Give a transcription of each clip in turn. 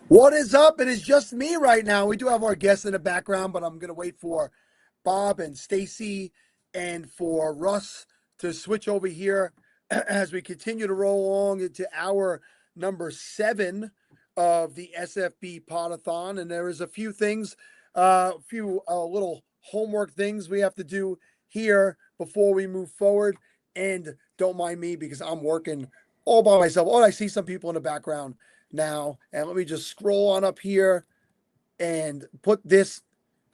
What is up? It is just me right now. We do have our guests in the background, but I'm going to wait for Bob and Stacy and for Russ to switch over here as we continue to roll along into hour number 7 of the SFB Podathon. And there is a few things, a few little homework things we have to do here before we move forward. And don't mind me because I'm working all by myself. Oh, I see some people in the background now. And let me just scroll on up here and put this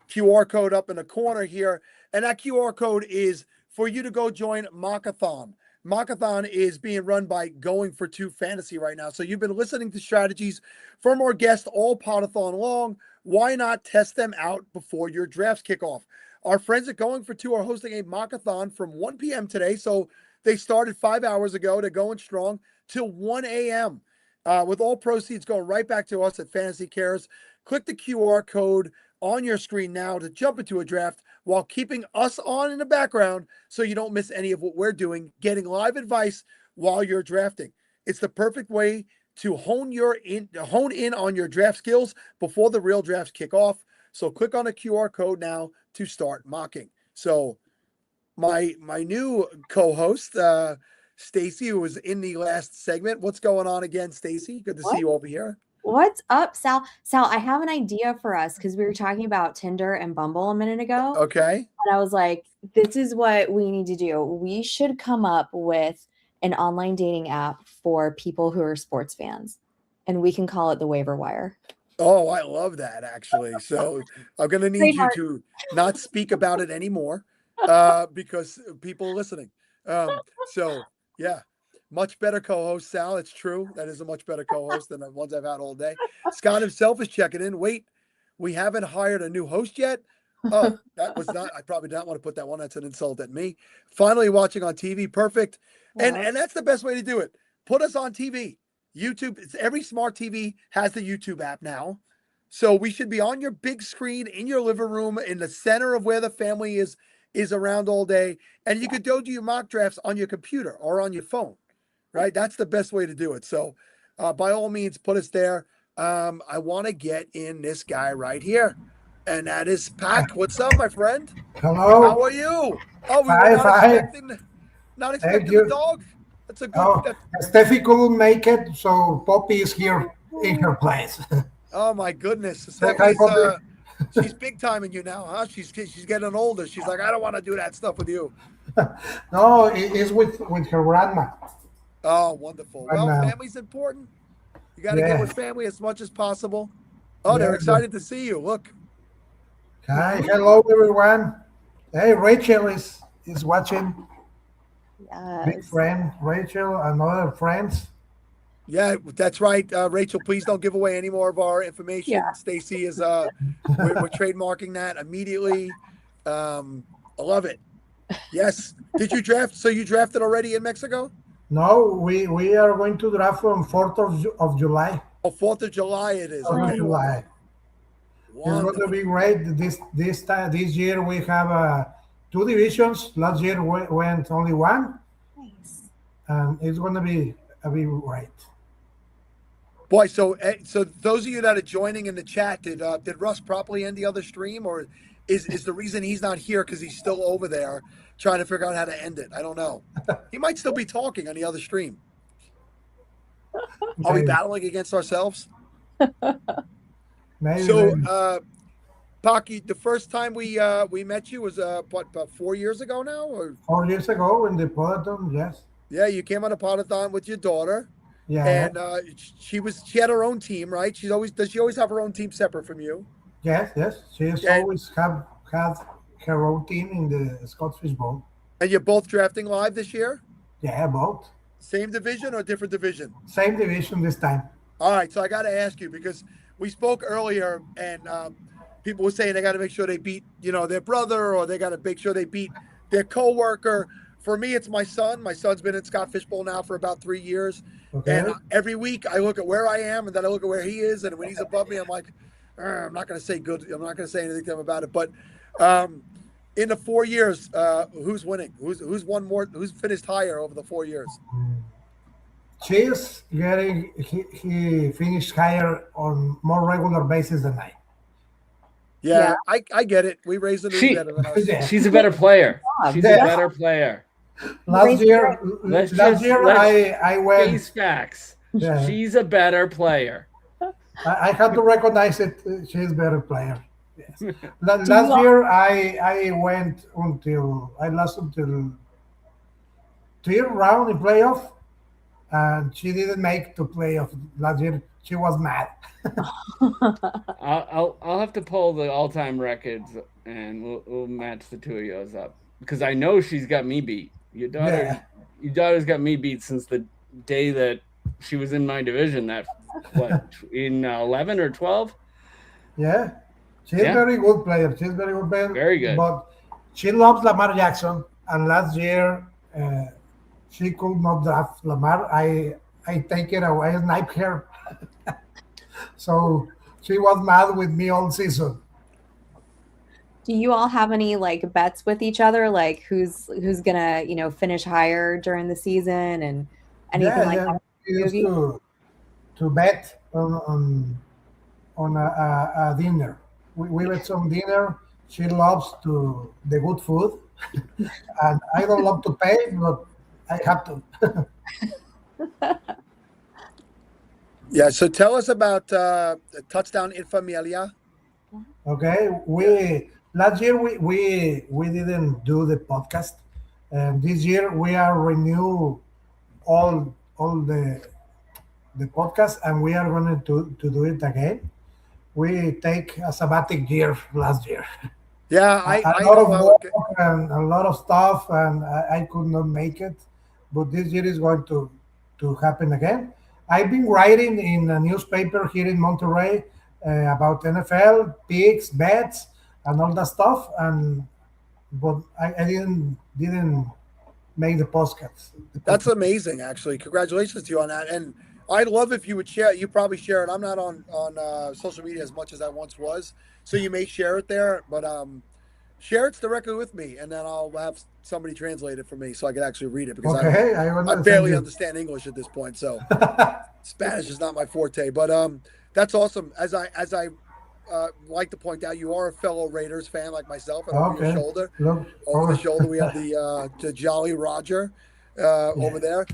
QR code up in the corner here. And that QR code is for you to go join Mockathon. Mockathon is being run by Going for Two Fantasy right now. So you've been listening to strategies from our guests all Podathon long. Why not test them out before your drafts kick off? Our friends at Going for Two are hosting a Mockathon from 1 p.m. today. So they started 5 hours ago. They're going strong till 1 a.m. With all proceeds going right back to us at Fantasy Cares. Click the QR code on your screen now to jump into a draft while keeping us on in the background so you don't miss any of what we're doing, getting live advice while you're drafting. It's the perfect way to hone in on your draft skills before the real drafts kick off. So click on the QR code now to start mocking. So my new co-host, Stacy, who was in the last segment. What's going on again, Stacy? Good to see What? you over here. What's up, Sal? Sal, I have an idea for us because we were talking about Tinder and Bumble a minute ago. Okay. And I was like, this is what we need to do. We should come up with an online dating app for people who are sports fans, and we can call it the waiver wire. Oh, I love that actually. So I'm going to need you Trademark. to not speak about it anymore because people are listening. So yeah, much better co-host, Sal. It's true. That is a much better co-host than the ones I've had all day. Scott himself is checking in. Wait, we haven't hired a new host yet. Oh, that was not, I probably don't want to put that one. That's an insult at me. Finally watching on TV. Perfect. And Yeah. and that's the best way to do it. Put us on TV. YouTube, every smart TV has the YouTube app now. So we should be on your big screen in your living room in the center of where the family is around all day. And you could go do your mock drafts on your computer or on your phone, right? That's the best way to do it. So by all means, put us there. I want to get in this guy right here. And that is Pack. What's up, my friend? How Hello. are you? Oh, we were Fine, fine. not Thank expecting the you. dog. That's a good. Oh, Steffi couldn't make it, so Poppy is here in her place. Oh my goodness, Say hi, Steffi's Poppy. she's big timing you now, huh? She's getting older. She's like, I don't want to do that stuff with you. No, it's with her grandma Oh, wonderful. right Well, now. family's important. You got to get with Yes, family as much as possible. Oh, they're yes. excited to see you. Look. Hi, hello everyone. Hey, Rachel is watching. Big Yes. friend, Rachel and other friends. Yeah, that's right. Rachel, please don't give away any more of our information. Yeah. Stacy is we're trademarking that immediately. I love it. Yes. Did you draft? So you drafted already in Mexico? No, we are going to draft on 4th of July. Oh, 4th of July it is. 4th of Okay, Nice. July. wonderful. It's going to Wonderful. be great. This year we have two divisions. Last year went only one, Nice. and it's going to be a big great. Boy, so those of you that are joining in the chat, did Russ properly end the other stream, or is the reason he's not here because he's still over there trying to figure out how to end it? I don't know. He might still be talking on the other stream. Are we Maybe, battling against ourselves? So, maybe. Paki, the first time we met you was what, about 4 years ago now, or 4 years ago in the Podathon, yes, yeah, you came on a podathon with your daughter, yeah, and she had her own team, right? Does she always have her own team separate from you? yes. She's And always have had her own team in the Scottish Bowl. and you're both drafting live this year? Yeah, both Same division or different division? same division this time. All right, so I got to ask you because we spoke earlier, and people were saying they got to make sure they beat, their brother, or they got to make sure they beat their coworker. For me, it's my son. My son's been in Scott Fishbowl now for about 3 years, and Okay, every week I look at where I am, and then I look at where he is, and when he's above me, I'm like, I'm not going to say good. I'm not going to say anything to him about it. But in the 4 years, who's winning? Who's won more? Who's finished higher over the 4 years? She's getting he finished higher on more regular basis than I. Yeah. Yeah, I get it. We raised them to be She better than us. Yeah. she's a better player. Job. She's a Yeah. better player. You raised the right- Let's Last just year let's I face went. facts. Yeah, She's a better player. I had to recognize it. She's a better player. Yes. Do you Last all year I went until I lost until third round in playoff, and she didn't make to playoff last year. She was mad. I'll have to pull the all time records and we'll match the two of yours up because I know she's got me beat. Yeah, Your daughter's got me beat since the day that she was in my division. That what in 11 or 12? yeah. She's Yeah, very good player. She's very good player. very good. But she loves Lamar Jackson, and last year uh, she could not draft Lamar. I take it away, snipe her. So she was mad with me all season. do you all have any like bets with each other, like who's gonna, finish higher during the season and anything Yeah, like yeah. that? We Two of used you? to bet on a dinner. We bet some dinner. She loves to the good food, and I don't love to pay, but I have to. Yeah, so tell us about the touchdown in familia. Okay, we last year we didn't do the podcast, and this year we are renew all the podcast, and we are going to do it again. We take a sabbatic year last year. Yeah, A I lot know of how work it. and a lot of stuff, and I could not make it. But this year is going to happen again. I've been writing in a newspaper here in Monterrey about NFL picks, bets, and all that stuff. And but I didn't make the podcast. The That's podcast. amazing, actually. Congratulations to you on that. And I'd love if you would share. You probably share it. I'm not on social media as much as I once was, so you may share it there. But share it directly with me, and then I'll have somebody translate it for me so I can actually read it because Okay, I I wanna send barely you. understand English at this point. So Spanish is not my forte. But that's awesome. As I like to point out, you are a fellow Raiders fan like myself, and over your Okay, shoulder look over the over. shoulder. We have the Jolly Roger over Yeah, there.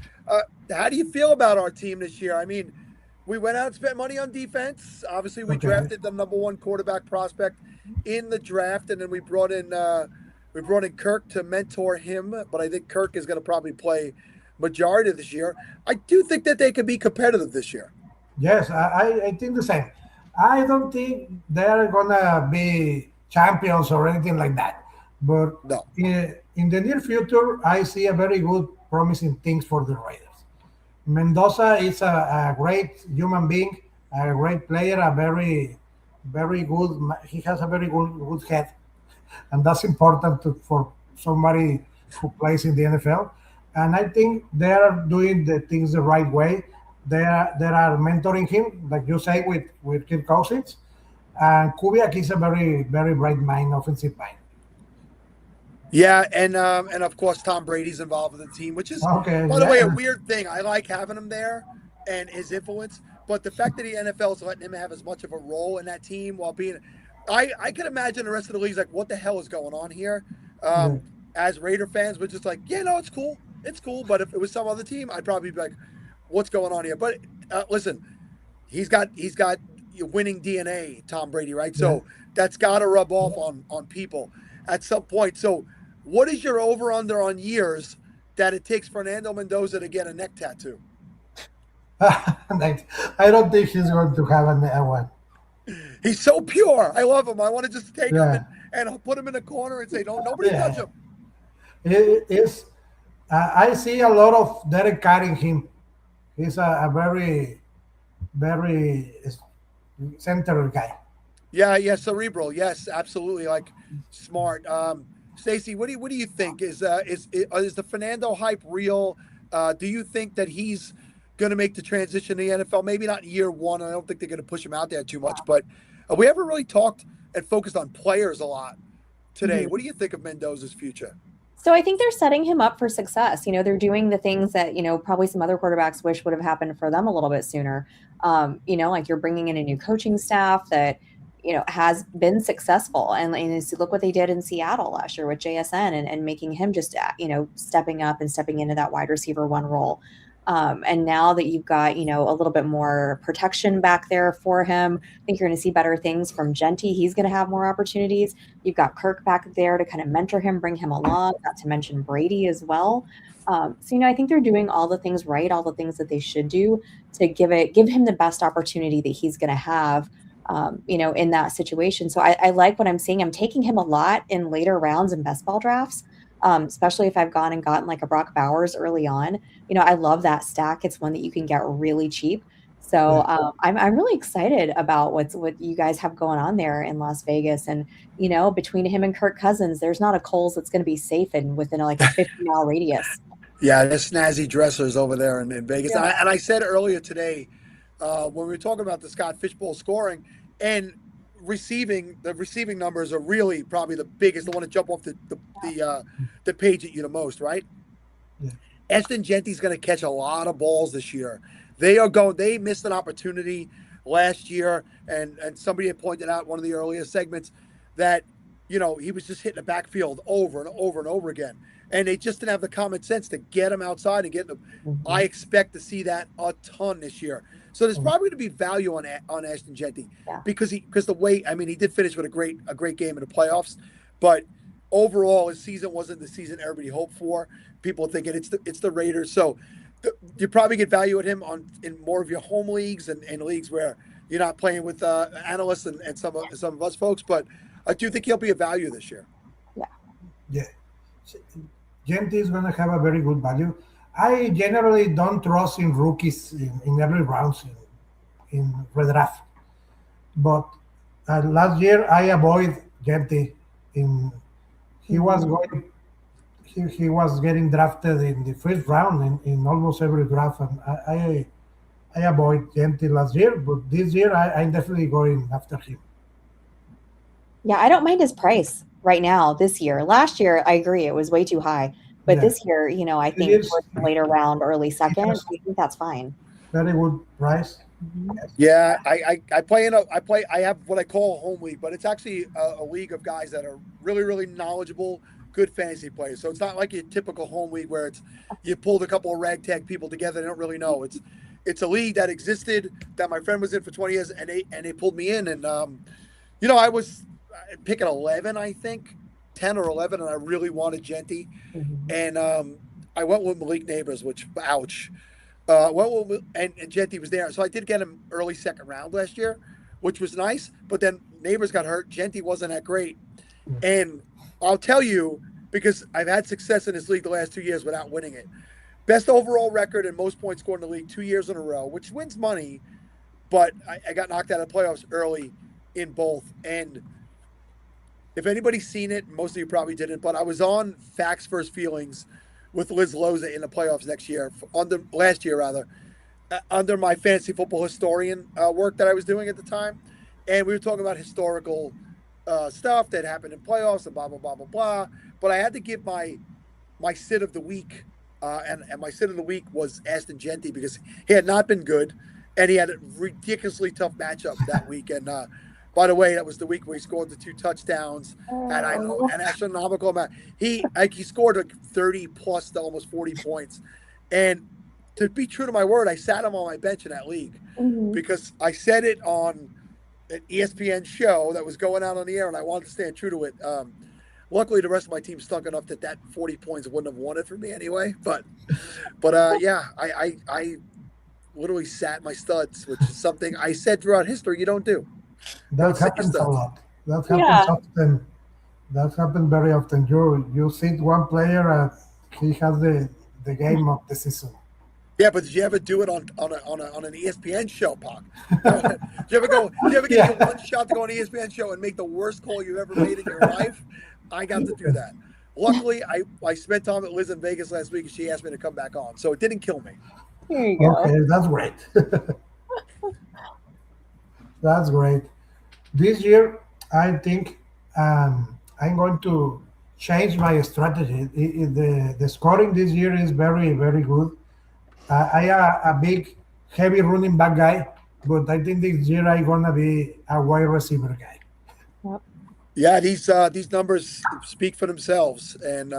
How do you feel about our team this year? I mean, we went out and spent money on defense. Obviously, we okay. drafted the number one quarterback prospect in the draft, and then we brought in Kirk to mentor him. But I think Kirk is going to probably play majority of this year. I do think that they could be competitive this year. Yes, I think the same. I don't think they're gonna be champions or anything like that. But No, in the near future, I see a very good, promising things for the Raiders. Mendoza is a great human being, a great player, a very good. He has a very good head, and that's important for somebody who plays in the NFL. And I think they are doing the things the right way. They are mentoring him, like you say, with Kirk Cousins. And Kubiak is a very bright mind, offensive mind. yeah, and of course Tom Brady's involved with the team, which is, Okay, by the way, a yeah, weird thing. I like having him there and his influence, but the fact that the NFL is letting him have as much of a role in that team while being, I can imagine the rest of the league's like, what the hell is going on here? yeah, As Raider fans, we're just like, yeah, no, it's cool. But if it was some other team, I'd probably be like, what's going on here? But listen, he's got winning DNA, Tom Brady, right? yeah. So that's got to rub off on people at some point. So, what is your over under on years that it takes Fernando Mendoza to get a neck tattoo? Like, I don't think he's going to have a one. He's so pure. I love him. I want to just take him Yeah, and put him in a corner and say, "Don't nobody touch yeah. him." It is. I see a lot of Derek Carr in him. He's a very center guy. Yeah, yeah, cerebral. Yes, absolutely. Like smart. Stacy, what do you think? Is the Fernando hype real? Do you think that he's going to make the transition to the NFL? Maybe not year one. I don't think they're going to push him out there too much. But we haven't really talked and focused on players a lot today. Mhm. What do you think of Mendoza's future? So I think they're setting him up for success. You know, they're doing the things that, you know, probably some other quarterbacks wish would have happened for them a little bit sooner. You know, like you're bringing in a new coaching staff that, you know, has been successful. And look what they did in Seattle last year with JSN and making him just, you know, stepping up and stepping into that wide receiver one role. And now that you've got, you know, a little bit more protection back there for him, I think you're going to see better things from Genty. He's going to have more opportunities. You've got Kirk back there to kind of mentor him, bring him along, not to mention Brady as well. So, you know, I think they're doing all the things right, all the things that they should do to give him the best opportunity that he's going to have, you know, in that situation. So I like what I'm seeing. I'm taking him a lot in later rounds and best ball drafts. Especially if I've gone and gotten like a Brock Bowers early on, you know, I love that stack. It's one that you can get really cheap. So I'm really excited about what you guys have going on there in Las Vegas. And you know, between him and Kirk Cousins, there's not a Coles that's going to be safe in within like a 50-mile radius. Yeah, there's snazzy dressers over there in Vegas. Yeah. And I said earlier today, when we were talking about the Scott Fishbowl scoring and the receiving numbers are really probably the biggest, the one to jump off the page at you the most, right? Yeah. Ashton Genty's going to catch a lot of balls this year. They missed an opportunity last year, and somebody had pointed out one of the earlier segments that, you know, he was just hitting the backfield over and over and over again. And they just didn't have the common sense to get him outside and get them. Mm-hmm. I expect to see that a ton this year. So there's probably going to be value on Ashton Genty because the way, I mean, he did finish with a great game in the playoffs, but overall his season wasn't the season everybody hoped for. People are thinking it's the Raiders. So you probably get value at him in more of your home leagues and leagues where you're not playing with analysts and some of us folks. But I do think he'll be a value this year. Yeah. Genty is going to have a very good value. I generally don't trust in rookies in every round in redraft. But last year I avoid Genty. He was going. He was getting drafted in the first round in almost every draft, and I avoid Genty last year. But this year I'm definitely going after him. Yeah, I don't mind his price right now this year. Last year, I agree, it was way too high. But this year, you know, I think later round, early second, I think that's fine. Very good price. Mm-hmm. Yeah, I have what I call a home league, but it's actually a league of guys that are really, really knowledgeable, good fantasy players. So it's not like your typical home league where you pulled a couple of ragtag people together. They don't really know. It's a league that existed that my friend was in for 20 years, and they pulled me in, and you know, I was picking 11, I think, 10 or 11, and I really wanted Genty, and I went with Malik Neighbors, which ouch. And Genty was there, so I did get him early second round last year, which was nice. But then Neighbors got hurt. Genty wasn't that great, and I'll tell you, because I've had success in this league the last 2 years without winning it. Best overall record and most points scored in the league 2 years in a row, which wins money, but I got knocked out of the playoffs early in both. And if anybody's seen it, most of you probably didn't, but I was on Facts First Feelings with Liz Loza in the playoffs last year, under my fantasy football historian work that I was doing at the time. And we were talking about historical stuff that happened in playoffs and blah, blah, blah, blah, blah. But I had to give my sit of the week, and my sit of the week was Ashton Genty because he had not been good, and he had a ridiculously tough matchup that week. And by the way, that was the week where he scored the 2 touchdowns at an astronomical amount. He scored like 30 plus to almost 40 points. And to be true to my word, I sat him on my bench in that league because I said it on an ESPN show that was going out on the air, and I wanted to stand true to it. Luckily, the rest of my team stunk enough that 40 points wouldn't have won it for me anyway. But yeah, I literally sat my studs, which is something I said throughout history you don't do. That happens a lot. That happens often. That happens very often. You sit one player and he has the game of the season. Yeah, but did you ever do it on an ESPN show, Pac? Did you ever get your one shot to go on an ESPN show and make the worst call you've ever made in your life? I got to do that. Luckily, I spent time with Liz in Vegas last week, and she asked me to come back on, so it didn't kill me. There you go. Okay, that's great. That's great. This year, I think I'm going to change my strategy. The scoring this year is very, very good. I am a big, heavy running back guy, but I think this year I'm gonna be a wide receiver guy. Yep. Yeah, these numbers speak for themselves, and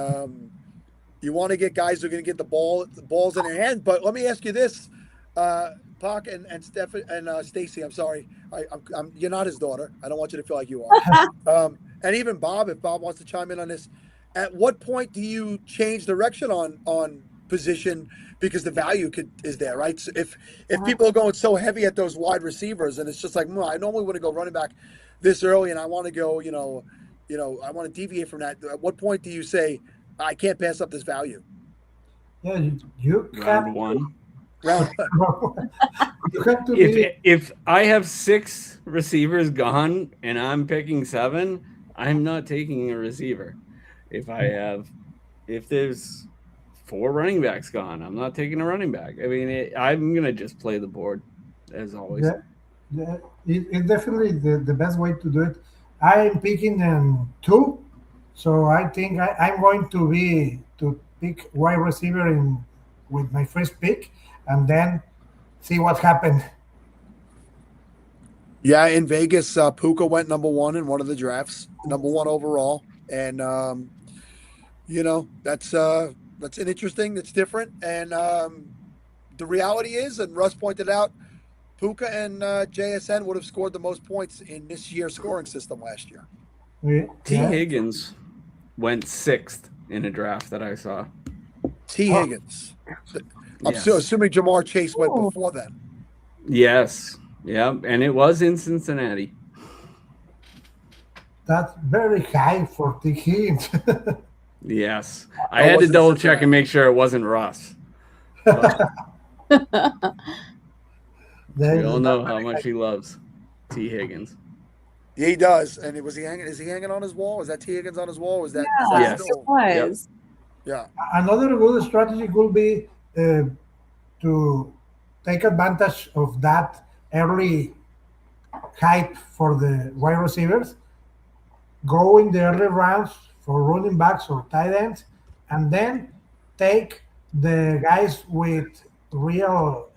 you want to get guys who are going to get the balls in their hand. But let me ask you this, uh, Pac and Steph and Stacy. I'm sorry, you're not his daughter. I don't want you to feel like you are. And even Bob, if Bob wants to chime in on this, at what point do you change direction on position because the value is there, right? So if people are going so heavy at those wide receivers, and it's just like, I normally want to go running back this early, and I want to go, I want to deviate from that. At what point do you say I can't pass up this value? Yeah, you have Round one. Round you have to be. If I have 6 receivers gone and I'm picking 7, I'm not taking a receiver. If there's 4 running backs gone, I'm not taking a running back. I mean, I'm gonna just play the board as always. Yeah, it's definitely the best way to do it. I'm picking 2, so I think I'm going to pick wide receiver in with my first pick, and then see what happened. Yeah, in Vegas, Puka went number 1 in one of the drafts, number 1 overall, and that's an interesting, it's different, and the reality is, and Russ pointed out, Puka and JSN would have scored the most points in this year's scoring system last year. T. Yeah. Higgins went 6th in a draft that I saw. T. Higgins. I'm Yes. still assuming Jamar Chase went Ooh. before then. Yes. Yeah. And it was in Cincinnati. That's very high for the Higgins. Yes. I had to wasn't double Cincinnati. check and make sure it wasn't Russ. But we all know how much he loves T. Higgins. Yeah, he does. And is he hanging on his wall? Is that T. Higgins on his wall? Is that Yes. still? It was. Yeah. Another good strategy could be to take advantage of that early hype for the wide receivers, go in the early rounds for running backs or tight ends, and then take the guys with real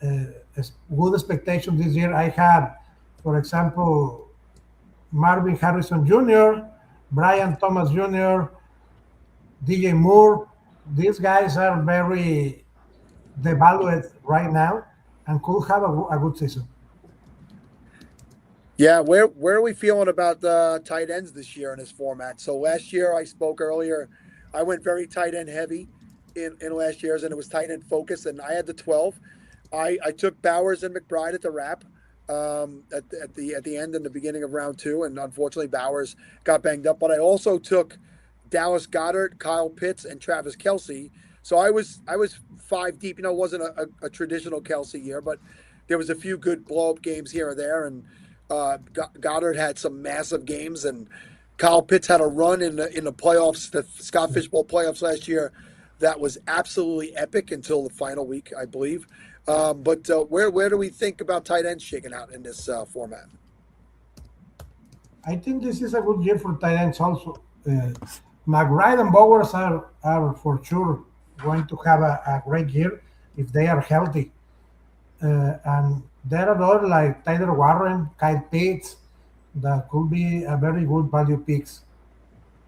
good expectation this year. I had, for example, Marvin Harrison Jr., Brian Thomas Jr., DJ Moore. These guys are very devalued right now and could have a good season. Yeah, where are we feeling about the tight ends this year in this format? So last year I spoke earlier, I went very tight end heavy in last year's, and it was tight end focus, and I had the 12. I took Bowers and McBride at the wrap at the end and the beginning of round 2, and unfortunately Bowers got banged up. But I also took Dallas Goddard, Kyle Pitts, and Travis Kelce. So I was 5 deep. It wasn't a traditional Kelce year, but there was a few good blow up games here or there, and Goddard had some massive games, and Kyle Pitts had a run in the playoffs, the Scott Fishbowl playoffs last year, that was absolutely epic until the final week, I believe. But where do we think about tight ends shaking out in this format? I think this is a good year for tight ends also. McBride and Bowers are for sure going to have a great year if they are healthy. And there are others like Tyler Warren, Kyle Pitts, that could be a very good value picks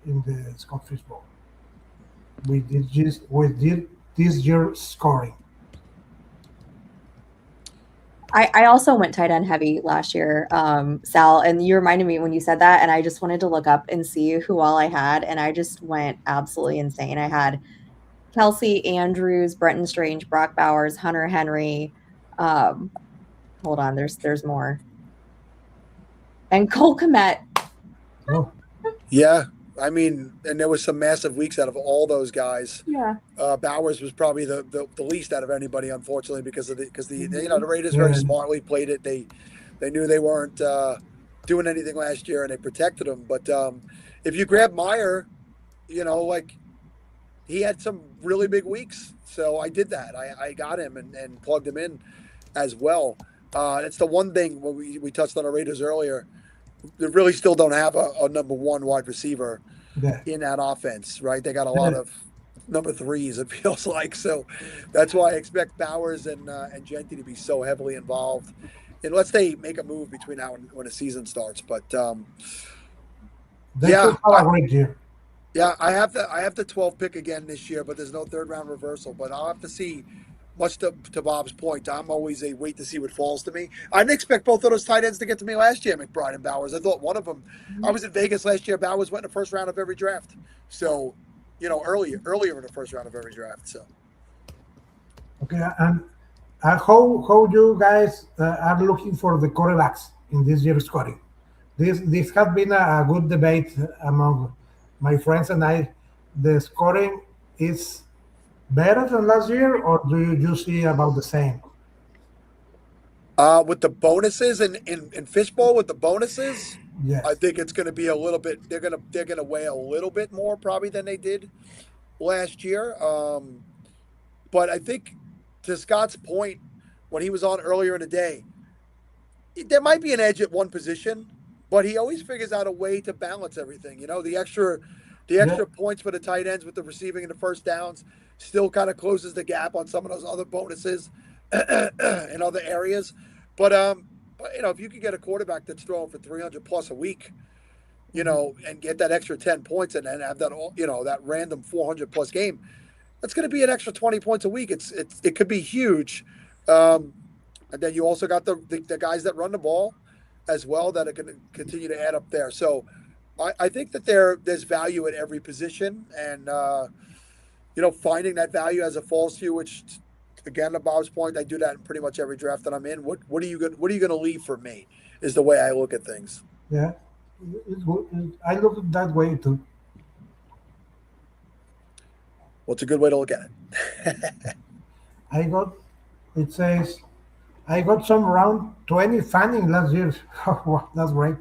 in the Scott Fishbowl with this year's scoring. I also went tight end heavy last year, Sal, and you reminded me when you said that, and I just wanted to look up and see who all I had, and I just went absolutely insane. I had Kelsey Andrews, Brenton Strange, Brock Bowers, Hunter Henry. Hold on, there's more. And Cole Kmet. Oh, Yeah, I mean, and there was some massive weeks out of all those guys. Yeah. Bowers was probably the least out of anybody, unfortunately, because the Raiders very smartly played it. They knew they weren't doing anything last year, and they protected him. But if you grab Meyer, like he had some really big weeks, so I did that. I got him and plugged him in as well. That's the one thing when we touched on the Raiders earlier. They really still don't have a number 1 wide receiver. Yeah. in that offense, right? They got a lot of number threes, it feels like. So that's why I expect Bowers and Genti to be so heavily involved, unless they make a move between now and when the season starts. But They yeah, should have a great year. I have the 12th pick again this year, but there's no third round reversal. But I'll have to see. Much to Bob's point, I'm always a wait to see what falls to me. I didn't expect both of those tight ends to get to me last year, McBride and Bowers. I thought one of them. I was in Vegas last year. Bowers went in the first round of every draft. So, earlier in the first round of every draft. So, Okay, and how you guys are looking for the quarterbacks in this year's scoring? This has been a good debate among my friends and I. The scoring is better than last year, or do you see about the same? with the bonuses in fishbowl with the bonuses, I Yes. think it's going to be a little bit. They're gonna weigh a little bit more probably than they did last year. But I think to Scott's point when he was on earlier in the day, there might be an edge at one position, but he always figures out a way to balance everything. The Yeah. extra points for the tight ends with the receiving and the first downs still kind of closes the gap on some of those other bonuses in other areas. But if you could get a quarterback that's throwing for 300 plus a week, and get that extra 10 points and then have that that random 400 plus game, that's going to be an extra 20 points a week. It could be huge. Um, and then you also got the guys that run the ball as well that are going to continue to add up there. So I think that there's value at every position, and finding that value as it falls to you, which again to Bob's point, I do that in pretty much every draft that I'm in. What are you going to leave for me? Is the way I look at things. Yeah, it's good. I look at that way too. Well, it's a good way to look at it. I got, it says, I got some around 20 fanning last year. Wow, that's great.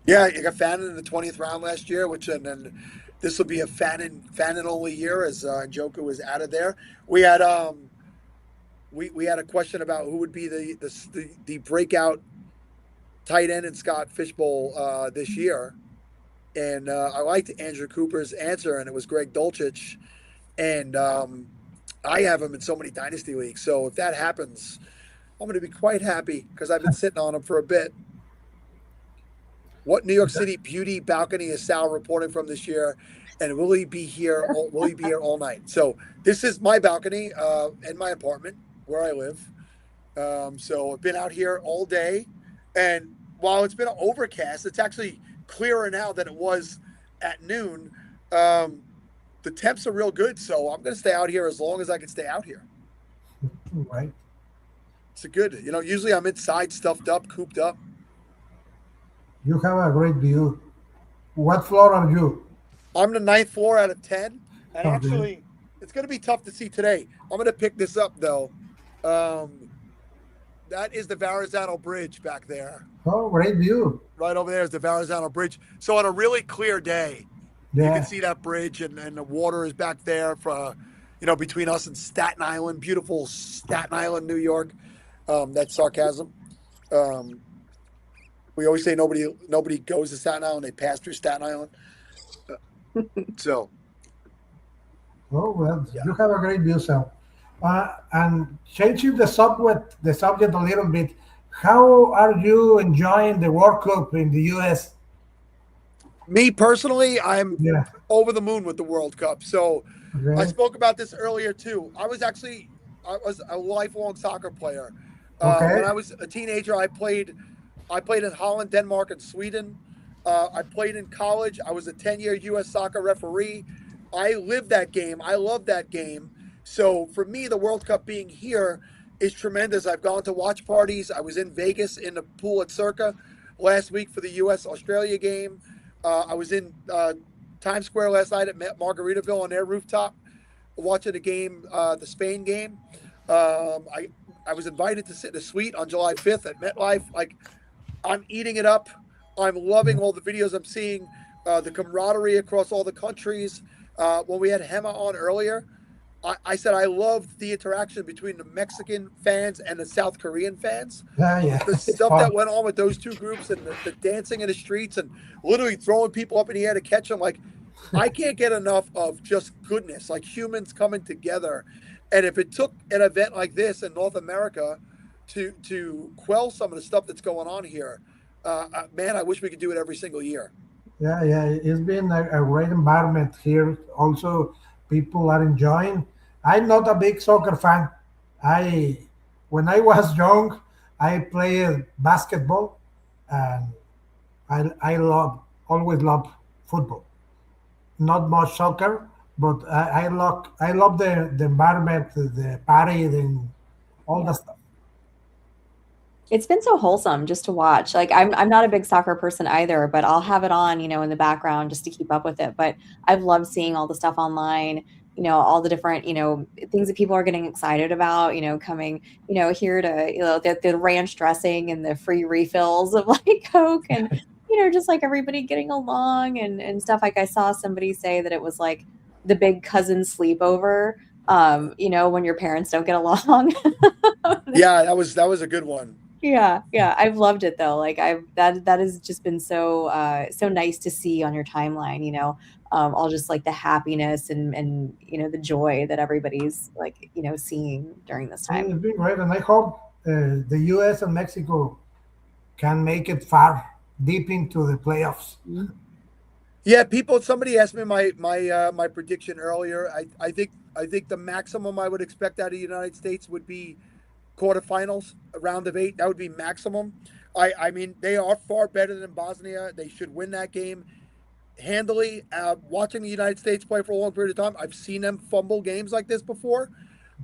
Yeah, you got Fannin in the 20th round last year, and then this will be a Fannin only year as Njoku was out of there. We had we had a question about who would be the breakout tight end in Scott Fishbowl this year, and I liked Andrew Cooper's answer, and it was Greg Dulcich, and I have him in so many dynasty leagues. So if that happens, I'm going to be quite happy because I've been sitting on him for a bit. What New York City beauty balcony is Sal reporting from this year, and will he be here? Will he be here all night? So this is my balcony in my apartment where I live. So I've been out here all day, and while it's been overcast, it's actually clearer now than it was at noon. The temps are real good, so I'm going to stay out here as long as I can stay out here. Right. It's a good, usually I'm inside, stuffed up, cooped up. You have a great view. What floor are you? I'm the 9th floor out of 10, and Okay. actually, it's going to be tough to see today. I'm going to pick this up though. That is the Verrazano Bridge back there. Oh, great view. Right over there is the Verrazano Bridge. So on a really clear day, you Yeah. can see that bridge, and the water is back there for, between us and Staten Island, beautiful Staten Island, New York. That's sarcasm. We always say nobody goes to Staten Island; they pass through Staten Island. So, Oh, well, Yeah. you have a great view, Sal. And changing the subject a little bit, how are you enjoying the World Cup in the US? me personally, I'm Yeah. over the moon with the World Cup. So, I Okay. spoke about this earlier too. I was a lifelong soccer player. Okay. When I was a teenager, I played in Holland, Denmark, and Sweden. I played in college. I was a 10-year U.S. soccer referee. I lived that game. I love that game. So for me, the World Cup being here is tremendous. I've gone to watch parties. I was in Vegas in the pool at Circa last week for the U.S. Australia game. I was in Times Square last night at Margaritaville on their rooftop watching the game, the Spain game. I was invited to sit in a suite on July 5th at MetLife. Like, I'm eating it up. I'm loving all the videos I'm seeing, the camaraderie across all the countries. When we had Hema on earlier, I said I loved the interaction between the Mexican fans and the South Korean fans. Yeah. The It's stuff fun. that went on with those two groups and the dancing in the streets and literally throwing people up in the air to catch them. Like, I can't get enough of just goodness, like humans coming together. And if it took an event like this in North America to quell some of the stuff that's going on here, man, I wish we could do it every single year. Yeah, yeah, it's been a great environment here. Also, people are enjoying. I'm not a big soccer fan. I, when I was young, I played basketball, and I love always love football. Not much soccer, but I love the environment, the party, and all the Yeah. stuff. It's been so wholesome just to watch. Like I'm not a big soccer person either, but I'll have it on, in the background just to keep up with it. But I've loved seeing all the stuff online, all the different, things that people are getting excited about, coming, here to, the ranch dressing and the free refills of like Coke and, just like everybody getting along and stuff. Like I saw somebody say that it was like the big cousin sleepover, when your parents don't get along. Yeah, that was a good one. Yeah, yeah, I've loved it though. Like that has just been so nice to see on your timeline, all just like the happiness and the joy that everybody's like, seeing during this time. It's been great, and I hope the U.S. and Mexico can make it far deep into the playoffs. Mhm. Yeah, people. Somebody asked me my prediction earlier. I think the maximum I would expect out of the United States would be quarterfinals, a round of 8. That would be maximum. I mean, they are far better than Bosnia. They should win that game handily. Watching the United States play for a long period of time, I've seen them fumble games like this before,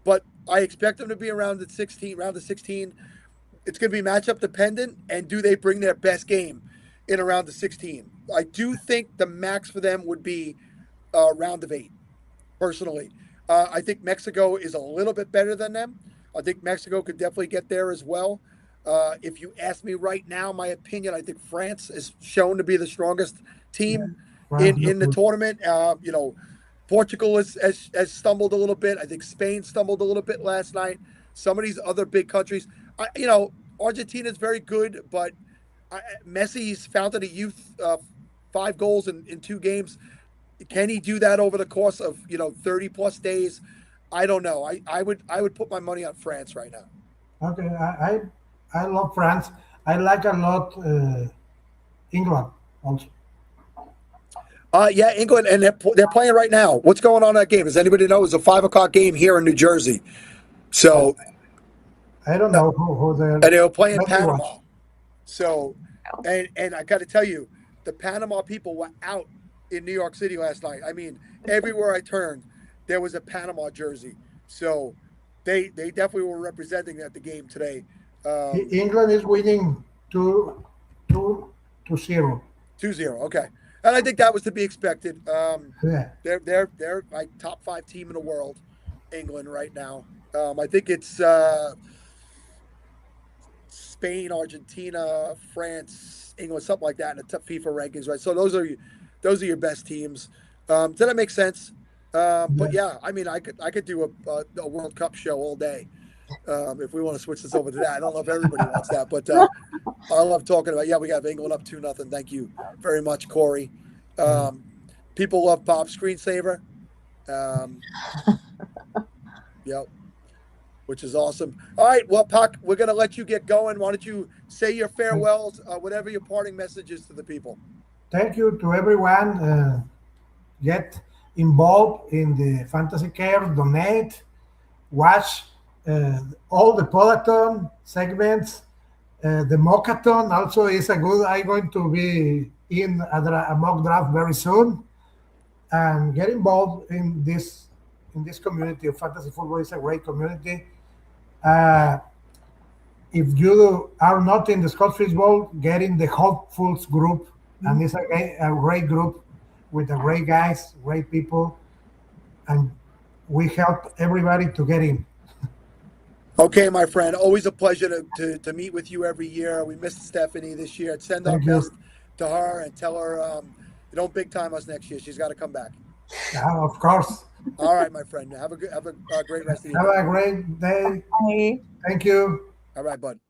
but I expect them to be around the 16, round of 16. It's going to be matchup dependent, and do they bring their best game in a round of 16? I do think the max for them would be a round of 8. Personally, I think Mexico is a little bit better than them. I think Mexico could definitely get there as well. If you ask me right now, my opinion, I think France is shown to be the strongest Yeah, team France in look the good. tournament. Portugal has stumbled a little bit. I think Spain stumbled a little bit last night. Some of these other big countries, Argentina is very good, but Messi's fountain of youth, 5 goals in 2 games. Can he do that over the course of 30 plus days? I don't know. I would put my money on France right now. Okay, I love France. I like a lot England also. Yeah, England, and they're playing right now. What's going on in that game? Does anybody know? It's a 5 o'clock game here in New Jersey. So, I don't know who they're. and they were playing Let me watch. Panama. So, and I got to tell you, the Panama people were out in New York City last night. I mean, everywhere I turned, there was a Panama jersey. So, they definitely were representing at the game today. Um, England is winning 2-0. 2-0. Okay, and I think that was to be expected. Yeah, They're like top 5 team in the world, England right now. I think it's Spain, Argentina, France, England, something like that in the top FIFA rankings, right? So those are your best teams. Does that make sense? But yeah. yeah, I mean, I could do a World Cup show all day if we want to switch this over to that. I don't know if everybody wants that, but I love talking about. Yeah, we got England up 2-0. Thank you very much, Corey. Um, People love Bob's screensaver. Um, yep, which is awesome. All right, well, Puck, we're gonna let you get going. Why don't you say your farewells, whatever your parting message is to the people? Thank you to everyone. Get involved in the fantasy care, donate, watch all the Podathon segments. The Mockathon also is a good. I'm going to be in a mock draft very soon, and get involved in this community of fantasy football. Is a great community. Uh, if you are not in the Scottish Bowl, get in the Hopefuls group, and it's a great group with the great guys, great people, and we help everybody to get in. Okay, my friend. Always a pleasure to meet with you every year. We missed Stephanie this year. Send our Thank you. best to her and tell her don't big time us next year. She's got to come back. Yeah, of course. All right, my friend. Have a great rest of your Have day. a great day. Bye. Thank you. All right, bud.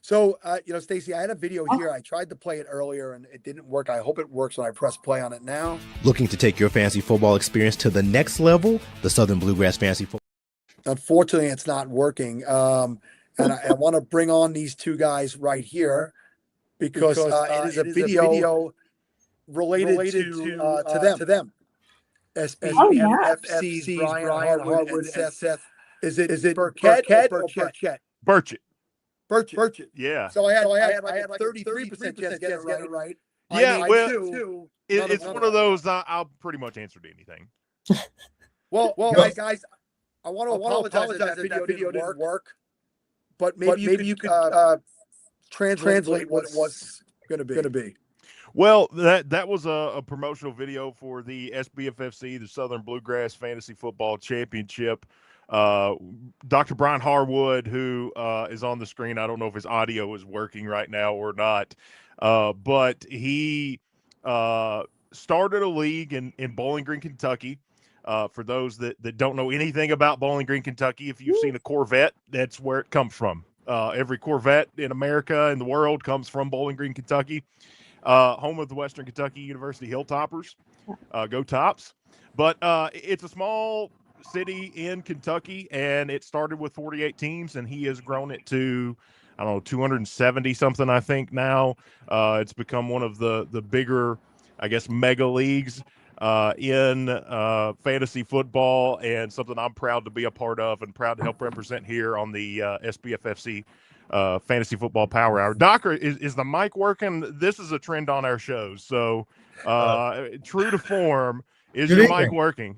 So, Stacy, I had a video here. I tried to play it earlier and it didn't work. I hope it works when I press play on it now. Looking to take your fantasy football experience to the next level? The Southern Bluegrass Fantasy Football. Unfortunately, it's not working. And I want to bring on these two guys right here because it is a video related to them. SBFC's Brian Harwood and Seth. Is it Burkett or Burchett? Burchett. Yeah. So I had like 33% chance to get it right. Yeah, it's one of those. I'll pretty much answer to anything. Well, guys, I want to apologize that video didn't work. But maybe you could translate what it was going to be. Well, that was a promotional video for the SBFFC, the Southern Bluegrass Fantasy Football Championship. Dr. Brian Harwood, who is on the screen, I don't know if his audio is working right now or not, but he started a league in Bowling Green, Kentucky. For those that don't know anything about Bowling Green, Kentucky, if you've seen a Corvette, that's where it comes from. Every Corvette in America and the world comes from Bowling Green, Kentucky. Home of the Western Kentucky University Hilltoppers. Go Tops. But it's a small city in Kentucky, and it started with 48 teams, and he has grown it to, 270 something, I think now. It's become one of the bigger, I guess, mega leagues in fantasy football, and something I'm proud to be a part of and proud to help represent here on the SBFFC Fantasy Football Power Hour. Doc, is the mic working? This is a trend on our shows. So true to form, is your mic working?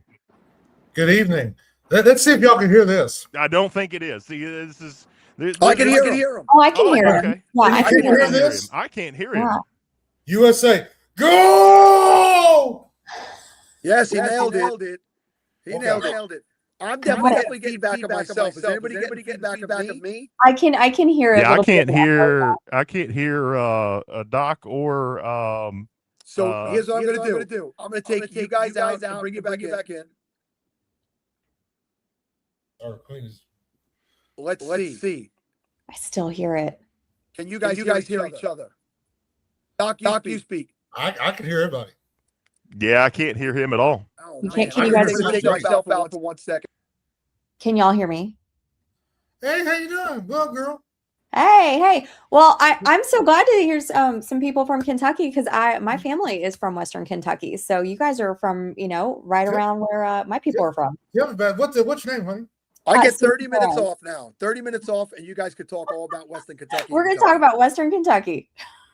Good evening. Let's see if y'all can hear this. I don't think it is. See, I can hear him. Oh, I can hear him. Okay. Yeah, I can hear him. I can't hear him. USA, go! Yes, he nailed it. He nailed it. I'm definitely getting feedback of myself. Is anybody getting feedback of me? I can hear it. Yeah, I can't hear Doc or So here's what I'm gonna do. I'm gonna take you guys out and bring you back in. Let's see. I still hear it. Can you guys hear each other? Doc, you speak. I can hear everybody. Yeah, I can't hear him at all. Oh, Can you guys take myself out for 1 second? Can y'all hear me? Hey, how you doing? Well, girl. Hey. Well, I'm so glad to hear some people from Kentucky because my family is from Western Kentucky. So you guys are from, right around where my people are from. Yeah, but what's your name, honey? I get 30 minutes off now. 30 minutes off, and you guys could talk all about Western Kentucky. We're going to talk about Western Kentucky.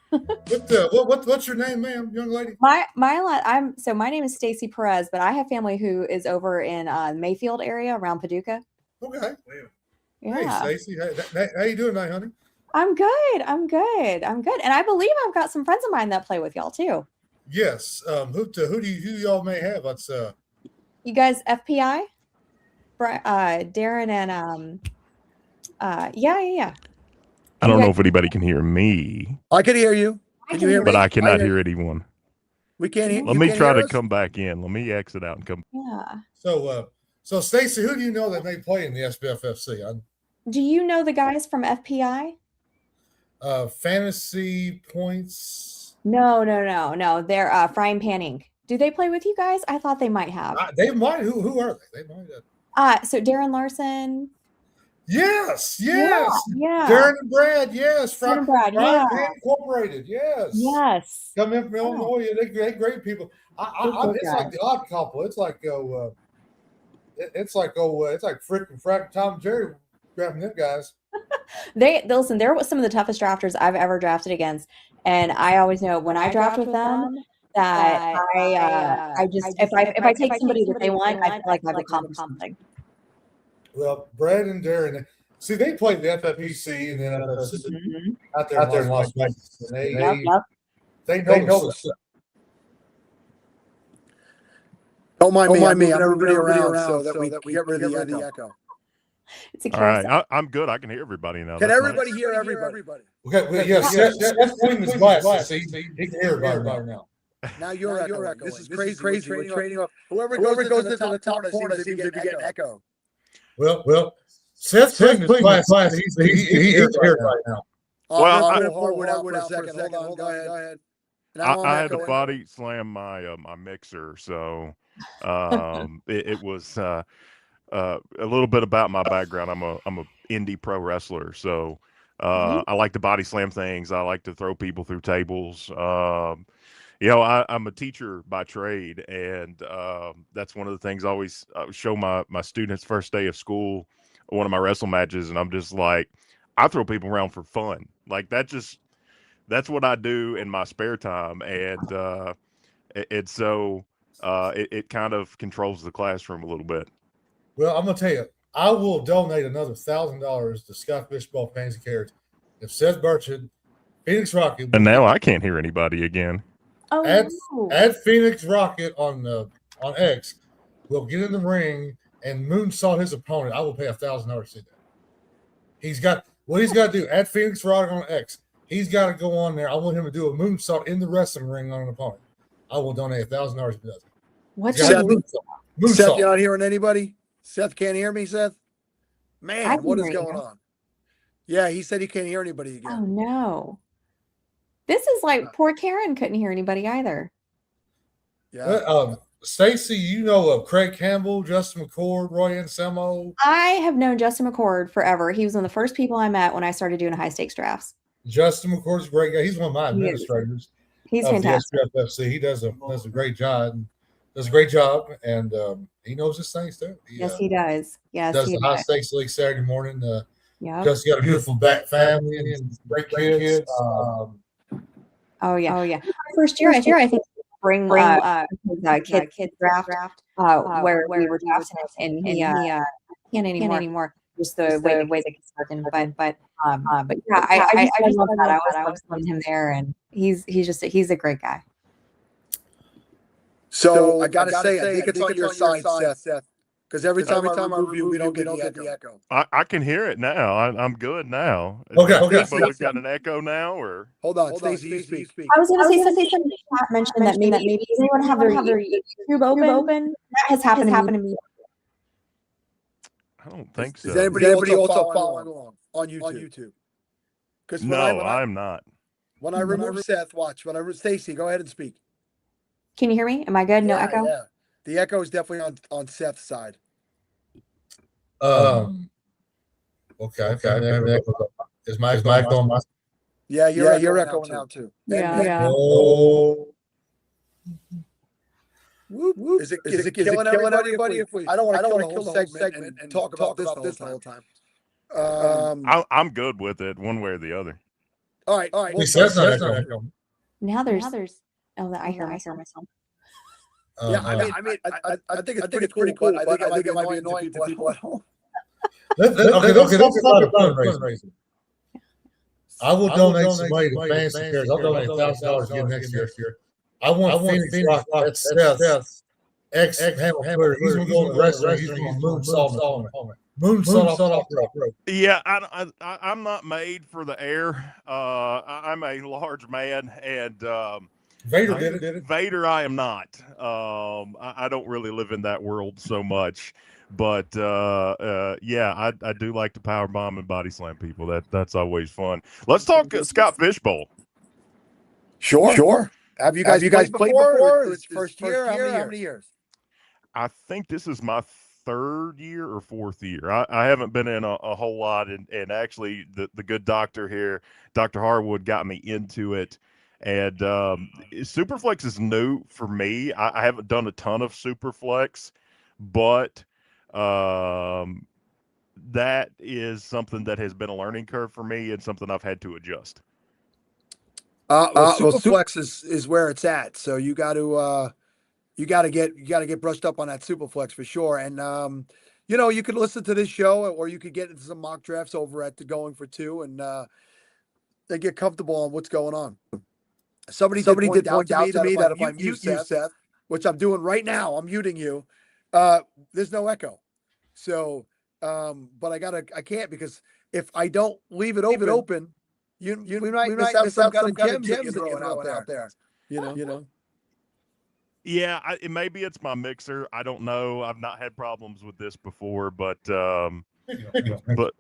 What's your name, ma'am, young lady? My name is Stacy Perez, but I have family who is over in Mayfield area around Paducah. Okay. Yeah. Hey, Stacy, how you doing tonight, honey? I'm good. And I believe I've got some friends of mine that play with y'all too. Yes. Who y'all may have? Let's you guys FPI? Darren and yeah. I don't know if anybody can hear me. I can hear you. Can you hear me? But I cannot hear anyone. We can't hear. Let me try to come back in. Let me exit out and come. Yeah. So Stacy, who do you know that may play in the SBFFC? Do you know the guys from FPI? Fantasy Points. No. They're Frying Panning. Do they play with you guys? I thought they might have. They might. Who are they? They might have. So Darren Larson. Yes. Yeah. Darren and Brad, yes. Darren and Brad, yeah. Incorporated, yes. Yes. Come in from Illinois, they're great people. It's like the odd couple. It's like it's like Frick and Frack, Tom and Jerry grabbing them guys. Listen, they're some of the toughest drafters I've ever drafted against, and I always know when I draft with them that I just if I take somebody that they want, I feel like I've accomplished something. Well, Brad and Darren, see, they played the FFPC and then out there in Las Vegas. They know the stuff. Don't mind me. I'm moving everybody around so that we get rid of the echo. All right, I'm good. I can hear everybody now. Can everybody hear everybody? Okay, yes. That's clean his glasses. He can hear everybody now. Now you're echoing. This is crazy. We're trading off. Whoever goes to the top corner seems to be getting echo. Well, Seth's cleaning his glasses. He's here right now. Well, I'm gonna pull Harwood out for a second. Hold on. Go ahead. Now I had to echoing. body slam my my mixer, so it was a little bit about my background. I'm a indie pro wrestler, so I like to body slam things. I like to throw people through tables. You know, I'm a teacher by trade, and that's one of the things I always show my students first day of school, one of my wrestle matches, and I'm just like, I throw people around for fun. Like that's what I do in my spare time, and so it kind of controls the classroom a little bit. Well, I'm gonna tell you, I will donate another $1,000 to Scott Fishbowl Fancy Carrots if Seth Burchett, Phoenix Rocket, And now I can't hear anybody again. Oh, add Phoenix Rocket on X, will get in the ring and moonsault his opponent. I will pay $1,000 to see that. He's got to do. Add Phoenix Rocket on X. He's got to go on there. I want him to do a moonsault in the wrestling ring on an opponent. I will donate $1,000 if he does it. What's Seth, moonsault. Seth, you're not hearing anybody? Seth can't hear me, Seth? Man, what is hear you. going on? Yeah, he said he can't hear anybody Oh again. no. This is like poor Karen couldn't hear anybody either. Yeah. Stacy, you know of Craig Campbell, Justin McCord, Roy Anselmo. I have known Justin McCord forever. He was one of the first people I met when I started doing high stakes drafts. Justin McCord's a great guy. He's one of my administrators. He's fantastic. The SPFFC. He does a great job. And he knows his things too. Yes, he does. Yes, does he the high stakes league Saturday morning. Yeah. Just got a beautiful back family and great kids. Oh yeah. First year, I think bring kids draft where we were drafting him, and he can't anymore. Just the way the kids working, but yeah, I just love that. I always loved him there, and he's a great guy. So I gotta say, I think it's on your side, Seth. Because every time I remove you, we don't get the echo. I can hear it now. I'm good now. Okay. But we've got an echo now, or hold on, Stacey, you speak. I was going to say something. Mentioned that maybe does anyone have their YouTube open? That has happened to me. I don't think so. Is anybody also following along on YouTube? Because no, I'm not. When I remove Seth, watch. When I remove Stacey, go ahead and speak. Can you hear me? Am I good? No echo? Yeah. The echo is definitely on Seth's side. Okay. Is my echo on my? Yeah, you're echoing now too. Yeah. Oh. Whoop. Is it killing everybody? I don't want to kill the whole segment and talk about this the whole time. I'm good with it, one way or the other. All right. Well, that's not echo. Now there's. Oh, I hear myself. Yeah, I mean, I think it's pretty cool, but I think it might be annoying to people at home. Okay, let's talk about fundraising. I will donate some money to Fancy Cares. I'll donate $1,000 again next year. I want Phoenix Rock. That's Seth's ex-handler. He's going to go in the restaurant. He's going to moonsault off the rope. Yeah, I'm not made for the air. I'm a large man, and Vader did it. Vader, I am not. I don't really live in that world so much. But yeah, I do like to power bomb and body slam people. That's always fun. Let's talk Scott Fishbowl. Sure. Have you guys played before? It's first year. How many years? I think this is my third year or fourth year. I haven't been in a whole lot, and actually the good doctor here, Dr. Harwood, got me into it. And Superflex is new for me. I haven't done a ton of Superflex, but that is something that has been a learning curve for me and something I've had to adjust. Superflex is where it's at. So you got to get brushed up on that Superflex for sure. And you could listen to this show, or you could get into some mock drafts over at the Going for Two, and they get comfortable on what's going on. Somebody did point out to me that if I mute you, Seth, which I'm doing right now, I'm muting you. There's no echo. So, but I can't, because if I don't leave it open, we might miss out some kind of gems that you're throwing out there. You know. Yeah, maybe it's my mixer. I don't know. I've not had problems with this before, but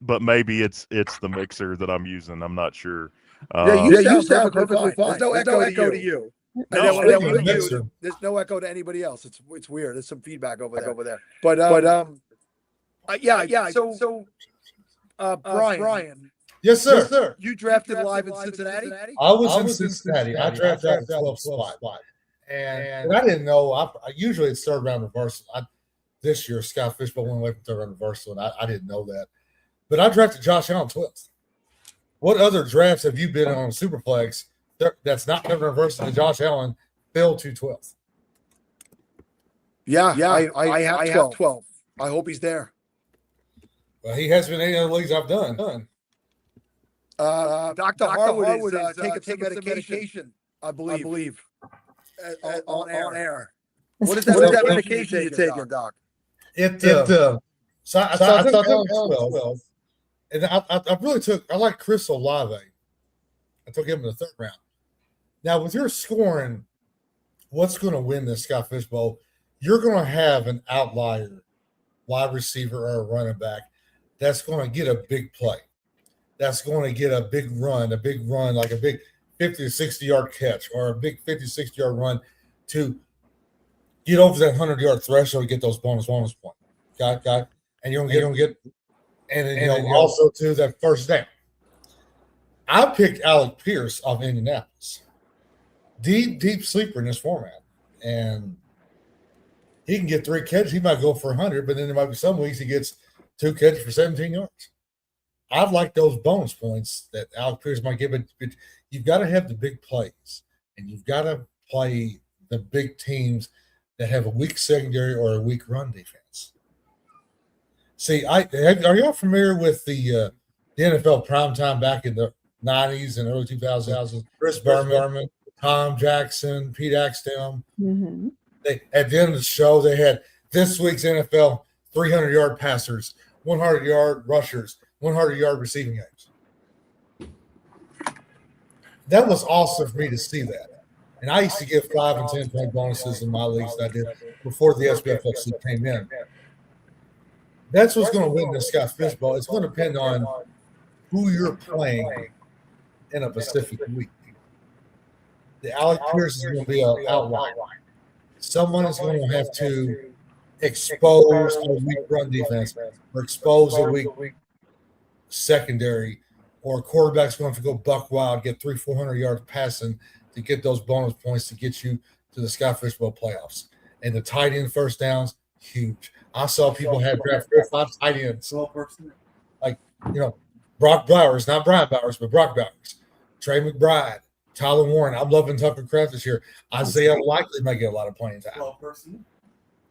but maybe it's the mixer that I'm using. I'm not sure. You sound perfectly fine. There's no echo to you. No, And mixer. there's no echo to anybody else. It's weird. There's some feedback over there. But Brian. Yes, sir. You drafted live in Cincinnati? I was in Cincinnati. I drafted out the 12th spot. And I didn't know. I usually it's third round reversal. This year, Scott Fishbowl went away from third round reversal, and I didn't know that. But I drafted Josh Allen 12th. What other drafts have you been on Superflex that's not third round reversal and Josh Allen fell to 12th? Yeah. I have 12. I hope he's there. Well, he has been in any other leagues I've done. Dr. Harwood is taking some medication, I believe. On air. What is that medication you're taking, Doc? So I thought that was 12. And I really I like Chris Olave. I took him in the third round. Now, with your scoring, what's going to win this Scott Fish Bowl? You're going to have an outlier wide receiver or a running back that's going to get a big play. That's going to get a big run, like a big 50 to 60-yard catch or a big 50 to 60-yard run to get over that 100-yard threshold to get those bonus points. Got it? And you're going to get and then also to that first down. I picked Alec Pierce of Indianapolis. Deep sleeper in this format. And he can get 3 catches. He might go for 100, but then there might be some weeks he gets 2 catches for 17 yards. I'd like those bonus points that Alec Pierce might give. But you've got to have the big plays, and you've got to play the big teams that have a weak secondary or a weak run defense. See, are y'all familiar with the NFL primetime back in the 90s and early 2000s? Chris Berman, Tom Jackson, Pete Axtell. Mm-hmm. They at the end of the show, they had this week's NFL 300-yard passers, 100-yard rushers, 100-yard receiving games. That was awesome for me to see that. And I used to give 5 and 10 point bonuses in my leagues that I did before the SBFFC came in. That's what's going to win the Scott Fish Bowl. It's going to depend on who you're playing in a specific week. The Alec Pierce is going to be an outlier. Someone is going to have to expose a weak run defense or expose a weak secondary, or a quarterback's going to go buck wild, get 300-400 yards passing to get those bonus points to get you to the Scott Fish Bowl playoffs. And the tight end first downs, huge. I saw people had drafted 5 tight ends. Like, Brock Bowers, not Brian Bowers, but Brock Bowers. Trey McBride, Tyler Warren. I'm loving Tucker Kraft this year. Isaiah Likely might get a lot of playing time.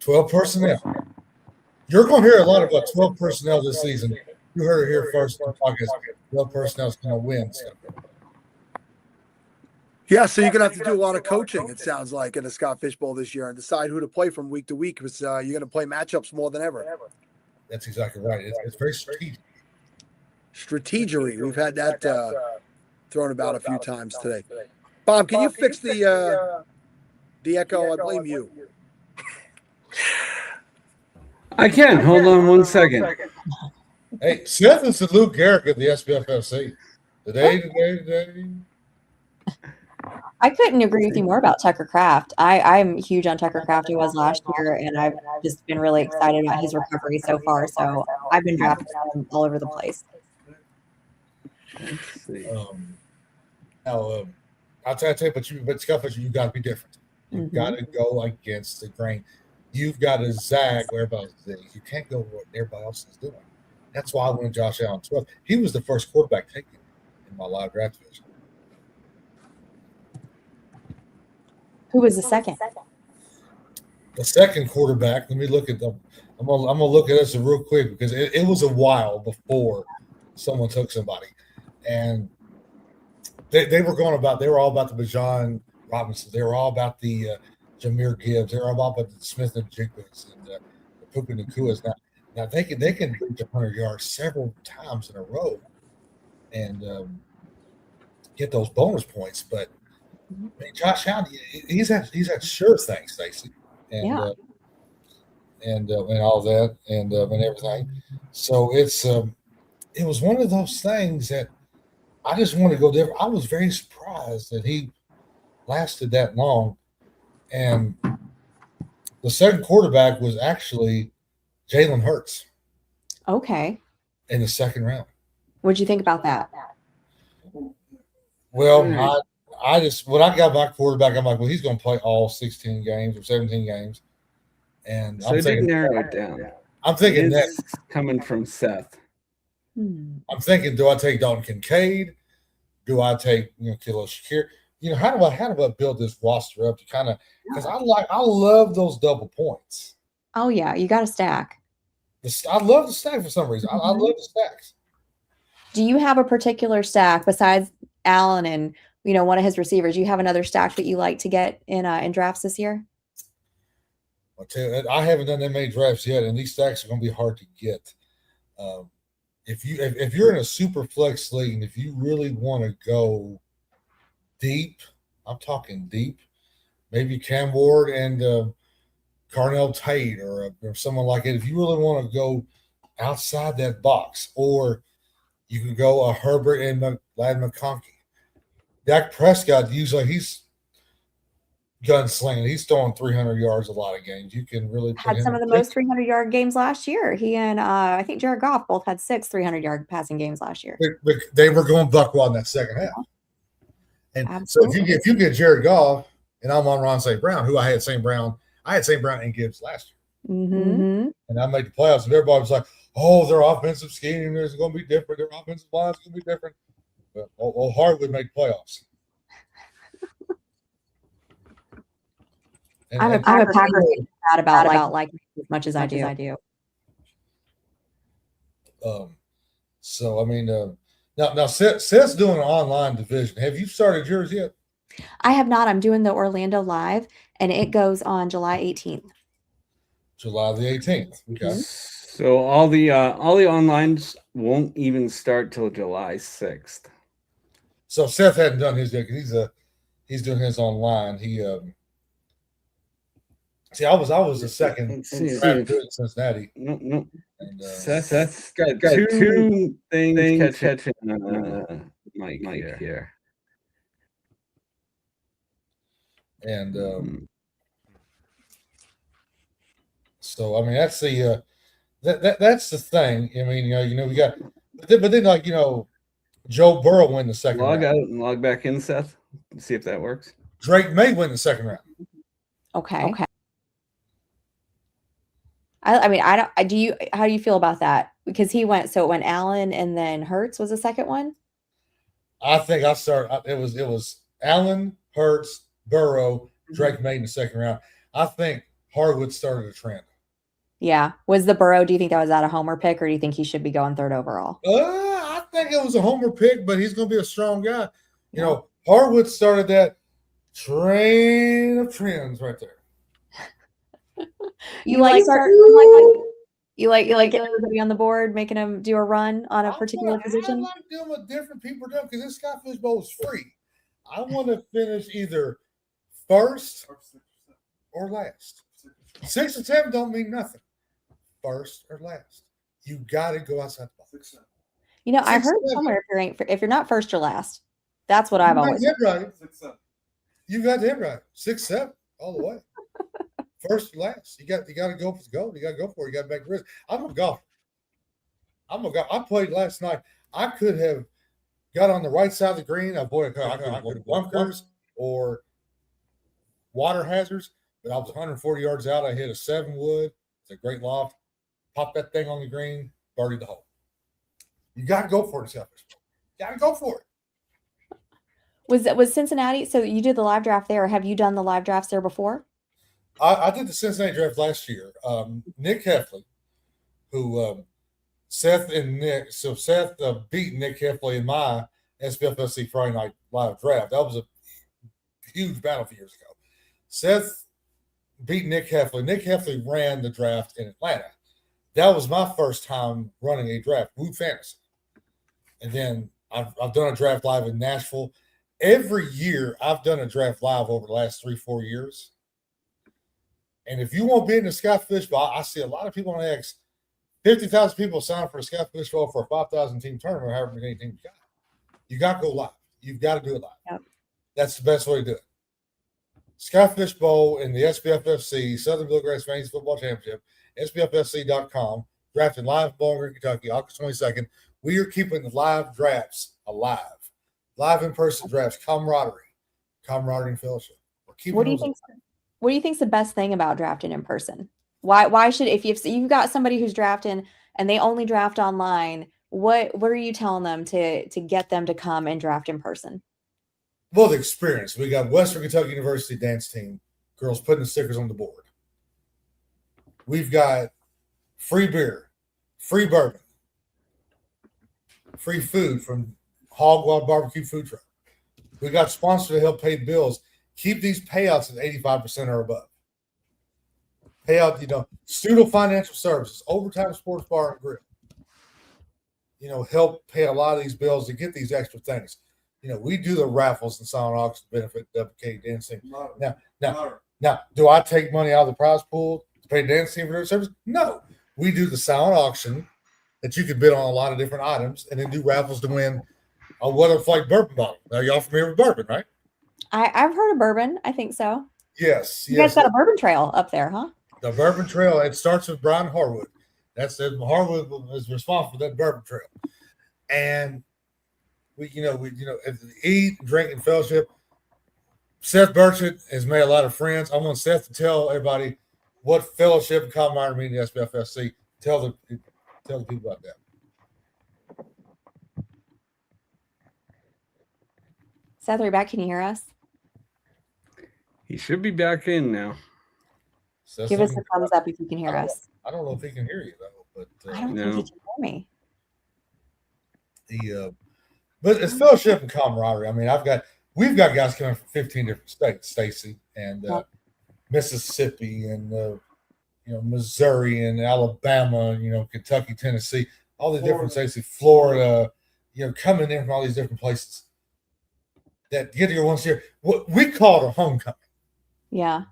12 personnel. You're going to hear a lot about 12 personnel this season. You heard it here first in August. 12 personnel is going to win. Yeah, so you're going to have to do a lot of coaching, it sounds like, in the Scott Fish Bowl this year and decide who to play from week to week because you're going to play matchups more than ever. That's exactly right. It's very strategic. Strategery. We've had that thrown about a few times today. Bob, can you fix the echo? I blame you. I can. Hold on 1 second. Hey, Seth is the Luke Garrick of the SBFFC. Today. I couldn't agree with you more about Tucker Kraft. I'm huge on Tucker Kraft. He was last year, and I've just been really excited about his recovery so far. So I've been drafting him all over the place. I'll tell you, but Scott, you got to be different. You've got to go against the grain. You've got to zag where everybody else is. You can't go what everybody else is doing. That's why I went Josh Allen 12. He was the first quarterback taken in my live draft division. Who was the second? The second quarterback. Let me look at them. I'm gonna look at this real quick because it was a while before someone took somebody, and they were all about the Bijan Robinson. They were all about the Jahmyr Gibbs. They were all about the Smith and Jigbas and the Puka Nakuas. Now they can reach 100 yards several times in a row and get those bonus points. But I mean, Josh Allen, he's had sure things, Stacey. And and all that and everything. So it was one of those things that I just want to go there. I was very surprised that he lasted that long, and the second quarterback was actually Jalen Hurts Okay. in the second round. What'd you think about that? Well, I just when I got my quarterback, I'm like, well, he's going to play all 16 games or 17 games, and So I'm I did thinking, narrow it down. I'm thinking that It's coming from Seth. I'm thinking, do I take Dalton Kincaid? Do I take Khalil Shakir? How do I build this roster up to kind of because I love those double points. Oh yeah, you got to stack. I love the stack for some reason. I love the stacks. Do you have a particular stack besides Allen and one of his receivers? You have another stack that you like to get in drafts this year? I'll tell you, I haven't done that many drafts yet, and these stacks are going to be hard to get. If you're in a super flex league and if you really want to go deep, I'm talking deep, maybe Cam Ward and Carnell Tate or someone like it. If you really want to go outside that box, or you can go a Herbert and Lad McConkey. Dak Prescott, usually he's gunslinging. He's throwing 300 yards a lot of games. You can really had some of the most 300-yard games last year. He and I think Jared Goff both had 6 300-yard passing games last year. But they were going buck wild in that second half. And absolutely. So if you get Jared Goff, and I'm on Ron St. Brown, who I had St. Brown and Gibbs last year. Mm-hmm. And I made the playoffs, and everybody was like, oh, their offensive scheme is going to be different. Their offensive line is going to be different. But Harwood made playoffs. I'm a Packer fan about like as much as I do. So I mean, now Seth's doing an online division. Have you started yours yet? I have not. I'm doing the Orlando Live, and it goes on July 18th. July the 18th. Okay. So all the onlines won't even start till July 6th. So Seth hadn't done his yet because he's doing his online. He I was the second in Cincinnati. No. And, Seth's got two things catching Mike here. And so I mean that's the that's the thing. I mean we got, but then Joe Burrow win the second round. Log out and log back in, Seth. See if that works. Drake may win the second round. Okay. I mean, I don't. How do you feel about that? Because he went. So it went Allen and then Hurts was the second one. I think I started. It was Allen, Hurts, Burrow, Drake May in the second round. I think Harwood started a trend. Yeah. Was the Burrow? Do you think that was a homer pick, or do you think he should be going third overall? I think it was a homer pick, but he's going to be a strong guy. Harwood started that train of trends right there. You like getting everybody on the board, making them do a run on a particular position? I like doing what different people do because this Skyfish Bowl is free. I want to finish either first or last. 6 and 7 don't mean nothing. First or last. You got to go outside the box. I heard somewhere if you're not first or last. That's what I've always said. Right. You got that right. 6, 7 all the way. First or last. You got to go for the goal. You got to go for it. You got to make risk. I'm a golfer. I played last night. I could have got on the right side of the green. I could have bunkers or water hazards, but I was 140 yards out. I hit a 7-wood. It's a great loft. Pop that thing on the green, birdied the hole. You got to go for it, Skyfish. You got to go for it. Was Cincinnati? So you did the live draft there. Have you done the live drafts there before? I did the Cincinnati draft last year. Nick Heffley, who Seth beat Nick Heffley in my SBFSC Friday night live draft. That was a huge battle a few years ago. Seth beat Nick Heffley. Nick Heffley ran the draft in Atlanta. That was my first time running a draft, Woo Fantasy. And then I've done a draft live in Nashville. Every year I've done a draft live over the last 3-4 years. And if you want to be in the Sky Fishbowl, I see a lot of people on X, 50,000 people sign up for the Sky Fishbowl for a 5,000 team tournament, however many teams you got. You got to go live. You've got to do it live. Yep. That's the best way to do it. Sky Fishbowl in the SBFFC, Southern Bluegrass Fantasy Football Championship, SBFFC.com, drafted live in Bowling Green, Kentucky, August 22nd. We are keeping the live drafts alive. Live in-person drafts, camaraderie and fellowship. What do you think's the best thing about drafting in person? Why should, if you've got somebody who's drafting and they only draft online, what are you telling them to get them to come and draft in person? Well, the experience. We got Western Kentucky University dance team, girls putting the stickers on the board. We've got free beer, free bourbon, free food from Hog Wild Barbecue Food Truck. We got sponsors to help pay bills. Keep these payouts at 85% or above. Payout, Studel Financial Services, Overtime Sports Bar and Grill. Help pay a lot of these bills to get these extra things. We do the raffles and silent auction benefit WK dancing. Now, do I take money out of the prize pool to pay dancing for their service? No. We do the silent auction that you can bid on a lot of different items and then do raffles to win a Weather Flight bourbon bottle. Now, y'all familiar with bourbon, right? I've heard of bourbon. I think so. Yes. You guys got a bourbon trail up there, huh? The bourbon trail, it starts with Brian Harwood. Harwood is responsible for that bourbon trail. And we eat, drink, and fellowship. Seth Burchett has made a lot of friends. I want Seth to tell everybody what fellowship and camaraderie mean in the SBFSC. Tell the people about that. Seth, are you back? Can you hear us? He should be back in now. Give us a thumbs up if you can hear us. I don't know if he can hear you though, but I don't think he can hear me. But it's fellowship and camaraderie. I mean, we've got guys coming from 15 different states, Stacy, and Mississippi, and Missouri, and Alabama, and Kentucky, Tennessee, all the different states, Florida, coming in from all these different places that get here once a year. We call it a homecoming. Yeah.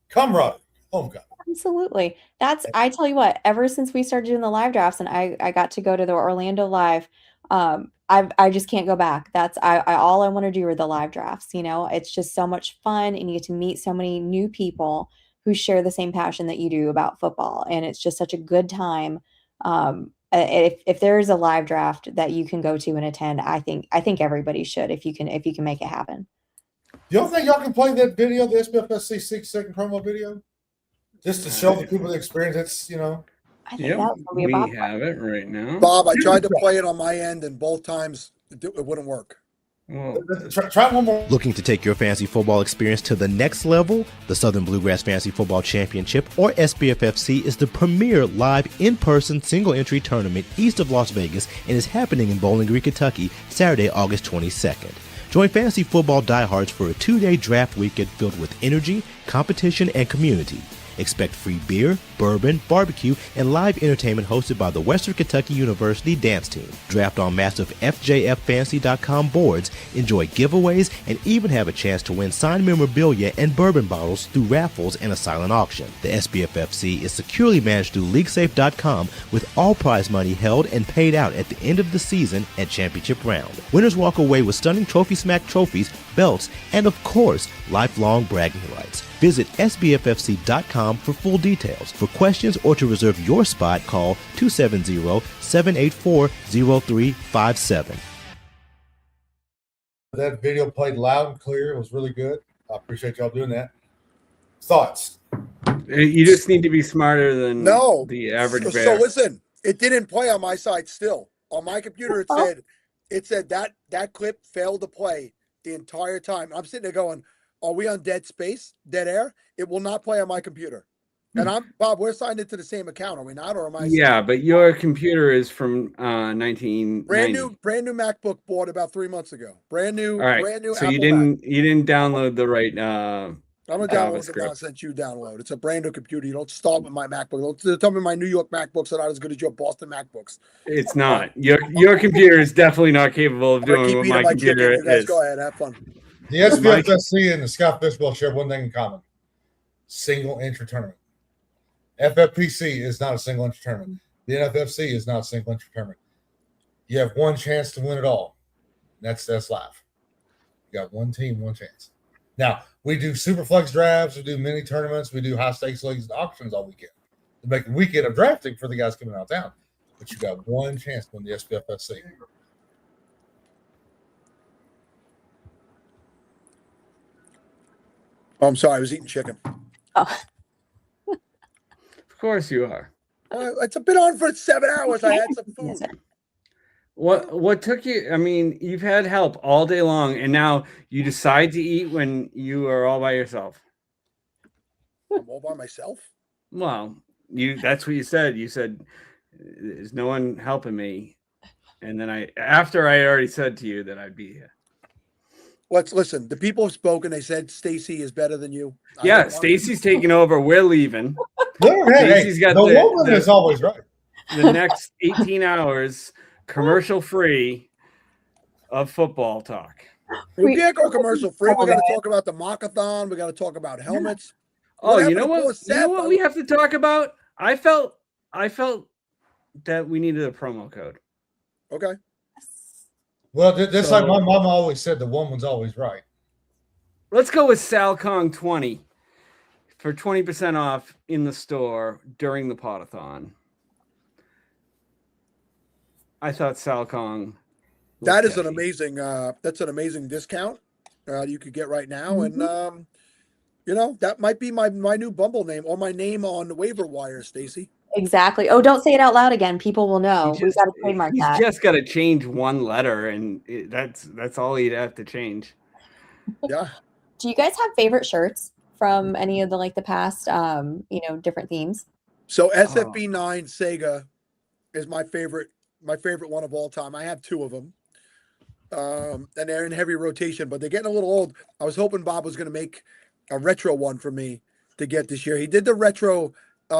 Camaraderie, homecoming. Absolutely. I tell you what, ever since we started doing the live drafts and I got to go to the Orlando Live, I just can't go back. All I want to do are the live drafts. It's just so much fun, and you get to meet so many new people who share the same passion that you do about football. And it's just such a good time. If there is a live draft that you can go to and attend, I think everybody should, if you can make it happen. You don't think y'all can play that video, the SBFSC 6-second promo video? Just to show the people the experience. It's, I think that would be we Bob. have it right now. Bob, I tried to play it on my end, and both times it wouldn't work. Well, try one more. Looking to take your fantasy football experience to the next level? The Southern Bluegrass Fantasy Football Championship, or SBFFC, is the premier live in-person single-entry tournament east of Las Vegas and is happening in Bowling Green, Kentucky, Saturday, August 22nd. Join fantasy football diehards for a 2-day draft weekend filled with energy, competition, and community. Expect free beer, bourbon, barbecue, and live entertainment hosted by the Western Kentucky University dance team. Draft on massive FJFFantasy.com boards, enjoy giveaways, and even have a chance to win signed memorabilia and bourbon bottles through raffles and a silent auction. The SBFFC is securely managed through LeagueSafe.com, with all prize money held and paid out at the end of the season at championship round. Winners walk away with stunning Trophy Smack trophies, belts, and of course, lifelong bragging rights. Visit SBFFC.com for full details. For questions or to reserve your spot, call 270-784-0357. That video played loud and clear. It was really good. I appreciate y'all doing that. Thoughts? you just need to be smarter than No. the average So bear. listen, it didn't play on my side still. On my computer, it said that clip failed to play the entire time. I'm sitting there going, are we on dead space, dead air? It will not play on my computer. And Bob, we're signed into the same account, are we not? Or am I? Yeah, but your computer is from 1990. Brand new MacBook bought about 3 months ago. Brand new. All right. Brand new. So Apple you Mac. didn't download the right. I'm gonna download the JavaScript. nonsense you download. It's a brand new computer. You don't start with my MacBook. Don't tell me my New York MacBooks are not as good as your Boston MacBooks. It's not. Your computer is definitely not capable of I'm gonna doing keep what eating my my computer chicken. You guys is. go ahead, have fun. The SBFSC and the Scott Fishbowl share one thing in common. single entry tournament. FFPC is not a single entry tournament. The NFFC is not a single entry tournament. You have one chance to win it all. That's live. You got one team, one chance. Now, we do super flex drafts, we do mini tournaments, we do high stakes leagues and auctions all weekend to make a weekend of drafting for the guys coming out of town. But you got one chance to win the SPFFC. Oh, I'm sorry, I was eating chicken. Oh, Of course you are. It's been on for 7 hours. I had some food. What took you? I mean, you've had help all day long, and now you decide to eat when you are all by yourself. I'm all by myself. Well, that's what you said. You said there's no one helping me. And then after I already said to you that I'd be here. Let's listen. The people have spoken. They said Stacy is better than you. Yeah, Stacy's taking over. We're leaving. Stacy's got the woman is always right. The next 18 hours commercial free of football talk. We can't go commercial free. We got to talk about the Podathon. We got to talk about helmets. Oh, you know what? You know what we have to talk about? I felt that we needed a promo code. Okay. Well, that's like my mom always said, the woman's always right. Let's go with SalCong20 for 20% off in the store during the Podathon. I thought SalCong. That is an amazing. That's an amazing discount you could get right now, and that might be my new Bumble name or my name on the waiver wire, Stacy. Exactly. Oh, don't say it out loud again. People will know. We've got to trademark that. He's just got to change one letter, and that's all he'd have to change. Yeah. Do you guys have favorite shirts from any of the past, different themes? So SFB9 Sega is my favorite one of all time. I have 2 of them, and they're in heavy rotation, but they're getting a little old. I was hoping Bob was going to make a retro one for me to get this year. He did the retro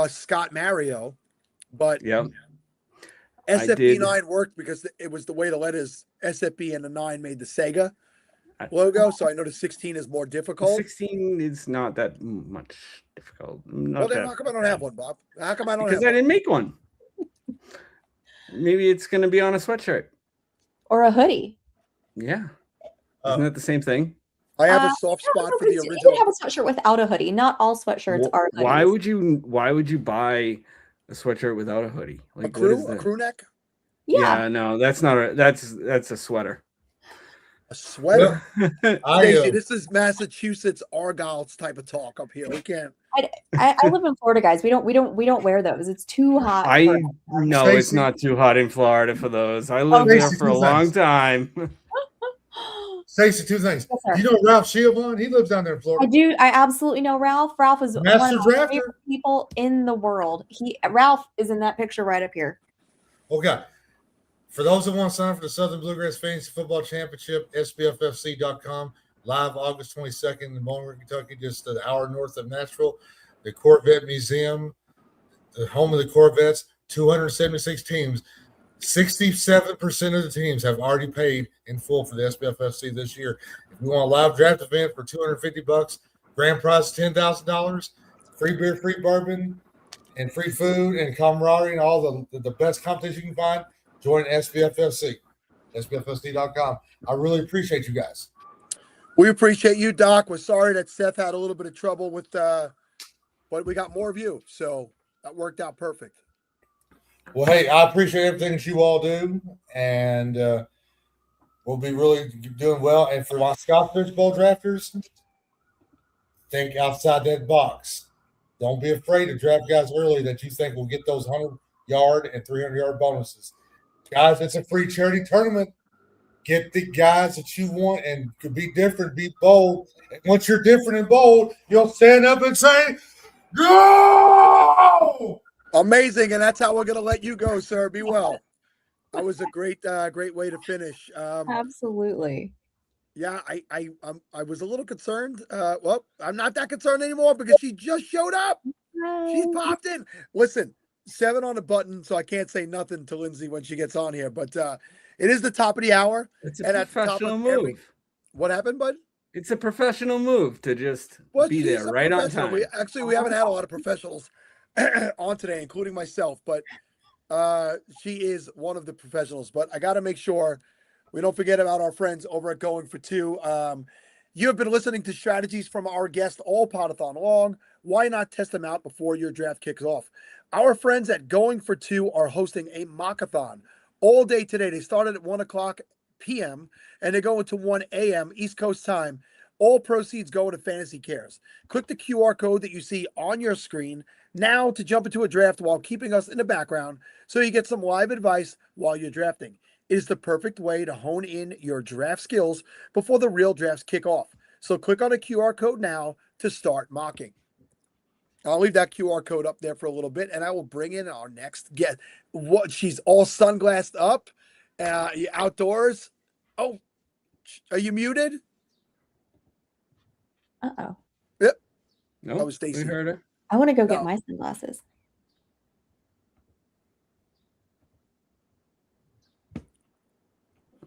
Scott Mario, but SFB9 worked because it was the way to let his SFB and the 9 made the Sega logo. So I know the 16 is more difficult. 16 is not that much difficult. Well, then how come I don't have one, Bob? How come I don't? Because I didn't make one. Maybe it's going to be on a sweatshirt or a hoodie. Yeah, isn't that the same thing? I have a soft spot for the original. You can have a sweatshirt without a hoodie. Not all sweatshirts are hoodies. Why would you buy a sweatshirt without a hoodie? Like a crew neck? Yeah, no, that's not that's a sweater. A sweater? Stacey, this is Massachusetts Argyle type of talk up here. We can't. I live in Florida, guys. We don't wear those. It's too hot. No, Stacey, it's not too hot in Florida for those. I lived there for a long time. Stacey, 2 things. Yes, you know Ralph Sheilbon? He lives down there in Florida. I do. I absolutely know Ralph. Ralph is one of my favorite people in the world. Ralph is in that picture right up here. Okay. For those that want to sign up for the Southern Bluegrass Fantasy Football Championship, SBFFC.com, live August 22nd in Bowling, Kentucky, just an hour north of Nashville. The Corvette Museum, the home of the Corvettes, 276 teams. 67% of the teams have already paid in full for the SBFFC this year. If you want a live draft event for $250, grand prize $10,000, free beer, free bourbon, and free food and camaraderie and all the best competition you can find, join SBFFC, SBFFC.com. I really appreciate you guys. We appreciate you, Doc. We're sorry that Seth had a little bit of trouble with, but we got more of you, so that worked out perfect. Well, hey, I appreciate everything that you all do, and we'll be really doing well. And for my Scottish Bowl drafters, think outside that box. Don't be afraid to draft guys early that you think will get those 100-yard and 300-yard bonuses. Guys, it's a free charity tournament. Get the guys that you want and to be different, be bold. And once you're different and bold, you'll stand up and say, go! Amazing, and that's how we're going to let you go, sir. Be well. That was a great way to finish. Absolutely. Yeah, I was a little concerned. Well, I'm not that concerned anymore because she just showed up. She's popped in. Listen, 7 on the button, so I can't say nothing to Lindsay when she gets on here. But it is the top of the hour. It's a professional move. What happened, bud? It's a professional move to just Well, be she's there a right on professional. time. We haven't had a lot of professionals on today, including myself, but she is one of the professionals. But I got to make sure we don't forget about our friends over at Going for Two. You have been listening to strategies from our guest all Podathon long. Why not test them out before your draft kicks off? Our friends at Going for Two are hosting a mockathon all day today. They started at 1 o'clock p.m. and they go into 1 a.m. East Coast time. All proceeds go to Fantasy Cares. Click the QR code that you see on your screen now to jump into a draft while keeping us in the background so you get some live advice while you're drafting. It is the perfect way to hone in your draft skills before the real drafts kick off. So click on the QR code now to start mocking. I'll leave that QR code up there for a little bit, and I will bring in our next guest. What? She's all sunglassed up, outdoors. Oh, are you muted? Uh-oh. Yep. No, That was we Stacy. heard her. I want to go get No. my sunglasses.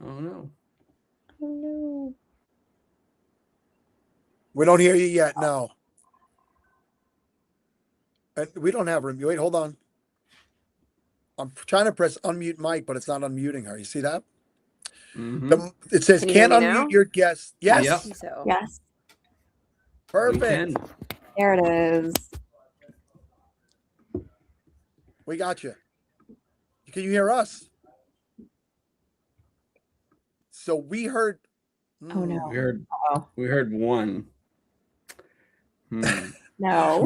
Oh no. Oh no. We don't hear you yet. No. And we don't have room. Wait, hold on. I'm trying to press unmute mic, but it's not unmuting her. You see that? Mhm. It says Can you can't hear me unmute now? your guest. Yes. Yep. So Yes. We Perfect. can. There it is. We got you. Can you hear us? So we heard. Oh no. We heard one. No.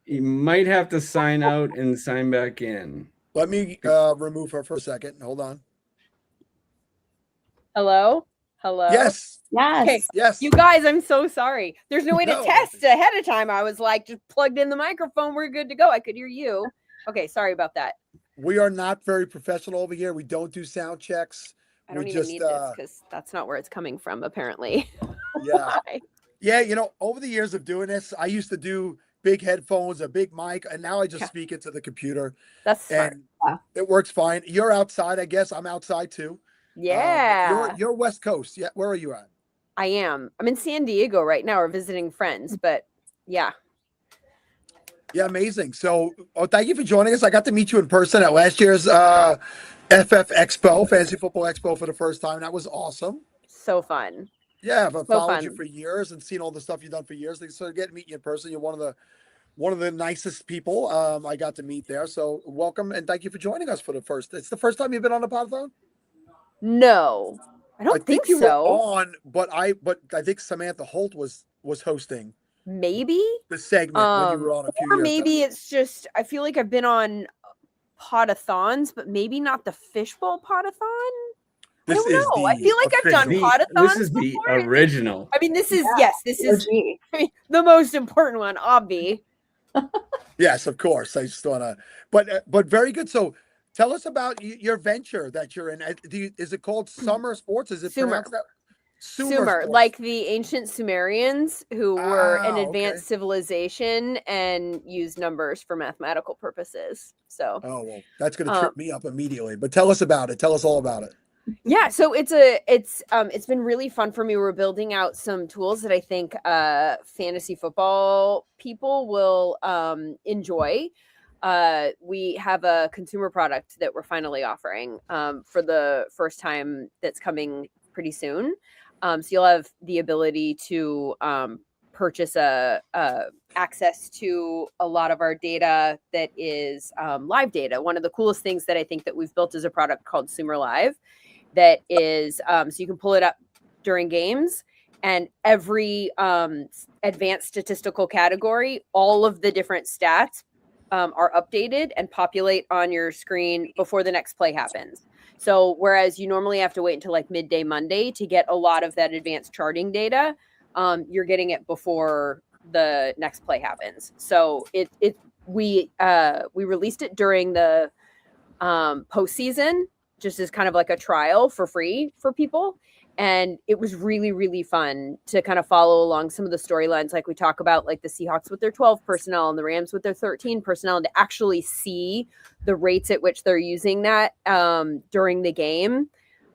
You might have to sign out and sign back in. Let me remove her for a second. Hold on. hello? Hello? Yes. Yes. Okay. Yes. You guys, I'm so sorry. There's no way to No. test ahead of time. I was like, just plugged in the microphone. We're good to go. I could hear you. Okay, sorry about that. We are not very professional over here. We don't do sound checks. I don't We even just, need this because that's not where it's coming from, apparently. Yeah. Why? Yeah. Over the years of doing this, I used to do big headphones, a big mic, and now I just Yeah. speak into the computer. That's smart. And it works fine. You're outside, I guess. I'm outside too. Yeah. You're West Coast. Yeah. Where are you at? I am. I'm in San Diego right now. We're visiting friends, but yeah. Yeah, amazing. So, thank you for joining us. I got to meet you in person at last year's FF Expo, Fantasy Football Expo, for the first time. That was awesome. So fun. Yeah, I've followed you fun. for years and seen all the stuff you've done for years. So, getting to meet you in person, you're one of the nicest people I got to meet there. So, welcome and thank you for joining us for the first. It's the first time you've been on the Podathon? No, I don't think you so. were on, but I think Samantha Holt was hosting Maybe. the segment when you were on a few Or years maybe ago. it's just I feel like I've been on Podathons, but maybe not the fishbowl Podathon. I don't know. I feel like I've done official- Podathons This is the before. original. I mean, this is this OG. is the most important one, obvi. Yes, of course. I just want to, but very good. So, tell us about your venture that you're in. Is it called Summer Sports? Is it Sumer. pronounced that? Sumer, Sports. like the ancient Sumerians who were an Ah, advanced okay. civilization and used numbers for mathematical purposes. So, Oh well, that's going to trip me up immediately. But tell us about it. Tell us all about it. yeah, so it's been really fun for me. We're building out some tools that I think fantasy football people will enjoy. We have a consumer product that we're finally offering for the first time that's coming pretty soon. So you'll have the ability to purchase access to a lot of our data that is live data. One of the coolest things that I think that we've built is a product called Sumer Live that is so you can pull it up during games, and every advanced statistical category, all of the different stats are updated and populate on your screen before the next play happens. So whereas you normally have to wait until like midday Monday to get a lot of that advanced charting data, you're getting it before the next play happens. So we released it during the postseason, just as kind of like a trial for free for people. And it was really, really fun to kind of follow along some of the storylines, like we talk about, like the Seahawks with their 12 personnel and the Rams with their 13 personnel, and to actually see the rates at which they're using that during the game.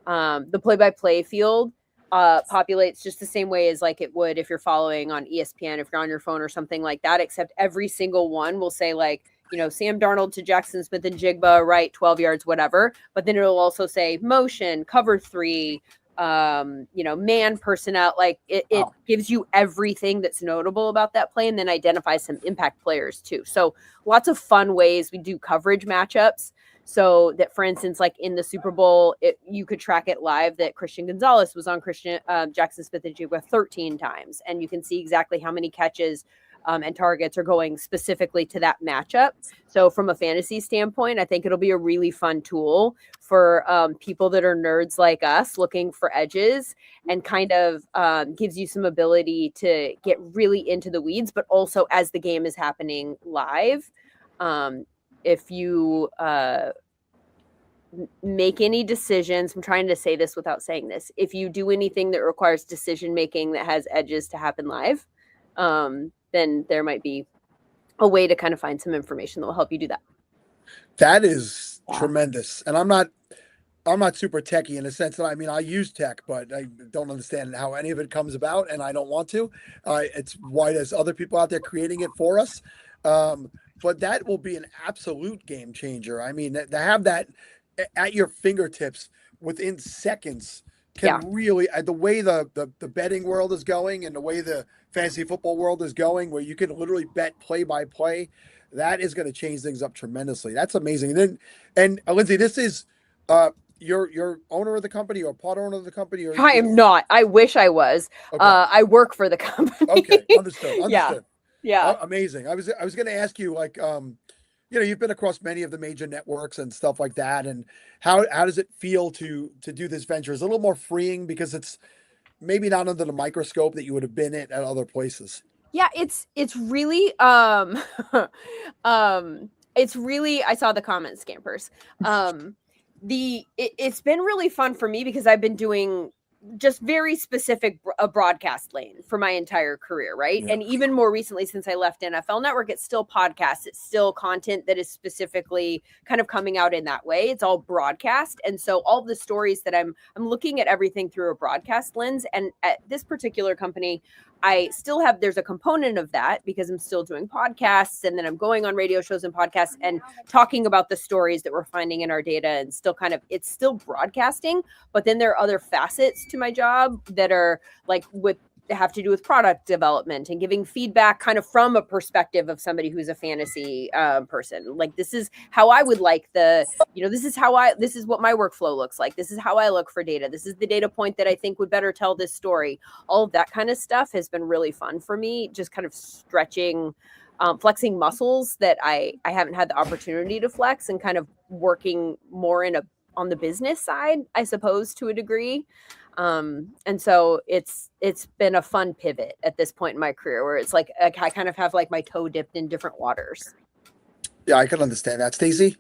The play-by-play field populates just the same way as like it would if you're following on ESPN, if you're on your phone or something like that, except every single one will say like, you know, Sam Darnold to Jackson Smith and Jigba, right, 12 yards, whatever. But then it'll also say motion, cover 3, you know, man personnel. Like it gives you everything that's notable about that play and then identifies some impact players too. So lots of fun ways we do coverage matchups. So that, for instance, like in the Super Bowl, you could track it live that Christian Gonzalez was on Jackson Smith and Jigba 13 times, and you can see exactly how many catches and targets are going specifically to that matchup. So from a fantasy standpoint, I think it'll be a really fun tool for people that are nerds like us looking for edges, and kind of gives you some ability to get really into the weeds, but also as the game is happening live. If you make any decisions, I'm trying to say this without saying this, if you do anything that requires decision making that has edges to happen live, then there might be a way to kind of find some information that will help you do that. That is tremendous. And I'm not super techie in the sense that, I mean, I use tech, but I don't understand how any of it comes about, and I don't want to. It's why there's other people out there creating it for us. But that will be an absolute game changer. I mean, to have that at your fingertips within seconds can really, the way the betting world is going and the way the fantasy football world is going, where you can literally bet play by play, that is going to change things up tremendously. That's amazing. And Lindsay, this is you're owner of the company or part owner of the company? Or I am not. I wish I was. Okay. I work for the company. Okay, understood. Yeah. Amazing. I was going to ask you, like, you know, you've been across many of the major networks and stuff like that, and how does it feel to do this venture? Is it a little more freeing because it's maybe not under the microscope that you would have been at other places? Yeah, it's really it's really, I saw the comment scampers. It's been really fun for me because I've been doing just very specific a broadcast lane for my entire career, right? Yeah. And even more recently, since I left NFL Network, it's still podcasts. It's still content that is specifically kind of coming out in that way. It's all broadcast. And so all the stories that I'm looking at everything through a broadcast lens. And at this particular company, I still have, there's a component of that because I'm still doing podcasts, and then I'm going on radio shows and podcasts and talking about the stories that we're finding in our data, and still kind of, it's still broadcasting, but then there are other facets to my job that are like have to do with product development and giving feedback kind of from a perspective of somebody who's a fantasy person. Like, this is how I would like this is what my workflow looks like. This is how I look for data. This is the data point that I think would better tell this story. All of that kind of stuff has been really fun for me, just kind of stretching, flexing muscles that I haven't had the opportunity to flex, and kind of working more on the business side, I suppose, to a degree. And so it's been a fun pivot at this point in my career, where it's like I kind of have like my toe dipped in different waters. Yeah, I can understand that. Stacey?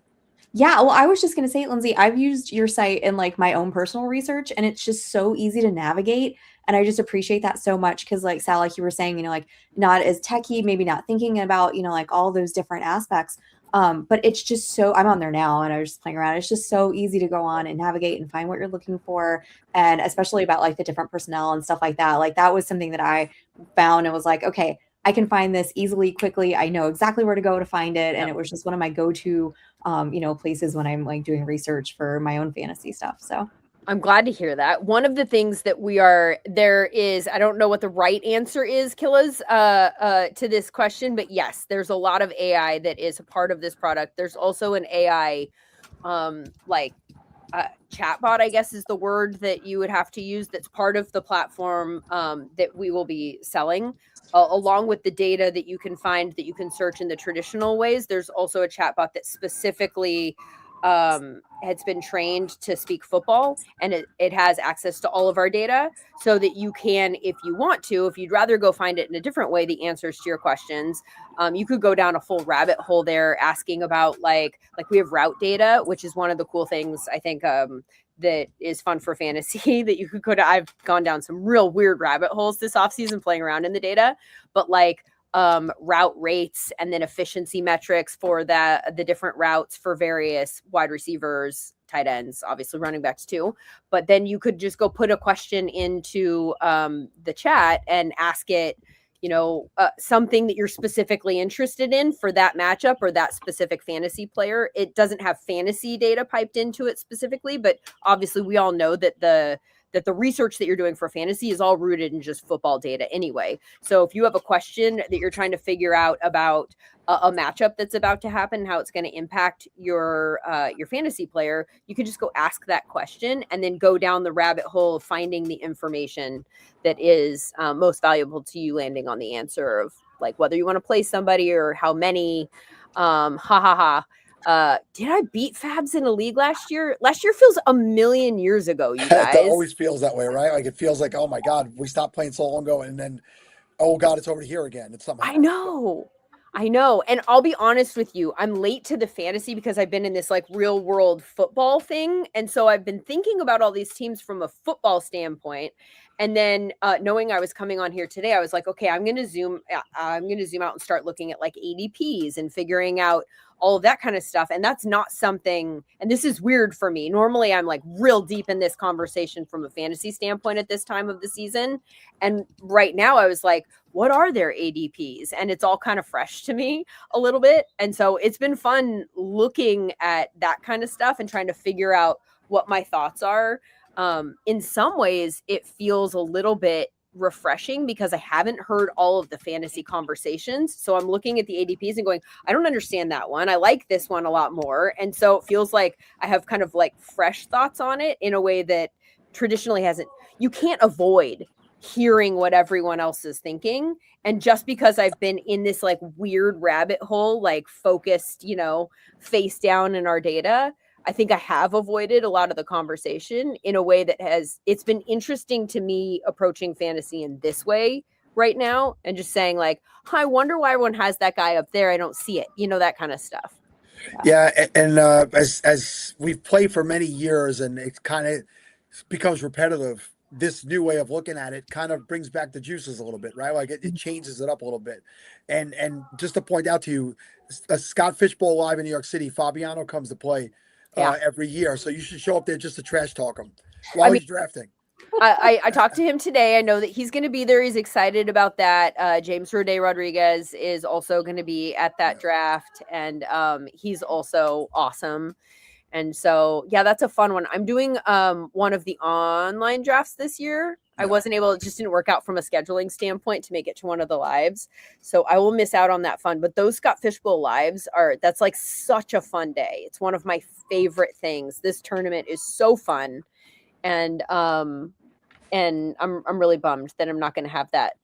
Yeah, well, I was just going to say, Lindsay, I've used your site in like my own personal research, and it's just so easy to navigate. And I just appreciate that so much because, like, Sal, like you were saying, you know, like not as techie, maybe not thinking about, you know, like all those different aspects. But it's just so, I'm on there now and I was just playing around. It's just so easy to go on and navigate and find what you're looking for. And especially about like the different personnel and stuff like that. Like that was something that I found and was like, okay, I can find this easily, quickly. I know exactly where to go to find it. And it was just one of my go-to, you know, places when I'm like doing research for my own fantasy stuff. So I'm glad to hear that. One of the things that there is, I don't know what the right answer is, Killas, to this question, but yes, there's a lot of AI that is a part of this product. There's also an AI, chatbot, I guess is the word that you would have to use. That's part of the platform that we will be selling, along with the data that you can find, that you can search in the traditional ways. There's also a chatbot that specifically has been trained to speak football, and it has access to all of our data, so that you can, if you want to, if you'd rather go find it in a different way, the answers to your questions, you could go down a full rabbit hole there asking about like we have route data, which is one of the cool things I think that is fun for fantasy that you could go to. I've gone down some real weird rabbit holes this offseason playing around in the data, but like route rates and then efficiency metrics for the different routes for various wide receivers, tight ends, obviously running backs too. But then you could just go put a question into the chat and ask it, something that you're specifically interested in for that matchup or that specific fantasy player. It doesn't have fantasy data piped into it specifically, but obviously we all know that the research that you're doing for fantasy is all rooted in just football data anyway. So if you have a question that you're trying to figure out about a matchup that's about to happen, how it's going to impact your fantasy player, you can just go ask that question and then go down the rabbit hole of finding the information that is most valuable to you, landing on the answer of like whether you want to play somebody or how many. Did I beat Fabs in a league last year? Last year feels a million years ago, you guys. It always feels that way, right? Like it feels like, oh my God, we stopped playing so long ago, and then, oh God, it's over here again. It's something. I know. And I'll be honest with you, I'm late to the fantasy because I've been in this like real world football thing. And so I've been thinking about all these teams from a football standpoint. And then knowing I was coming on here today, I was like, okay, I'm going to zoom out and start looking at like ADPs and figuring out all of that kind of stuff. And that's not something, and this is weird for me. Normally I'm like real deep in this conversation from a fantasy standpoint at this time of the season. And right now I was like, what are their ADPs? And it's all kind of fresh to me a little bit. And so it's been fun looking at that kind of stuff and trying to figure out what my thoughts are. In some ways, it feels a little bit refreshing because I haven't heard all of the fantasy conversations. So I'm looking at the ADPs and going, I don't understand that one. I like this one a lot more. And so it feels like I have kind of like fresh thoughts on it in a way that traditionally hasn't. You can't avoid hearing what everyone else is thinking. And just because I've been in this like weird rabbit hole, like focused, face down in our data, I think I have avoided a lot of the conversation in a way that it's been interesting to me approaching fantasy in this way right now and just saying like, I wonder why everyone has that guy up there. I don't see it, that kind of stuff. Yeah. And as we've played for many years and it kind of becomes repetitive, this new way of looking at it kind of brings back the juices a little bit, right? Like it changes it up a little bit. And just to point out to you, Scott Fishbowl Live in New York City, Fabiano comes to play every year. So you should show up there just to trash talk him while he's drafting. I talked to him today. I know that he's going to be there. He's excited about that. James Rode Rodriguez is also going to be at that draft. And he's also awesome. And so, yeah, that's a fun one. I'm doing one of the online drafts this year. I wasn't able, it just didn't work out from a scheduling standpoint to make it to one of the lives. So I will miss out on that fun. But those Scott Fishbowl lives that's like such a fun day. It's one of my favorite things. This tournament is so fun. And I'm really bummed that I'm not going to have that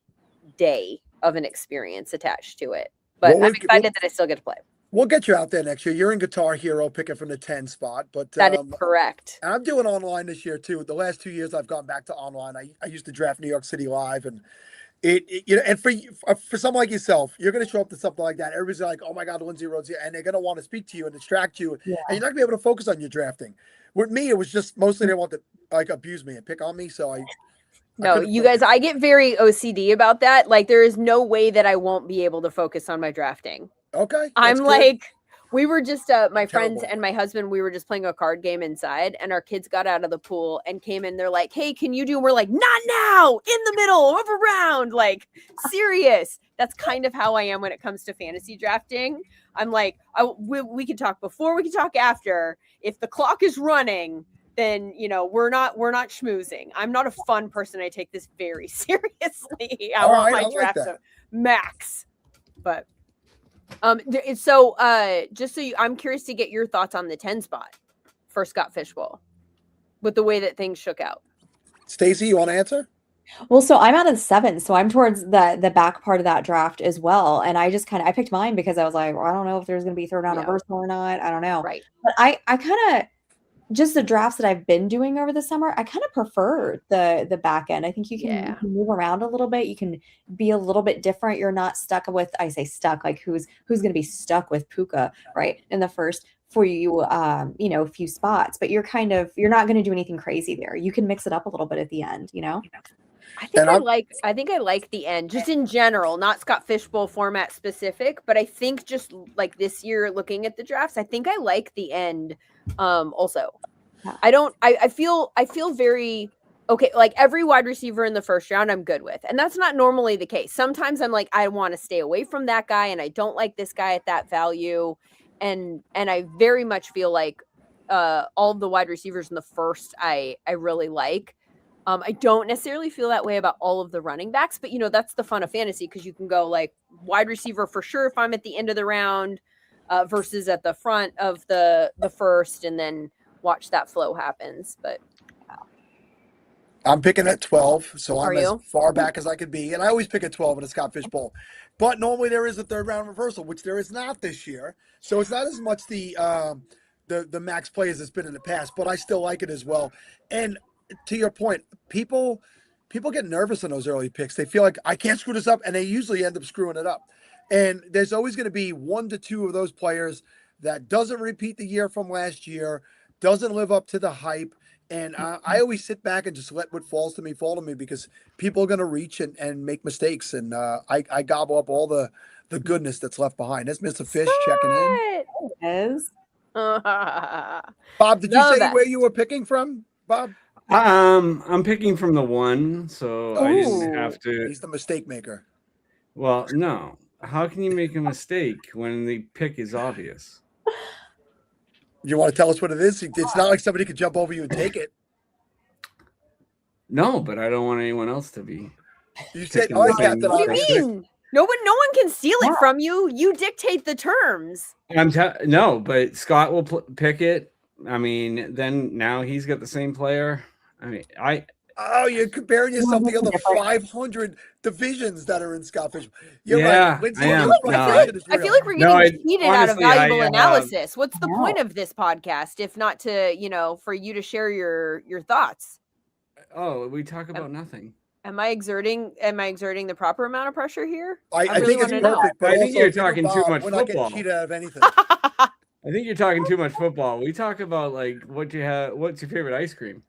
day of an experience attached to it. But I'm excited that I still get to play. We'll get you out there next year. You're in Guitar Hero, picking from the 10 spot. But that is correct. And I'm doing online this year too. The last 2 years I've gone back to online. I used to draft New York City Live, and and for someone like yourself, you're going to show up to something like that. Everybody's like, "Oh my God, Lindsay Rhodes here," and they're going to want to speak to you and distract you, and you're not going to be able to focus on your drafting. With me, it was just mostly they want to like abuse me and pick on me. So No, you guys, I get very OCD about that. Like, there is no way that I won't be able to focus on my drafting. Okay. I'm like, we were just, my friends and my husband, we were just playing a card game inside, and our kids got out of the pool and came in. They're like, hey, can you do? And we're like, not now, in the middle of a round, like serious. That's kind of how I am when it comes to fantasy drafting. I'm like, we can talk before, we can talk after. If the clock is running, then we're not schmoozing. I'm not a fun person. I take this very seriously. I want my draft to max. But so just so I'm curious to get your thoughts on the 10 spot for Scott Fishbowl with the way that things shook out. Stacey, you want to answer? Well, so I'm out of the 7, so I'm towards the back part of that draft as well. And I just I picked mine because I was like, well, I don't know if there's going to be third round reversal or not. I don't know. Right. But I kind of, just the drafts that I've been doing over the summer, I kind of prefer the back end. I think you can move around a little bit. You can be a little bit different. You're not stuck with, I say stuck, like who's going to be stuck with Puka, right, in the first for you, few spots. But you're not going to do anything crazy there. You can mix it up a little bit at the end, I think And I think I like the end, just in general, not Scott Fishbowl format specific, but I think just like this year, looking at the drafts, I think I like the end. Also, Yeah. I feel very okay. Like every wide receiver in the first round, I'm good with, and that's not normally the case. Sometimes I'm like, I want to stay away from that guy, and I don't like this guy at that value, and I very much feel like all of the wide receivers in the first, I really like. I don't necessarily feel that way about all of the running backs, but that's the fun of fantasy because you can go like wide receiver for sure if I'm at the end of the round versus at the front of the first, and then watch that flow happens. But I'm picking at 12, so Are I'm as you? far back as I could be. And I always pick at 12 in a Scott Fish Bowl. But normally there is a third round reversal, which there is not this year. So it's not as much the max play as it's been in the past, but I still like it as well. And to your point, people get nervous in those early picks. They feel like I can't screw this up, and they usually end up screwing it up. And there's always going to be 1 to 2 of those players that doesn't repeat the year from last year, doesn't live up to the hype. And I always sit back and just let what falls to me fall to me because people are going to reach and make mistakes. And I gobble up all the goodness that's left behind. That's Mr. Fish checking in. It is. Bob, did you Love say it. where you were picking from, Bob? I'm picking from the 1, so I didn't have to. He's the mistake maker. Well, no. How can you make a mistake when the pick is obvious? You want to tell us what it is? It's not like somebody could jump over you and take it. No, but I don't want anyone else to be. You said, Picking "All right, the same Captain What do Obvious." you mean? No one can steal it from you. You dictate the terms. No, but Scott will pick it. I mean, then now he's got the same player. I mean, Oh, you're comparing yourself to the other Different. 500 divisions that are in Scott Fish. You're Yeah, right. Lindsay, I am. your No, frustration is I feel real. like we're No, getting cheated out of honestly, valuable I, analysis. What's the No. point of this podcast if not to, for you to share your thoughts? oh, we talk about nothing. Am I exerting the proper amount of pressure here? I really think it's wanna know. perfect, but I think also, you're if you talking too Bob, much we're not getting football. cheated out of anything. I think you're talking too much football. We talk about like what's your favorite ice cream?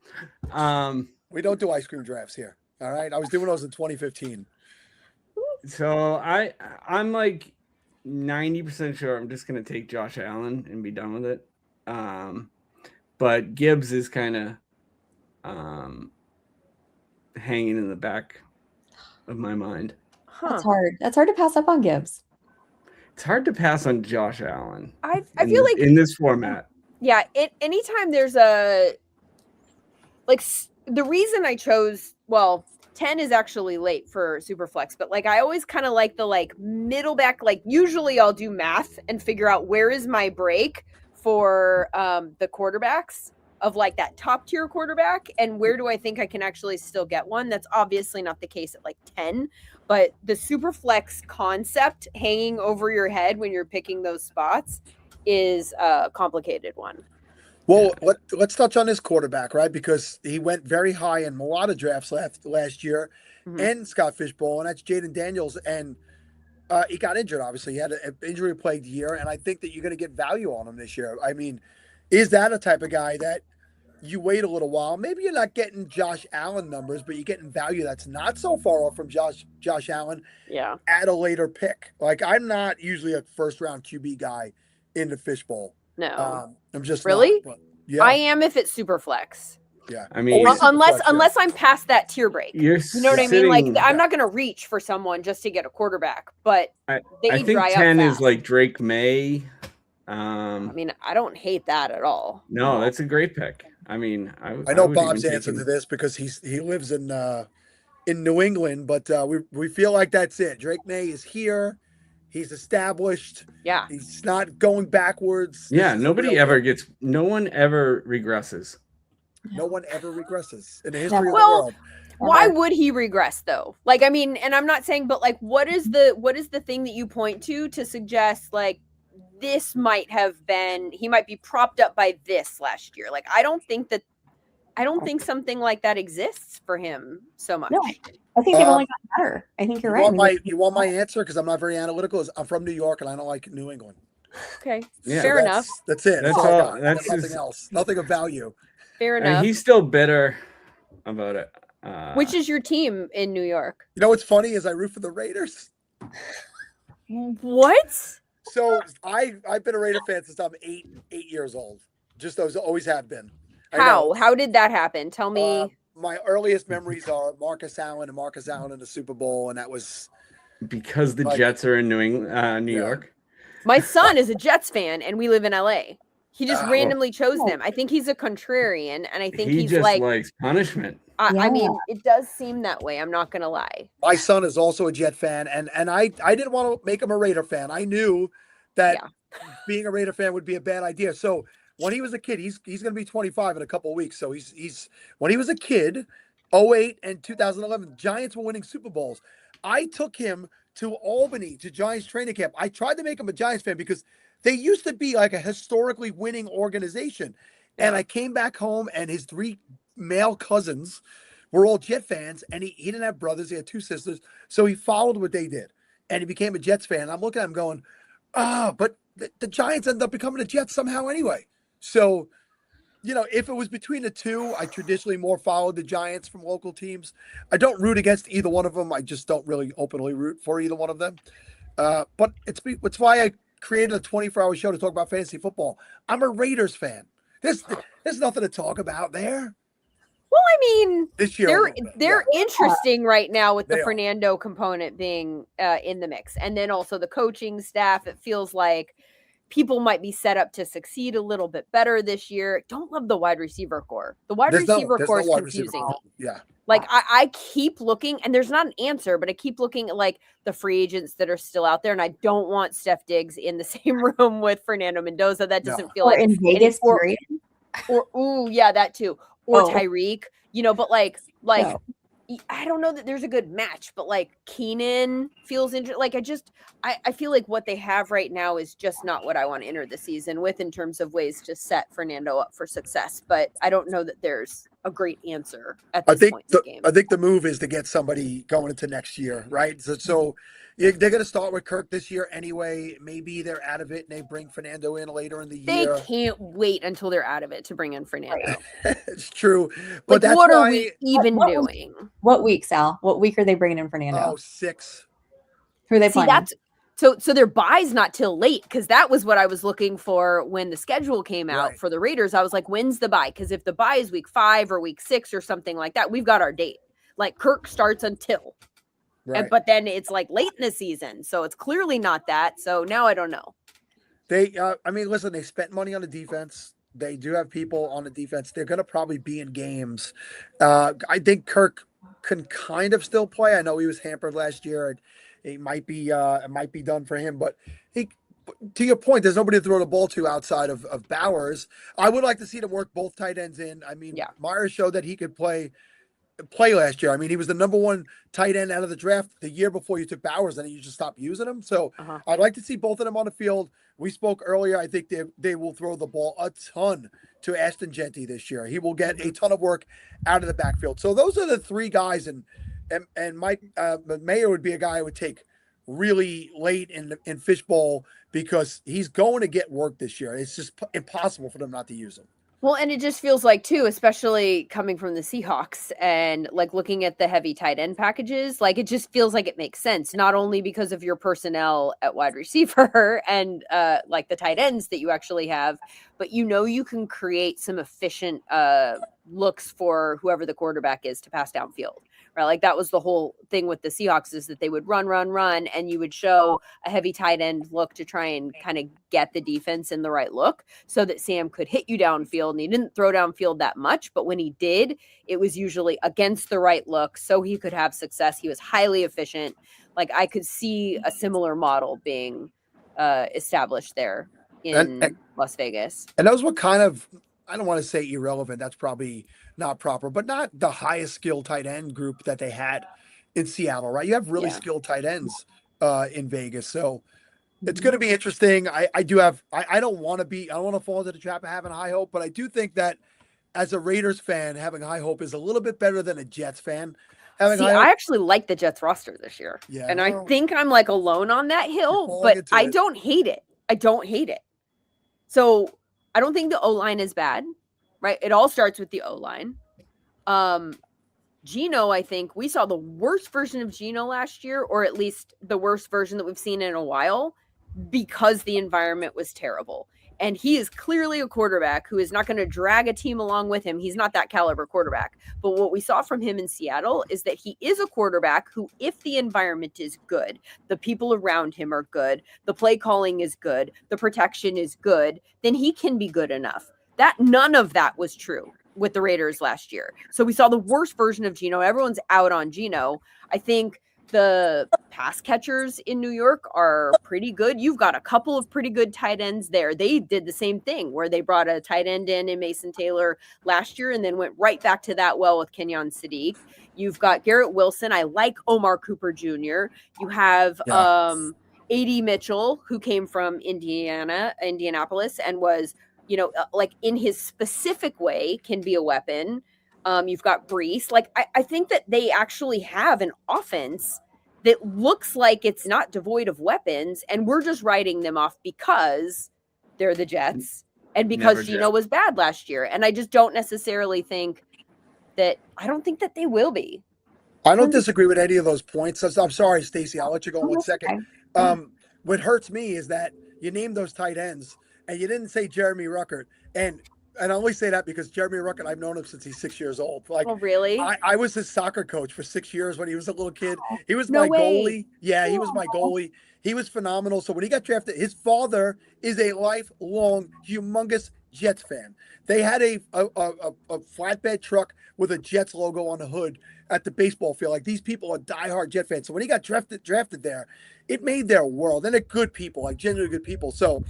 We don't do ice cream drafts here. All right. I was doing those in 2015. So I'm like 90% sure I'm just gonna take Josh Allen and be done with it. But Gibbs is kind of hanging in the back of my mind. That's hard. That's hard to pass up on Gibbs. It's hard to pass on Josh Allen. I feel like in this format. Yeah, anytime there's a the reason I chose 10 is actually late for Superflex, but I always kind of like the middle back. Usually I'll do math and figure out where is my break for the quarterbacks of that top tier quarterback, and where do I think I can actually still get one. That's obviously not the case at 10, but the Superflex concept hanging over your head when you're picking those spots is a complicated one. Well, let's touch on this quarterback, right? Because he went very high in a lot of drafts last year, and Scott Fish Bowl, and that's Jaden Daniels. And he got injured, obviously. He had an injury-plagued year, and I think that you're going to get value on him this year. I mean, is that a type of guy that you wait a little while? Maybe you're not getting Josh Allen numbers, but you're getting value that's not so far off from Josh Allen at a later pick. I'm not usually a first-round QB guy in the Fish Bowl. No, I'm just really. Not, yeah, I am if it's super flex. Yeah, I mean, unless I'm past that tier break. You know what I mean? I'm not going to reach for someone just to get a quarterback, but I think dry 10 up is fast. Drake May. I mean, I don't hate that at all. No, that's a great pick. I mean, I know Bob's answer to this because he lives in New England, but we feel like that's it. Drake May is here. He's established. Yeah. He's not going backwards. Yeah, no one ever regresses. No one ever regresses in the history of the world. Why would he regress though? I mean, and I'm not saying, but what is the thing that you point to suggest this might have been, he might be propped up by this last year? I don't think something like that exists for him so much. No, I think they've only gotten better. I think you're right. You want my answer? Because I'm not very analytical. I'm from New York and I don't like New England. Okay. Yeah, fair enough. That's it. That's all. That's nothing else. Nothing of value. Fair enough. He's still bitter about it. Which is your team in New York? You know what's funny is I root for the Raiders. What? So I've been a Raider fan since I'm eight years old. Just those always have been. I know. How? How did that happen? Tell me. My earliest memories are Marcus Allen in the Super Bowl, and that was because the like- Jets are in New Yeah. York. My son is a Jets fan, and we live in LA. He just Oh. randomly chose them. I think he's a contrarian, and I think He he's just like. likes punishment. I Yeah. mean, it does seem that way. I'm not gonna lie. my son is also a Jet fan, and I didn't want to make him a Raider fan. I knew that being a Raider fan would be a bad idea. So when he was a kid, he's going to be 25 in a couple of weeks. So he's when he was a kid, 08 and 2011, Giants were winning Super Bowls. I took him to Albany to Giants training camp. I tried to make him a Giants fan because they used to be like a historically winning organization. And I came back home, and his 3 male cousins were all Jet fans, and he didn't have brothers. He had 2 sisters. So he followed what they did, and he became a Jets fan. I'm looking at him going, but the Giants ended up becoming the Jets somehow anyway. So, you know, if it was between the two, I traditionally more followed the Giants from local teams. I don't root against either one of them. I just don't really openly root for either one of them. But it's why I created a 24-hour show to talk about fantasy football. I'm a Raiders fan. There's nothing to talk about there. Well, I mean, This year they're interesting right now with the They are. Fernando component being in the mix, and then also the coaching staff. It feels like people might be set up to succeed a little bit better this year. Don't love the wide receiver core. The wide receiver core is confusing. Yeah. Like I keep looking, and there's not an answer, but I keep looking at like the free agents that are still out there, and I don't want Steph Diggs in the same room with Fernando Mendoza. That doesn't feel Or like in Vegas, period. or yeah, that too. Or Oh. Tyreek, you know, but like No. I don't know that there's a good match, but like Keenan feels interesting. Like I feel like what they have right now is just not what I want to enter the season with in terms of ways to set Fernando up for success. But I don't know that there's a great answer at this point in the game. I think the move is to get somebody going into next year, right? So they're going to start with Kirk this year anyway. Maybe they're out of it and they bring Fernando in later in the They year. can't wait until they're out of it to bring in Fernando. It's true, but Like, that's what are why. we even what- doing? What week, Sal? What week are they bringing in Fernando? 6. Who are they See, playing? that's so their bye's not till late, because that was what I was looking for when the schedule came out Right. for the Raiders. I was like, when's the bye? Because if the bye is week 5 or week 6 or something like that, we've got our date. Like Kirk starts until, Right. but then it's like late in the season, so it's clearly not that. So now I don't know. They, I mean, listen, they spent money on the defense. They do have people on the defense. They're going to probably be in games. I think Kirk can kind of still play. I know he was hampered last year. It might be done for him, but to your point, there's nobody to throw the ball to outside of Bowers. I would like to see them work both tight ends in. I mean, Myers showed that he could play last year. I mean, he was the number 1 tight end out of the draft the year before you took Bowers, and then you just stopped using him. So I'd like to see both of them on the field. We spoke earlier. I think they will throw the ball a ton to Ashton Genty this year. He will get a ton of work out of the backfield. So those are the 3 guys, and Mike Mayer would be a guy I would take really late in Fishbowl because he's going to get work this year. It's just impossible for them not to use him. Well, and it just feels like too, especially coming from the Seahawks and like looking at the heavy tight end packages, like it just feels like it makes sense, not only because of your personnel at wide receiver and like the tight ends that you actually have, but you can create some efficient looks for whoever the quarterback is to pass downfield. Right. Like that was the whole thing with the Seahawks, is that they would run, and you would show a heavy tight end look to try and kind of get the defense in the right look so that Sam could hit you downfield. And he didn't throw downfield that much, but when he did, it was usually against the right look so he could have success. He was highly efficient. Like I could see a similar model being established there in Las Vegas. And those were kind of, I don't want to say irrelevant. That's probably not proper, but not the highest skilled tight end group that they had in Seattle, right? You have really skilled tight ends in Vegas. So it's going to be interesting. I don't want to fall into the trap of having high hope, but I do think that as a Raiders fan, having high hope is a little bit better than a Jets fan. I actually like the Jets roster this year. Yeah, and I think I'm like alone on that hill, but I don't hate it. I don't hate it. So I don't think the O-line is bad, right? It all starts with the O-line. Geno, I think we saw the worst version of Geno last year, or at least the worst version that we've seen in a while, because the environment was terrible. And he is clearly a quarterback who is not going to drag a team along with him. He's not that caliber quarterback. But what we saw from him in Seattle is that he is a quarterback who, if the environment is good, the people around him are good, the play calling is good, the protection is good, then he can be good enough. That none of that was true with the Raiders last year. So we saw the worst version of Geno. Everyone's out on Geno. I think the pass catchers in New York are pretty good. You've got a couple of pretty good tight ends there. They did the same thing where they brought a tight end in Mason Taylor last year and then went right back to that well with Kenyon Sadiq. You've got Garrett Wilson. I like Omar Cooper Jr. You have A.D. Mitchell, who came from Indianapolis, and was, like in his specific way can be a weapon. You've got Brees. Like, I think that they actually have an offense that looks like it's not devoid of weapons, and we're just writing them off because they're the Jets and because Geno was bad last year. And I just don't necessarily think that – I don't think that they will be. I don't disagree with any of those points. I'm sorry, Stacey. I'll let you go in 1 second. What hurts me is that you named those tight ends, and you didn't say Jeremy Ruckert. And I only say that because Jeremy Ruckert, I've known him since he's 6 years old. Like, oh, really? I was his soccer coach for 6 years when he was a little kid. He was my goalie. Yeah, he was my goalie. He was phenomenal. So when he got drafted, his father is a lifelong, humongous Jets fan. They had a flatbed truck with a Jets logo on the hood at the baseball field. Like, these people are diehard Jet fans. So when he got drafted there, it made their world. And they're good people, like genuinely good people. So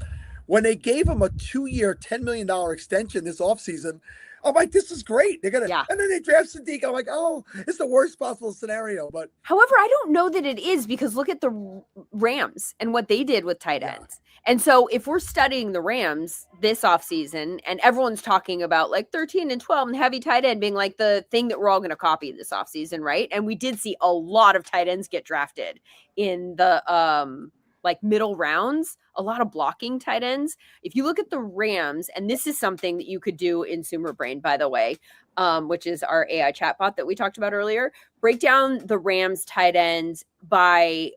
when they gave him a 2-year, $10 million extension this offseason, I'm like, this is great. They're gonna, and then they draft Sadiq. I'm like, oh, it's the worst possible scenario. But however, I don't know that it is, because look at the Rams and what they did with tight ends. And so if we're studying the Rams this offseason and everyone's talking about like 13 and 12 and heavy tight end being like the thing that we're all going to copy this offseason, right? And we did see a lot of tight ends get drafted in the like middle rounds, a lot of blocking tight ends. If you look at the Rams, and this is something that you could do in Sumer Brain, by the way, which is our AI chatbot that we talked about earlier, break down the Rams tight ends by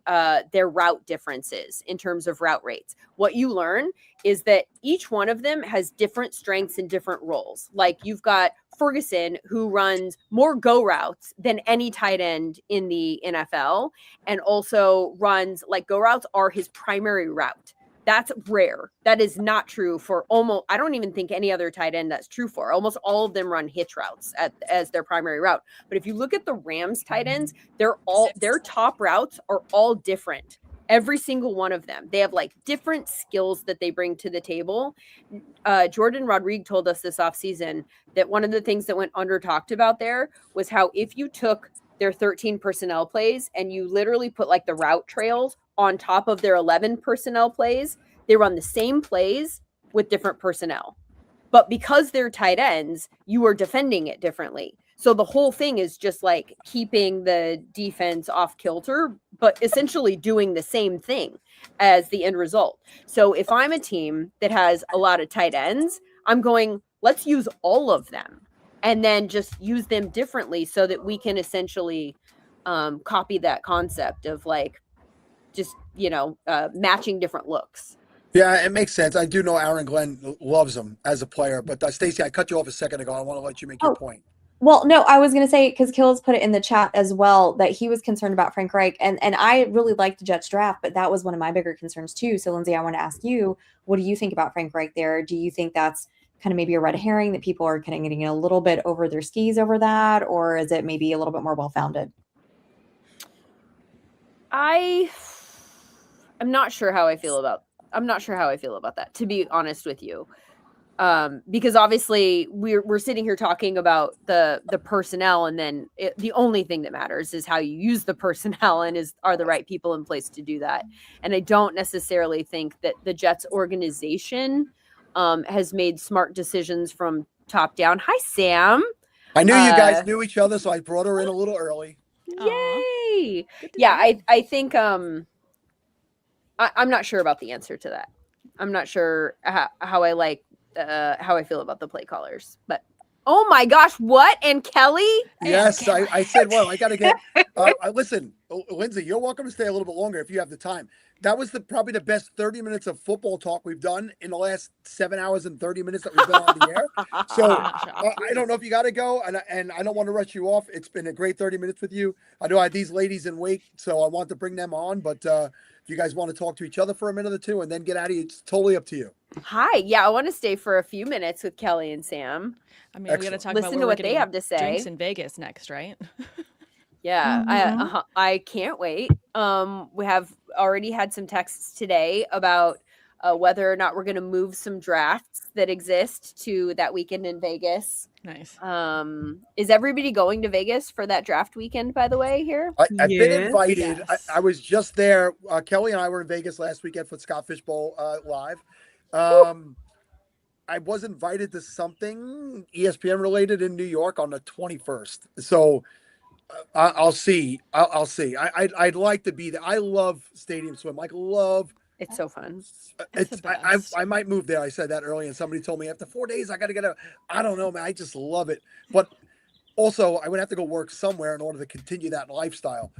their route differences in terms of route rates. What you learn is that each one of them has different strengths and different roles. Like, you've got Ferguson, who runs more go routes than any tight end in the NFL, and also runs, like, go routes are his primary route. That's rare. That is not true for almost, I don't even think any other tight end that's true for. Almost all of them run hitch routes as their primary route. But if you look at the Rams tight ends, their top routes are all different. Every single one of them. They have like different skills that they bring to the table. Jordan Rodriguez told us this offseason that one of the things that went under talked about there was how if you took their 13 personnel plays and you literally put like the route trails on top of their 11 personnel plays, they run the same plays with different personnel. But because they're tight ends, you are defending it differently. So the whole thing is just like keeping the defense off kilter, but essentially doing the same thing as the end result. So if I'm a team that has a lot of tight ends, I'm going, let's use all of them and then just use them differently so that we can essentially copy that concept of like just, matching different looks. yeah, it makes sense. I do know Aaron Glenn loves him as a player. But Stacey, I cut you off a second ago. I want to let you make your point. Well, no, I was going to say, because Kills put it in the chat as well, that he was concerned about Frank Reich. And I really liked the Jets draft, but that was one of my bigger concerns too. So, Lindsay, I want to ask you, what do you think about Frank Reich there? Do you think that's kind of maybe a red herring, that people are kind of getting a little bit over their skis over that? Or is it maybe a little bit more well-founded? I'm not sure how I feel about that, to be honest with you. Because obviously we're sitting here talking about the personnel, and then the only thing that matters is how you use the personnel and are the right people in place to do that. And I don't necessarily think that the Jets organization has made smart decisions from top down. Hi, Sam. I knew you guys knew each other, so I brought her in a little early. Yay! Yeah, I think I'm not sure about the answer to that. I'm not sure how I feel about the play callers, but Oh my gosh, what? And Kelly? Yes, I said, well, I got to get. Listen, Lindsay, you're welcome to stay a little bit longer if you have the time. That was probably the best 30 minutes of football talk we've done in the last 7 hours and 30 minutes that we've been on the air. So I don't know if you got to go, and I don't want to rush you off. It's been a great 30 minutes with you. I know I had these ladies in wait, so I want to bring them on. But if you guys want to talk to each other for a minute or two and then get out of here, it's totally up to you. Hi. Yeah, I want to stay for a few minutes with Kelly and Sam. I mean, we got to Excellent. talk Listen about to where what we're they getting have to say. drinks in Vegas next, right? Yeah, Mhm. I can't wait. We have already had some texts today about whether or not we're going to move some drafts that exist to that weekend in Vegas. Nice. Is everybody going to Vegas for that draft weekend, by the way, here? I've been Yes. invited. Yes. I was just there. Kelly and I were in Vegas last weekend for Scott Fishbowl Live. I was invited to something ESPN related in New York on the 21st. So I'll see. I'll see. I'd like to be there. I love Stadium Swim. Like love. It's so fun. It's the best. I might move there. I said that earlier, and somebody told me after 4 days I got to get a. I don't know, man. I just love it. But also, I would have to go work somewhere in order to continue that lifestyle.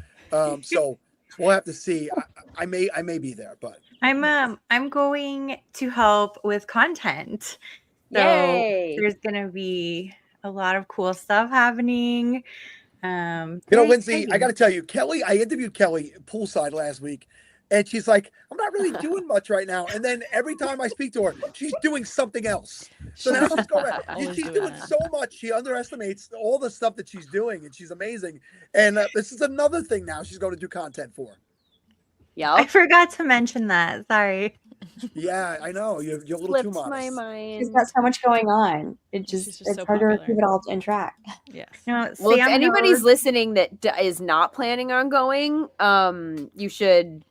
So we'll have to see. I may be there, but I'm going to help with content. So Yay. there's gonna be a lot of cool stuff happening. you know, Very Lindsay, I exciting. got to tell you, Kelly. I interviewed Kelly poolside last week, and she's like, "I'm not really doing much right now." And then every time I speak to her, she's doing something else. So now she's going. Always She's doing doing it. so much. She underestimates all the stuff that she's doing, and she's amazing. And this is another thing now she's going to do content for. Yeah. I forgot to mention that. Sorry. Yeah, I know. You're a little too Slipped my modest. She's mind. got so much going on. She's just It's so hard to popular. keep it all in track. Yes. No, Well, if Sam anybody's knows. listening that is not planning on going, you should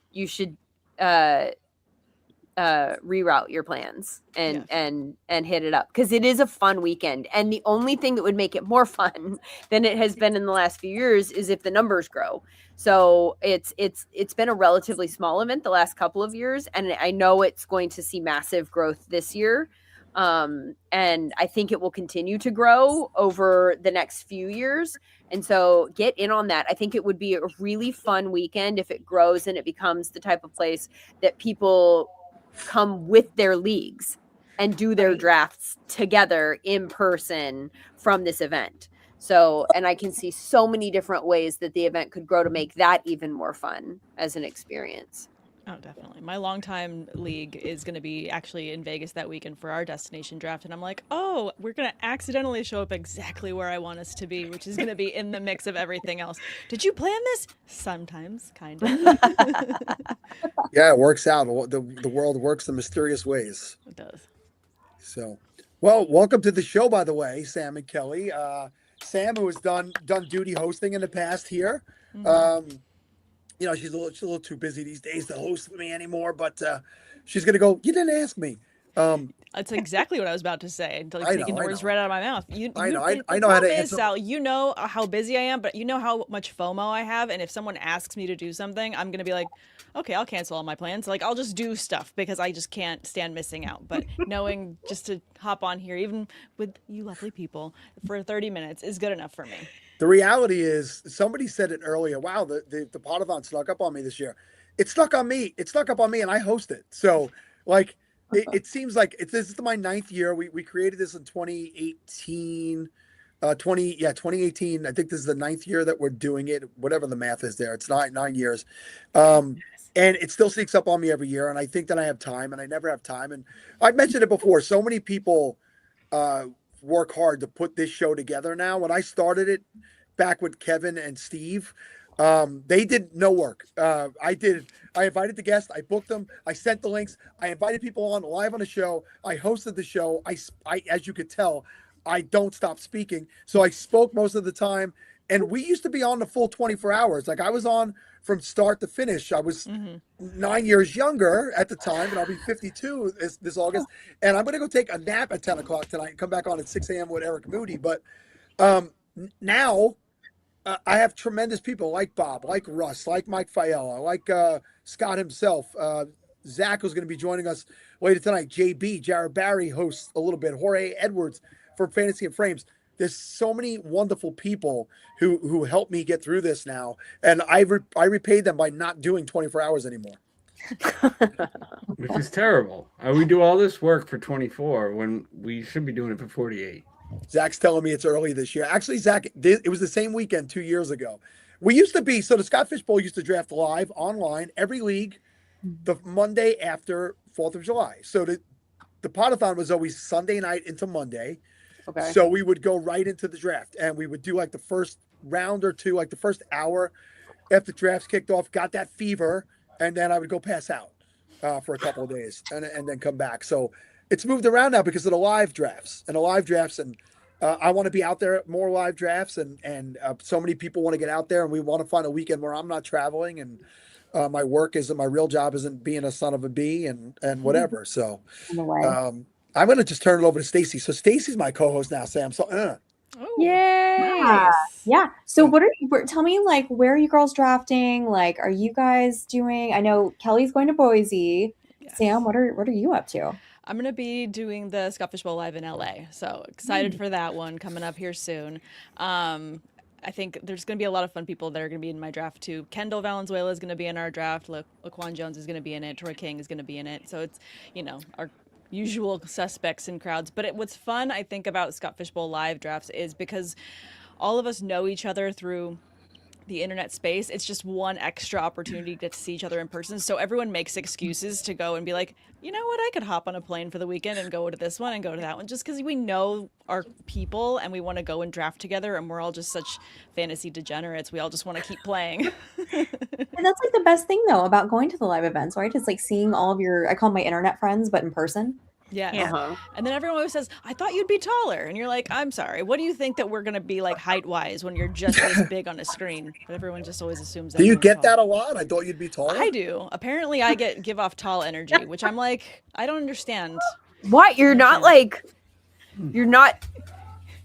reroute your plans and hit it up, because it is a fun weekend. And the only thing that would make it more fun than it has been in the last few years is if the numbers grow. So it's been a relatively small event the last couple of years, and I know it's going to see massive growth this year. And I think it will continue to grow over the next few years. And so get in on that. I think it would be a really fun weekend if it grows and it becomes the type of place that people come with their leagues and do their drafts together in person from this event. So, and I can see so many different ways that the event could grow to make that even more fun as an experience. Oh, definitely. My longtime league is going to be actually in Vegas that weekend for our destination draft. And I'm like, oh, we're going to accidentally show up exactly where I want us to be, which is going to be in the mix of everything else. Did you plan this? Sometimes, kind of. Yeah, it works out. The world works in mysterious ways. It does. So, well, welcome to the show, by the way, Sam and Kelly. Sam, who has done duty hosting in the past here. Mhm. You know, she's a little too busy these days to host with me anymore, but she's going to go, you didn't ask me. That's exactly what I was about to say until I you're taking know, the I words know. right out of my mouth. I know. The I know how to problem is, answer. Sal, you know how busy I am, but you know how much FOMO I have. And if someone asks me to do something, I'm going to be like, okay, I'll cancel all my plans. Like, I'll just do stuff because I just can't stand missing out. But knowing just to hop on here, even with you lovely people, for 30 minutes is good enough for me. The reality is, somebody said it earlier. Wow, the Podathon snuck up on me this year. It snuck on me. It snuck up on me, and I host it. So, like, it seems like this is my 9th year. We created this in 2018. 2018. I think this is the 9th year that we're doing it. Whatever the math is there, it's 9 years. And it still sneaks up on me every year. And I think that I have time, and I never have time. And I've mentioned it before. So many people work hard to put this show together now. When I started it back with Kevin and Steve, they did no work. I invited the guests, I booked them, I sent the links, I invited people on live on the show, I hosted the show. I as you could tell, I don't stop speaking. So I spoke most of the time, and we used to be on the full 24 hours. Like, I was on from start to finish. I was 9 years younger at the time, and I'll be 52 this August. And I'm going to go take a nap at 10 o'clock tonight and come back on at 6 a.m. with Eric Moody. But now I have tremendous people like Bob, like Russ, like Mike Fiella, like Scott himself. Zach, who's going to be joining us later tonight. JB, Jared Barry hosts a little bit. Jorge Edwards from Fantasy and Frames. there's so many wonderful people who helped me get through this now, and I repaid them by not doing 24 hours anymore. Which is terrible. We do all this work for 24 when we should be doing it for 48. Zach's telling me it's early this year. Actually, Zach, it was the same weekend 2 years ago. We used to be, so the Scott Fish Bowl used to draft live online every league the Monday after 4th of July. So the Podathon was always Sunday night into Monday. Okay. So we would go right into the draft, and we would do like the first round or two, like the first hour after drafts kicked off, got that fever, and then I would go pass out for a couple of days and then come back. So it's moved around now because of the live drafts and I want to be out there at more live drafts, and so many people want to get out there, and we want to find a weekend where I'm not traveling, and my real job isn't being a son of a bee and whatever. So I'm going to just turn it over to Stacy. So Stacy's my co-host now, Sam. So Yay! Yeah. So tell me, like, where are you girls drafting? Like, are you guys doing, I know Kelly's going to Boise. Yes. Sam, what are you up to? I'm going to be doing the Scott Fish Bowl live in LA. So excited for that one coming up here soon. I think there's going to be a lot of fun people that are going to be in my draft too. Kendall Valenzuela is going to be in our draft. Laquan Jones is going to be in it. Troy King is going to be in it. So it's, our usual suspects in crowds. But what's fun, I think, about Scott Fish Bowl live drafts is because all of us know each other through the internet space. It's just one extra opportunity to get to see each other in person. So everyone makes excuses to go and be like, you know what, I could hop on a plane for the weekend and go to this one and go to that one, just because we know our people and we want to go and draft together, and we're all just such fantasy degenerates. We all just want to keep playing. And that's like the best thing though about going to the live events, right? It's like seeing all of I call them my internet friends, but in person. Yeah. Uh-huh. And then everyone always says, I thought you'd be taller. And you're like, I'm sorry. What do you think that we're going to be like height-wise when you're just this big on a screen? But everyone just always assumes that. Do you get that a lot? I thought you'd be taller. I do. Apparently, I give off tall energy, which I'm like, I don't understand. What? You're not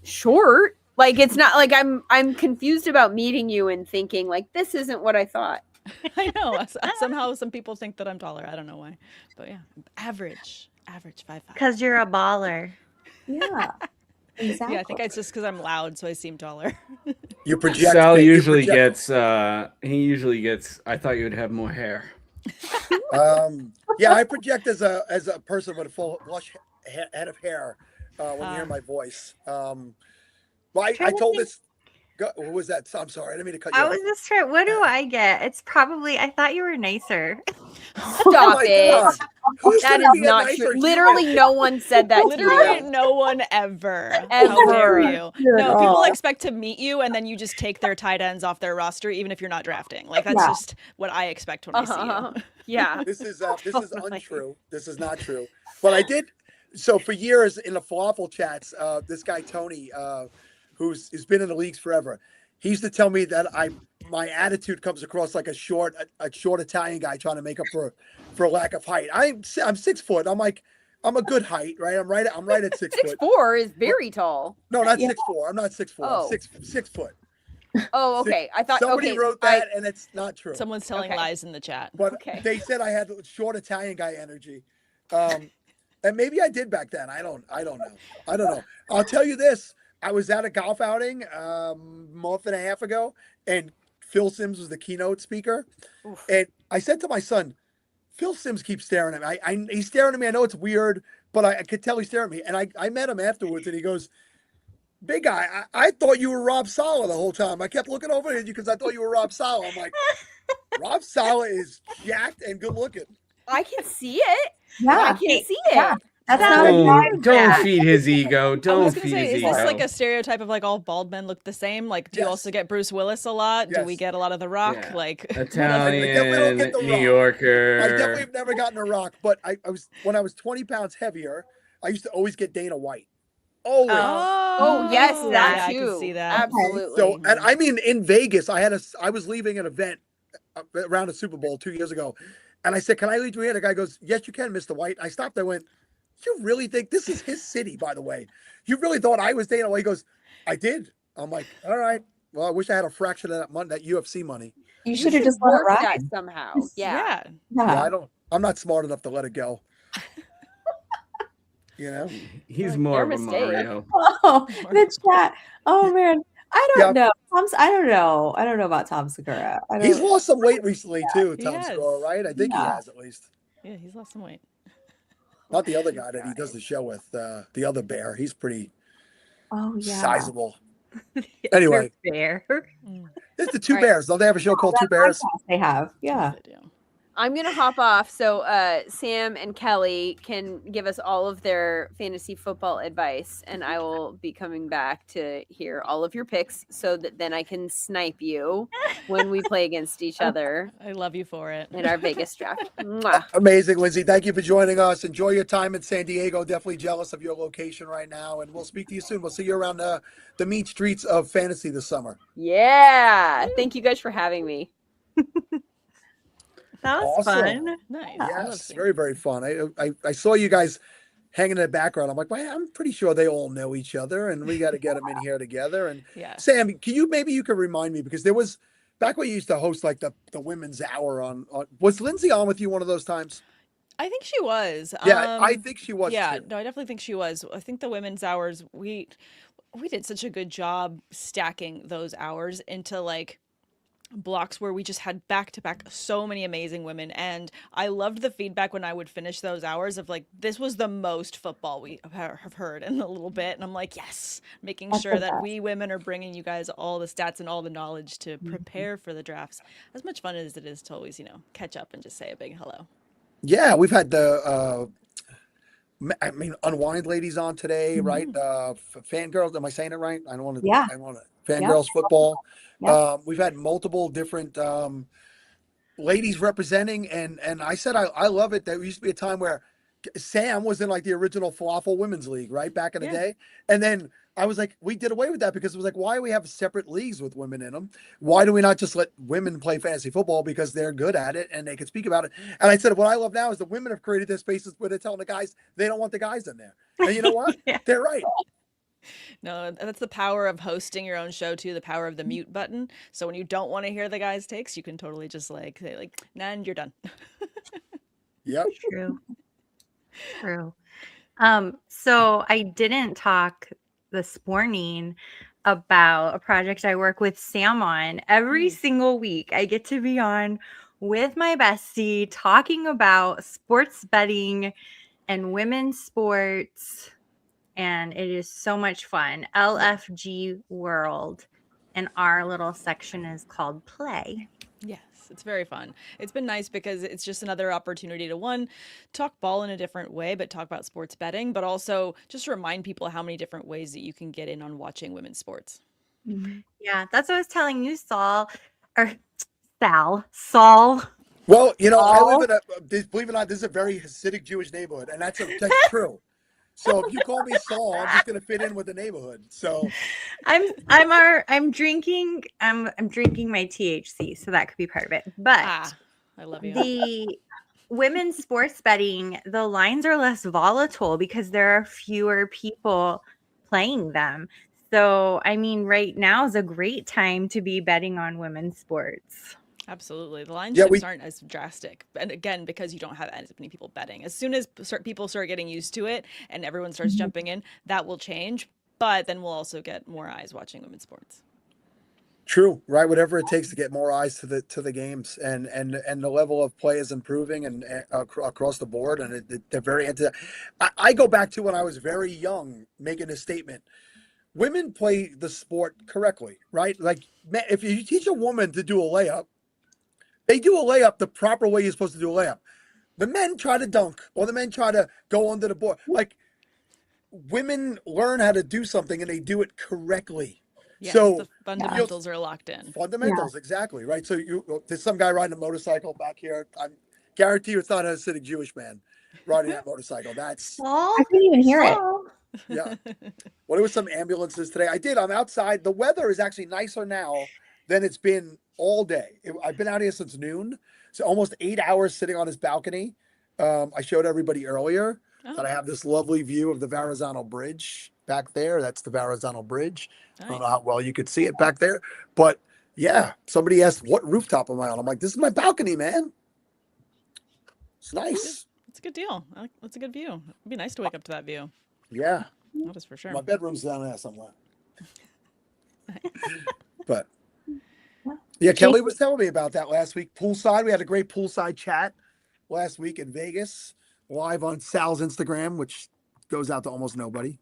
short. Like, it's not like I'm confused about meeting you and thinking like, this isn't what I thought. I know. Somehow some people think that I'm taller. I don't know why. But yeah, average 5'5". Because you're a baller. Yeah. Exactly. Yeah, I think it's just because I'm loud, so I seem taller. You project. Sal usually gets. He usually gets. I thought you would have more hair. Yeah, I project as a person with a full lush head of hair when you hear my voice. Well, I told this. What was that? I'm sorry, I didn't mean to cut you off. I was just trying. What do I get? It's probably. I thought you were nicer. Stop it. That is not nicer true. human? Literally, no one said that. Literally, no one ever. How dare you? No, people expect to meet you, and then you just take their tight ends off their roster, even if you're not drafting. Like that's just what I expect when I see you. Yeah. This is untrue. This is not true. But I did. So for years in the falafel chats, this guy Tony, who's been in the leagues forever, he used to tell me that my attitude comes across like a short Italian guy trying to make up for a lack of height. I'm 6 foot. I'm like, I'm a good height, right? I'm right at 6 foot. 6'4" is very tall. No, not 6'4". I'm not 6'4". Oh. I'm 6 foot. Oh, okay. I thought somebody wrote that, and it's not true. Someone's telling lies in the chat. But they said I had short Italian guy energy, and maybe I did back then. I don't know. I'll tell you this. I was at a golf outing a month and a half ago, and Phil Simms was the keynote speaker. Oof. And I said to my son, Phil Simms keeps staring at me. He's staring at me. I know it's weird, but I could tell he's staring at me. And I met him afterwards, and he goes, big guy, I thought you were Rob Saleh the whole time. I kept looking over at you because I thought you were Rob Saleh. I'm like, Rob Saleh is jacked and good looking. I can see it. Yeah. I can see it. That's Don't feed his ego. I Don't was gonna feed say, his is ego. this like a stereotype of like all bald men look the same? Like, do you also get Bruce Willis a lot? Do we get a lot of The Rock? Yeah. Like Italian, New Yorker. I definitely have never gotten a Rock, but I was when I was 20 pounds heavier, I used to always get Dana White. Always. Oh yes, that I too. can see that. Absolutely. So, and I mean, in Vegas, I was leaving an event around a Super Bowl 2 years ago, and I said, "Can I lead you here?" The guy goes, "Yes, you can, Mr. White." I stopped. I went, "You really think this is his city, by the way? You really thought I was Dana White?" He goes, "I did." I'm like, "All right. Well, I wish I had a fraction of that money, that UFC money." You should have just let it worked ride. that somehow. Yeah. Yeah, I'm not smart enough to let it go. You know? He's Like, more their of a mistake. Mario. Oh, the chat. Oh man, I don't Yeah. know. I don't know. I don't know about Tom Segura. I He's don't. lost some weight recently too, He Tom has. Segura, right? I think he Yeah. has at least. Yeah, he's lost some weight. Not the other guy that he does the show with, the other bear. He's pretty Oh yeah. sizable. They're Anyway, fair. it's the Two Right. Bears. Don't they have a show called Two Bears? Podcast they have. Yeah. They do. I'm gonna hop off so Sam and Kelly can give us all of their fantasy football advice, and I will be coming back to hear all of your picks so that then I can snipe you when we play against each other I love you for it. in our Vegas draft. Mwah. Amazing, Lindsay. Thank you for joining us. Enjoy your time in San Diego. Definitely jealous of your location right now, and we'll speak to you soon. We'll see you around the mean streets of fantasy this summer. Yeah, thank you guys for having me. That was Awesome. fun. Nice. I love Yes, seeing very, very fun. I saw you guys hanging in the background. I'm like, well, I'm pretty sure they all know each other, and we got to get them in here together. And Yeah. Sam, maybe you could remind me, because there was back when you used to host like the women's hour on was Lindsay on with you one of those times? I think she was. Yeah, I think she was. Yeah, too. no, I definitely think she was. I think the women's hours, we did such a good job stacking those hours into like blocks where we just had back to back so many amazing women, and I loved the feedback when I would finish those hours of like, this was the most football we have heard in a little bit, and I'm like, yes, making That's sure the that best. we women are bringing you guys all the stats and all the knowledge to prepare for the drafts. As much fun as it is to always, catch up and just say a big hello. Yeah, we've had the Unwind ladies on today, right? Fangirls, am I saying it right? I don't want to. Yeah. I want to. Fangirls football. Yeah. We've had multiple different ladies representing, and I said I love it. There used to be a time where Sam was in like the original Falafel Women's League, right, back in the Yeah. day, and then I was like, we did away with that because it was like, why do we have separate leagues with women in them? Why do we not just let women play fantasy football because they're good at it and they can speak about it? And I said, what I love now is the women have created their spaces where they're telling the guys they don't want the guys in there. And you know what? Yeah. They're right. No, that's the power of hosting your own show too, the power of the mute button. So when you don't want to hear the guys' takes, you can totally just like say like, nah, and you're done. Yep. True. True. So I didn't talk this morning about a project I work with Sam on. Every single week I get to be on with my bestie talking about sports betting and women's sports. And it is so much fun. LFG World. And our little section is called Play. Yes, it's very fun. It's been nice because it's just another opportunity to talk ball in a different way, but talk about sports betting, but also just remind people how many different ways that you can get in on watching women's sports. Yeah, that's what I was telling you, Saul. Or Saul. Well, I live in believe it or not, this is a very Hasidic Jewish neighborhood, and that's true. So if you call me Saul, I'm just gonna fit in with the neighborhood. So I'm drinking my THC, so that could be part of it. But I love you. the women's sports betting, the lines are less volatile because there are fewer people playing them. So I mean, right now is a great time to be betting on women's sports. Absolutely. The line shifts aren't as drastic. And again, because you don't have as many people betting. As soon as people start getting used to it and everyone starts jumping in, that will change. But then we'll also get more eyes watching women's sports. true, right? Whatever it takes to get more eyes to the games, and the level of play is improving and across the board, and they're very into. I go back to when I was very young, making a statement. Women play the sport correctly, right? Like, if you teach a woman to do a layup, they do a layup the proper way you're supposed to do a layup. The men try to dunk, or the men try to go under the board. Like, women learn how to do something and they do it correctly. Yes, so the fundamentals are locked in. Fundamentals, exactly, right? So there's some guy riding a motorcycle back here. I guarantee you it's not a Hasidic Jewish man riding that motorcycle. That's I couldn't even hear it. yeah. Well, there was some ambulances today. I'm outside. The weather is actually nicer now than it's been all day. I've been out here since noon, so almost 8 hours sitting on this balcony. I showed everybody earlier that I have this lovely view of the Verrazano Bridge back there. That's the Verrazano Bridge. Nice. I don't know how well you could see it back there, but yeah, somebody asked, what rooftop am I on? I'm like, this is my balcony, man. It's nice. That's a good deal. That's a good view. It'd be nice to wake up to that view. Yeah, That is for sure. my bedroom's down there somewhere. But yeah, Kelly was telling me about that last week. Poolside, we had a great poolside chat last week in Vegas, live on Sal's Instagram, which goes out to almost nobody.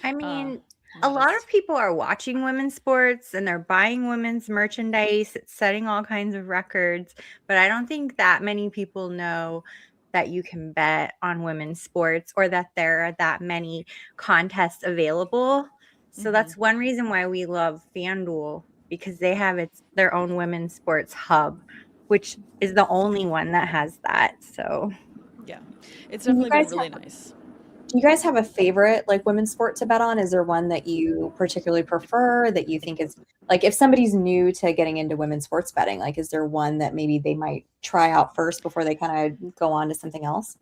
I mean, a lot of people are watching women's sports and they're buying women's merchandise. It's setting all kinds of records, but I don't think that many people know that you can bet on women's sports or that there are that many contests available. So that's one reason why we love FanDuel, because they have their own women's sports hub, which is the only one that has that. So yeah, it's definitely been really nice. Do you guys have a favorite like women's sport to bet on? Is there one that you particularly prefer that you think is like if somebody's new to getting into women's sports betting, like is there one that maybe they might try out first before they kind of go on to something else?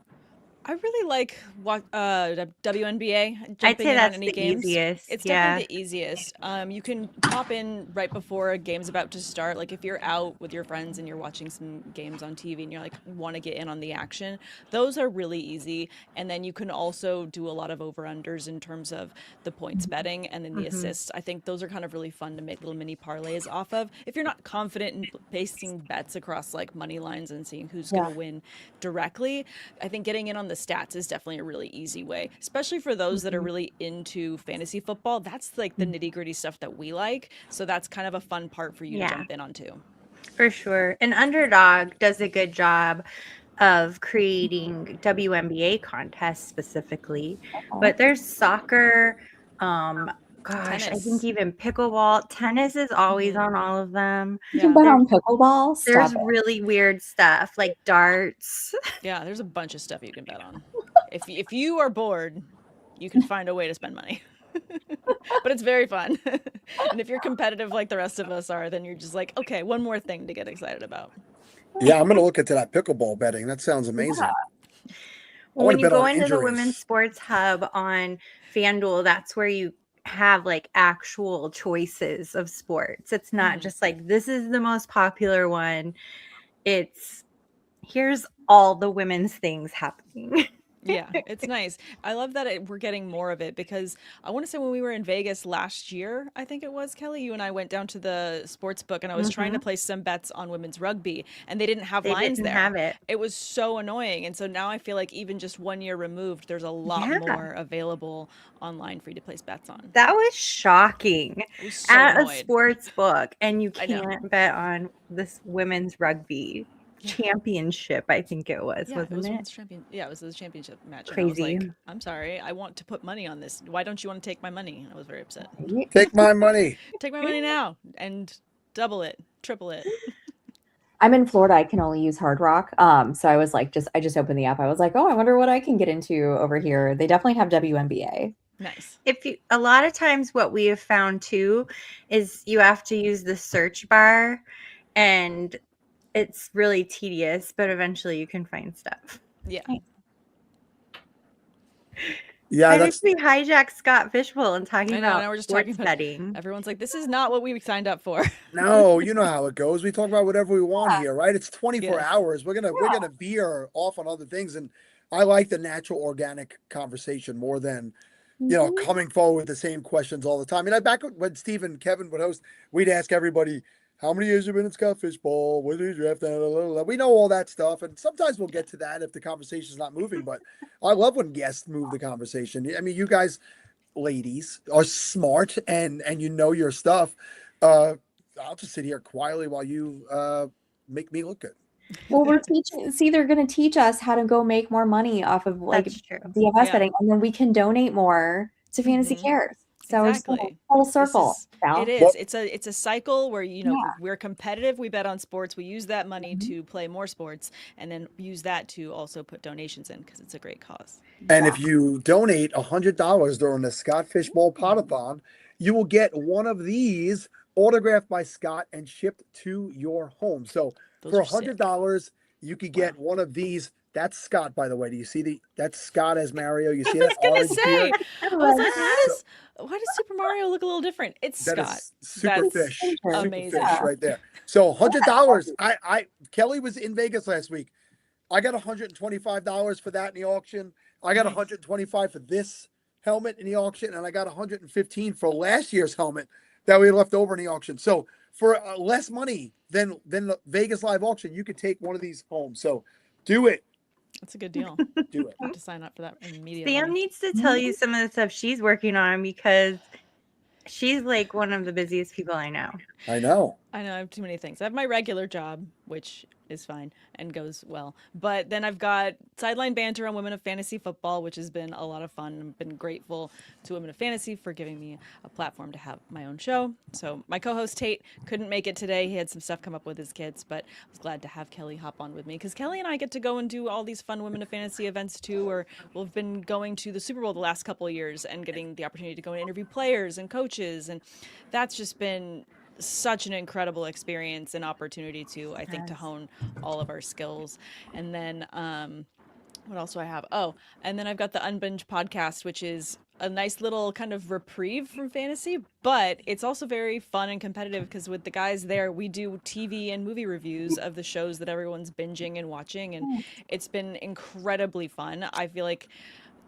I really like WNBA. I'd say in that's on any the games. easiest. It's Yeah. definitely the easiest. You can pop in right before a game's about to start. Like if you're out with your friends and you're watching some games on TV and you're like want to get in on the action, those are really easy. And then you can also do a lot of over-unders in terms of the points betting and then the assists. I think those are kind of really fun to make little mini parlays off of. If you're not confident in basing bets across like money lines and seeing who's going to win directly, I think getting in on the stats is definitely a really easy way, especially for those that are really into fantasy football. That's like the nitty gritty stuff that we like. So that's kind of a fun part for you to jump in onto. For sure. And Underdog does a good job of creating WNBA contests specifically. But there's soccer, gosh, I think even pickleball. Tennis is always on all of them. You can bet on pickleball? There's really weird stuff like darts. Yeah, there's a bunch of stuff you can bet on. If you are bored, you can find a way to spend money. But it's very fun. And if you're competitive like the rest of us are, then you're just like, okay, one more thing to get excited about. Yeah, I'm going to look into that pickleball betting. That sounds amazing. Yeah. Well, when you go into the Women's Sports Hub on FanDuel, that's where you have like actual choices of sports. It's not just like this is the most popular one. It's here's all the women's things happening. Yeah, it's nice. I love that we're getting more of it because I want to say when we were in Vegas last year, I think it was, Kelly, you and I went down to the sports book and I was trying to place some bets on women's rugby and they didn't have lines there. Have it. It was so annoying. And so now I feel like even just 1 year removed, there's a lot more available online for you to place bets on. That was shocking. I was so At annoyed. a sports book and you can't bet on this women's rugby. Championship, I think it was, wasn't it? Yeah, it was the championship match. Crazy. And I was like, I'm sorry, I want to put money on this. Why don't you want to take my money? I was very upset. Take my money. Take my money now and double it, triple it. I'm in Florida. I can only use Hard Rock. So I was like, I just opened the app. I was like, oh, I wonder what I can get into over here. They definitely have WNBA. Nice. A lot of times what we have found too is you have to use the search bar and it's really tedious, but eventually you can find stuff. Yeah. Yeah, that's we hijacked Scott Fishbowl and talking about now we're just sports talking about betting. Everyone's like, this is not what we signed up for. No, you know how it goes. We talk about whatever we want here, right? It's 24 hours. We're gonna veer off on other things, and I like the natural, organic conversation more than coming forward with the same questions all the time. Back when Steve and Kevin would host, we'd ask everybody, how many years have you been in Scott Fishbowl? What did you draft? We know all that stuff. And sometimes we'll get to that if the conversation's not moving. But I love when guests move the conversation. I mean, you guys, ladies, are smart and you know your stuff. I'll just sit here quietly while you make me look good. Well, we're teaching. See, they're going to teach us how to go make more money off of like DFS betting. And then we can donate more to Fantasy Cares. So exactly. It's a whole circle. It is. It's a cycle where we're competitive. We bet on sports. We use that money to play more sports, and then use that to also put donations in because it's a great cause. And if you donate $100 during the Scott Fishbowl Podathon, you will get one of these autographed by Scott and shipped to your home. So for $100, you could get one of these. That's Scott, by the way. Do you see that's Scott as Mario? You see that orange beard? I was like, why does Super Mario look a little different? It's Scott. Super fish. Amazing. Super fish right there. So $100. Kelly was in Vegas last week. I got $125 for that in the auction. I got Nice. $125 for this helmet in the auction, and I got $115 for last year's helmet that we left over in the auction. So for less money than the Vegas live auction, you could take one of these home. So do it. That's a good deal. Do it. I have to sign up for that immediately. Sam needs to tell you some of the stuff she's working on because she's like one of the busiest people I know. I know. I know I have too many things. I have my regular job, which is fine and goes well. But then I've got sideline banter on Women of Fantasy Football, which has been a lot of fun. I've been grateful to Women of Fantasy for giving me a platform to have my own show. So my co-host Tate couldn't make it today. He had some stuff come up with his kids, but I was glad to have Kelly hop on with me because Kelly and I get to go and do all these fun Women of Fantasy events too, or we've been going to the Super Bowl the last couple of years and getting the opportunity to go and interview players and coaches. And that's just been such an incredible experience and opportunity to, I think, to hone all of our skills. And then what else do I have? Oh, and then I've got the Unbinged podcast, which is a nice little kind of reprieve from fantasy, but it's also very fun and competitive because with the guys there, we do TV and movie reviews of the shows that everyone's binging and watching, and it's been incredibly fun. I feel like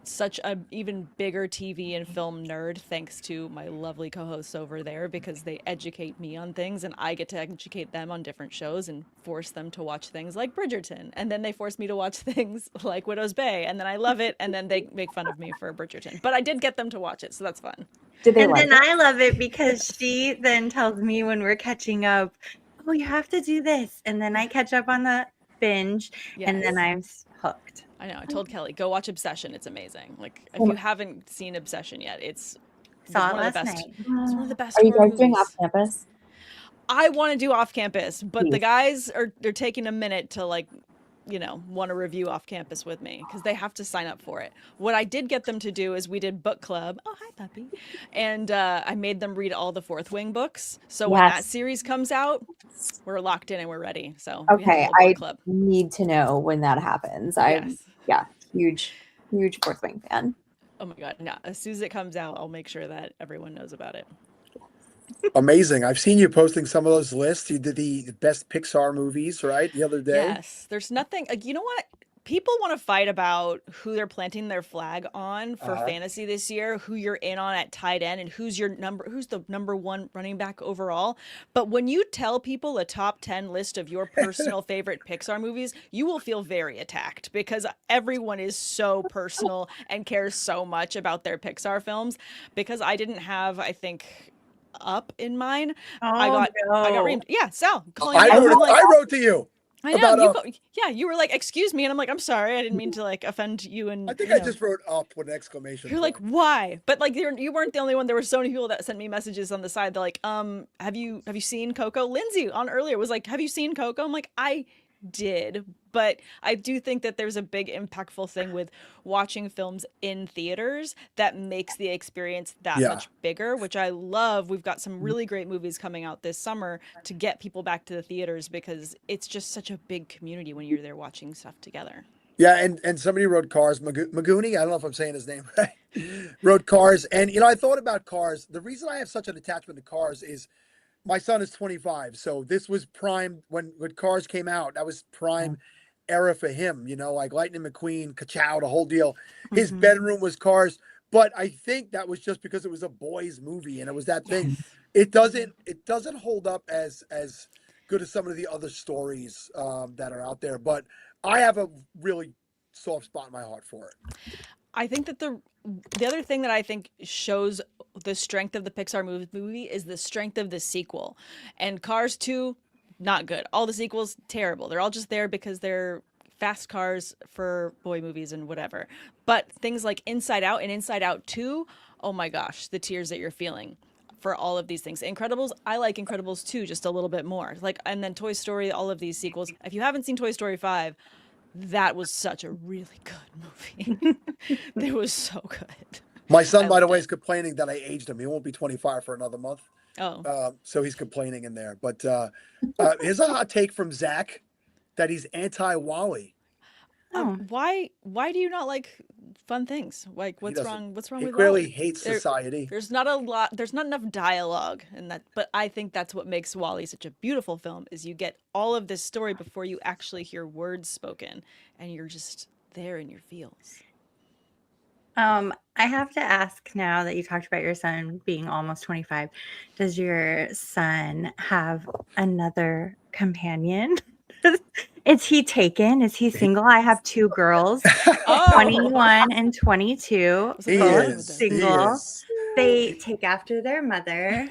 such a even bigger TV and film nerd thanks to my lovely co-hosts over there because they educate me on things and I get to educate them on different shows and force them to watch things like Bridgerton, and then they force me to watch things like Widow's Bay, and then I love it, and then they make fun of me for Bridgerton, but I did get them to watch it, so that's fun. Did they And like then it? I love it because she then tells me when we're catching up, oh, you have to do this. And then I catch up on the binge and then I'm hooked. I know. I told Kelly, go watch Obsession. It's amazing. Like, if you haven't seen Obsession yet, it's Saw it one of the last best. night. It's one of the best. Are you horror guys doing movies. off campus? I want to do off campus, but the Please. guys they're taking a minute to like, want to review off campus with me because they have to sign up for it. What I did get them to do is we did book club. Oh, hi, puppy. And I made them read all the Fourth Wing books. So when that Yes. series comes out, we're locked in and we're ready. So we have a Okay, whole book I club. need to know when that happens. I'm Yes. huge Fourth Wing fan. Oh my God. Yeah. As soon as it comes out, I'll make sure that everyone knows about it. Amazing. I've seen you posting some of those lists. You did the best Pixar movies, right? The other day. Yes. There's nothing like, you know what? People want to fight about who they're planting their flag on for fantasy this year, who you're in on at tight end, and who's the number one running back overall. But when you tell people a top 10 list of your personal favorite Pixar movies, you will feel very attacked because everyone is so personal and cares so much about their Pixar films. Because I didn't have, I think, Up in mine. I got Sal calling me out. I'm like, I wrote to you. I know about you were like, excuse me, and I'm like, I'm sorry, I didn't mean to like offend you. And I think I just wrote up with an exclamation. You're like, why? But like, you weren't the only one. There were so many people that sent me messages on the side. They're like, have you seen Coco? Lindsay on earlier was like, have you seen Coco? I'm like, I did, but I do think that there's a big impactful thing with watching films in theaters that makes the experience that much bigger, which I love. We've got some really great movies coming out this summer to get people back to the theaters because it's just such a big community when you're there watching stuff together. Yeah, and somebody wrote Cars, Maguni, I don't know if I'm saying his name right, wrote Cars. And, I thought about Cars. The reason I have such an attachment to Cars is my son is 25. So this was prime when Cars came out. That was prime era for him, like Lightning McQueen, Ka-Chow, the whole deal. His bedroom was Cars. But I think that was just because it was a boys movie and it was that thing. It doesn't hold up as good as some of the other stories that are out there. But I have a really soft spot in my heart for it. I think that the other thing that I think shows the strength of the Pixar movie is the strength of the sequel. And Cars 2, not good. All the sequels, terrible. They're all just there because they're fast cars for boy movies and whatever. But things like Inside Out and Inside Out 2, oh my gosh, the tears that you're feeling for all of these things. Incredibles, I like Incredibles 2 just a little bit more. And then Toy Story, all of these sequels. If you haven't seen Toy Story 5, that was such a really good movie. It was so good. My son, by the way, is complaining that I aged him. He won't be 25 for another month. Oh. So he's complaining in there. But here's a hot take from Zach that he's anti-Wally. Why do you not like fun things. Like He what's doesn't. wrong? What's wrong He with clearly Wally? hates There- society. There's not a lot. There's not enough dialogue in that. But I think that's what makes Wally such a beautiful film. Is you get all of this story before you actually hear words spoken, and you're just there in your feels. I have to ask now that you talked about your son being almost 25, does your son have another companion? Is he taken? Is he single? I have two girls, Oh, 21 and 22, Wasn't He really both done with is. this. He single. is. They take after their mother.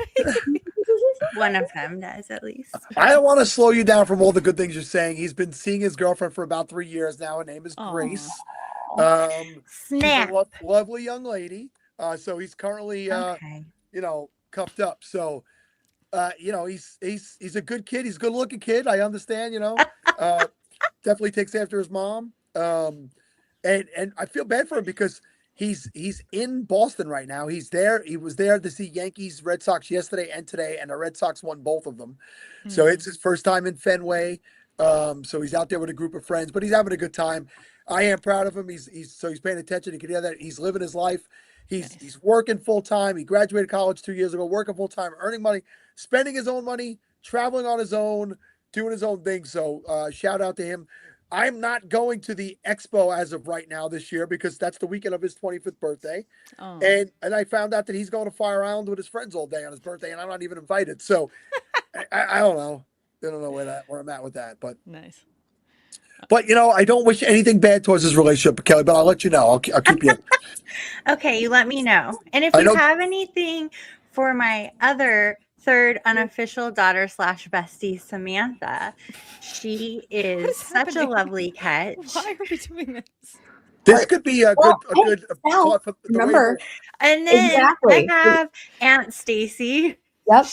One of them does, at least. I don't want to slow you down from all the good things you're saying. He's been seeing his girlfriend for about 3 years now. Her name is Aw. Grace. She's a Snap. lovely young lady. So he's currently, Okay. cuffed up. So, he's a good kid. He's a good looking kid. I understand. Definitely takes after his mom. And I feel bad for him because he's in Boston right now. He's there. He was there to see Yankees, Red Sox yesterday and today, and the Red Sox won both of them. So it's his first time in Fenway. So he's out there with a group of friends, but he's having a good time. I am proud of him. He's paying attention. You can hear that he's living his life. He's working full time. He graduated college 2 years ago, working full time, earning money, spending his own money, traveling on his own, doing his own thing. So shout out to him. I'm not going to the expo as of right now this year because that's the weekend of his 25th birthday. Oh. And I found out that he's going to Fire Island with his friends all day on his birthday, and I'm not even invited. So I don't know. I don't know where I'm at with that. But Nice. I don't wish anything bad towards his relationship, Kelly. But I'll let you know. I'll keep you. Okay, you let me know. And if I you don't- have anything for my other third unofficial daughter / bestie, Samantha, she is is such a happening? lovely catch. Why are we doing this? This could be a Well, good Sal, thought for the remember, And then Exactly. I have Aunt Stacy. Yep.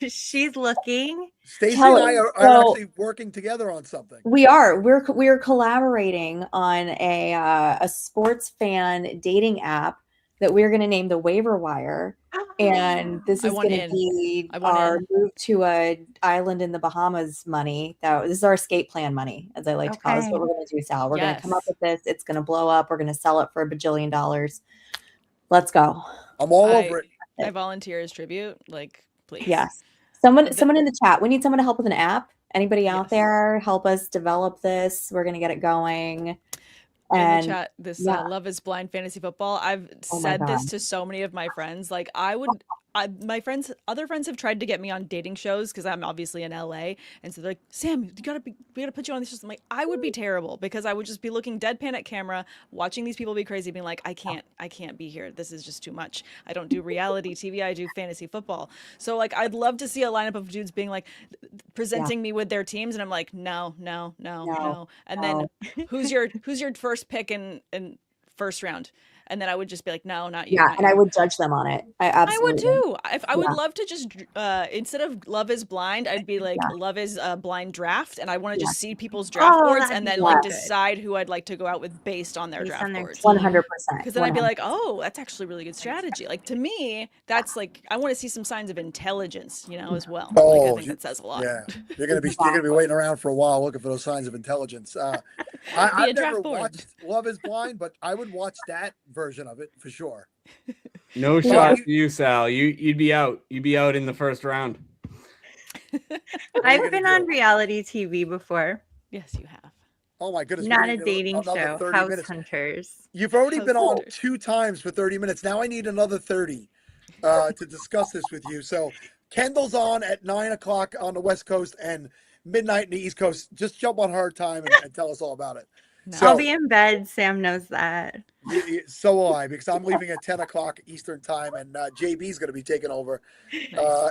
She's looking. Stacey Kelly, and I are so- actually working together on something. We are. We're collaborating on a sports fan dating app that we're going to name the Waiver Wire, and this I is want going to in. be I want our in. move to a island in the Bahamas money. This is our escape plan money, as I like to call it. This is what we're going to do, Sal. We're going to come up Yes. with this. It's going to blow up. We're going to sell it for $1 bajillion. Let's go. I'm all over it. I volunteer as tribute. Like, please. Yes. Someone in the chat. We need someone to help with an app. Anybody out Yes. there help us develop this? We're going to get it going. In And the chat, this yeah. Love is Blind fantasy football. I've Oh my said this God. to so many of my friends. Like, other friends have tried to get me on dating shows because I'm obviously in LA, and so they're like, Sam, we gotta put you on these shows. I'm like, I would be terrible because I would just be looking deadpan at camera, watching these people be crazy, being like, I can't be here. This is just too much. I don't do reality TV. I do fantasy football. So like, I'd love to see a lineup of dudes being like, presenting me with their teams, and I'm like, no. And then who's your first pick in first round? And then I would just be like, no, not you. Yeah, not and I you. would judge them on it. I I absolutely would too. I would Yeah. love to just instead of Love is Blind, I'd be like Love is Blind Draft, and I want to just see people's draft Oh, boards that'd and be then like good. decide who I'd like to go out with based on their Based draft on their boards. team. 100%. Because then I'd be like, oh, that's actually a really good strategy. Like to me, that's like I want to see some signs of intelligence, as well. Like I think that says a lot. Yeah, you're gonna be waiting around for a while looking for those signs of intelligence. I've never draft board. watched Love Is Blind, but I would watch that version of it for sure. No shot for you, Sal. You'd be out. You'd be out in the first round. I've been on reality TV before. Yes, you have. Oh my goodness! Not we a need dating another show. 30 House minutes. Hunters. You've already House been on Hunters. 2 times for 30 minutes. Now I need another 30 to discuss this with you. So Kendall's on at 9 o'clock on the West Coast and midnight in the East Coast. Just jump on her time and tell us all about it. So, I'll be in bed. Sam knows that. so will I, because I'm leaving at 10 o'clock Eastern time, and JB's going to be taking over,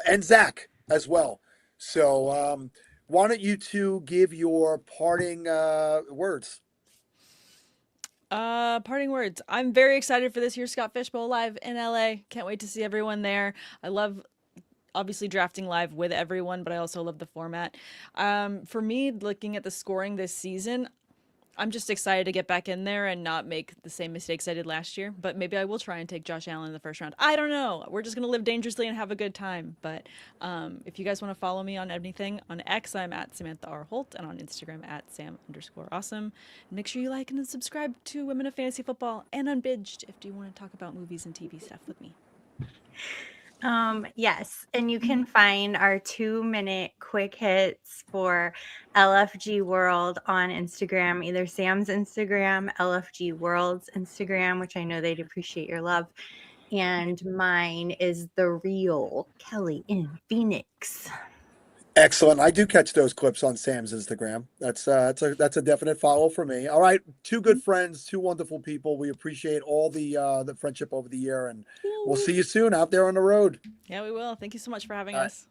and Zach as well. So why don't you two give your parting words? Parting words. I'm very excited for this year's Scott Fishbowl Live in LA. Can't wait to see everyone there. I love obviously drafting live with everyone, but I also love the format. For me, looking at the scoring this season, I'm just excited to get back in there and not make the same mistakes I did last year. But maybe I will try and take Josh Allen in the first round. I don't know. We're just going to live dangerously and have a good time. But if you guys want to follow me on anything, on X, I'm at Samantha R. Holt, and on Instagram at Sam_awesome. Make sure you like and subscribe to Women of Fantasy Football and Unbinged if you want to talk about movies and TV stuff with me. Yes, and you can find our 2-minute quick hits for LFG World on Instagram, either Sam's Instagram, LFG World's Instagram, which I know they'd appreciate your love, and mine is the real Kelly in Phoenix. Excellent. I do catch those clips on Sam's Instagram. That's a definite follow for me. All right, two good friends, two wonderful people. We appreciate all the friendship over the year, and we'll see you soon out there on the road. Yeah, we will. Thank you so much for having All right. us.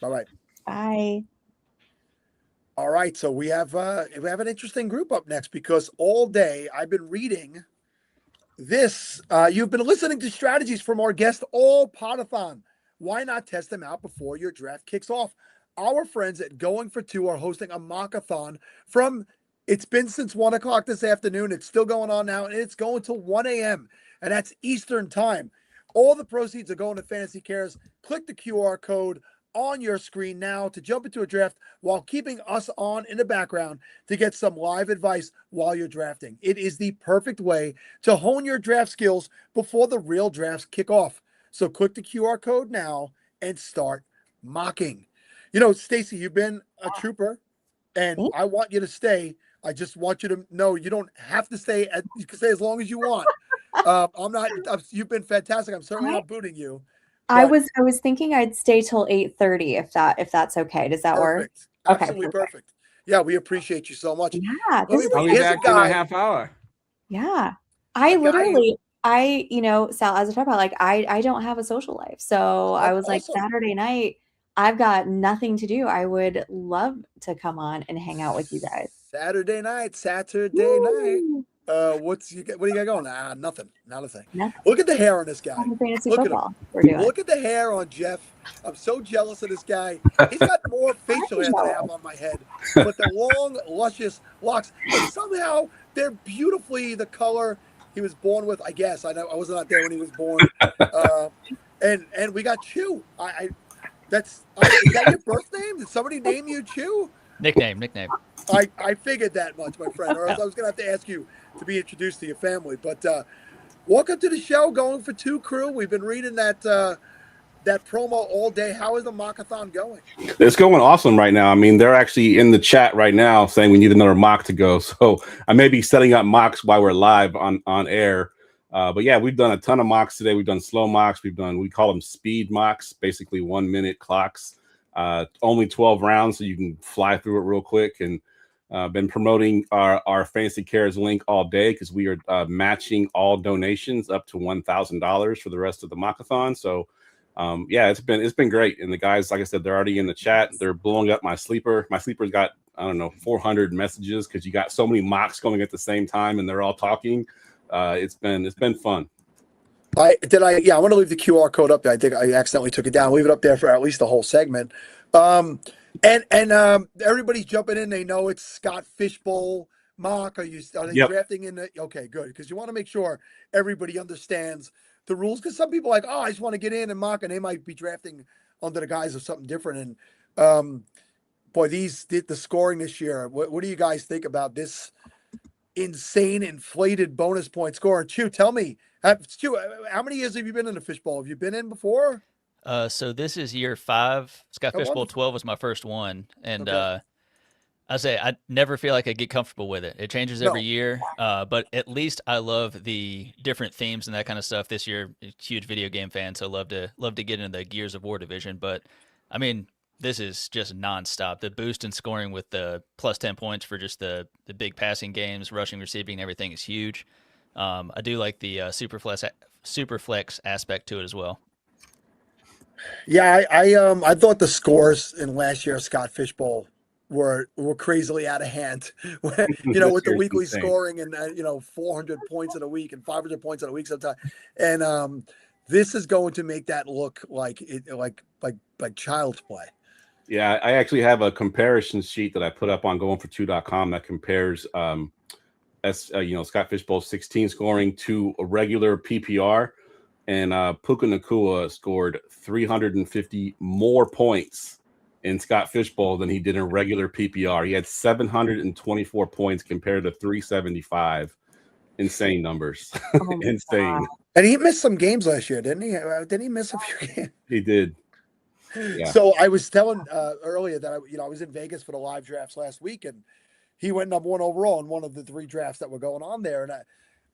Bye-bye. Bye. All right, so we have an interesting group up next because all day I've been reading this. You've been listening to strategies from our guest, all Podathon. Why not test them out before your draft kicks off? Our friends at Going for Two are hosting a mockathon it's been since 1 o'clock this afternoon. It's still going on now, and it's going till 1 a.m., and that's Eastern time. All the proceeds are going to Fantasy Cares. Click the QR code on your screen now to jump into a draft while keeping us on in the background to get some live advice while you're drafting. It is the perfect way to hone your draft skills before the real drafts kick off. So click the QR code now and start mocking. You know, Stacy, you've been a trooper, and I want you to stay. I just want you to know you don't have to stay. You can stay as long as you want. You've been fantastic. I'm certainly not booting you. I was thinking I'd stay till 8:30 if that's okay. Does that work? Absolutely Okay, perfect. Yeah, we appreciate you so much. Yeah, Let me this is I'll be here's a back in a guy. half hour. Yeah. A guy- Sal, as a talk about, like, I don't have a social life. So I was like, awesome. Saturday night, I've got nothing to do. I would love to come on and hang out with you guys. Saturday night. Woo! What do you got going? Nothing. Not a thing. Nothing. Look at the hair on this guy. Talking fantasy Look at him. football. We're doing. Look at the hair on Jeff. I'm so jealous of this guy. He's got more facial hair than I have on my head. But the long, luscious locks, and somehow they're beautifully the color he was born with, I guess. I know I wasn't out there when he was born. And we got Chew. Is that your birth name? Did somebody name you Chew? Nickname. I figured that much, my friend, or else I was going to have to ask you to be introduced to your family. But welcome to the show, Going for Two crew. We've been reading that promo all day. How is the mockathon going? It's going awesome right now. I mean, they're actually in the chat right now saying we need another mock to go. So I may be setting up mocks while we're live on air. But yeah, we've done a ton of mocks today. We've done slow mocks. We call them speed mocks, basically 1 minute clocks. Only 12 rounds, so you can fly through it real quick. And been promoting our Fantasy Cares link all day because we are matching all donations up to $1,000 for the rest of the mockathon. So yeah, it's been great. And the guys, like I said, they're already in the chat. They're blowing up my sleeper. My sleeper's got, I don't know, 400 messages because you got so many mocks going at the same time and they're all talking. It's been fun. I want to leave the QR code up there. I think I accidentally took it down. Leave it up there for at least the whole segment. And everybody's jumping in. They know it's Scott Fishbowl mock. Are they drafting in the? Okay, good, because you want to make sure everybody understands the rules. Because some people are like, oh, I just want to get in and mock, and they might be drafting under the guise of something different. And boy, the scoring this year. What do you guys think about this insane inflated bonus point score? Chew, tell me. Chew, how many years have you been in the fishbowl? Have you been in before? So this is year 5. Scott Fishbowl 12 was my first one, and I say I never feel like I get comfortable with it. It changes every year, but at least I love the different themes and that kind of stuff. This year, huge video game fan, so love to get into the Gears of War division. But I mean, this is just nonstop. The boost in scoring with the plus 10 points for just the big passing games, rushing, receiving, everything is huge. I do like the super flex aspect to it as well. Yeah, I thought the scores in last year's Scott Fishbowl were crazily out of hand. With the weekly scoring and 400 points in a week and 500 points in a week sometimes. And this is going to make that look like child's play. Yeah, I actually have a comparison sheet that I put up on goingfor2.com that compares Scott Fishbowl's 16 scoring to a regular PPR, and Puka Nacua scored 350 more points in Scott Fishbowl than he did in regular PPR. He had 724 points compared to 375. Insane numbers. Oh Insane. And he missed some games last year, didn't he? Didn't he miss a few games? He did. Yeah. So I was telling earlier that I was in Vegas for the live drafts last week, and he went number 1 overall in one of the 3 drafts that were going on there. And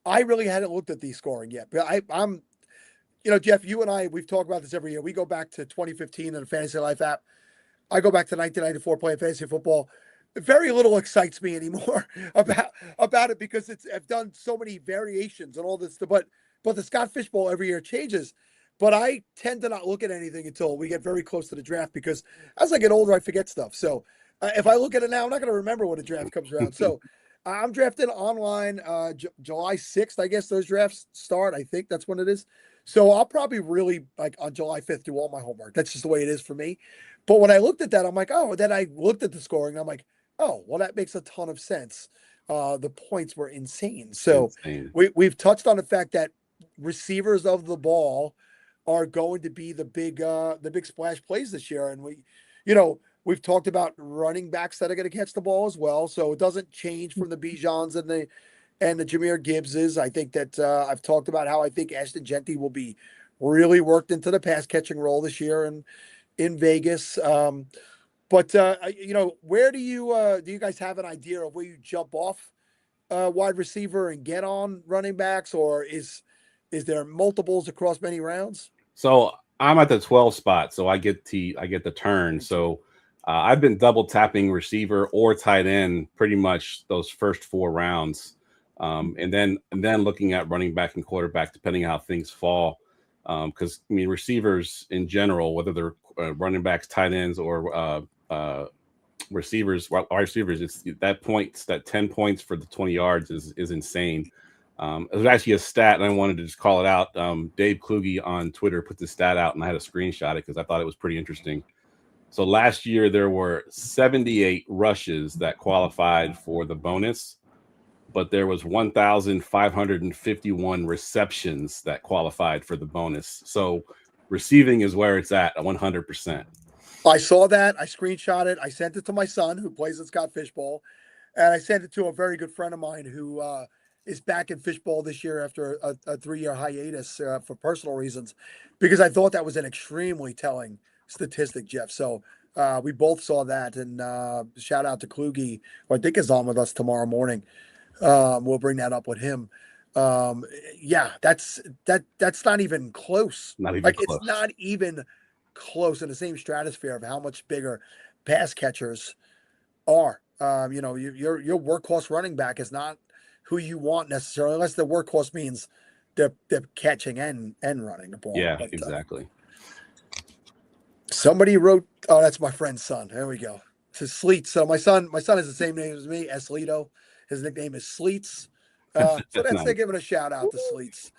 I really hadn't looked at the scoring yet. But I'm, Jeff, you and I, we've talked about this every year. We go back to 2015 in the Fantasy Life app. I go back to 1994 playing fantasy football. Very little excites me anymore about it because I've done so many variations and all this. But the Scott Fishbowl every year changes. But I tend to not look at anything until we get very close to the draft because as I get older, I forget stuff. So if I look at it now, I'm not going to remember when the draft comes around. So I'm drafted online July 6th. I guess those drafts start. I think that's when it is. So I'll probably really like on July 5th do all my homework. That's just the way it is for me. But when I looked at that, I'm like, oh, then I looked at the scoring. I'm like, oh, well, that makes a ton of sense. The points were insane. So we've touched on the fact that receivers of the ball are going to be the big splash plays this year. And we've talked about running backs that are going to catch the ball as well. So it doesn't change from the Bijans and the Jahmyr Gibbses. I think that I've talked about how I think Ashton Genty will be really worked into the pass catching role this year and in Vegas. But where do you guys have an idea of where you jump off wide receiver and get on running backs, or is there multiples across many rounds? So I'm at the 12 spot, so I get the turn. So I've been double tapping receiver or tight end pretty much those first 4 rounds, and then looking at running back and quarterback depending on how things fall. Because receivers in general, whether they're running backs, tight ends, or receivers, wide receivers, it's that 10 points for the 20 yards is insane. It was actually a stat, and I wanted to just call it out. Dave Kluge on Twitter put the stat out, and I had to screenshot it because I thought it was pretty interesting. So last year there were 78 rushes that qualified for the bonus, but there was 1,551 receptions that qualified for the bonus. So receiving is where it's at 100%. I saw that. I screenshot it. I sent it to my son who plays at Scott Fishbowl, and I sent it to a very good friend of mine who is back in Fishbowl this year after a 3-year hiatus for personal reasons, because I thought that was an extremely telling statistic, Jeff. So we both saw that, and shout out to Kluge, who I think is on with us tomorrow morning. We'll bring that up with him. Yeah, that's not even close. It's not even close in the same stratosphere of how much bigger pass catchers are. Your workhorse running back is not who you want necessarily, unless the workhorse means they're catching and running the ball. Yeah, but, exactly. Somebody wrote, oh, that's my friend's son. There we go. This is Sleets. So my son has the same name as me, Eslito. His nickname is Sleets. So that's nice. They're giving a shout out to Sleets.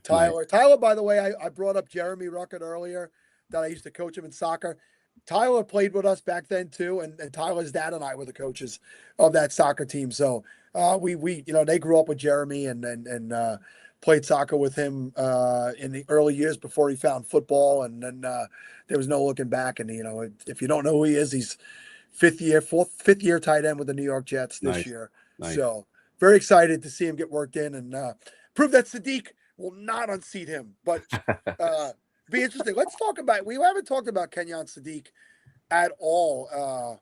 Tyler. Nice. Tyler, by the way, I brought up Jeremy Ruckert earlier, that I used to coach him in soccer. Tyler played with us back then too, and Tyler's dad and I were the coaches of that soccer team. So we they grew up with Jeremy and played soccer with him in the early years before he found football, and then there was no looking back. And if you don't know who he is, he's fifth year tight end with the New York Jets this year. Nice. So very excited to see him get worked in and prove that Sadiq will not unseat him, but. Be interesting. Let's talk about. We haven't talked about Kenyon Sadiq at all.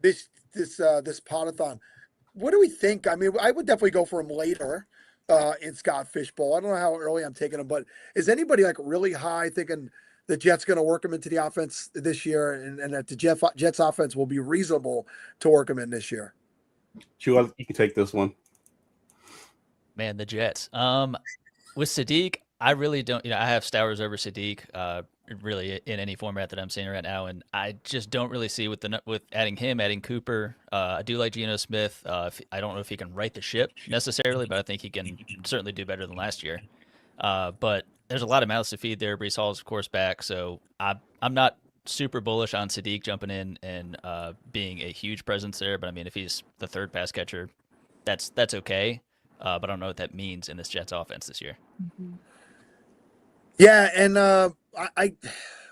This Podathon. What do we think? I mean, I would definitely go for him later in Scott Fishbowl. I don't know how early I'm taking him, but is anybody like really high thinking the Jets going to work him into the offense this year, and that the Jets offense will be reasonable to work him in this year? Chew, you can take this one. Man, the Jets. With Sadiq, I really don't. I have Stowers over Sadiq, really in any format that I'm seeing right now, and I just don't really see with adding him, adding Cooper. I do like Geno Smith. I don't know if he can right the ship necessarily, but I think he can certainly do better than last year. But there's a lot of mouths to feed there. Breece Hall is, of course, back, so I'm not super bullish on Sadiq jumping in and being a huge presence there. But I mean, if he's the third pass catcher, that's okay. But I don't know what that means in this Jets offense this year. Yeah, and I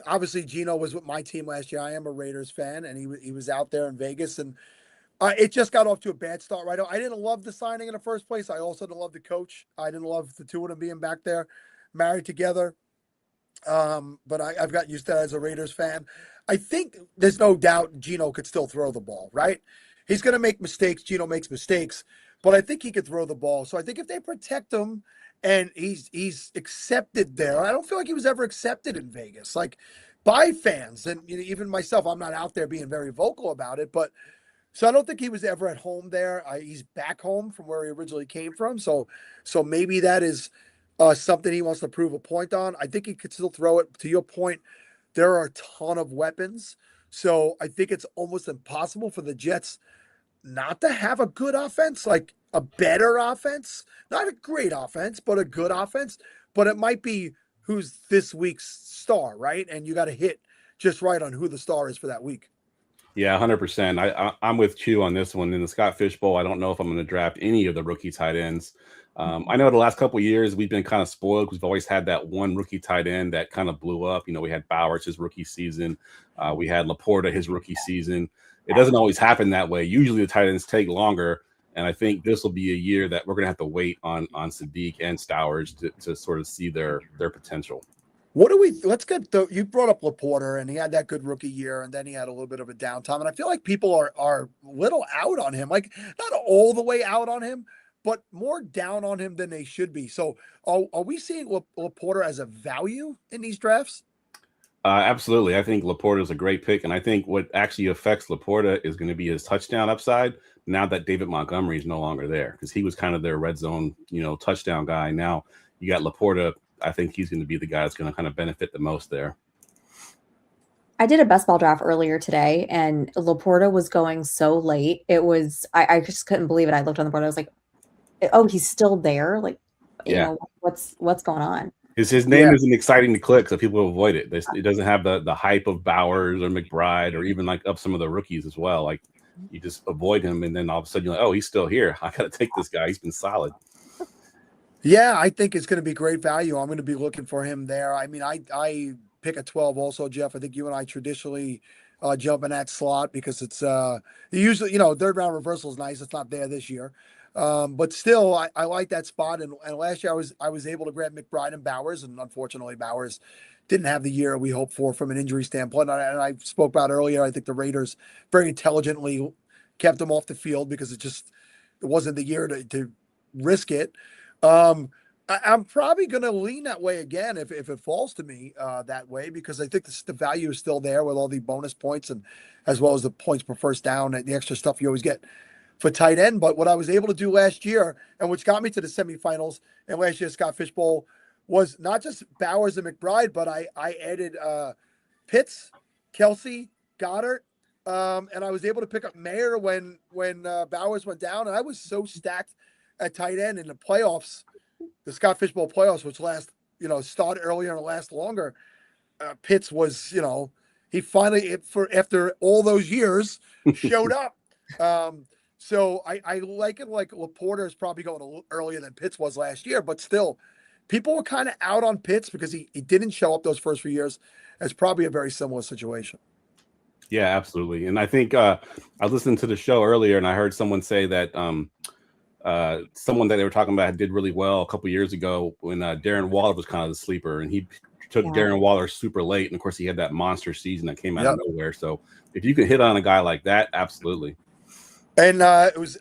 obviously Gino was with my team last year. I am a Raiders fan, and he was out there in Vegas, and it just got off to a bad start. Right, I didn't love the signing in the first place. I also didn't love the coach. I didn't love the two of them being back there, married together. But I've gotten used to that as a Raiders fan. I think there's no doubt Gino could still throw the ball, right? He's going to make mistakes. Gino makes mistakes, but I think he could throw the ball. So I think if they protect him and he's accepted there, I don't feel like he was ever accepted in Vegas, like by fans. And even myself, I'm not out there being very vocal about it, but so I don't think he was ever at home there. He's back home from where he originally came from. So maybe that is something he wants to prove a point on. I think he could still throw it. To your point, there are a ton of weapons. So I think it's almost impossible for the Jets not to have a good offense, like a better offense, not a great offense, but a good offense. But it might be who's this week's star, right? And you got to hit just right on who the star is for that week. Yeah, 100%. I'm with Q on this one. In the Scott Fish Bowl, I don't know if I'm going to draft any of the rookie tight ends. I know the last couple of years we've been kind of spoiled because we've always had that one rookie tight end that kind of blew up. We had Bowers his rookie season. We had Laporta his rookie season. It doesn't always happen that way. Usually the tight ends take longer. And I think this will be a year that we're going to have to wait on Sadiq and Stowers to sort of see their potential. Let's get you brought up Laporta, and he had that good rookie year, and then he had a little bit of a downtime. And I feel like people are a little out on him, like not all the way out on him, but more down on him than they should be. So are we seeing Laporta as a value in these drafts? Absolutely. I think Laporta is a great pick. And I think what actually affects Laporta is going to be his touchdown upside now that David Montgomery is no longer there, because he was kind of their red zone, touchdown guy. Now you got Laporta. I think he's going to be the guy that's going to kind of benefit the most there. I did a best ball draft earlier today, and Laporta was going so late. It was, I just couldn't believe it. I looked on the board. I was like, oh, he's still there. Like, what's going on? His name isn't exciting to click, so people avoid it. It doesn't have the hype of Bowers or McBride or even like up some of the rookies as well. Like you just avoid him, and then all of a sudden you're like, oh, he's still here. I got to take this guy. He's been solid. Yeah, I think it's going to be great value. I'm going to be looking for him there. I mean, I pick a 12 also, Jeff. I think you and I traditionally jump in that slot because it's usually, third round reversal is nice. It's not there this year. But still, I like that spot. And last year I was able to grab McBride and Bowers, and unfortunately Bowers didn't have the year we hoped for from an injury standpoint. And I spoke about earlier, I think the Raiders very intelligently kept him off the field because it wasn't the year to risk it. I'm probably going to lean that way again if it falls to me that way, because I think the value is still there with all the bonus points and as well as the points per first down and the extra stuff you always get for tight end. But what I was able to do last year, and which got me to the semifinals and last year's Scott Fish Bowl, was not just Bowers and McBride, but I added Pitts, Kelsey, Goddard, and I was able to pick up Mayer when Bowers went down, and I was so stacked at tight end in the playoffs, the Scott Fish Bowl playoffs, which start earlier and last longer. Pitts was, he finally, after all those years, showed up. So I like it. Like Laporta is probably going a little earlier than Pitts was last year, but still, people were kind of out on Pitts because he didn't show up those first few years. It's probably a very similar situation. Yeah, absolutely. And I think I listened to the show earlier, and I heard someone say that someone that they were talking about did really well a couple years ago when Darren Waller was kind of the sleeper, and he took Darren Waller super late. And of course, he had that monster season that came out of nowhere. So if you can hit on a guy like that, absolutely. And it was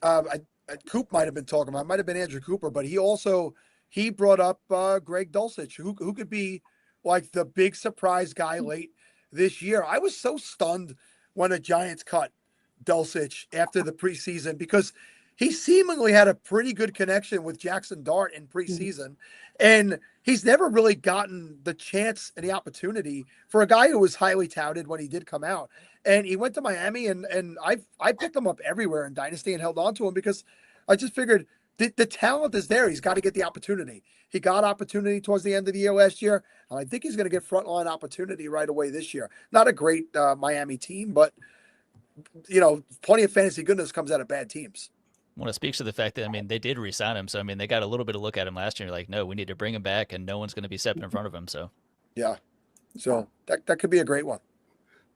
Coop might have been talking about, it might have been Andrew Cooper, but he brought up Greg Dulcich, who could be like the big surprise guy late this year. I was so stunned when the Giants cut Dulcich after the preseason because he seemingly had a pretty good connection with Jackson Dart in preseason, and he's never really gotten the chance and the opportunity for a guy who was highly touted when he did come out. And he went to Miami, and I picked him up everywhere in Dynasty and held on to him because I just figured the talent is there. He's got to get the opportunity. He got opportunity towards the end of the year last year, and I think he's going to get frontline opportunity right away this year. Not a great Miami team, but plenty of fantasy goodness comes out of bad teams. Well, it speaks to the fact that, I mean, they did re-sign him. So, I mean, they got a little bit of look at him last year. Like, no, we need to bring him back, and no one's going to be stepping in front of him. So, yeah. So that could be a great one.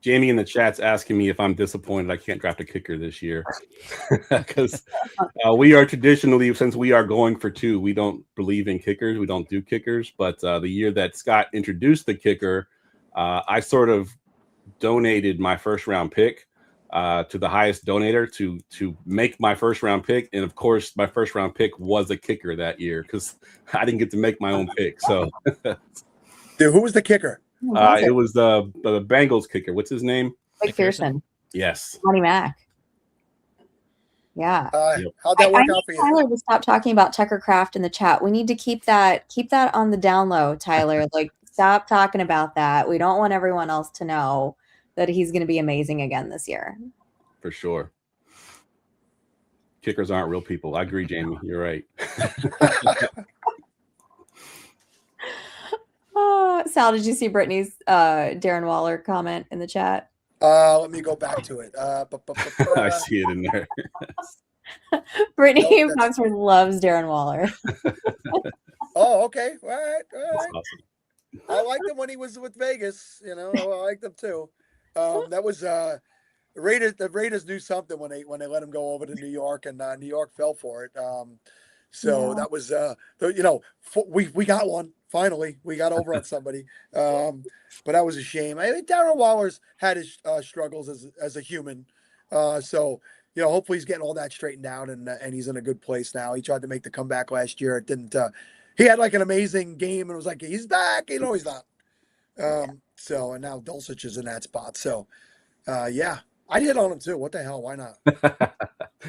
Jamie in the chat's asking me if I'm disappointed I can't draft a kicker this year. Because we are traditionally, since we are going for 2, we don't believe in kickers. We don't do kickers. But the year that Scott introduced the kicker, I sort of donated my first round pick to the highest donator to make my first round pick. And of course, my first round pick was a kicker that year because I didn't get to make my own pick. So, dude, who was the kicker? It was the Bengals kicker. What's his name? McPherson. Yes. Money Mac. Yeah. How'd that work out for you? Tyler to stop talking about Tucker Craft in the chat. We need to keep that on the down low, Tyler. Like, stop talking about that. We don't want everyone else to know that he's going to be amazing again this year. For sure. Kickers aren't real people. I agree, Jamie. You're right. Sal, did you see Brittany's Darren Waller comment in the chat? Let me go back to it. I see it in there. Brittany Foxworth loves Darren Waller. Oh, okay. All right. Awesome. I liked him when he was with Vegas. I liked him too. That was the Raiders knew something when they let him go over to New York, and New York fell for it. That was we got one finally. We got over on somebody, but that was a shame. I mean, Darren Waller's had his struggles as a human, so hopefully he's getting all that straightened out and he's in a good place now. He tried to make the comeback last year. It didn't. He had like an amazing game and it was like he's back. He's not. So and now Dulcich is in that spot. So I'd hit on him too. What the hell? Why not?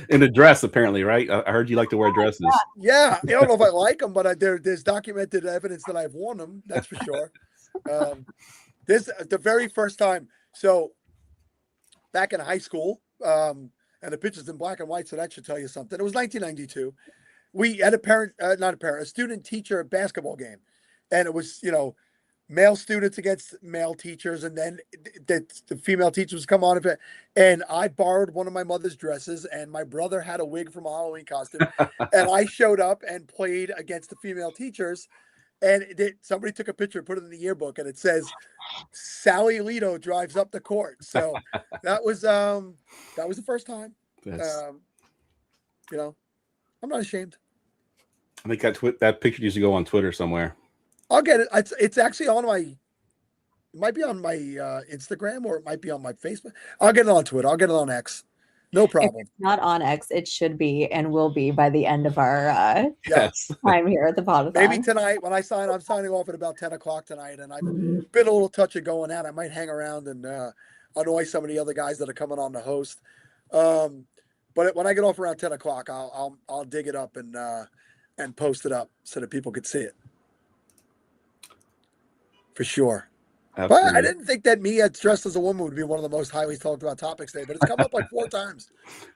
In a dress, apparently, right? I heard you like to wear dresses. Yeah, I don't know if I like them, but there's documented evidence that I've worn them. That's for sure. This the very first time. So back in high school, and the picture's in black and white, so that should tell you something. It was 1992. We had a student-teacher basketball game, and it was male students against male teachers, and then the female teachers come on, and I borrowed one of my mother's dresses, and my brother had a wig from a Halloween costume, and I showed up and played against the female teachers, and somebody took a picture and put it in the yearbook, and it says Sally Alito drives up the court. So that was the first time. I'm not ashamed. I think that picture needs to go on Twitter somewhere. I'll get it. It's actually on it might be on my Instagram, or it might be on my Facebook. I'll get it on Twitter. I'll get it on X. No problem. If it's not on X, it should be and will be by the end of our time here at the Podathon. Maybe tonight when I'm signing off at about 10 o'clock tonight, and I've been a little touchy going out. I might hang around and annoy some of the other guys that are coming on to host. But when I get off around 10 o'clock, I'll dig it up and post it up so that people could see it. For sure. Absolutely. But I didn't think that me dressed as a woman would be one of the most highly talked about topics today, but it's come up like 4 times.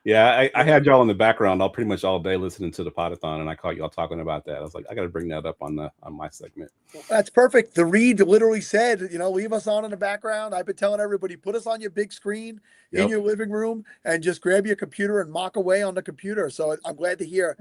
Yeah, I had y'all in the background all pretty much all day listening to the Podathon, and I caught y'all talking about that. I was like, I got to bring that up on my segment. That's perfect. The read literally said, leave us on in the background. I've been telling everybody, put us on your big screen in your living room and just grab your computer and mock away on the computer. So I'm glad to hear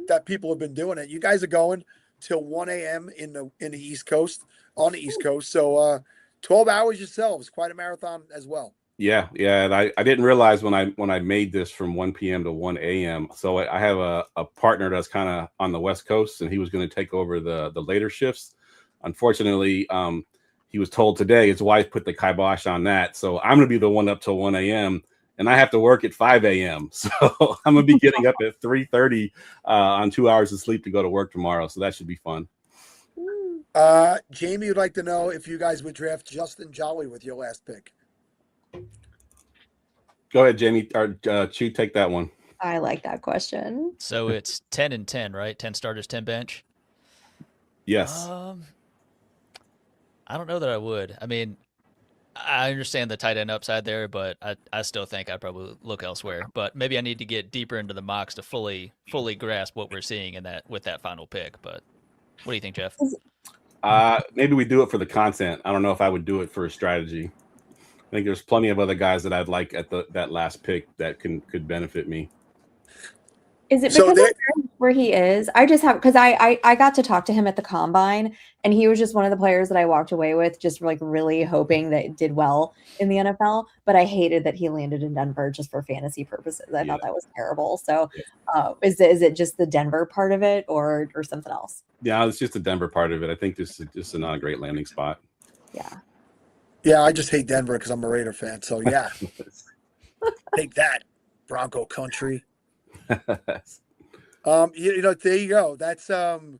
that people have been doing it. You guys are going till 1 a.m. on the East Coast. So 12 hours yourselves, quite a marathon as well. Yeah. And I didn't realize when I made this from 1 p.m. to 1 a.m. So I have a partner that's kind of on the West Coast, and he was going to take over the later shifts. Unfortunately, he was told today his wife put the kibosh on that. So I'm going to be the one up till 1 a.m. and I have to work at 5 a.m. So I'm going to be getting up at 3:30 on 2 hours of sleep to go to work tomorrow. So that should be fun. Jamie would like to know if you guys would draft Justin Jolly with your last pick. Go ahead, Jamie. Or Chi, take that one. I like that question. So it's 10 and 10, right? 10 starters, 10 bench. Yes. I don't know that I would. I mean, I understand the tight end upside there, but I still think I'd probably look elsewhere. But maybe I need to get deeper into the mocks to fully grasp what we're seeing in that with that final pick. But what do you think, Jeff? Maybe we do it for the content. I don't know if I would do it for a strategy. I think there's plenty of other guys that I'd like at that last pick that could benefit me. Is it because of where he is? I just have because I got to talk to him at the combine, and he was just one of the players that I walked away with, just like really hoping that it did well in the NFL. But I hated that he landed in Denver just for fantasy purposes. I thought that was terrible. So, is it just the Denver part of it, or something else? Yeah, it's just the Denver part of it. I think this is just not a great landing spot. Yeah, I just hate Denver because I'm a Raider fan. So yeah, take that, Bronco country. You know, there you go. That's the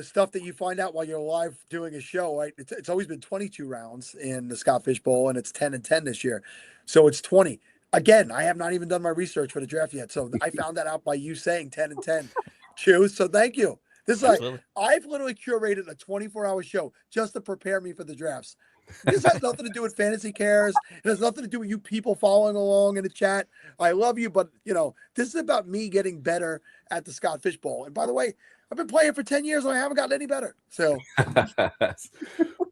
stuff that you find out while you're live doing a show, right? It's always been 22 rounds in the Scott Fish Bowl, and it's 10-10 this year, so it's 20. Again, I have not even done my research for the draft yet, so I found that out by you saying 10-10. Choose. So thank you. This is like I've literally curated a 24-hour show just to prepare me for the drafts. This has nothing to do with Fantasy Cares. It has nothing to do with you people following along in the chat. I love you, but you know, this is about me getting better at the Scott Fish Bowl. And by the way, I've been playing for 10 years and I haven't gotten any better. So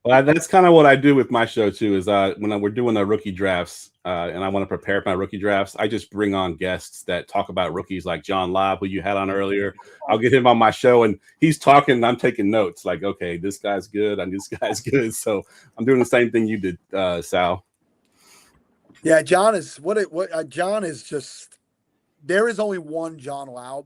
well, that's kind of what I do with my show too, is when we're doing the rookie drafts and I want to prepare my rookie drafts, I just bring on guests that talk about rookies like John Lobb, who you had on earlier. I'll get him on my show and he's talking and I'm taking notes like, okay, this guy's good and this guy's good. So I'm doing the same thing you did, Sal. Yeah, John is John is just, there is only one John Laub,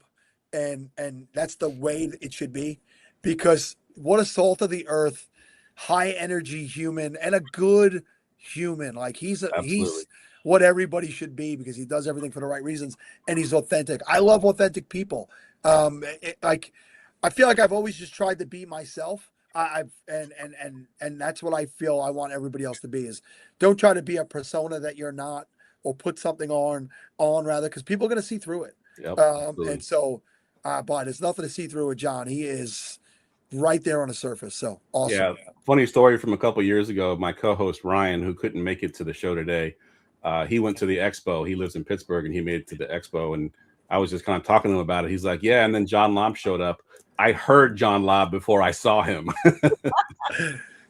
and that's the way that it should be, because what a salt of the earth, high energy human, and a good human. Like he's what everybody should be, because he does everything for the right reasons and he's authentic. I love authentic people. Like I feel like I've always just tried to be myself. And that's what I feel I want everybody else to be, is don't try to be a persona that you're not, or put something on rather, because people are going to see through it. Yep, and so, but there's nothing to see through with John. He is right there on the surface. So awesome. Yeah. Funny story from a couple of years ago. My co-host Ryan, who couldn't make it to the show today, he went to the expo. He lives in Pittsburgh and he made it to the expo. And I was just kind of talking to him about it. He's like, yeah. And then John Lobb showed up. I heard John Lobb before I saw him.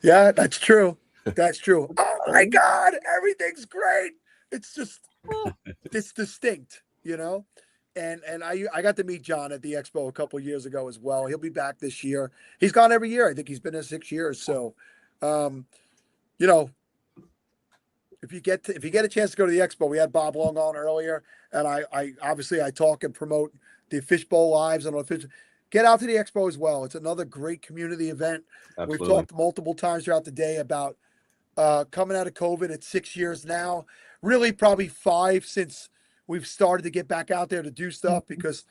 Yeah, that's true. That's true. Oh my God, everything's great. It's just, it's distinct, you know? And I got to meet John at the expo a couple of years ago as well. He'll be back this year. He's gone every year. I think he's been there 6 years. So, you know, if you get a chance to go to the expo, we had Bob Long on earlier, and I obviously I talk and promote the Fishbowl Lives and fish. Get out to the expo as well. It's another great community event. Absolutely. We've talked multiple times throughout the day about coming out of COVID. It's 6 years now, really probably 5 since we've started to get back out there to do stuff, because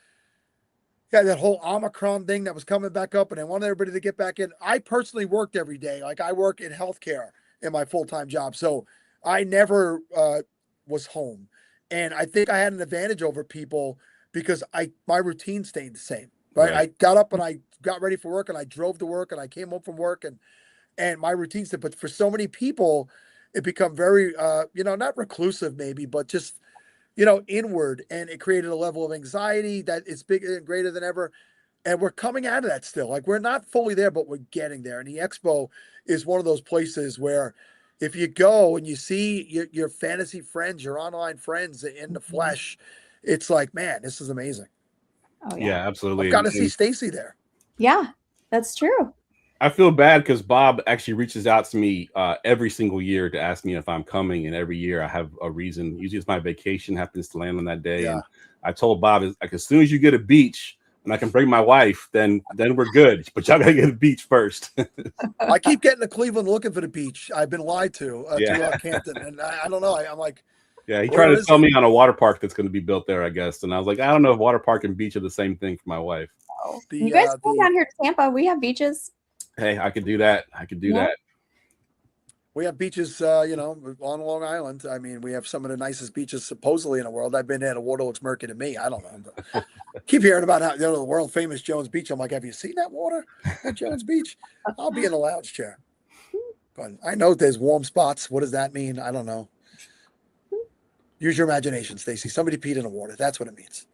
that whole Omicron thing that was coming back up, and I wanted everybody to get back in. I personally worked every day. Like I work in healthcare in my full-time job. So I never was home. And I think I had an advantage over people because my routine stayed the same. Right? I got up and I got ready for work and I drove to work and I came home from work and my routine stayed. But for so many people, it become very, not reclusive maybe, but just, inward. And it created a level of anxiety that is bigger and greater than ever. And we're coming out of that still. Like we're not fully there, but we're getting there. And the expo is one of those places where if you go and you see your fantasy friends, your online friends in the flesh, it's like, man, this is amazing. Oh, yeah, absolutely. I've got to see Stacy there. Yeah, that's true. I feel bad because Bob actually reaches out to me every single year to ask me if I'm coming, and every year I have a reason. Usually it's my vacation happens to land on that day. And I told Bob, like, as soon as you get a beach and I can bring my wife, then we're good. But y'all gotta get a beach first. I keep getting to Cleveland looking for the beach. I've been lied to Canton, and I don't know. I'm like, yeah, he tried to sell me on a water park that's going to be built there, I guess. And I was like, I don't know if water park and beach are the same thing for my wife. Oh. You guys come down here to Tampa. We have beaches. Hey, I could do that. That. We have beaches, on Long Island. I mean, we have some of the nicest beaches supposedly in the world. I've been there. The water looks murky to me. I don't know. But keep hearing about how the world famous Jones Beach. I'm like, have you seen that water at Jones Beach? I'll be in the lounge chair. But I know there's warm spots. What does that mean? I don't know. Use your imagination, Stacy. Somebody peed in the water. That's what it means.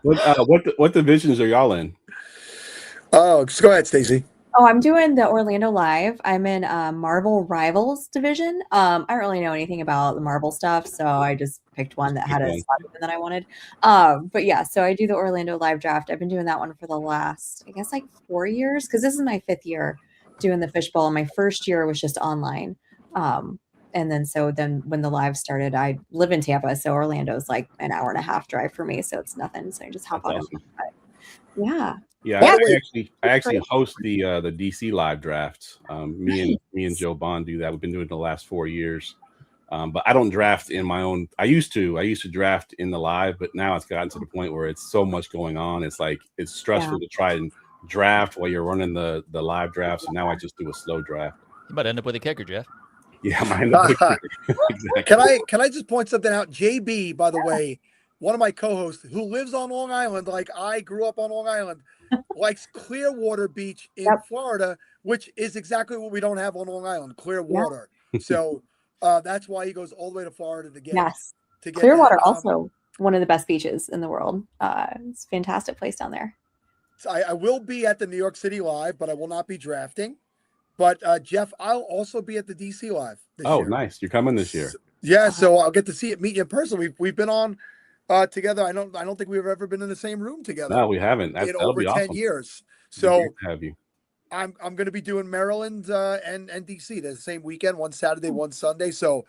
What divisions are y'all in? Oh, just go ahead, Stacy. Oh, I'm doing the Orlando Live. I'm in Marvel Rivals division. I don't really know anything about the Marvel stuff, so I just picked one that had a spot open that I wanted. But yeah, so I do the Orlando Live draft. I've been doing that one for the last, I guess, like 4 years, because this is my 5th year doing the fishbowl. My first year was just online. And then when the live started, I live in Tampa, so Orlando's like an hour and a half drive for me, so it's nothing. So I just hop on. Awesome. Yeah. Yeah, I actually host the DC live drafts. Me and Joe Bond do that. We've been doing it the last 4 years. But I don't draft in my own. I used to draft in the live, but now it's gotten to the point where it's so much going on. It's like it's stressful to try and draft while you're running the live drafts. So now I just do a slow draft. You might end up with a kicker, Jeff. Yeah, I end up with a kicker. Exactly. Can I just point something out? JB, by the way, one of my co-hosts who lives on Long Island, like I grew up on Long Island, likes Clearwater Beach in Florida, which is exactly what we don't have on Long Island, clear water. So that's why he goes all the way to Florida to get. Yes. To get Clearwater, also one of the best beaches in the world. It's a fantastic place down there. So I will be at the New York City Live, but I will not be drafting. But Jeff, I'll also be at the DC Live this year. Nice! You're coming this year. Yeah, so I'll get to meet you in person. We've been on together. I don't think we've ever been in the same room together. No, we haven't. In over 10 awesome. years. So have you? I'm going to be doing Maryland and DC the same weekend, one Saturday, one Sunday. So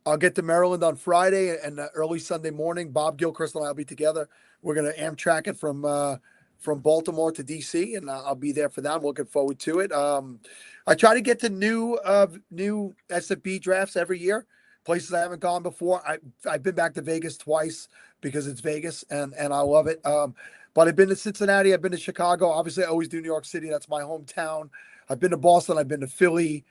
I'll get to Maryland on Friday and early Sunday morning. Bob Gilchrist and I'll be together. We're going to Amtrak it from Baltimore to DC, and I'll be there for that. I'm looking forward to it. I try to get to new SFB drafts every year, places I haven't gone before. I've been back to Vegas twice because it's Vegas, and I love it. But I've been to Cincinnati, I've been to Chicago. Obviously, I always do New York City. That's my hometown. I've been to Boston. I've been to Philly.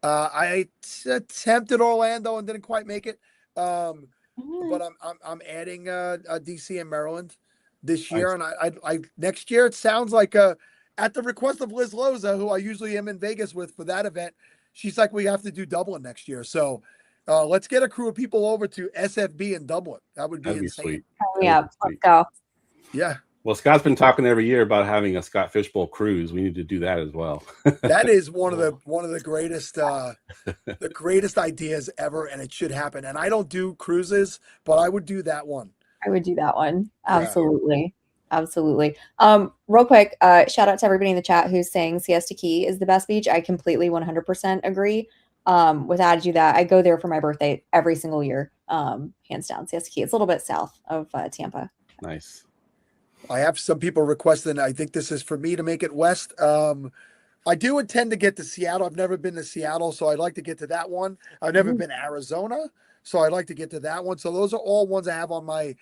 I attempted Orlando and didn't quite make it. But I'm adding DC and Maryland this year, and I next year it sounds like at the request of Liz Loza, who I usually am in Vegas with for that event, she's like, we have to do Dublin next year. So let's get a crew of people over to SFB in Dublin. That'd be sweet. Yeah, let's go. Yeah. Well, Scott's been talking every year about having a Scott Fishbowl cruise. We need to do that as well. That is one of the greatest ideas ever, and it should happen. And I don't do cruises, but I would do that one. I would do that one. Absolutely. Yeah. Absolutely. Real quick, shout out to everybody in the chat who's saying Siesta Key is the best beach. I completely 100% agree. Without you that I go there for my birthday every single year. Hands down, Siesta Key. It's a little bit south of Tampa. Nice. I have some people requesting. I think this is for me to make it west. I do intend to get to Seattle. I've never been to Seattle, so I'd like to get to that one. I've never been to Arizona, so I'd like to get to that one. So those are all ones I have on my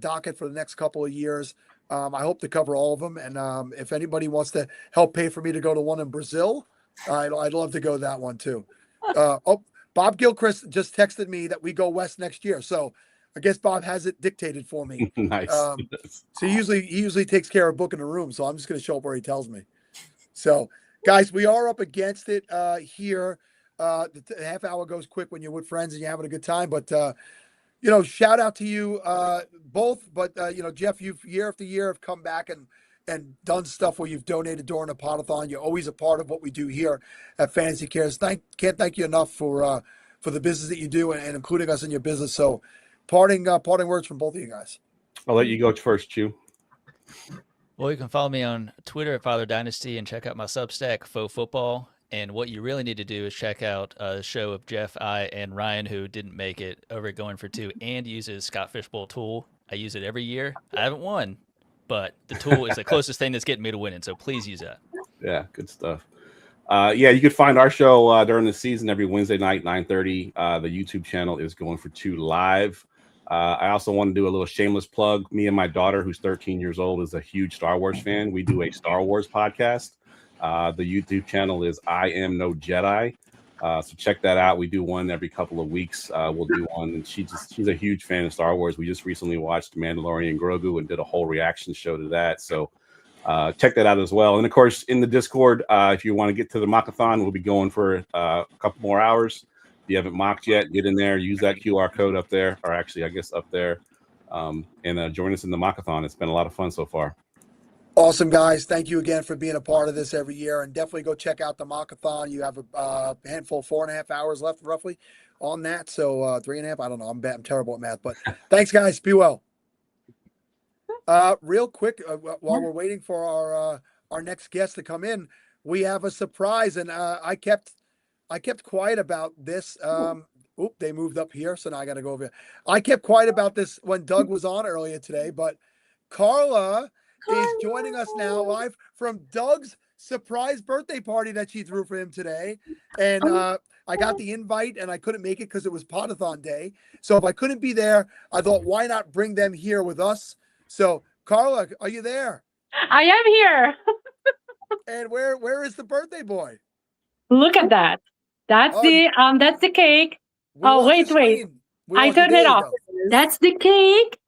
docket for the next couple of years. I hope to cover all of them. And if anybody wants to help pay for me to go to one in Brazil, I'd love to go to that one too. Bob Gilchrist just texted me that we go west next year. So I guess Bob has it dictated for me. Nice. So he usually takes care of booking a room. So I'm just going to show up where he tells me. So guys, we are up against it here. The half hour goes quick when you're with friends and you're having a good time. But, shout out to you both. But, Jeff, you've year after year have come back and done stuff where you've donated during a Podathon. You're always a part of what we do here at Fantasy Cares. Can't thank you enough for the business that you do and including us in your business. So parting words from both of you guys. I'll let you go first, Chew. Well, you can follow me on Twitter at Father Dynasty and check out my Substack, Faux Football. And what you really need to do is check out a show of Jeff, I, and Ryan, who didn't make it, over at Going for Two, and uses Scott Fishbowl tool. I use it every year. I haven't won, but the tool is the closest thing that's getting me to winning. So please use that. Yeah, good stuff. You can find our show during the season every Wednesday night, 9:30. The YouTube channel is Going for Two live. I also want to do a little shameless plug. Me and my daughter, who's 13 years old, is a huge Star Wars fan. We do a Star Wars podcast. The YouTube channel is I Am No Jedi. So check that out. We do one every couple of weeks. We'll do one. And she's a huge fan of Star Wars. We just recently watched Mandalorian Grogu and did a whole reaction show to that. So check that out as well. And of course, in the Discord, if you want to get to the Mockathon, we'll be going for a couple more hours. If you haven't mocked yet, get in there, use that QR code up there, or actually, I guess up there, and join us in the Mockathon. It's been a lot of fun so far. Awesome, guys. Thank you again for being a part of this every year. And definitely go check out the Mockathon. You have a handful, 4.5 hours left roughly on that. So 3.5, I don't know. I'm terrible at math, but thanks, guys. Be well. Real quick, while we're waiting for our next guest to come in, we have a surprise. And I kept quiet about this. They moved up here, so now I got to go over here. I kept quiet about this when Doug was on earlier today, but Carla is joining us now live from Doug's surprise birthday party that she threw for him today. And I got the invite and I couldn't make it because it was Podathon day. So if I couldn't be there, I thought, why not bring them here with us? So Carla, are you there? I am here. And where is the birthday boy? Look at that. That's the cake. Oh, wait. I turned it off. That's the cake.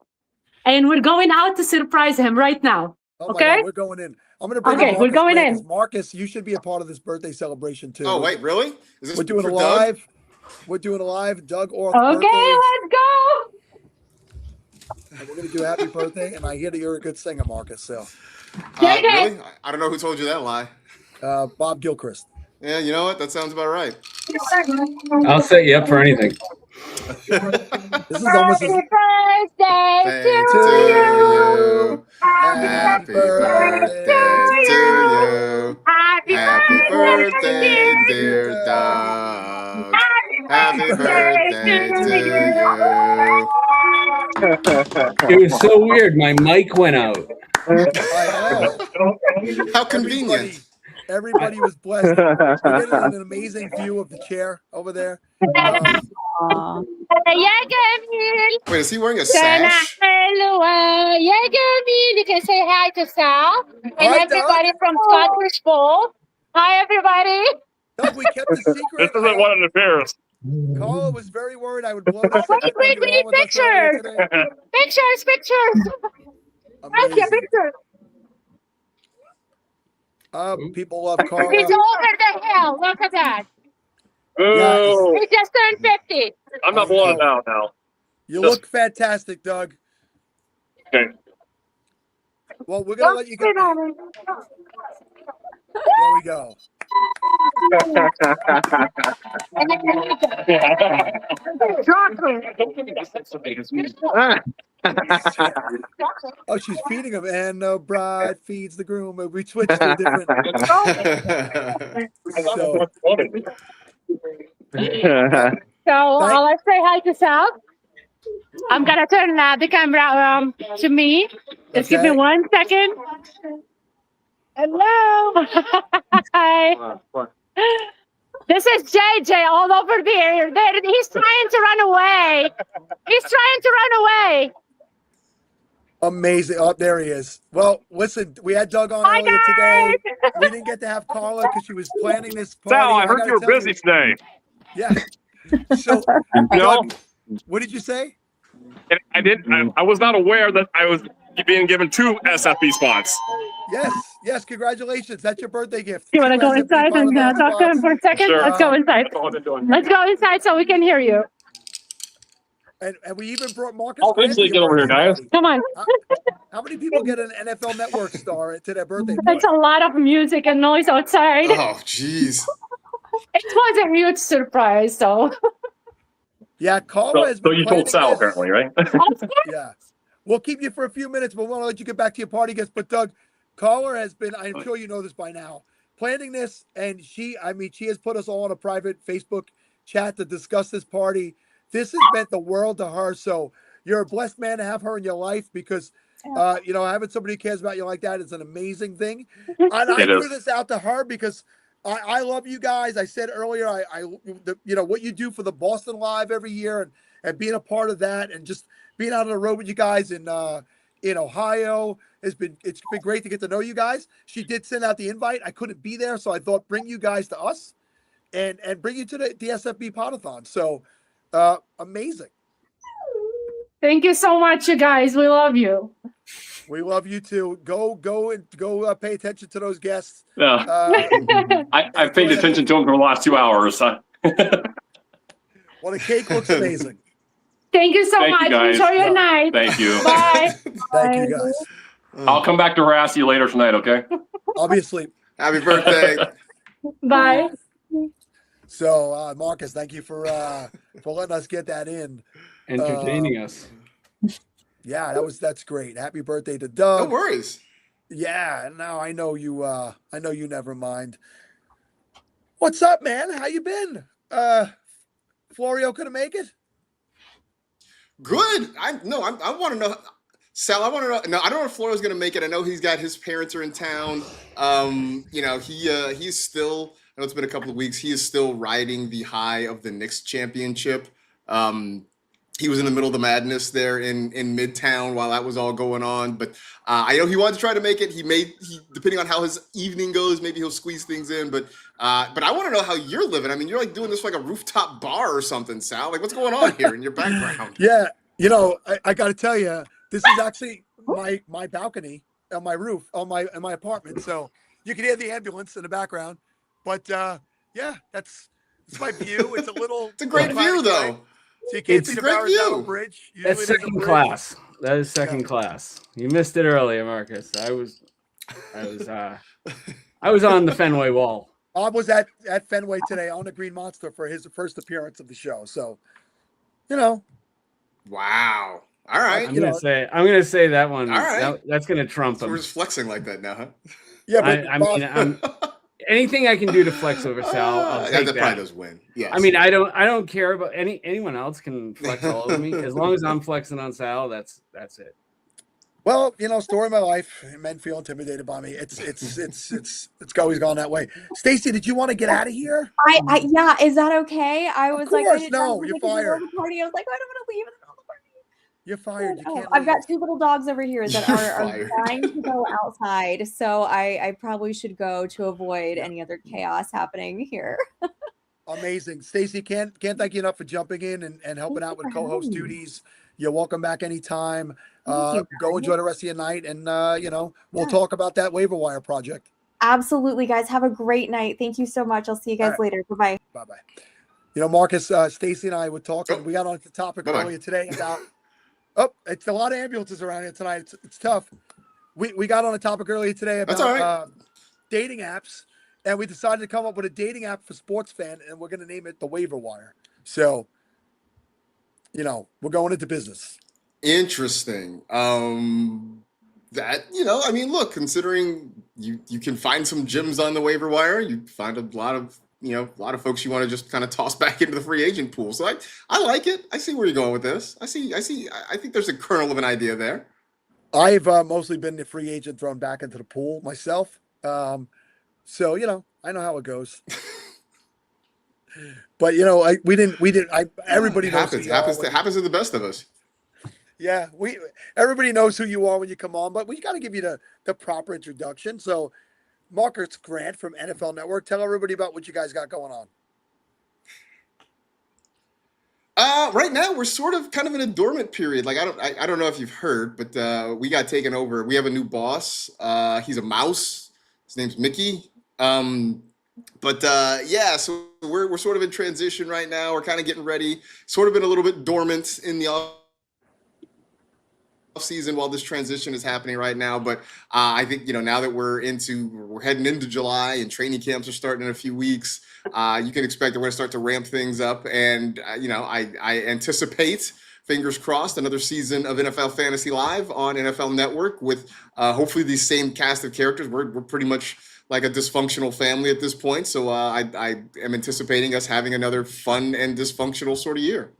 And we're going out to surprise him right now. Oh okay? God, we're going in. I'm going to bring Marcus. We're going in. Marcus, you should be a part of this birthday celebration too. Oh, wait, really? Is this we're doing for a live. Doug? We're doing a live Doug Orth birthday. Let's go. And we're going to do happy birthday. And I hear that you're a good singer, Marcus. So. Really? I don't know who told you that lie. Bob Gilchrist. Yeah, you know what? That sounds about right. I'll set you up for anything. This is almost Happy birthday to you. Happy birthday to you. Happy birthday, dear Doug. Happy birthday to you. It was so weird. My mic went out. How convenient. Everybody was blessed. We're getting an amazing view of the chair over there. Wait, is he wearing a sash? You can say hi to Sal and Hi, everybody Doug. from Scottish Bowl. Hi, everybody. Doug, we kept the secret. This isn't one of the pairs. Carla was very worried I would blow this. Wait, we need pictures. Pictures. Thank you, pictures. People love Carla. He's over the hill. Look at that. Oh, He just turned 50. I'm not blowing it out now. You look fantastic, Doug. Okay. Well, we're gonna let you go. There we go. Oh, she's feeding him, and no bride feeds the groom. We switched to a different. So let's say hi to Sal. I'm gonna turn the camera to me. Just give me 1 second. Hello. Hi. This is JJ all over there. He's trying to run away. Amazing. Oh, there he is. Well, listen, we had Doug on earlier today. We didn't get to have Carla because she was planning this party. Sal, I heard you were busy today. Yeah. So, Doug, what did you say? I didn't. I was not aware that I was being given 2 SFB spots. Yes. Congratulations. That's your birthday gift. You want to go inside and talk to him for a second? Sure. Let's go inside. Let's go inside so we can hear you. And we even brought Marcus. I'll eventually get over here, guys. Come on. How many people get an NFL Network star to their birthday party? It's a lot of music and noise outside. Oh, jeez. It was a huge surprise, so. Yeah, Carla has been So you told Sal, apparently, right? Yeah. We'll keep you for a few minutes, but we want to let you get back to your party guests. But Doug, Carla has been, I'm sure you know this by now, planning this, and she has put us all in a private Facebook chat to discuss this party. This has meant the world to her. So you're a blessed man to have her in your life because, having somebody who cares about you like that is an amazing thing. And I threw this out to her because I love you guys. I said earlier, what you do for the Boston Live every year and being a part of that and just being out on the road with you guys in Ohio it's been great to get to know you guys. She did send out the invite. I couldn't be there, so I thought bring you guys to us and bring you to the SFB Podathon. So amazing. Thank you so much, you guys. We love you. We love you too. Go pay attention to those guests. I paid attention to them for the last 2 hours. Well, the cake looks amazing. Thank you so Thank much. you, guys. Enjoy your night. Thank you. Bye. Thank you, guys. I'll come back to harass you later tonight, okay? I'll be asleep. Happy birthday. Bye. So, Marcus, thank you for letting us get that in. Entertaining us. Yeah, that's great. Happy birthday to Doug. No worries. Yeah, no, I know you never mind. What's up, man? How you been? Florio couldn't make it? Good. I want to know, Sal. I want to know. No, I don't know if Florio's going to make it. I know he's got his parents are in town. He's still. I know it's been a couple of weeks. He is still riding the high of the Knicks championship. He was in the middle of the madness there in Midtown while that was all going on. But I know he wanted to try to make it. He depending on how his evening goes, maybe he'll squeeze things in. But I want to know how you're living. I mean, you're like doing this like a rooftop bar or something, Sal. Like, what's going on here in your background? Yeah, I got to tell you, this is actually my balcony on my roof in my apartment. So you can hear the ambulance in the background. But yeah, it's my view. It's a little. It's a great view, though. So you can't see the Verrazano Bridge. That's second class. That is second class. You missed it earlier, Marcus. I was on the Fenway Wall. Bob was at Fenway today on the Green Monster for his first appearance of the show. So, Wow. All right. I'm gonna say that one. All right. That's gonna trump So him. we're just flexing like that now, huh? Yeah, but I'm anything I can do to flex over Sal, I'll take that probably does win. Yeah. I mean, I don't care about anyone else can flex all over me as long as I'm flexing on Sal. That's it. Well, story of my life. Men feel intimidated by me. It's always gone that way. Stacy, did you want to get out of here? Yeah, is that okay? I was like, no, you're fired. Party. I was like, I don't want to leave. You're fired. You can't. I've got two little dogs over here that are trying to go outside, so I probably should go to avoid any other chaos happening here. Amazing, Stacy. Can't thank you enough for jumping in and helping out with co-host duties. You're welcome back anytime. Go enjoy the rest of your night, and we'll talk about that waiver wire project. Absolutely, guys. Have a great night. Thank you so much. I'll see you guys later. Bye-bye. Bye-bye. Marcus, Stacy and I were talking. We got on the topic earlier today about. It's a lot of ambulances around here tonight. It's tough. We got on a topic earlier today about dating apps, and we decided to come up with a dating app for sports fan, and we're going to name it the Waiver Wire. So, we're going into business. Interesting. Look, considering you can find some gems on the waiver wire, you find a lot of folks you want to just kind of toss back into the free agent pool. So I like it. I see where you're going with this. I think there's a kernel of an idea there. I've mostly been the free agent thrown back into the pool myself. So, I know how it goes. But everybody knows happens to the best of us. Yeah, everybody knows who you are when you come on, but we got to give you the proper introduction. So, Marcus Grant from NFL Network, tell everybody about what you guys got going on. Right now we're sort of kind of in a dormant period. Like I don't know if you've heard, but we got taken over. We have a new boss. He's a mouse. His name's Mickey. So we're sort of in transition right now. We're kind of getting ready. Sort of been a little bit dormant in the off season while this transition is happening right now, but I think now that we're heading into July and training camps are starting in a few weeks, you can expect that we're going to start to ramp things up, and I anticipate, fingers crossed, another season of NFL Fantasy Live on NFL Network with hopefully these same cast of characters. We're pretty much like a dysfunctional family at this point, so I am anticipating us having another fun and dysfunctional sort of year.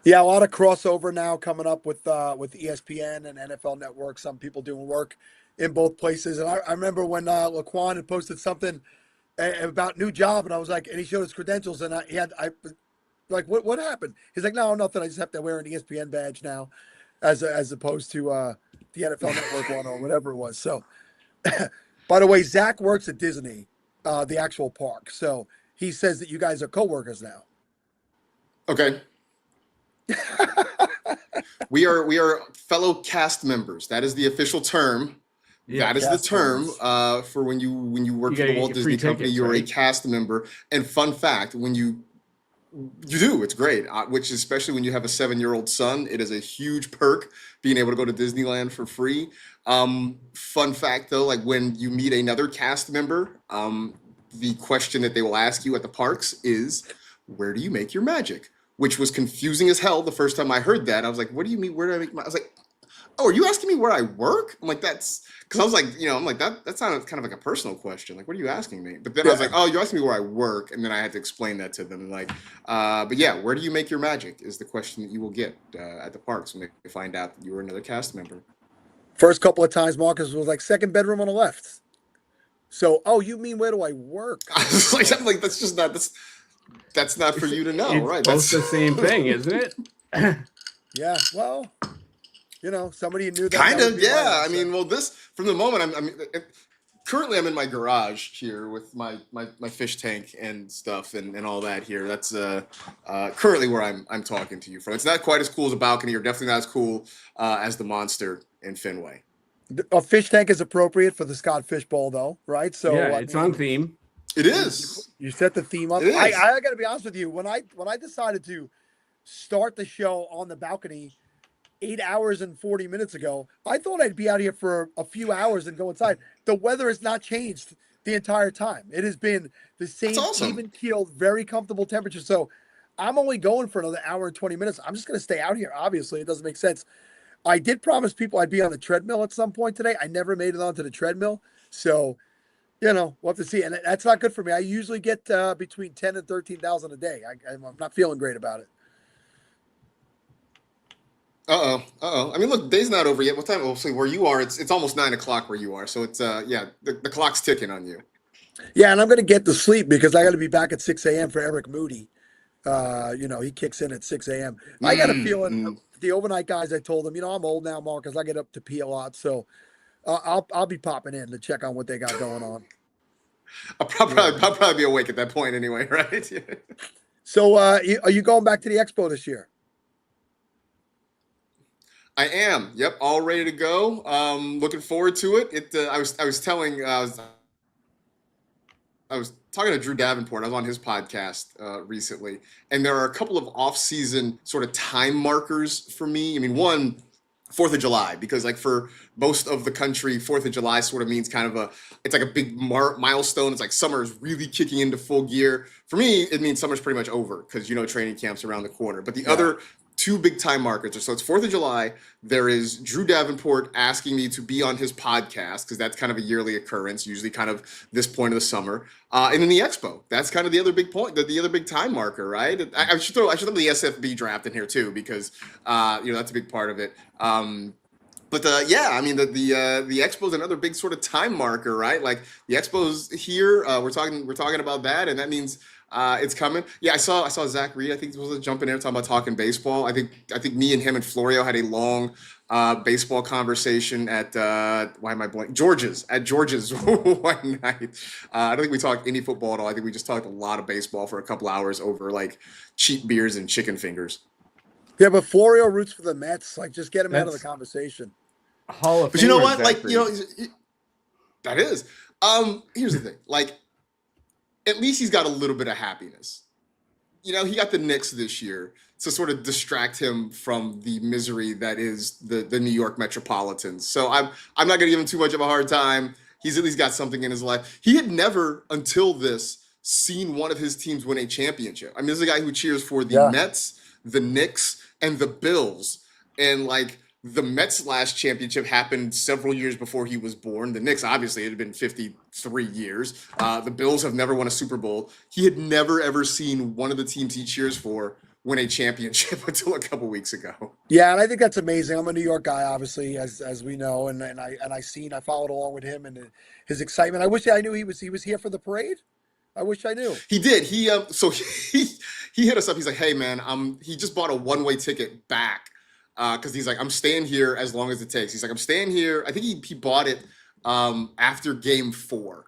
Yeah, a lot of crossover now coming up with ESPN and NFL Network. Some people doing work in both places. And I remember when Laquan had posted something about new job, and I was like, and he showed his credentials, and I like, what happened? He's like, no, nothing. I just have to wear an ESPN badge now, as opposed to the NFL Network one or whatever it was. So, by the way, Zach works at Disney, the actual park. So he says that you guys are coworkers now. Okay. We are fellow cast members. That is the official term. Yeah, that is the cast term members. for when you work You for the gotta Walt get free Disney Company. tickets, You're a right? cast member. And fun fact, when you do, it's great. Which especially when you have a 7-year-old son, it is a huge perk being able to go to Disneyland for free. Fun fact though, like when you meet another cast member, the question that they will ask you at the parks is, "Where do you make your magic?" Which was confusing as hell the first time I heard that. I was like, "What do you mean? Where do I make my?" I was like, "Oh, are you asking me where I work?" I'm like, "That's," because I was like, I'm like that sounded kind of like a personal question. Like, what are you asking me? But then I was like, "Oh, you're asking me where I work," and then I had to explain that to them. Like, but yeah, where do you make your magic is the question that you will get at the parks when they find out that you were another cast member. First couple of times, Marcus was like, second bedroom on the left. So, oh, you mean where do I work? I'm like, that's just not that's not for you to know, It's right? both That's the same thing, isn't it? Yeah, well, somebody knew that. Kind that would of, be my yeah. I answer. mean, well, this from the moment currently I'm in my garage here with my fish tank and stuff and all that here. That's currently where I'm talking to you from. It's not quite as cool as a balcony, or definitely not as cool as the monster in Fenway. A fish tank is appropriate for the Scott Fish Bowl, though, right? So Yeah, I it's mean, on theme. It is. You set the theme up. It is. I got to be honest with you. When I decided to start the show on the balcony 8 hours and 40 minutes ago, I thought I'd be out here for a few hours and go inside. The weather has not changed the entire time. It has been the same, awesome. even keeled, very comfortable temperature. So I'm only going for another hour and 20 minutes. I'm just going to stay out here. Obviously, it doesn't make sense. I did promise people I'd be on the treadmill at some point today. I never made it onto the treadmill. So, we'll have to see. And that's not good for me. I usually get between 10 and 13,000 a day. I'm not feeling great about it. I mean, look, the day's not over yet. What time? Well, see, where you are, it's almost 9 o'clock where you are. So it's the clock's ticking on you. Yeah, and I'm going to get to sleep because I got to be back at 6 a.m. for Eric Moody. He kicks in at 6 a.m. I got a feeling the overnight guys, I told them, I'm old now, Marcus. I get up to pee a lot. So I'll be popping in to check on what they got going on. I'll probably be awake at that point anyway, right? So are you going back to the expo this year? I am. Yep, all ready to go. Looking forward to it. I was talking to Drew Davenport. I was on his podcast recently, and there are a couple of off-season sort of time markers for me. I mean, one, 4th of July, because like for most of the country, 4th of July sort of means kind of it's like a big milestone. It's like summer is really kicking into full gear. For me, it means summer's pretty much over because training camp's around the corner. But the other two big time markers. So it's 4th of July. There is Drew Davenport asking me to be on his podcast because that's kind of a yearly occurrence, usually kind of this point of the summer. And then the expo. That's kind of the other big point, the other big time marker, right? I should throw the SFB draft in here too because that's a big part of it. But I mean the expo is another big sort of time marker, right? Like the expo's here. We're talking about that, and that means it's coming. Yeah, I saw Zach Reed. I think was jumping in talking about talking baseball. I think me and him and Florio had a long baseball conversation at why am I blank? George's one night. I don't think we talked any football at all. I think we just talked a lot of baseball for a couple hours over like cheap beers and chicken fingers. Yeah, but Florio roots for the Mets. Like, just get him out of the conversation. Hall of But you know Famer, what? Zach Like, Reed. that is. Here's the thing. Like, at least he's got a little bit of happiness. He got the Knicks this year to sort of distract him from the misery that is the New York Metropolitans. So I'm not going to give him too much of a hard time. He's at least got something in his life. He had never, until this, seen one of his teams win a championship. I mean, this is a guy who cheers for the Mets, the Knicks, and the Bills. And, like, the Mets' last championship happened several years before he was born. The Knicks, obviously, it had been 53 years. The Bills have never won a Super Bowl. He had never, ever seen one of the teams he cheers for win a championship until a couple weeks ago. Yeah, and I think that's amazing. I'm a New York guy, obviously, as we know, and I followed along with him and his excitement. I wish I knew he was here for the parade. I wish I knew. He did. He hit us up. He's like, "Hey, man, he just bought a one-way ticket back." Because he's like, I'm staying here as long as it takes. He's like, I'm staying here. I think he bought it after game 4.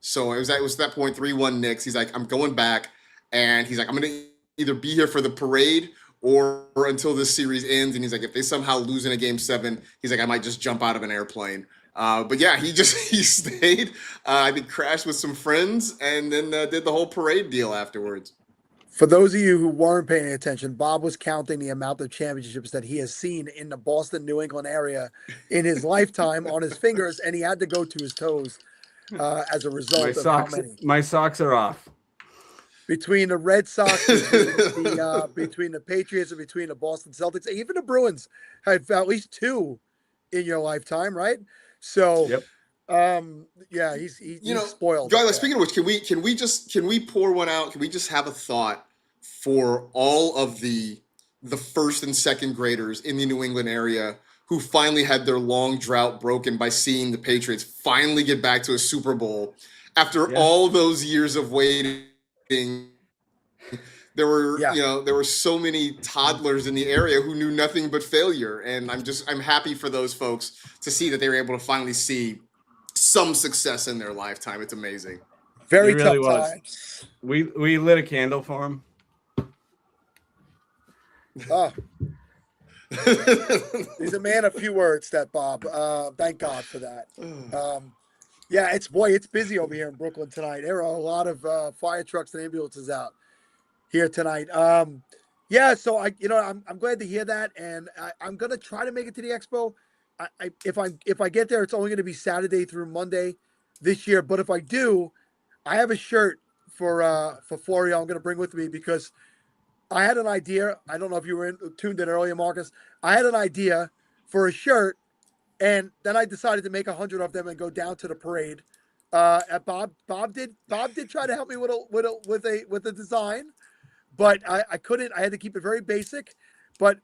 So it was that point, 3-1 Knicks. He's like, I'm going back. And he's like, I'm going to either be here for the parade or until this series ends. And he's like, if they somehow lose in a game 7, he's like, I might just jump out of an airplane. But yeah, he stayed. I think crashed with some friends and then did the whole parade deal afterwards. For those of you who weren't paying attention, Bob was counting the amount of championships that he has seen in the Boston, New England area in his lifetime on his fingers, and he had to go to his toes as a result of how many. My socks are off. Between the Red Sox, between the Patriots, and between the Boston Celtics, even the Bruins had at least 2 in your lifetime, right? So, yep. Yeah, he's spoiled. Guys, speaking of which, can we pour one out? Can we just have a thought for all of the first and second graders in the New England area who finally had their long drought broken by seeing the Patriots finally get back to a Super Bowl after all those years of waiting? There were so many toddlers in the area who knew nothing but failure, and I'm happy for those folks to see that they were able to finally see some success in their lifetime. It's amazing. Very it really tough was. times. We lit a candle for him. Oh. He's a man of few words, that Bob. Thank God for that. Yeah, it's busy over here in Brooklyn tonight. There are a lot of fire trucks and ambulances out here tonight. Yeah, so I'm glad to hear that, and I'm gonna try to make it to the expo. If I get there, it's only going to be Saturday through Monday this year. But if I do, I have a shirt for Florio I'm going to bring with me because I had an idea. I don't know if you were tuned in earlier, Marcus. I had an idea for a shirt, and then I decided to make 100 of them and go down to the parade. Bob did try to help me with a design, but I couldn't. I had to keep it very basic. But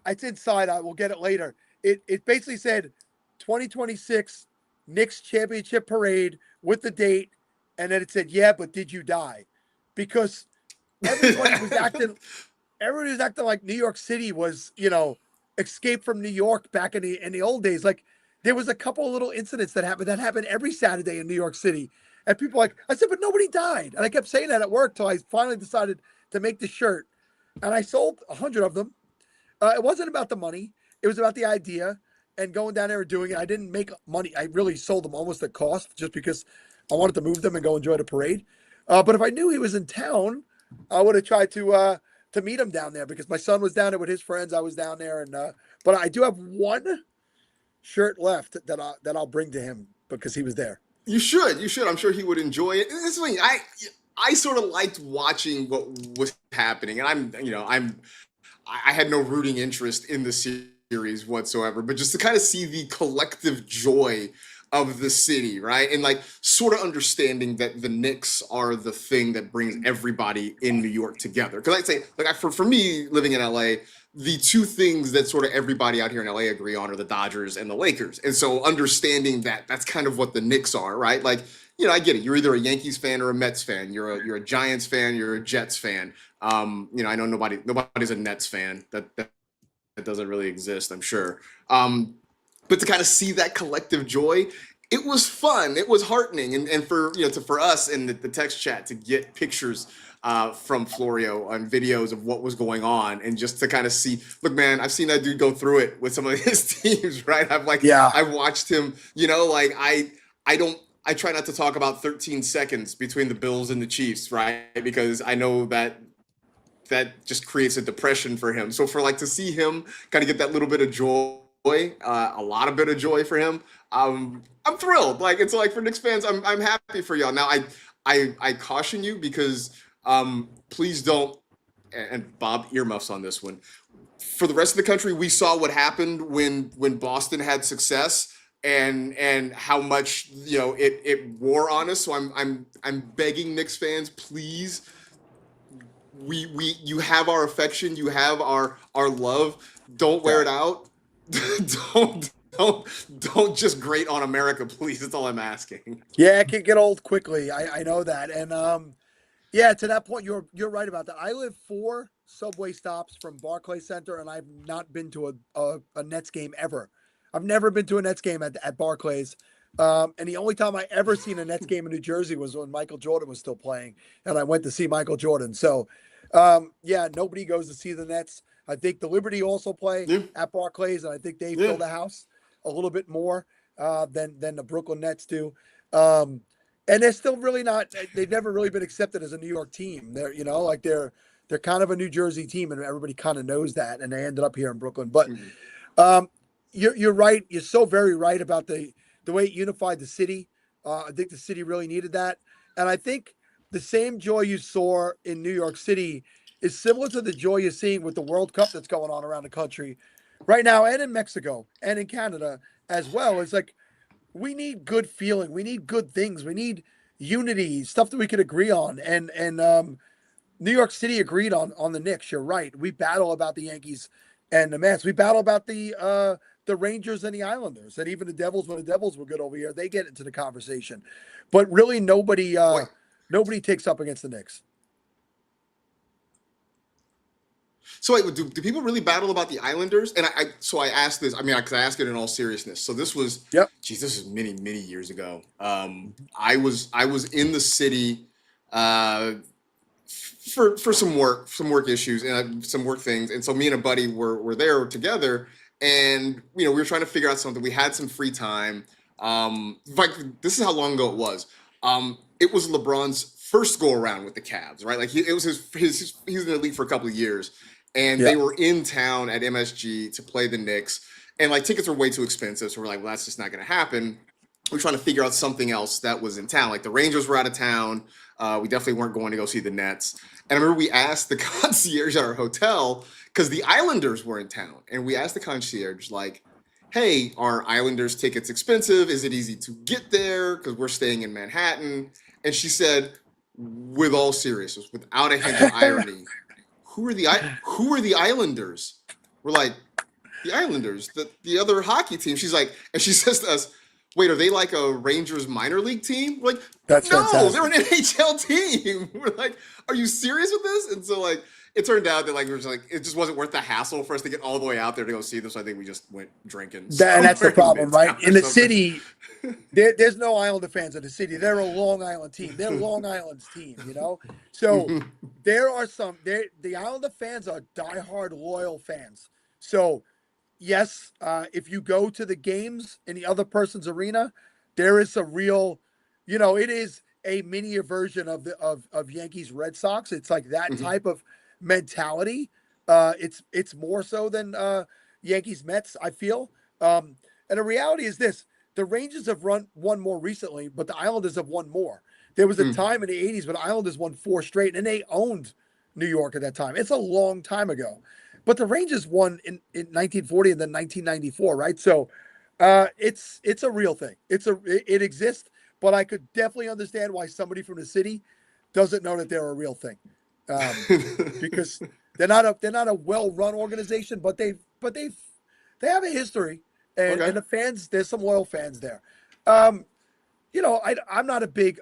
it's inside. I will get it later. It basically said 2026 Knicks championship parade with the date, and then it said, "Yeah, but did you die?" Because everybody was acting like New York City was, Escape from New York back in the old days. Like there was a couple of little incidents that happened every Saturday in New York City, and people I said, but nobody died, and I kept saying that at work till I finally decided to make the shirt, and I sold 100 of them. It wasn't about the money. It was about the idea and going down there and doing it. I didn't make money. I really sold them almost at cost just because I wanted to move them and go enjoy the parade. But if I knew he was in town, I would have tried to meet him down there because my son was down there with his friends. I was down there, and but I do have one shirt left that I'll bring to him because he was there. You should. I'm sure he would enjoy it. This thing, I sort of liked watching what was happening, and I had no rooting interest in the series whatsoever, but just to kind of see the collective joy of the city, right? And sort of understanding that the Knicks are the thing that brings everybody in New York together. Because I'd say, for me, living in LA, the two things that sort of everybody out here in LA agree on are the Dodgers and the Lakers. And so understanding that that's kind of what the Knicks are, right? I get it. You're either a Yankees fan or a Mets fan. You're a Giants fan. You're a Jets fan. I know nobody's a Nets fan. That doesn't really exist, I'm sure. But to kind of see that collective joy, it was fun. It was heartening, and for us in the text chat to get pictures from Florio on videos of what was going on, and just to kind of see, look, man, I've seen that dude go through it with some of his teams, right? I've watched him. I try not to talk about 13 seconds between the Bills and the Chiefs, right? Because I know that just creates a depression for him. So to see him kind of get that little bit of joy, a lot of bit of joy for him, I'm thrilled. For Knicks fans, I'm happy for y'all. Now I caution you because please don't, and Bob, earmuffs on this one. For the rest of the country, we saw what happened when Boston had success. And how much it wore on us. So I'm begging Knicks fans, please. You have our affection, you have our love. Don't wear it out. Don't just grate on America, please. That's all I'm asking. Yeah, it can get old quickly. I know that, and to that point, you're right about that. I live 4 subway stops from Barclays Center, and I've not been to a Nets game ever. I've never been to a Nets game at Barclays. And the only time I ever seen a Nets game in New Jersey was when Michael Jordan was still playing, and I went to see Michael Jordan. So Yeah, nobody goes to see the Nets. I think the Liberty also play at Barclays, and I think they fill the house a little bit more than the Brooklyn Nets do. And they're still really not. They've never really been accepted as a New York team. They're like they're kind of a New Jersey team, and everybody kind of knows that. And they ended up here in Brooklyn. But you're right. You're so very right about the way it unified the city. I think the city really needed that, and I think the same joy you saw in New York City is similar to the joy you're seeing with the World Cup that's going on around the country right now, and in Mexico and in Canada as well. It's like we need good feeling, we need good things, we need unity, stuff that we could agree on, and New York City agreed on the Knicks. You're right. We battle about the Yankees and the Mets. We battle about the Rangers and the Islanders, and even the Devils. When the Devils were good over here, they get into the conversation. But really, nobody takes up against the Knicks. So wait, do people really battle about the Islanders? And I asked this. I mean, because I asked it in all seriousness. So this was, geez, this was many years ago. I was in the city for some work issues and some work things. And so me and a buddy were there together, and we were trying to figure out something. We had some free time. Like this is how long ago it was. It was LeBron's first go around with the Cavs, right? Like it was his he was in the league for a couple of years, and they were in town at MSG to play the Knicks, and like tickets were way too expensive. So we're like, well, that's just not going to happen. We're trying to figure out something else that was in town. Like the Rangers were out of town. We definitely weren't going to go see the Nets. And I remember we asked the concierge at our hotel, because the Islanders were in town. And we asked the concierge, like, hey, are Islanders tickets expensive? Is it easy to get there? Because we're staying in Manhattan. And she said, with all seriousness, without a hint of irony, who are the Islanders? We're like, the Islanders, the other hockey team. She's like, and she says to us, wait, are they like a Rangers minor league team? We're like, that's no, fantastic. they're an NHL team. We're like, are you serious with this? And so like, it turned out that like it just wasn't worth the hassle for us to get all the way out there to go see them. So I think we just went drinking. And that's the problem, right? In the city, city, there's no Islander fans in the city. They're a Long Island team. They're Long Island's team, So there are the Islander fans are diehard loyal fans. So yes, if you go to the games in the other person's arena, there is a real, it is a mini version of Yankees Red Sox. It's like that type of mentality. It's more so than Yankees Mets, I feel. And the reality is this: the Rangers have won more recently, but the Islanders have won more. There was a time in the 80s when the Islanders won 4 straight, and they owned New York at that time. It's a long time ago. But the Rangers won in 1940 and then 1994, right? So it's a real thing. It exists, but I could definitely understand why somebody from the city doesn't know that they're a real thing, because they're not a well-run organization, but they have a history, and the fans, there's some loyal fans there. I'm not big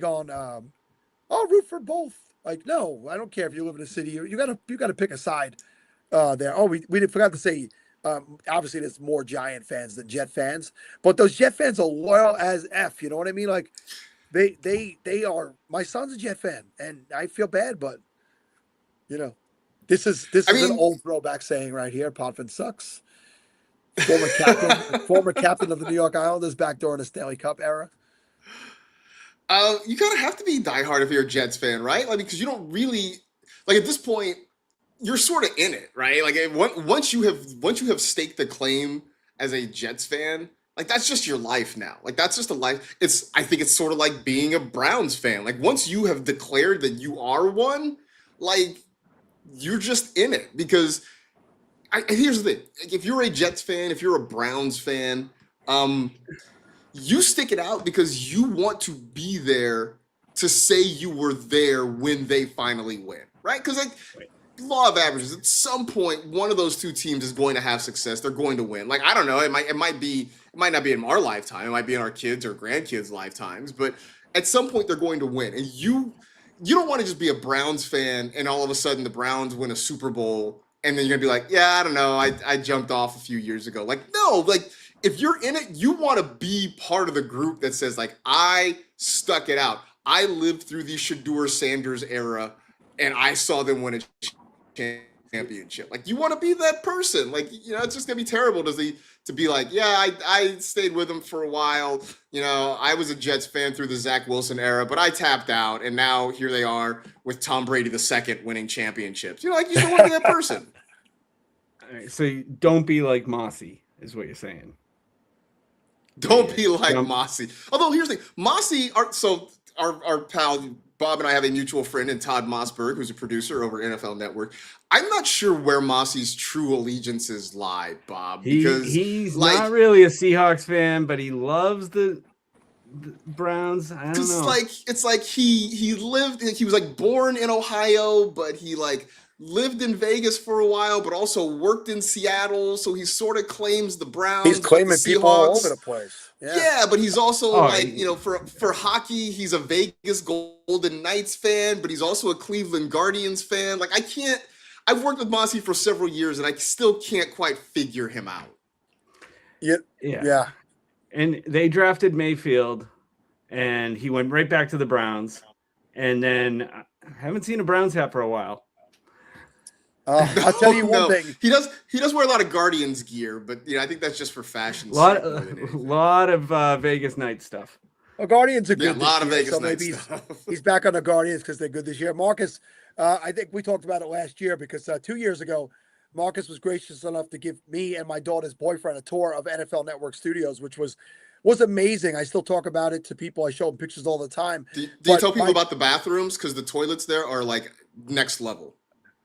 on I'll root for both. Like, no, I don't care if you live in a city. You gotta pick a side. There. Oh, we forgot to say, obviously there's more Giant fans than Jet fans, but those Jet fans are loyal as F. You know what I mean? Like they are. My son's a Jet fan, and I feel bad, but this is an old throwback saying right here. Potvin sucks. Former captain of the New York Islanders back during the Stanley Cup era. You kind of have to be diehard if you're a Jets fan, right? Like, because you don't really like at this point. You're sort of in it, right? Like once you have staked the claim as a Jets fan, like that's just your life now. Like that's just a life. I think it's sort of like being a Browns fan. Like once you have declared that you are one, like you're just in it. Because here's the thing: if you're a Jets fan, if you're a Browns fan, you stick it out because you want to be there to say you were there when they finally win, right? Because like. Law of averages, at some point one of those two teams is going to have success. They're going to win. Like, I don't know, it might not be in our lifetime, it might be in our kids or grandkids' lifetimes, but at some point they're going to win. And you don't want to just be a Browns fan and all of a sudden the Browns win a Super Bowl and then you're gonna be like, yeah, I don't know, I jumped off a few years ago. Like, no, like if you're in it, you want to be part of the group that says like, I stuck it out, I lived through the Shedeur Sanders era, and I saw them win a championship. Like, you want to be that person. Like, it's just gonna be terrible to be like, yeah, I stayed with them for a while. I was a Jets fan through the Zach Wilson era, but I tapped out, and now here they are with Tom Brady II winning championships. Like, you still want to be that person. All right, so don't be like Mossy, is what you're saying. Don't be like Mossy. Although here's the thing, Mossy, our pal Bob and I have a mutual friend in Todd Mossberg, who's a producer over NFL Network. I'm not sure where Mossy's true allegiances lie, Bob, because he's not really a Seahawks fan, but he loves the Browns. I don't know. It's like he was like born in Ohio, but he lived in Vegas for a while, but also worked in Seattle. So he sort of claims the Browns. He's claiming people all over the place. Yeah, but he's also for hockey, he's a Vegas Golden Knights fan, but he's also a Cleveland Guardians fan. Like, I've worked with Mossy for several years, and I still can't quite figure him out. Yeah. And they drafted Mayfield, and he went right back to the Browns. And then I haven't seen a Browns hat for a while. I'll tell you one thing. He does wear a lot of Guardians gear, but I think that's just for fashion. Lot of Vegas night stuff. Well, Guardians are good. A lot of Vegas so night maybe stuff. he's back on the Guardians because they're good this year. Marcus, I think we talked about it last year because 2 years ago, Marcus was gracious enough to give me and my daughter's boyfriend a tour of NFL Network Studios, which was amazing. I still talk about it to people. I show them pictures all the time. Do you tell people about the bathrooms? Because the toilets there are like next level.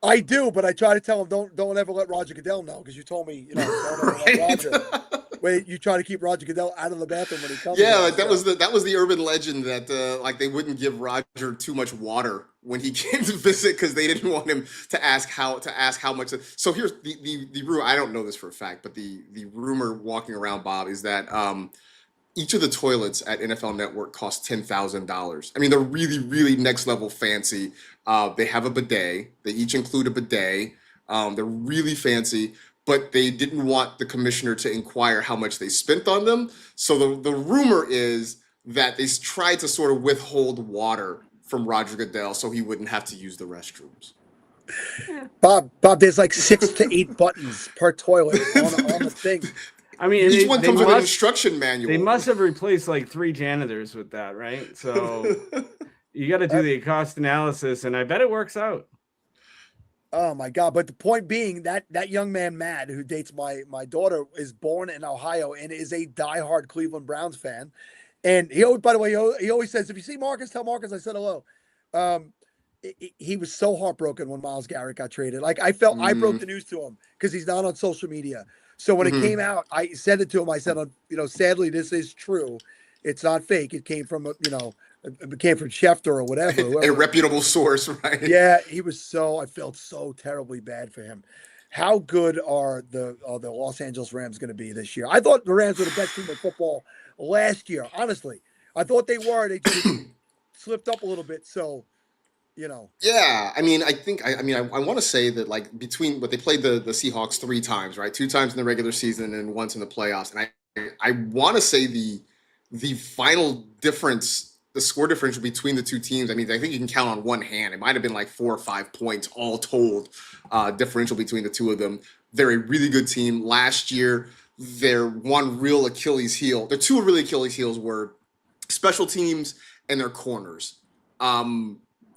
I do, but I try to tell them don't ever let Roger Goodell know, because you told me don't ever let Roger. Wait, you try to keep Roger Goodell out of the bathroom when he comes. Yeah, that was the urban legend that they wouldn't give Roger too much water when he came to visit because they didn't want him to ask how much. So here's the rumor. I don't know this for a fact, but the rumor walking around, Bob, is that each of the toilets at NFL Network cost $10,000. I mean, they're really, really next level fancy. They have a bidet. They each include a bidet. They're really fancy, but they didn't want the commissioner to inquire how much they spent on them. So the rumor is that they tried to sort of withhold water from Roger Goodell so he wouldn't have to use the restrooms. Bob, there's like 6 to 8 buttons per toilet on the thing. I mean, each one comes with an instruction manual. They must have replaced like 3 janitors with that, right? So you got to do the cost analysis, and I bet it works out. Oh my God! But the point being that young man, Matt, who dates my daughter, is born in Ohio and is a diehard Cleveland Browns fan. And by the way, he always says, if you see Marcus, tell Marcus I said hello. He was so heartbroken when Myles Garrett got traded. Like, I felt I broke the news to him because he's not on social media. So when it came out, I said it to him. I said, sadly, this is true. It's not fake. It came from, it came from Schefter or whatever. A reputable source, right? Yeah, I felt so terribly bad for him. How good are the Los Angeles Rams going to be this year? I thought the Rams were the best team in football last year. Honestly, I thought they were. They just slipped up a little bit. So, Yeah, I mean, I want to say that, like, between what they played the Seahawks 3 times, right? 2 times in the regular season and once in the playoffs, and I want to say the final difference, the score differential between the 2 teams. I mean, I think you can count on one hand. It might have been like 4 or 5 points all told, differential between the 2 of them. They're a really good team. Last year, their one real Achilles heel, their 2 really Achilles heels were special teams and their corners.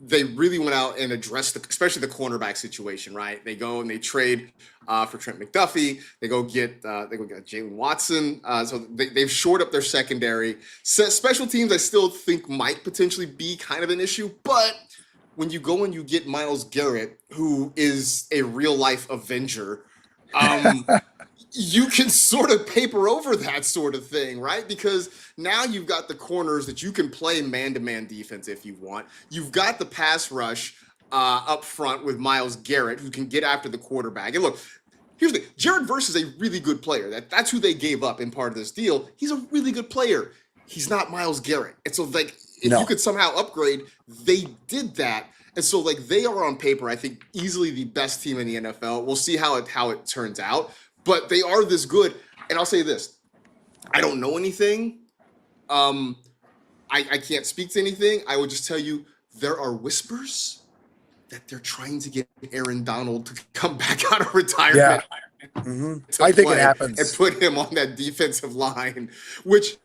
They really went out and addressed especially the cornerback situation, right? They go and they trade for Trent McDuffie. They go get Jalen Watson. So they've shored up their secondary. Special teams, I still think might potentially be kind of an issue, but when you go and you get Myles Garrett, who is a real life Avenger, you can sort of paper over that sort of thing, right? Because now you've got the corners that you can play man-to-man defense if you want. You've got the pass rush up front with Myles Garrett, who can get after the quarterback. And look, here's the thing. Jared Verse is a really good player. That's who they gave up in part of this deal. He's a really good player. He's not Myles Garrett. And so, like, if you could somehow upgrade, they did that. And so, like, they are on paper, I think, easily the best team in the NFL. We'll see how it turns out. But they are this good. And I'll say this. I don't know anything. I can't speak to anything. I will just tell you there are whispers that they're trying to get Aaron Donald to come back out of retirement. Yeah. Mm-hmm. To I think it play happens. and put him on that defensive line, which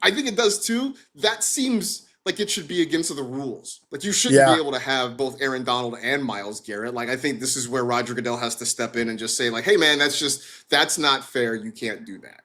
I think it does too. That seems like it should be against the rules. Like you shouldn't be able to have both Aaron Donald and Myles Garrett. Like I think this is where Roger Goodell has to step in and just say like, hey man, that's not fair. You can't do that.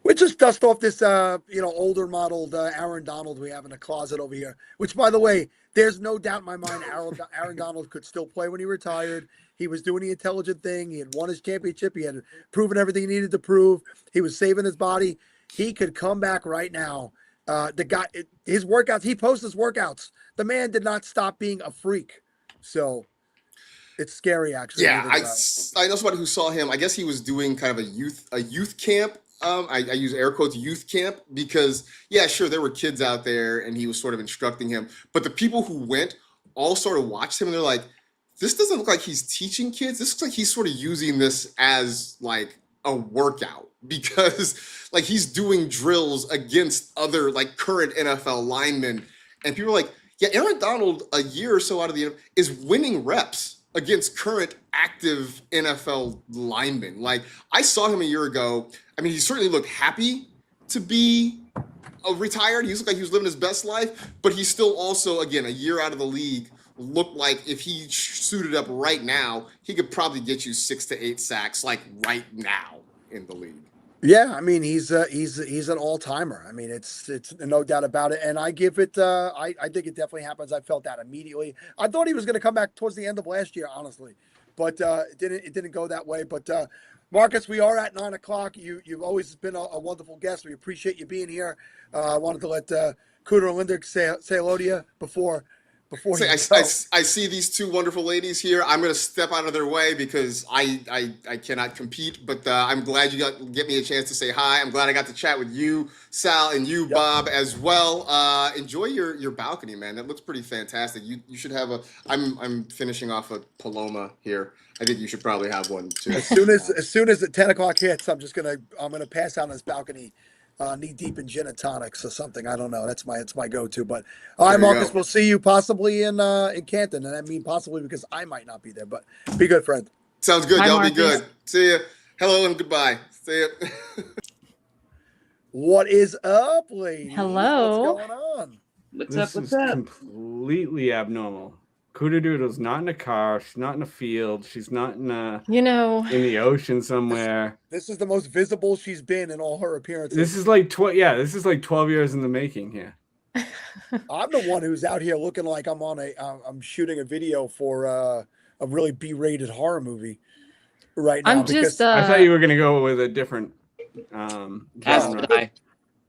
We just dust off this, older modeled Aaron Donald we have in a closet over here. Which, by the way, there's no doubt in my mind Aaron Donald could still play when he retired. He was doing the intelligent thing. He had won his championship. He had proven everything he needed to prove. He was saving his body. He could come back right now. The guy, his workouts, he posts his workouts. The man did not stop being a freak. So it's scary, actually. Yeah, I know somebody who saw him. I guess he was doing kind of a youth camp. I use air quotes youth camp because, yeah, sure, there were kids out there and he was sort of instructing him. But the people who went all sort of watched him and they're like, this doesn't look like he's teaching kids. This looks like he's sort of using this as like a workout because like he's doing drills against other like current NFL linemen. And people are like, yeah, Aaron Donald, a year or so out of the NFL, is winning reps against current active NFL linemen. Like I saw him a year ago. I mean, he certainly looked happy to be retired. He looked like he was living his best life, but he still also, again, a year out of the league, looked like if he suited up right now, he could probably get you 6 to 8 sacks like right now in the league. Yeah, I mean he's an all timer. I mean it's no doubt about it, and I give it. I think it definitely happens. I felt that immediately. I thought he was going to come back towards the end of last year, honestly, but it didn't go that way. But Marcus, we are at 9:00. You've always been a wonderful guest. We appreciate you being here. I wanted to let Cooter and Linder say hello to you before. I see these two wonderful ladies here. I'm going to step out of their way because I cannot compete, but I'm glad you get me a chance to say hi. I'm glad I got to chat with you, Sal, and you, Bob, as well. Enjoy your balcony, man. That looks pretty fantastic. You should have I'm finishing off a Paloma here. I think you should probably have one too. As soon as the 10:00 hits, I'm gonna pass out on this balcony. Knee deep in gin and tonics or something. I don't know. That's my go-to. But all right, Marcus, we'll see you possibly in Canton, and I mean possibly because I might not be there. But be good, friend. Sounds good. Y'all be good. See ya. Hello and goodbye. See ya. What is up, ladies? Hello. What's going on? This is completely abnormal. Cooter Doodle's not in a car. She's not in a field. She's not in in the ocean somewhere. This is the most visible she's been in all her appearances. This is like 12 years in the making here. I'm the one who's out here looking like I'm shooting a video for a really B-rated horror movie right now. I'm just. I thought you were gonna go with a different.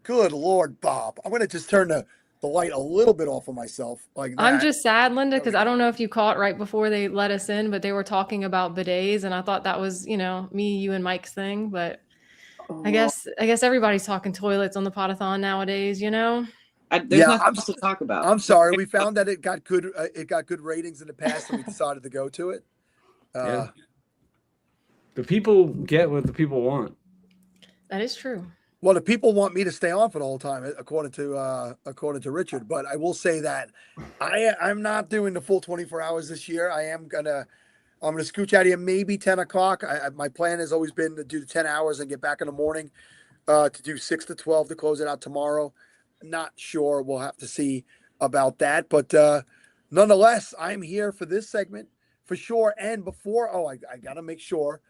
Good Lord, Bob! I'm gonna just turn the light a little bit off of myself like that. I'm just sad, Linda, because I don't know if you caught right before they let us in, but they were talking about bidets, and I thought that was, me, you, and Mike's thing. But I guess everybody's talking toilets on the Podathon nowadays. There's nothing else to talk about. I'm sorry. We found that it got good ratings in the past, and we decided to go to it. Yeah. The people get what the people want. That is true. Well, the people want me to stay on for the whole time, according to Richard. But I will say that I'm not doing the full 24 hours this year. I'm gonna scooch out of here maybe 10:00. My plan has always been to do the 10 hours and get back in the morning to do 6 to 12 to close it out tomorrow. Not sure. We'll have to see about that. But nonetheless, I'm here for this segment for sure. And before, I got to make sure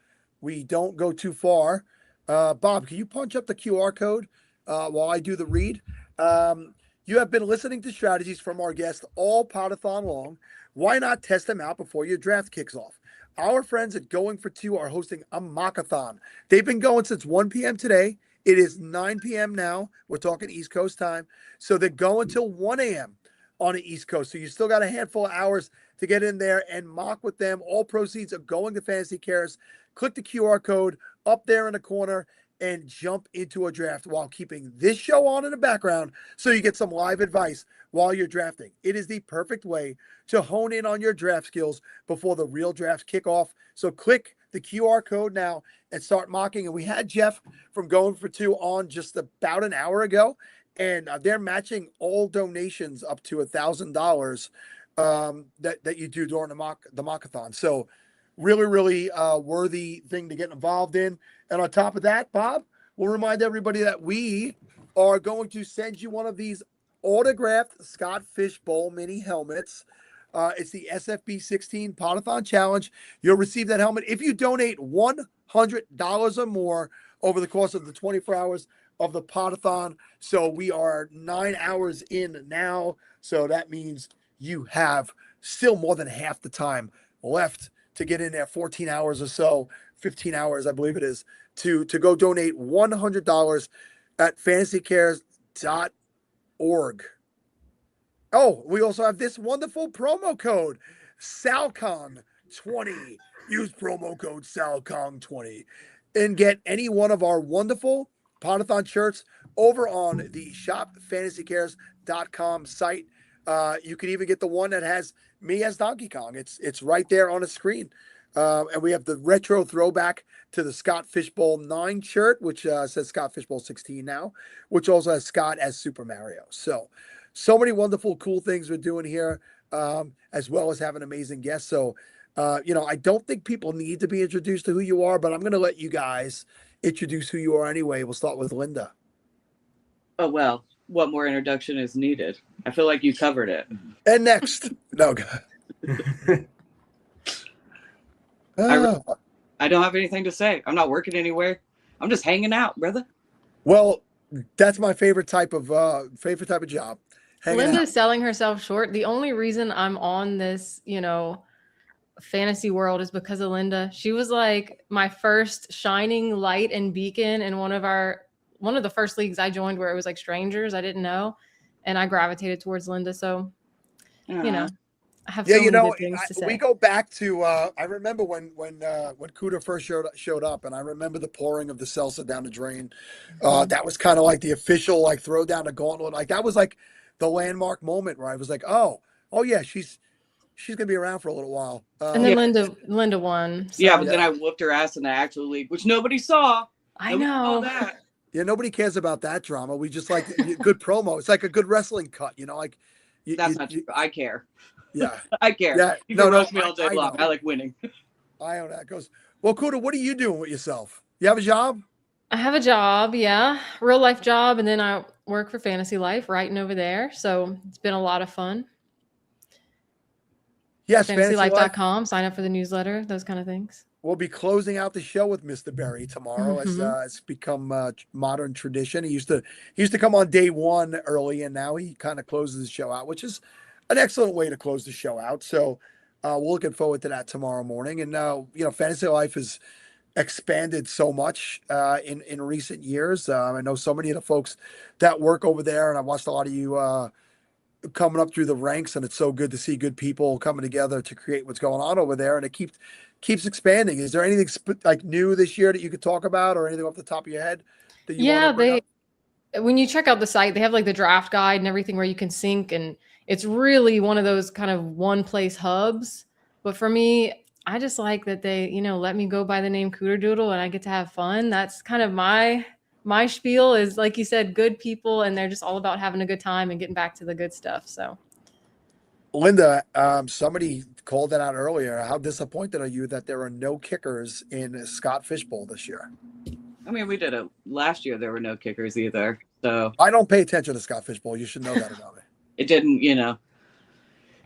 we don't go too far. Bob, can you punch up the QR code while I do the read? You have been listening to strategies from our guests all Podathon long. Why not test them out before your draft kicks off? Our friends at Going for Two are hosting a mockathon. They've been going since 1 p.m. today. It is 9 p.m. now. We're talking East Coast time. So they're going till 1 a.m. on the East Coast. So you still got a handful of hours to get in there and mock with them. All proceeds are going to Fantasy Cares. Click the QR code up there in the corner and jump into a draft while keeping this show on in the background so you get some live advice while you're drafting. It is the perfect way to hone in on your draft skills before the real drafts kick off. So click the QR code now and start mocking. And we had Jeff from Going for Two on just about an hour ago, and they're matching all donations up to $1,000 that you do during the Mockathon. So really, really worthy thing to get involved in. And on top of that, Bob, we'll remind everybody that we are going to send you one of these autographed Scott Fishbowl mini helmets. It's the SFB 16 Podathon Challenge. You'll receive that helmet if you donate $100 or more over the course of the 24 hours of the Podathon. So we are 9 hours in now. So that means you have still more than half the time left to get in there, 14 hours or so, 15 hours, I believe it is, to go donate $100 at fantasycares.org. Oh, we also have this wonderful promo code, SALCON20. Use promo code SALCON20 and get any one of our wonderful Podathon shirts over on the shopfantasycares.com site. You can even get the one that has me as Donkey Kong. It's right there on the screen. And we have the retro throwback to the Scott Fishbowl 9 shirt, which says Scott Fishbowl 16 now, which also has Scott as Super Mario. So many wonderful, cool things we're doing here, as well as having amazing guests. So, I don't think people need to be introduced to who you are, but I'm going to let you guys introduce who you are anyway. We'll start with Linda. Oh, well, what more introduction is needed? I feel like you covered it. And next. No, I don't have anything to say. I'm not working anywhere. I'm just hanging out, brother. Well, that's my favorite type of job. Linda's selling herself short. The only reason I'm on this, fantasy world is because of Linda. She was like my first shining light and beacon in one of the first leagues I joined where it was like strangers I didn't know, and I gravitated towards Linda. So, I have so many good things to say. We go back to I remember when Cooter first showed up, and I remember the pouring of the salsa down the drain. That was kind of like the official like throw down the gauntlet. Like that was like the landmark moment where I was like, oh yeah, she's gonna be around for a little while. And then Linda won. So. Yeah, but then I whooped her ass in the actual league, which nobody saw. I know that. Yeah, nobody cares about that drama. We just like good promo. It's like a good wrestling cut, like. That's not true. I care. Yeah, I care. Yeah, you can roast me all day long. Know. I like winning. I know that goes. Well, Kuda, what are you doing with yourself? You have a job? I have a job, yeah, real life job, and then I work for Fantasy Life, writing over there. So it's been a lot of fun. Yes, FantasyLife.com. Sign up for the newsletter, those kind of things. We'll be closing out the show with Mr. Berry tomorrow, as it's become modern tradition. He used to come on day one early, and now he kind of closes the show out, which is an excellent way to close the show out. So we're looking forward to that tomorrow morning. And Fantasy Life has expanded so much in recent years. I know so many of the folks that work over there, and I watched a lot of you coming up through the ranks, and it's so good to see good people coming together to create what's going on over there, and it keeps expanding. Is there anything like new this year that you could talk about, or anything off the top of your head that you want to bring up? When you check out the site, they have like the draft guide and everything where you can sync, and it's really one of those kind of one place hubs. But for me, I just like that they, let me go by the name Cooter Doodle and I get to have fun. That's kind of my spiel is, like you said, good people, and they're just all about having a good time and getting back to the good stuff. So, Linda, somebody called it out earlier. How disappointed are you that there are no kickers in Scott Fishbowl this year? I mean, we did it last year. There were no kickers either. So I don't pay attention to Scott Fishbowl. You should know that about me. It didn't,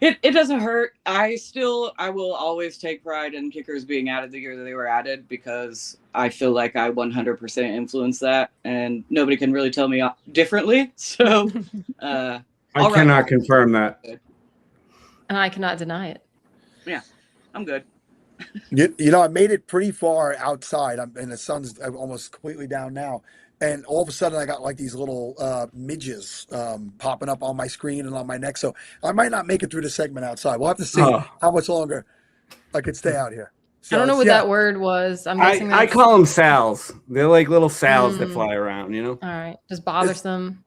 it doesn't hurt. I will always take pride in kickers being added the year that they were added, because I feel like I 100% influenced that, and nobody can really tell me differently. So I cannot confirm that. And I cannot deny it. Yeah, I'm good. I made it pretty far outside, and the sun's almost completely down now. And all of a sudden, I got like these little midges popping up on my screen and on my neck. So I might not make it through the segment outside. We'll have to see how much longer I could stay out here. So, I don't know what that word was. I'm guessing I call them sals. They're like little sals that fly around, All right. Just bothersome.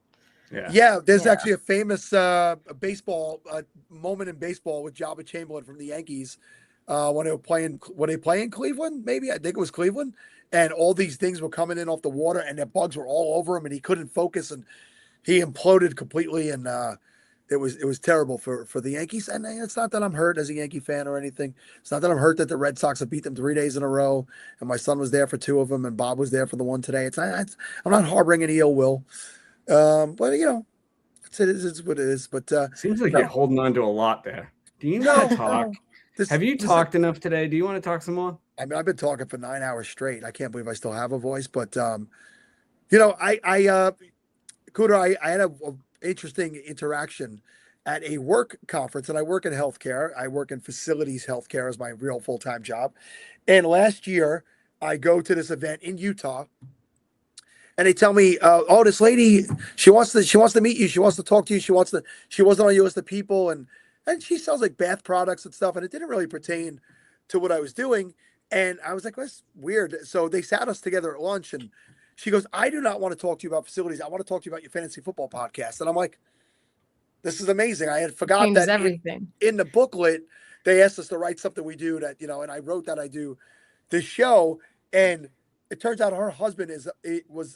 Yeah. There's actually a famous baseball moment in baseball with Jabba Chamberlain from the Yankees when they were playing. Were they playing Cleveland? Maybe I think it was Cleveland. And all these things were coming in off the water, and the bugs were all over him, and he couldn't focus, and he imploded completely. And it was terrible for the Yankees. And it's not that I'm hurt as a Yankee fan or anything. It's not that I'm hurt that the Red Sox have beat them 3 days in a row, and my son was there for 2 of them, and Bob was there for the one today. I'm not harboring any ill will, but it's what it is. But seems like no. you're holding on to a lot there. Do you No, want to talk? no. Have you talked enough today? Do you want to talk some more? I mean, I've been talking for 9 hours straight. I can't believe I still have a voice, but Cooter, I had a interesting interaction at a work conference, and I work in healthcare. I work in facilities healthcare as my real full-time job. And last year, I go to this event in Utah, and they tell me, "Oh, this lady, she wants to meet you. She wants to talk to you. She wasn't on your list of people, and she sells like bath products and stuff, and it didn't really pertain to what I was doing." And I was like, "That's weird." So they sat us together at lunch, and she goes, "I do not want to talk to you about facilities. I want to talk to you about your fantasy football podcast." And I'm like, "This is amazing." I had forgot Changes that everything. in the booklet, they asked us to write something we do that, and I wrote that I do this show. And it turns out her husband is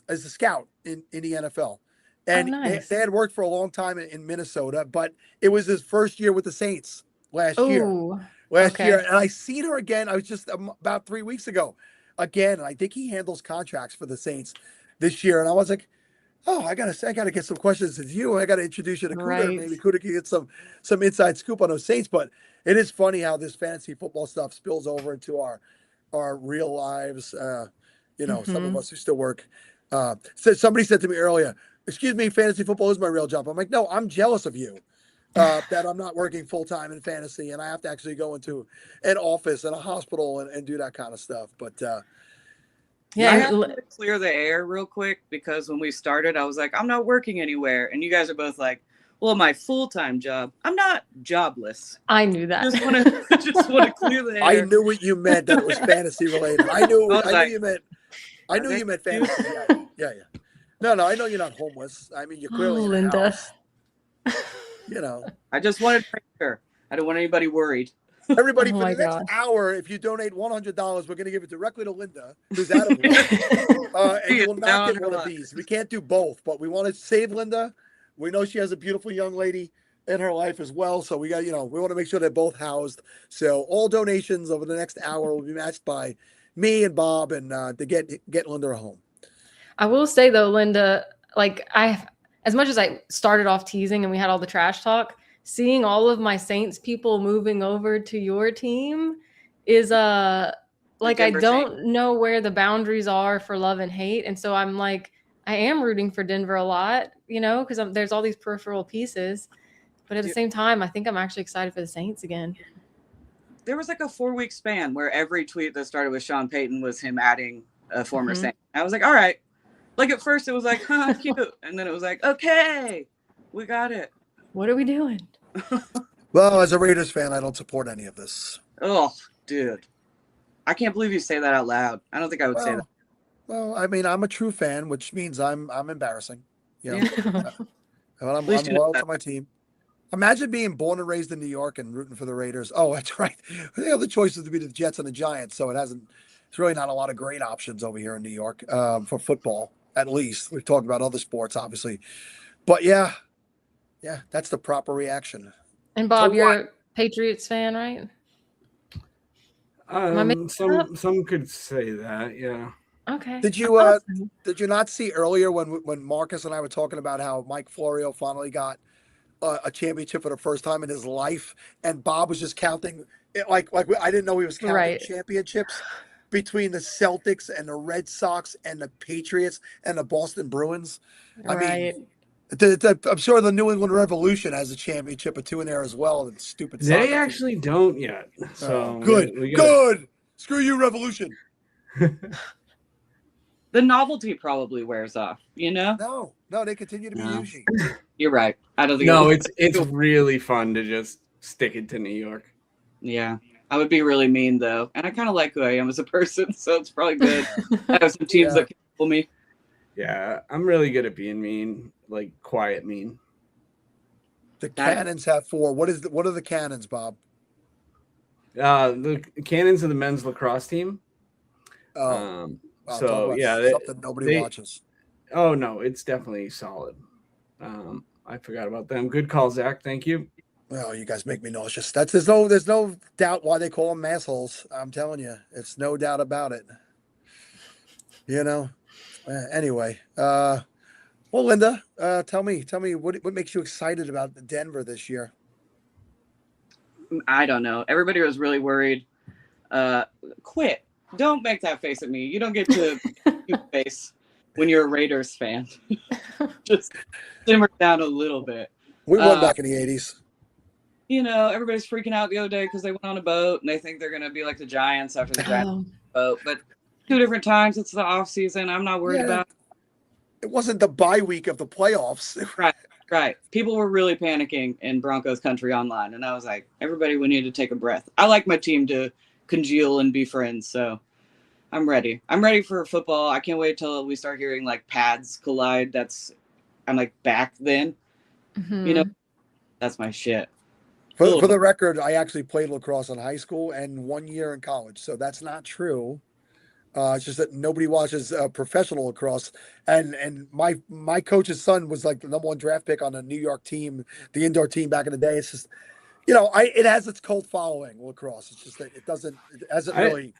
a scout in the NFL. And nice. they had worked for a long time in Minnesota, but it was his first year with the Saints last year. And I seen her again. I was just about 3 weeks ago again. And I think he handles contracts for the Saints this year. And I was like, "Oh, I gotta get some questions to you. I gotta introduce you to Cooter. Right. Maybe Cooter can get some inside scoop on those Saints." But it is funny how this fantasy football stuff spills over into our real lives. Some of us who still work. So somebody said to me earlier, "Excuse me, fantasy football is my real job." I'm like, "No, I'm jealous of you that I'm not working full time in fantasy, and I have to actually go into an office and a hospital and do that kind of stuff." But I have to clear the air real quick, because when we started, I was like, "I'm not working anywhere," and you guys are both like, "Well, my full-time job, I'm not jobless." I knew that. Just want to clear the air. I knew what you meant, that it was fantasy related. I knew like, you meant. I knew you meant fantasy. Yeah. No, I know you're not homeless. I mean, you're clearly in a Linda. house. I just wanted to make sure. I don't want anybody worried. Everybody, Oh for my the next gosh. hour, if you donate $100, we're going to give it directly to Linda, who's out of work. And you will not get one of these. We can't do both, but we want to save Linda. We know she has a beautiful young lady in her life as well. So we got, we want to make sure they're both housed. So all donations over the next hour will be matched by me and Bob, and to get Linda a home. I will say though, Linda, like as much as I started off teasing and we had all the trash talk, seeing all of my Saints people moving over to your team is like, I don't know where the boundaries are for love and hate. And so I'm like, I am rooting for Denver a lot, because there's all these peripheral pieces. But at the same time, I think I'm actually excited for the Saints again. There was like a 4-week span where every tweet that started with Sean Payton was him adding a former Saint. I was like, all right. Like at first it was like, huh, cute. And then it was like, okay, we got it. What are we doing? Well, as a Raiders fan, I don't support any of this. Oh, dude. I can't believe you say that out loud. I don't think I would say that. Well, I mean, I'm a true fan, which means I'm embarrassing. I'm loyal to my team. Imagine being born and raised in New York and rooting for the Raiders. Oh, that's right. The other choices to be the Jets and the Giants, so it's really not a lot of great options over here in New York for football, at least. We've talked about other sports, obviously. But yeah, that's the proper reaction. And Bob, you're a Patriots fan, right? Some could say that, yeah. Okay. Did you not see earlier when Marcus and I were talking about how Mike Florio finally got a championship for the first time in his life, and Bob was just counting like I didn't know he was counting championships between the Celtics and the Red Sox and the Patriots and the Boston Bruins. I mean, I'm sure the New England Revolution has a championship or two in there as well. And stupid. They actually don't yet. So good. Good. Screw you, Revolution. The novelty probably wears off, No, they continue to be Yuji. You're right. I don't think. No, it's really fun to just stick it to New York. Yeah, I would be really mean though, and I kind of like who I am as a person, so it's probably good. I have some teams that can pull me. Yeah, I'm really good at being mean, like quiet mean. The Cannons have 4. What are the Cannons, Bob? The Cannons are the men's lacrosse team. So yeah, something nobody watches. Oh no, it's definitely solid. I forgot about them. Good call, Zach. Thank you. Well, you guys make me nauseous. There's no doubt why they call them assholes. I'm telling you, it's no doubt about it. Anyway, well, Linda, tell me what makes you excited about Denver this year? I don't know. Everybody was really worried. Quit. Don't make that face at me. You don't get to face when you're a Raiders fan. Just simmer down a little bit. We won back in the 80s. Everybody's freaking out the other day because they went on a boat and they think they're going to be like the Giants after the Giants boat. But 2 different times, it's the off season. I'm not worried about it. Wasn't the bye week of the playoffs. Right. People were really panicking in Broncos country online. And I was like, everybody, we need to take a breath. I like my team to congeal and be friends. So I'm ready. I'm ready for football. I can't wait till we start hearing like pads collide. I'm like back then. Mm-hmm. That's my shit. For the record, I actually played lacrosse in high school and 1 year in college. So that's not true. It's just that nobody watches professional lacrosse. And my coach's son was like the #1 draft pick on the New York team, the indoor team back in the day. It's just, it has its cult following, lacrosse. It's just that it hasn't really.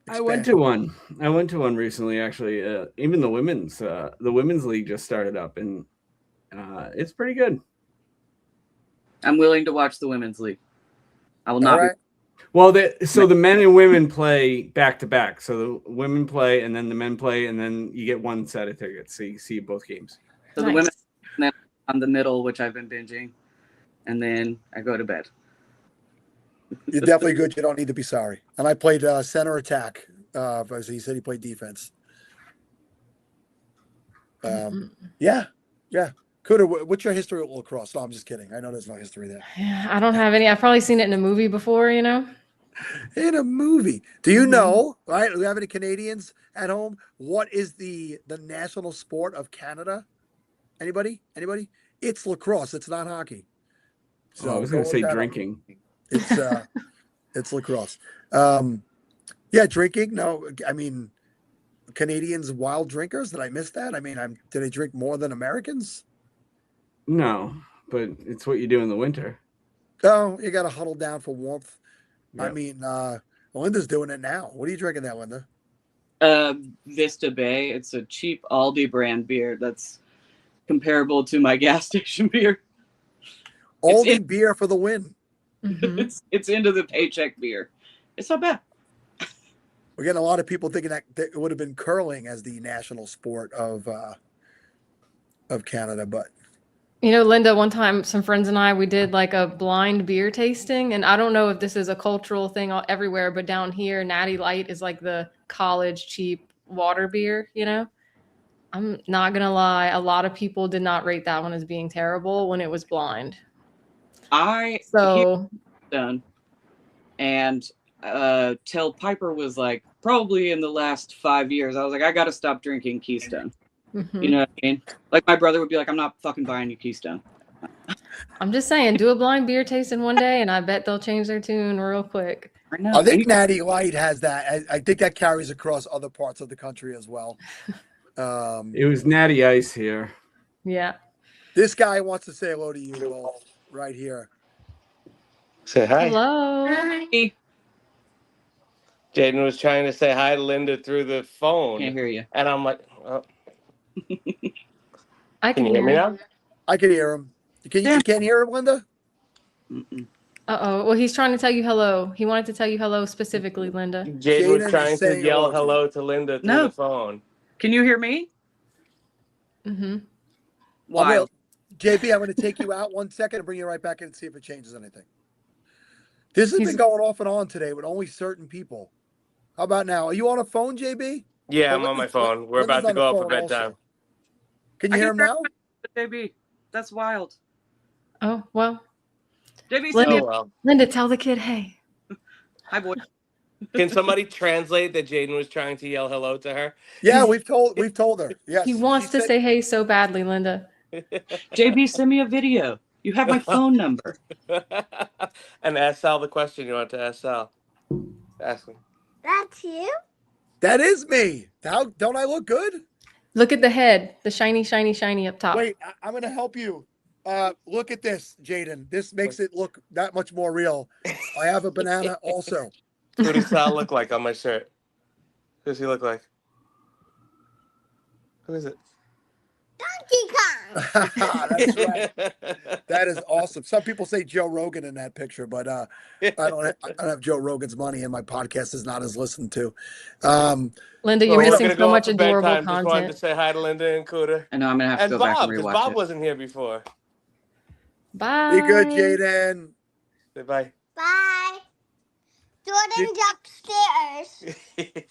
I went to one recently, actually. Even the women's league just started up, and it's pretty good. I'm willing to watch the women's league. I will not. Right. Well, the men and women play back to back. So the women play, and then the men play, and then you get one set of tickets, so you see both games. So the women on the middle, which I've been binging, and then I go to bed. You're definitely good. You don't need to be sorry. And I played center attack. As he said, he played defense. Yeah. Kuda, what's your history with lacrosse? No, I'm just kidding. I know there's no history there. Yeah, I don't have any. I've probably seen it in a movie before, In a movie. Do you know, right? Do we have any Canadians at home? What is the national sport of Canada? Anybody? It's lacrosse. It's not hockey. So I was going to say drinking. It's lacrosse. Yeah, drinking. No, I mean, Canadians wild drinkers. Did I miss that? I mean, did they drink more than Americans? No, but it's what you do in the winter. Oh, you got to huddle down for warmth. Yep. I mean, Linda's doing it now. What are you drinking there, Linda? Vista Bay. It's a cheap Aldi brand beer that's comparable to my gas station beer. Aldi beer for the win. Mm-hmm. It's into the paycheck beer. It's not bad. We're getting a lot of people thinking that it would have been curling as the national sport of Canada, but Linda, one time some friends and I, we did like a blind beer tasting, and I don't know if this is a cultural thing everywhere, but down here, Natty Light is like the college cheap water beer, I'm not going to lie. A lot of people did not rate that one as being terrible when it was blind. Done. And till Piper was like, probably in the last 5 years, I was like, I got to stop drinking Keystone. Mm-hmm. You know what I mean? Like my brother would be like, I'm not fucking buying you Keystone. I'm just saying, do a blind beer tasting one day, and I bet they'll change their tune real quick. I think Natty Light has that. I think that carries across other parts of the country as well. It was Natty Ice here. Yeah. This guy wants to say hello to you both right here. Say hi. Hello. Hi. Jaden was trying to say hi to Linda through the phone. Can't hear you. And I'm like, I can you hear me now? I can hear him. You can't hear him, Linda? Uh-oh. Well, he's trying to tell you hello. He wanted to tell you hello specifically, Linda. Jaden was trying to yell hello to Linda through the phone. Can you hear me? Mm-hmm. Wild. JP, I'm going to take you out 1 second and bring you right back in and see if it changes anything. This has been going off and on today with only certain people. How about now? Are you on a phone, JB? Yeah, I'm on my phone. We're about to go up for bedtime. Also. Can you hear him now? JB, that's wild. Oh, well. JB, Linda, tell the kid, hey. Hi, boy. Can somebody translate that Jaden was trying to yell hello to her? Yeah, we've told her. Yes. He wants to say hey so badly, Linda. JB, send me a video. You have my phone number. And ask Sal the question you want to ask Sal. Ask him. That's you? That is me. Don't I look good? Look at the head, the shiny, shiny, shiny up top. Wait, I'm going to help you. Look at this, Jaden. This makes it look that much more real. I have a banana also. Who does Sal look like on my shirt? Who does he look like? Who is it? That's right. That is awesome. Some people say Joe Rogan in that picture, but I don't have Joe Rogan's money, and my podcast is not as listened to. Linda, you're missing so much adorable bedtime. Just wanted to content. say hi to Linda and Cooter. I know I'm gonna have to go Bob, back and because rewatch Bob it. wasn't here before. Bye. Be good, Jaden. Say bye. Bye. Jordan's upstairs.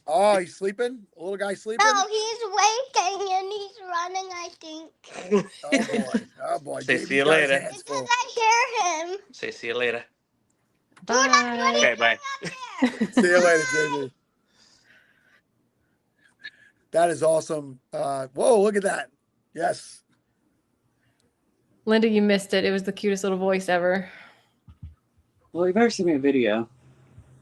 Oh, he's sleeping? A little guy sleeping? No, he's waking and he's running, I think. Oh, boy. Oh, boy. Say Jaden's see you got his later. hands full. Because I hear him. Say see you later. Bye. Okay, bye. See you later, JD. That is awesome. Whoa, look at that. Yes. Linda, you missed it. It was the cutest little voice ever. Well, you better send me a video.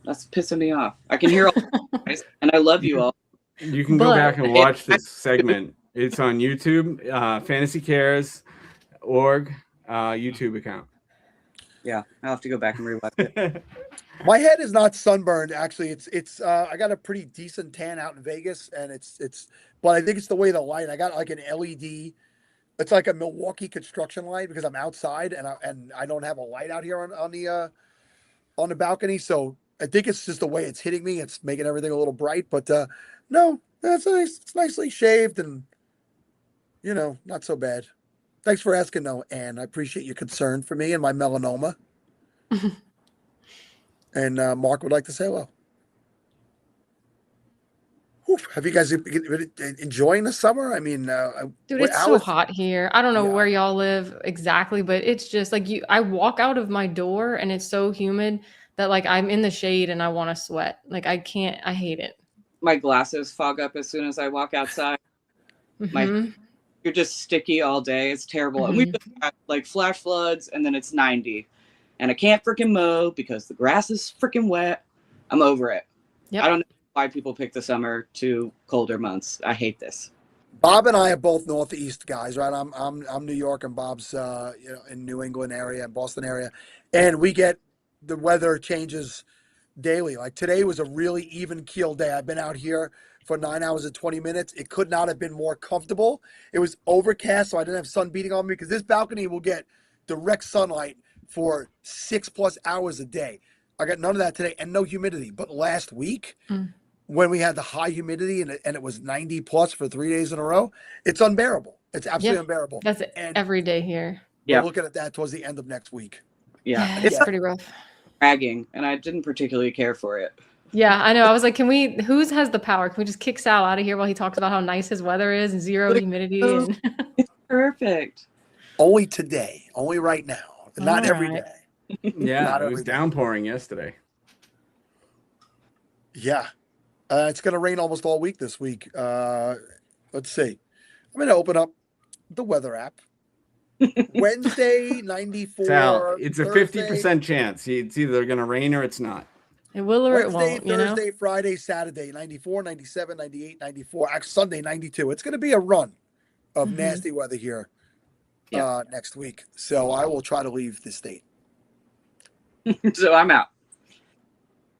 That's pissing me off. I can hear all you guys, and I love you all. You can go back and watch this segment. It's on YouTube, fantasycares.org YouTube account. Yeah, I'll have to go back and rewatch it. My head is not sunburned. Actually, it's I got a pretty decent tan out in Vegas, and but I think it's the way the light. I got like an LED. It's like a Milwaukee construction light because I'm outside and I don't have a light out here on the balcony. So I think it's just the way it's hitting me. It's making everything a little bright, but no, that's nice. It's nicely shaved and not so bad. Thanks for asking, though, Anne. I appreciate your concern for me and my melanoma. And Mark would like to say hello. Oof, have you guys been enjoying the summer? I mean, dude, it's so hot here. I don't know where y'all live exactly, but it's just like I walk out of my door and it's so humid that like I'm in the shade and I want to sweat. Like I hate it. My glasses fog up as soon as I walk outside. You're just sticky all day. It's terrible. And we just got like flash floods and then it's 90. And I can't freaking mow because the grass is freaking wet. I'm over it. Yep. I don't know why people pick the summer to colder months. I hate this. Bob and I are both Northeast guys, right? I'm New York and Bob's in New England area and Boston area, and we get the weather changes daily. Like today was a really even keel day. I've been out here for 9 hours and 20 minutes. It could not have been more comfortable. It was overcast, so I didn't have sun beating on me because this balcony will get direct sunlight for 6+ hours a day. I got none of that today and no humidity. But last week, when we had the high humidity and it was 90+ for 3 days in a row, it's unbearable. It's absolutely unbearable. That's every day here. We're looking at that towards the end of next week. Yeah, it's pretty rough. Dragging, and I didn't particularly care for it. Yeah, I know. I was like, who has the power? Can we just kick Sal out of here while he talks about how nice his weather is and zero humidity? And it's perfect. Only today. Only right now. Not every day. Yeah, it was downpouring yesterday. Yeah. It's going to rain almost all week this week. Let's see. I'm going to open up the weather app. Wednesday, 94. Sal, it's a Thursday, 50% chance. It's either going to rain or it's not. It will or Wednesday, it won't. Thursday, Friday, Saturday, 94, 97, 98, 94. Actually, Sunday, 92. It's going to be a run of nasty weather here next week. So I will try to leave the state. So I'm out.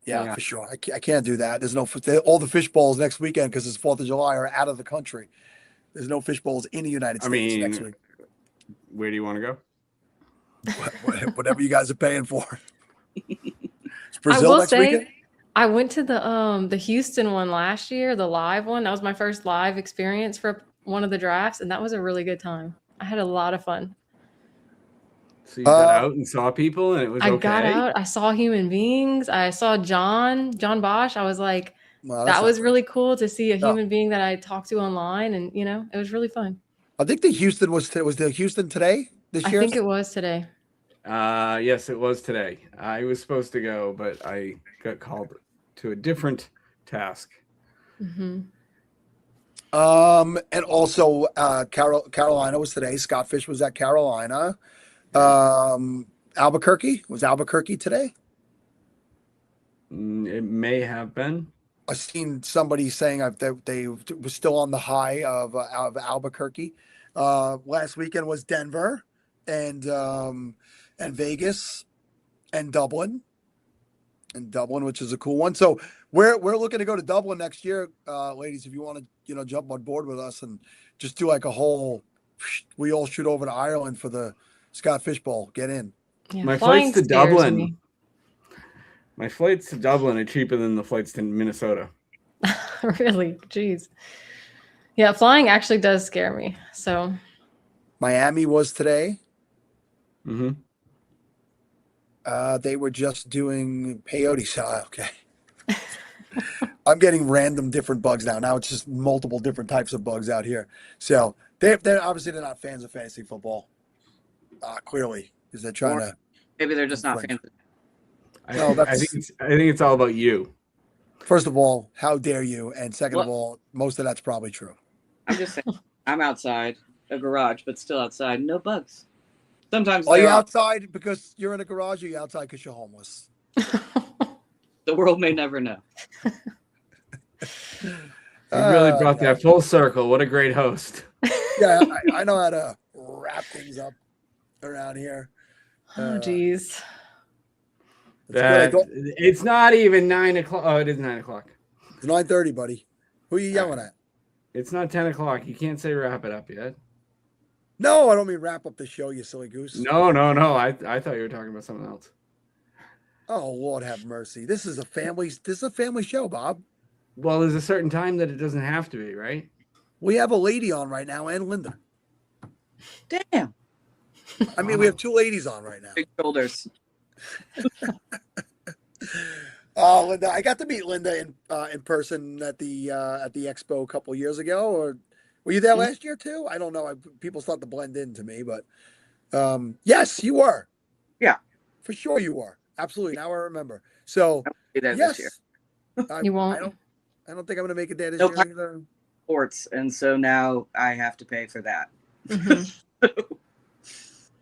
Yeah, for sure. I can't do that. There's no all the fish bowls next weekend because it's 4th of July are out of the country. There's no fish bowls in the United States next week. Where do you want to go? Whatever you guys are paying for. Is I Brazil will next say, weekend? I went to the Houston one last year, the live one. That was my first live experience for one of the drafts, and that was a really good time. I had a lot of fun. So you got out and saw people, and it was okay? I got out. I saw human beings. I saw John Bosch. I was like, that was really cool to see a human being that I talked to online, and it was really fun. I think the Houston was the Houston today this year. I think it was today. Yes, it was today. I was supposed to go, but I got called to a different task. And also Carolina was today. Scott Fish was at Carolina. Albuquerque was Albuquerque today. It may have been. I've seen somebody saying that they were still on the high of Albuquerque. Last weekend was Denver and Vegas and Dublin, which is a cool one. So we're looking to go to Dublin next year, ladies. If you want to jump on board with us and just do like a whole, we all shoot over to Ireland for the Scott Fish Bowl. Get in. Yeah, My flights to Dublin. Me. My flights to Dublin are cheaper than the flights to Minnesota. Really? Jeez. Yeah, flying actually does scare me. So Miami was today. Mm-hmm. They were just doing peyote. So okay. I'm getting random different bugs now. Now it's just multiple different types of bugs out here. So they're obviously they're not fans of fantasy football. Clearly, because they're trying to. Maybe they're just not fans. I think it's all about you. First of all, how dare you? And second of all, most of that's probably true. I'm just saying, I'm outside a garage, but still outside, no bugs. Sometimes are you outside because you're in a garage, or are you outside because you're homeless? The world may never know. You really brought that full circle. What a great host. Yeah, I know how to wrap things up around here. Oh, geez. It's not even 9 o'clock. Oh, it is 9 o'clock. It's 9:30, buddy. Who are you yelling at? It's not 10 o'clock. You can't say wrap it up yet. No, I don't mean wrap up the show, you silly goose. No. I thought you were talking about something else. Oh, Lord have mercy. This is a family show, Bob. Well, there's a certain time that it doesn't have to be, right? We have a lady on right now and Linda. Damn. I mean, we have two ladies on right now. Big shoulders. Oh, Linda, I got to meet Linda in person at the expo a couple of years ago. Or were you there last year too? I don't know. People start to blend into me, but yes, you were. Yeah, for sure you were. Absolutely. Now I remember. So yes, this year. You won't. I don't think I'm going to make it there this Nope. year either. Sports, and so now I have to pay for that.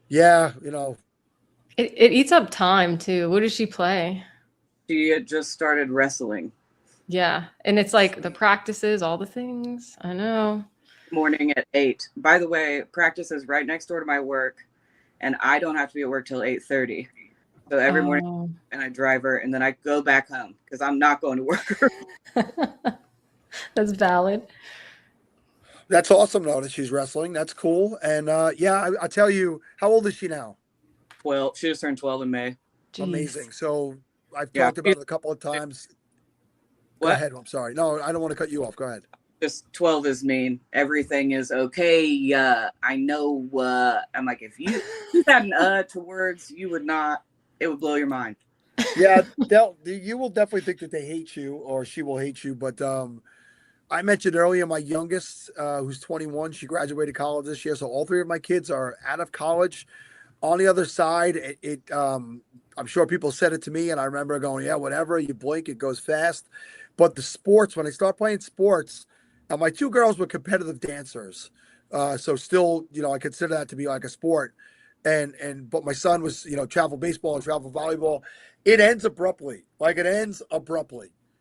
Yeah, It eats up time too. What does she play? She had just started wrestling. Yeah, and it's like the practices, all the things. I know. Morning at 8. By the way, practice is right next door to my work, and I don't have to be at work till 8:30. So every morning, and I drive her, and then I go back home because I'm not going to work. That's valid. That's awesome, though, that she's wrestling. That's cool. And yeah, I tell you, how old is she now? 12. She just turned 12 in May. Jeez. Amazing. So I've talked about it a couple of times. Go ahead. I'm sorry. No, I don't want to cut you off. Go ahead. Just 12 is mean. Everything is okay. I know. I'm like, if you had an to words, you would not. It would blow your mind. Yeah, you will definitely think that they hate you, or she will hate you. But I mentioned earlier my youngest, who's 21, she graduated college this year. So all three of my kids are out of college. On the other side, I'm sure people said it to me, and I remember going, yeah, whatever. You blink, it goes fast. But the sports, when I start playing sports, my two girls were competitive dancers. So still, I consider that to be like a sport. But my son was, travel baseball and travel volleyball. It ends abruptly.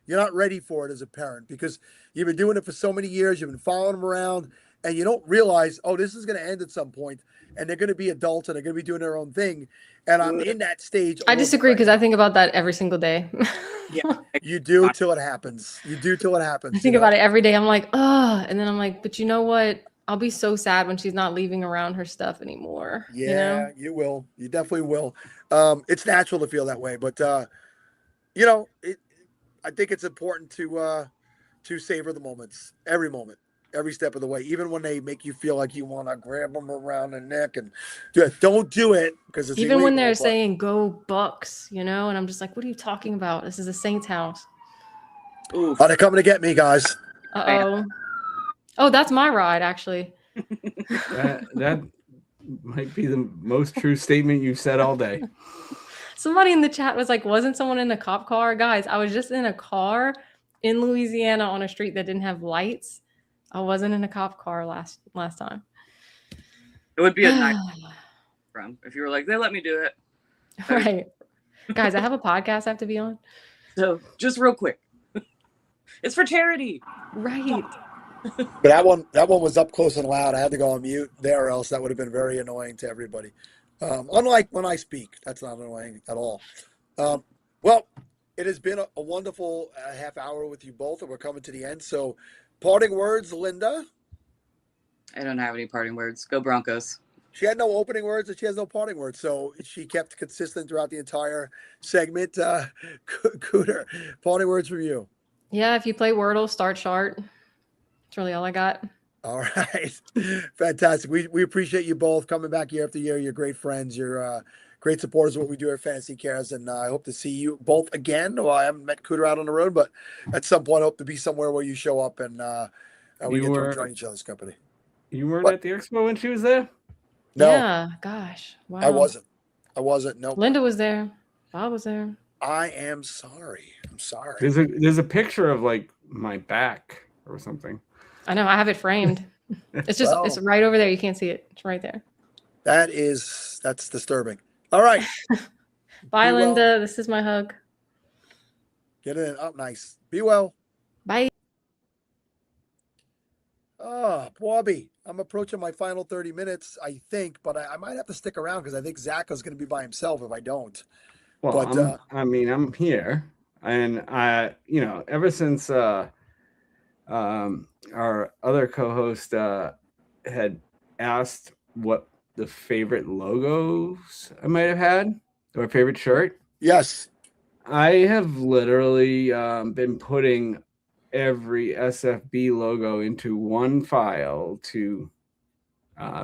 You're not ready for it as a parent because you've been doing it for so many years. You've been following them around and you don't realize, oh, this is going to end at some point and they're going to be adults and they're going to be doing their own thing. And I'm in that stage. I disagree because I think about that every single day. You do till it happens. I think about it every day. I'm like, oh, and then I'm like, but you know what? I'll be so sad when she's not leaving around her stuff anymore. Yeah, you will. You definitely will. It's natural to feel that way, but I think it's important to savor the moments, every step of the way, even when they make you feel like you want to grab them around the neck and don't do it because it's even illegal, when they're saying "Go Bucks," and I'm just like, what are you talking about? This is a Saints house. Are they coming to get me, guys? Oh, that's my ride, actually. That might be the most true statement you've said all day. Somebody in the chat was like, wasn't someone in a cop car? Guys, I was just in a car in Louisiana on a street that didn't have lights. I wasn't in a cop car last time. It would be a nice from if you were like, they let me do it. Right. Guys, I have a podcast I have to be on. So just real quick. It's for charity. Right. But that one was up close and loud. I had to go on mute there, or else that would have been very annoying to everybody. Unlike when I speak, that's not annoying at all. Well, it has been a wonderful half hour with you both, and we're coming to the end. So, parting words, Linda. I don't have any parting words. Go Broncos. She had no opening words and she has no parting words, so she kept consistent throughout the entire segment. Cooter, parting words from you. Yeah, if you play Wordle, start Chart. That's really all I got. All right. Fantastic. We appreciate you both coming back year after year. You're great friends. You're great supporters of what we do at Fantasy Cares, and I hope to see you both again. Well, I haven't met Cooter out on the road, but at some point I hope to be somewhere where you show up and we get to enjoy each other's company. You weren't at the expo when she was there? No. Yeah, gosh. Wow. I wasn't. No. Linda was there. Bob was there. I am sorry. I'm sorry. There's a picture of like my back or something. I know. I have it framed. It's just it's right over there. You can't see it. It's right there. That's disturbing. All right. Bye, Linda. This is my hug. Get it in. Oh, nice. Be well. Bye. Oh, Bobby, I'm approaching my final 30 minutes, I think, but I might have to stick around because I think Zach is going to be by himself if I don't. Well, but, I'm here, and ever since our other co-host had asked what the favorite logos I might have had or favorite shirt. Yes, I have literally been putting every SFB logo into one file to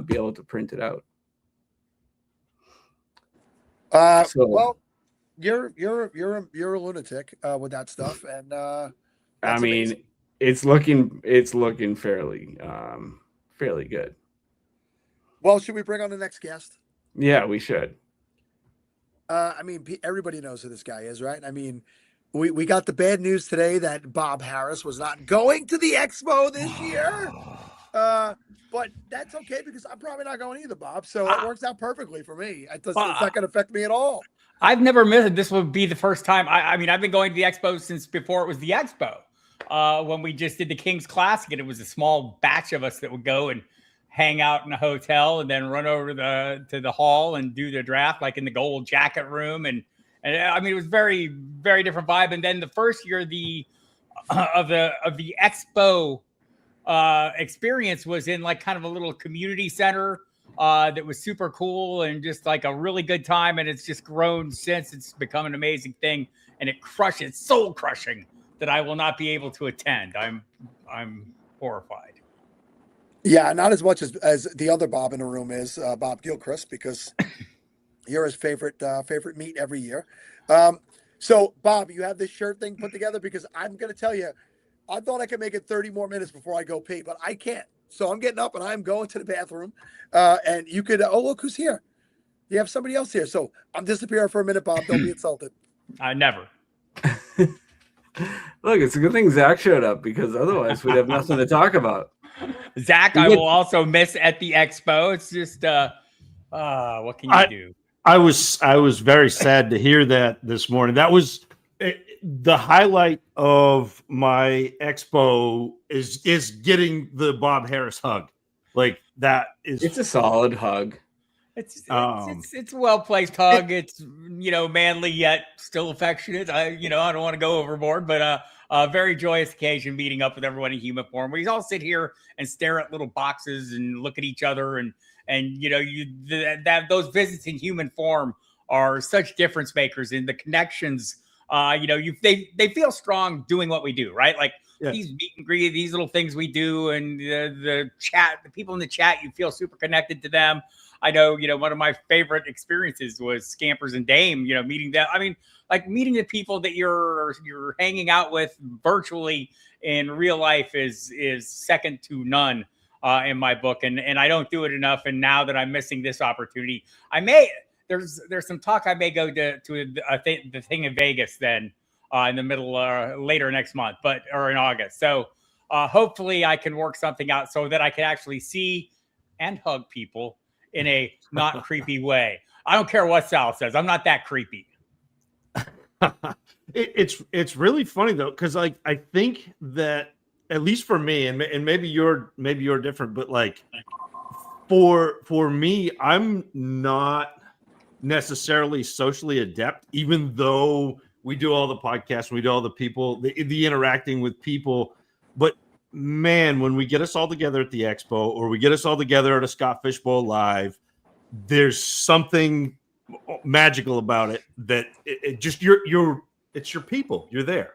be able to print it out. Well, you're a lunatic with that stuff, and I mean, amazing. it's looking fairly good. Well, should we bring on the next guest? Yeah, we should. I mean, everybody knows who this guy is, right? I mean, we got the bad news today that Bob Harris was not going to the expo this year. But that's okay because I'm probably not going either, Bob. So it works out perfectly for me. It's not going to affect me at all. I've never missed it. This would be the first time. I mean, I've been going to the expo since before it was the expo. When we just did the King's Classic, and it was a small batch of us that would go and hang out in a hotel and then run over to the hall and do the draft, like in the gold jacket room. And I mean, it was very, very different vibe. And then the first year, of the expo experience was in like kind of a little community center that was super cool and just like a really good time. And it's just grown since. It's become an amazing thing, and it's soul crushing that I will not be able to attend. I'm horrified. Yeah, not as much as the other Bob in the room is, Bob Gilchrist, because you're his favorite meet every year. So, Bob, you have this shirt thing put together because I'm going to tell you, I thought I could make it 30 more minutes before I go pee, but I can't. So I'm getting up and I'm going to the bathroom. And you could, look who's here. You have somebody else here. So I'm disappearing for a minute, Bob. Don't be insulted. I never. Look, it's a good thing Zach showed up because otherwise we'd have nothing to talk about. Zach, I will also miss at the expo. It's just, what can you do? I was very sad to hear that this morning. That was the highlight of my expo is getting the Bob Harris hug. Like that is, it's a solid hug. It's a well-placed hug. It's, manly yet still affectionate. I don't want to go overboard, but a very joyous occasion meeting up with everyone in human form. We all sit here and stare at little boxes and look at each other, and those visits in human form are such difference makers in the connections. They feel strong doing what we do, right? Like these meet and greet, these little things we do, and the chat, the people in the chat, you feel super connected to them. I know, one of my favorite experiences was Scampers and Dame, meeting them. I mean, like meeting the people that you're hanging out with virtually in real life is second to none in my book. And I don't do it enough. And now that I'm missing this opportunity, there's some talk I may go to the thing in Vegas then in the middle later next month, or in August. So hopefully I can work something out so that I can actually see and hug people in a not creepy way. I don't care what Sal says. I'm not that creepy. It's really funny though, because like I think that at least for me, and maybe you're different, but like for me, I'm not necessarily socially adept, even though we do all the podcasts, we do all the people, the interacting with people. But man, when we get us all together at the expo, or we get us all together at a Scott Fishbowl Live, there's something magical about it that it just it's your people. You're there.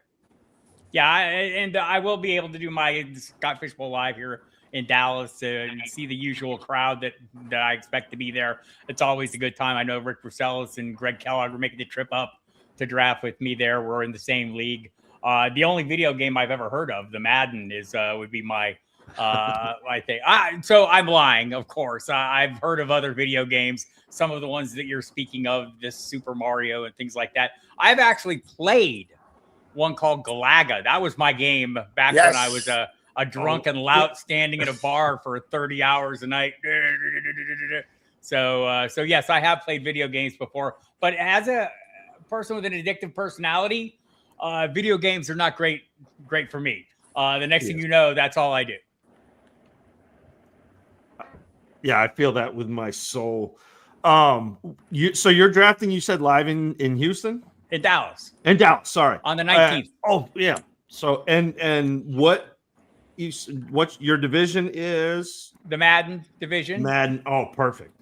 Yeah, and I will be able to do my Scott Fishbowl Live here in Dallas and see the usual crowd that I expect to be there. It's always a good time. I know Rick Bruselis and Greg Kellogg are making the trip up to draft with me there. We're in the same league. The only video game I've ever heard of, the Madden, would be my I think. So I'm lying, of course. I've heard of other video games, some of the ones that you're speaking of, this Super Mario and things like that. I've actually played one called Galaga. That was my game back when I was a drunken lout standing in a bar for 30 hours a night. So yes, I have played video games before, but as a person with an addictive personality, video games are not great for me. The next thing you know, that's all I do. Yeah, I feel that with my soul. So you're drafting, you said live in Houston? In Dallas. In Dallas, sorry. On the 19th. Oh, yeah. So and what's your division is? The Madden division. Madden. Oh, perfect.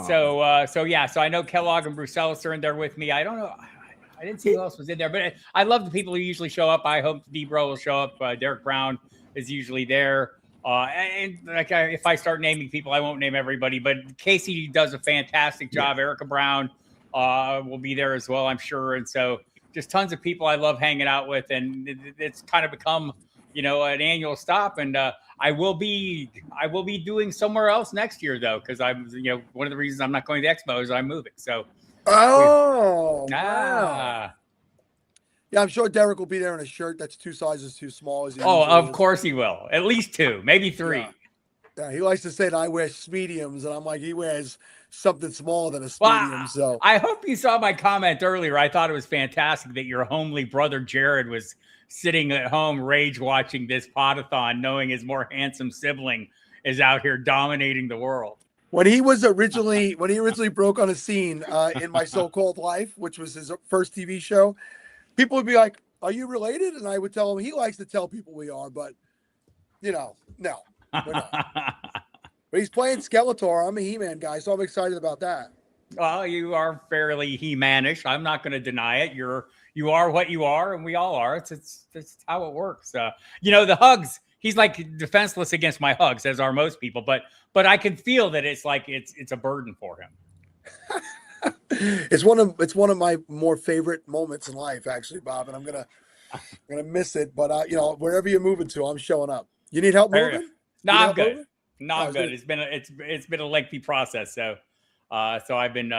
So I know Kellogg and Bruselis are in there with me. I don't know. I didn't see who else was in there, but I love the people who usually show up. I hope Debro will show up. Derek Brown is usually there. And like if I start naming people, I won't name everybody, but Casey does a fantastic job. Yeah. Erica Brown will be there as well, I'm sure. And so just tons of people I love hanging out with, and it's kind of become, an annual stop. And I will be doing somewhere else next year though, because I'm, one of the reasons I'm not going to the Expo is I'm moving. So. Oh, wow. Yeah, I'm sure Derek will be there in a shirt that's 2 sizes too small. As he of course he will. At least 2, maybe 3. Yeah, he likes to say that I wear mediums, and I'm like, he wears something smaller than a medium. Well, So I hope you saw my comment earlier. I thought it was fantastic that your homely brother Jared was sitting at home rage watching this Podathon, knowing his more handsome sibling is out here dominating the world. When he originally broke on a scene in My So-Called Life, which was his first TV show, people would be like, "Are you related?" And I would tell him he likes to tell people we are, but no, we're not. But he's playing Skeletor. I'm a He-Man guy, so I'm excited about that. Well, you are fairly He-Man-ish. I'm not going to deny it. You are what you are, and we all are. It's how it works. The hugs. He's like defenseless against my hugs, as are most people. But I can feel that it's like it's a burden for him. It's one of my more favorite moments in life, actually, Bob. And I'm gonna miss it. But wherever you're moving to, I'm showing up. You need help moving? No, I'm good. No, I'm good. It's been a lengthy process. So I've been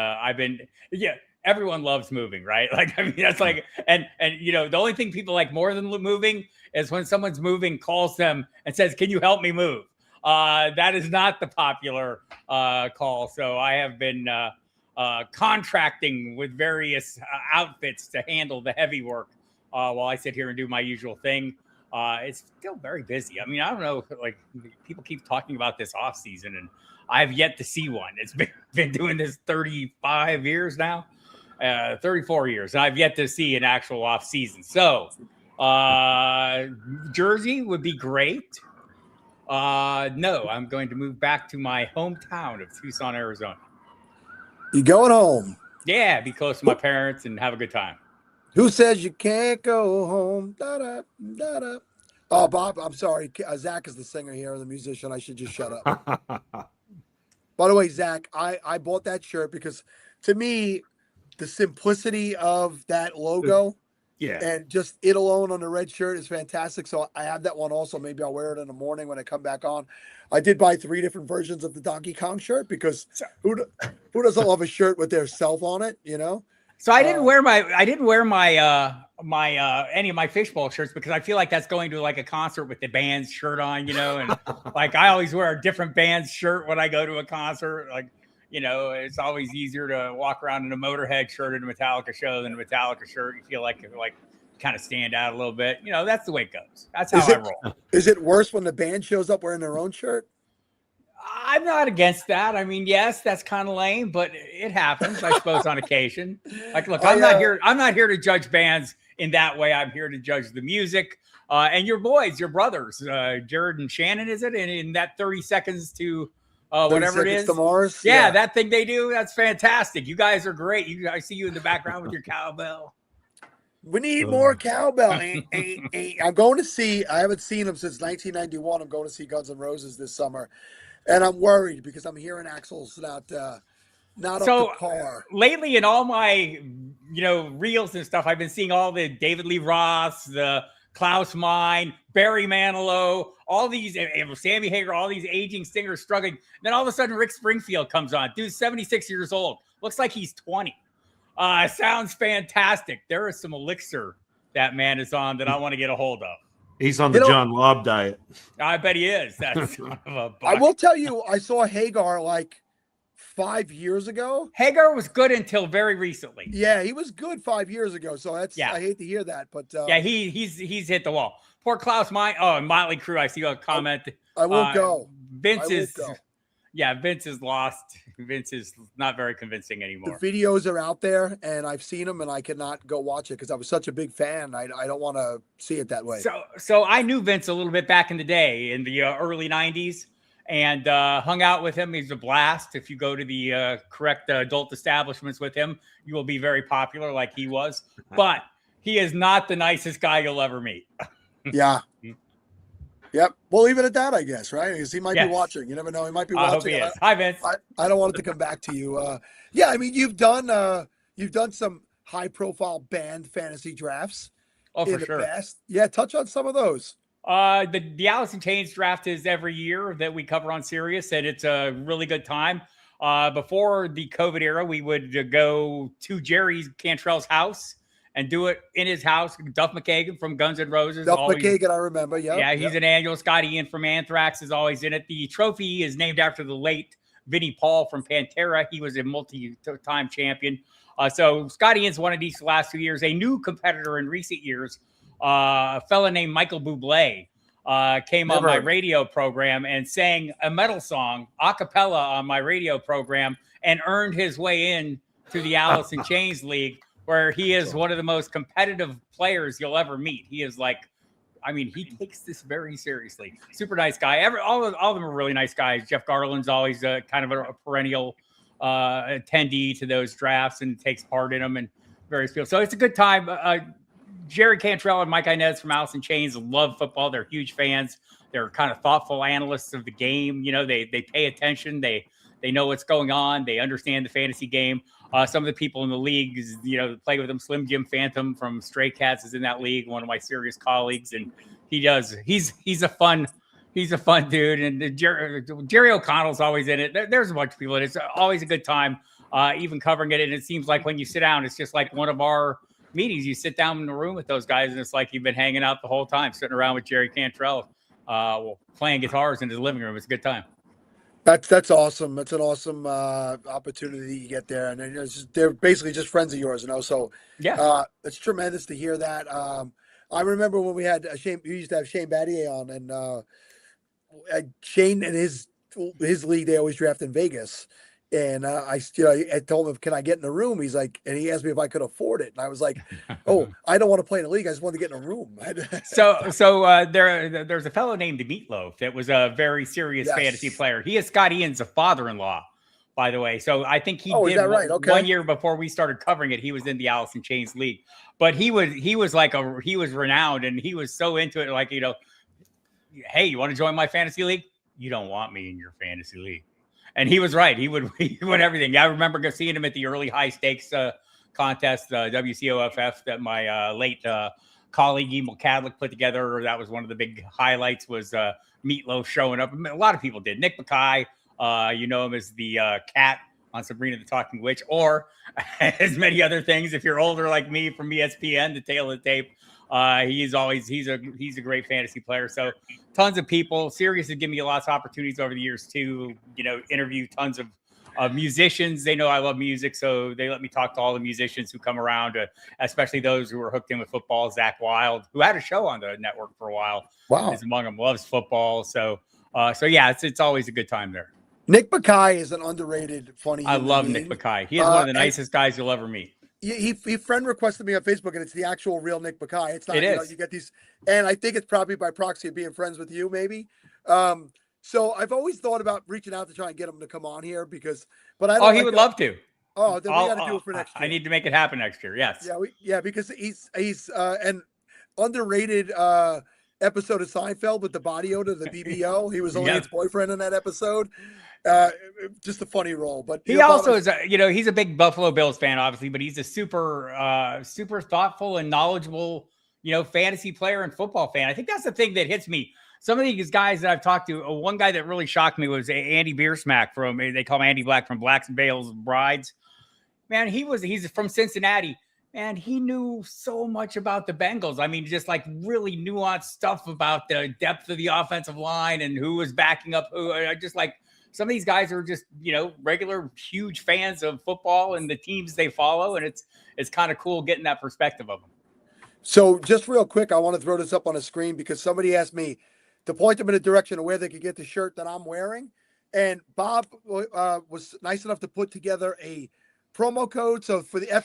everyone loves moving, right? Like, I mean, that's like, and the only thing people like more than moving is when someone's moving, calls them and says, "Can you help me move?" That is not the popular call. So I have been contracting with various outfits to handle the heavy work while I sit here and do my usual thing. It's still very busy. I mean, I don't know, like people keep talking about this off season, and I've yet to see one. It's been doing this 35 years now, 34 years, and I've yet to see an actual off season. So Jersey would be great. No, I'm going to move back to my hometown of Tucson, Arizona. You going home? Yeah, be close to my parents and have a good time. Who says you can't go home? Da-da, da-da. Oh, Bob, I'm sorry. Zach is the singer here, the musician. I should just shut up. By the way, Zach, I bought that shirt because to me, the simplicity of that logo and just it alone on the red shirt is fantastic. So I have that one also. Maybe I'll wear it in the morning when I come back on. I did buy 3 different versions of the Donkey Kong shirt because who doesn't love a shirt with their self on it, So I didn't wear my any of my fishbowl shirts because I feel like that's going to like a concert with the band's shirt on, and like I always wear a different band's shirt when I go to a concert. Like, You know, it's always easier to walk around in a Motorhead shirt at a Metallica show than a Metallica shirt. You feel like kind of stand out a little bit. You know, that's the way it goes. That's how I roll. Is it worse when the band shows up wearing their own shirt? I'm not against that. I mean, yes, that's kind of lame, but it happens, I suppose, on occasion. Like, look, I'm not here to judge bands in that way. I'm here to judge the music. And your boys, your brothers, Jared and Shannon, is it? And in that 30 seconds to whatever it is. To Mars? Yeah, that thing they do, that's fantastic. You guys are great. I see you in the background with your cowbell. We need more cowbell. I'm going to see, I haven't seen them since 1991. I'm going to see Guns N' Roses this summer. And I'm worried because I'm hearing Axl's not up to par. Lately in all my, reels and stuff, I've been seeing all the David Lee Roths, the Klaus Meine, Barry Manilow, all these, Sammy Hagar, all these aging singers struggling. Then all of a sudden, Rick Springfield comes on. Dude's 76 years old. Looks like he's 20. Sounds fantastic. There is some elixir that man is on that I want to get a hold of. He's on the John Lobb diet. I bet he is. That's son of a buck. I will tell you, I saw Hagar like 5 years ago. Hagar was good until very recently. Yeah, he was good 5 years ago. So I hate to hear that, but he's hit the wall. Poor Klaus Meine. Oh, and Motley Crue. I see a comment. I won't go. Vince is lost. Vince is not very convincing anymore. The videos are out there, and I've seen them, and I cannot go watch it because I was such a big fan. I don't want to see it that way. So I knew Vince a little bit back in the day, in the early 90s, and hung out with him. He's a blast. If you go to the correct adult establishments with him, you will be very popular like he was. But he is not the nicest guy you'll ever meet. Yeah. Yep. We'll leave it at that, I guess, right? Because he might be watching. You never know. He might be watching. I hope he is. Hi, Vince. I don't want it to come back to you. I mean, you've done some high-profile band fantasy drafts. Oh, for sure. Past. Yeah, touch on some of those. The Alice in Chains draft is every year that we cover on Sirius, and it's a really good time. Before the COVID era, we would go to Jerry Cantrell's house and do it in his house. Duff McKagan from Guns N' Roses. McKagan, I remember. Yeah, he's an annual. Scotty Ian from Anthrax is always in it. The trophy is named after the late Vinnie Paul from Pantera. He was a multi-time champion. So Scotty Ian's won it each the last 2 years. A new competitor in recent years, a fella named Michael Bublé, came on my radio program and sang a metal song a cappella on my radio program and earned his way in to the Alice in Chains League, where he is one of the most competitive players you'll ever meet. He is he takes this very seriously. Super nice guy. All of them are really nice guys. Jeff Garland's always kind of a perennial attendee to those drafts and takes part in them and various people. So it's a good time. Jerry Cantrell and Mike Inez from Alice in Chains love football. They're huge fans. They're kind of thoughtful analysts of the game. They pay attention. They know what's going on. They understand the fantasy game. Some of the people in the league, play with them. Slim Jim Phantom from Stray Cats is in that league. One of my serious colleagues, and he's a fun dude. And Jerry O'Connell's always in it. There's a bunch of people in it. It's always a good time, even covering it. And it seems like when you sit down, it's just like one of our meetings. You sit down in the room with those guys, and it's like you've been hanging out the whole time, sitting around with Jerry Cantrell, playing guitars in his living room. It's a good time. That's awesome. That's an awesome opportunity you get there, and they're basically just friends of yours, So it's tremendous to hear that. I remember when we used to have Shane Battier on, and Shane and his league, they always draft in Vegas. And I told him, can I get in the room? He's like, and he asked me if I could afford it. And I was like, oh, I don't want to play in a league. I just want to get in a room. There's a fellow named Meatloaf that was a very serious fantasy player. He is Scott Ian's father-in-law, by the way. So I think he did one year before we started covering it. He was in the Alice in Chains League, but he was renowned, and he was so into it. Like, hey, you want to join my fantasy league? You don't want me in your fantasy league. And he was right. He would everything. I remember seeing him at the early high stakes contest, WCOFF, that my late colleague Emil Cadlick put together. That was one of the big highlights, was Meatloaf showing up. A lot of people did. Nick Mackay, you know him as the cat on Sabrina the Talking Witch, or as many other things. If you're older like me, from ESPN, the tail of the tape. He's a great fantasy player. So tons of people. Sirius has given me lots of opportunities over the years to interview tons of Musicians, they know I love music, so they let me talk to all the musicians who come around, especially those who are hooked in with football. Zach Wild, who had a show on the network for a while, is among them. Loves football, so yeah, it's always a good time there. Nick Bakay is an underrated, funny. I love being. Nick Bakay. He is one of the nicest guys you'll ever meet. He friend requested me on Facebook, and it's the actual real Nick Bakay. It's not. It is. You get these, and I think it's probably by proxy of being friends with you, maybe. So I've always thought about reaching out to try and get him to come on here but I don't. Oh, he would love to. Oh, then we got to do it for next year. I need to make it happen next year. Yes. Yeah, because he's an underrated episode of Seinfeld with the body odor, the BBO. He was Elaine's boyfriend in that episode. Just a funny role, but he also is. He's a big Buffalo Bills fan, obviously, but he's a super thoughtful and knowledgeable, fantasy player and football fan. I think that's the thing that hits me. Some of these guys that I've talked to, one guy that really shocked me was Andy Beersmack they call him Andy Black from Blacks and Bales Brides. Man, he's from Cincinnati, and he knew so much about the Bengals. I mean, just like really nuanced stuff about the depth of the offensive line and who was backing up who. Just like some of these guys are just, regular huge fans of football and the teams they follow, and it's kind of cool getting that perspective of them. So just real quick, I want to throw this up on the screen because somebody asked me to point them in a direction of where they could get the shirt that I'm wearing. And Bob was nice enough to put together a promo code. So for the I've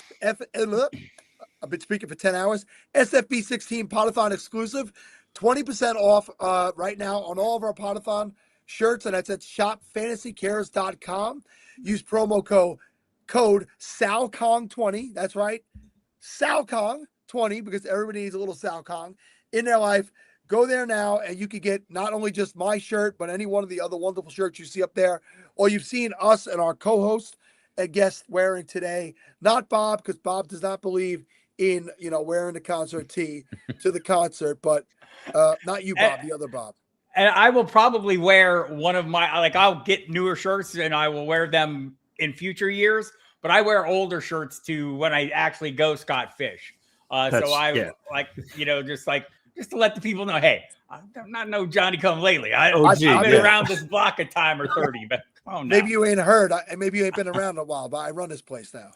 been speaking for 10 hours, SFB16 Podathon exclusive, 20% off right now on all of our Podathon shirts. And that's at shopfantasycares.com. Use promo code SalCong20. That's right. SalCong20, because everybody needs a little SalCong in their life. Go there now, and you can get not only just my shirt, but any one of the other wonderful shirts you see up there, or you've seen us and our co-host and guest wearing today. Not Bob, because Bob does not believe in wearing the concert tee to the concert, but not you, Bob, the other Bob. And I will probably wear one of my I'll get newer shirts and I will wear them in future years, but I wear older shirts too when I actually go Scott Fish. Just to let the people know, hey, I'm not no Johnny come lately. I've been around this block a time or 30, but come on now. Maybe you ain't heard. Maybe you ain't been around a while, but I run this place now.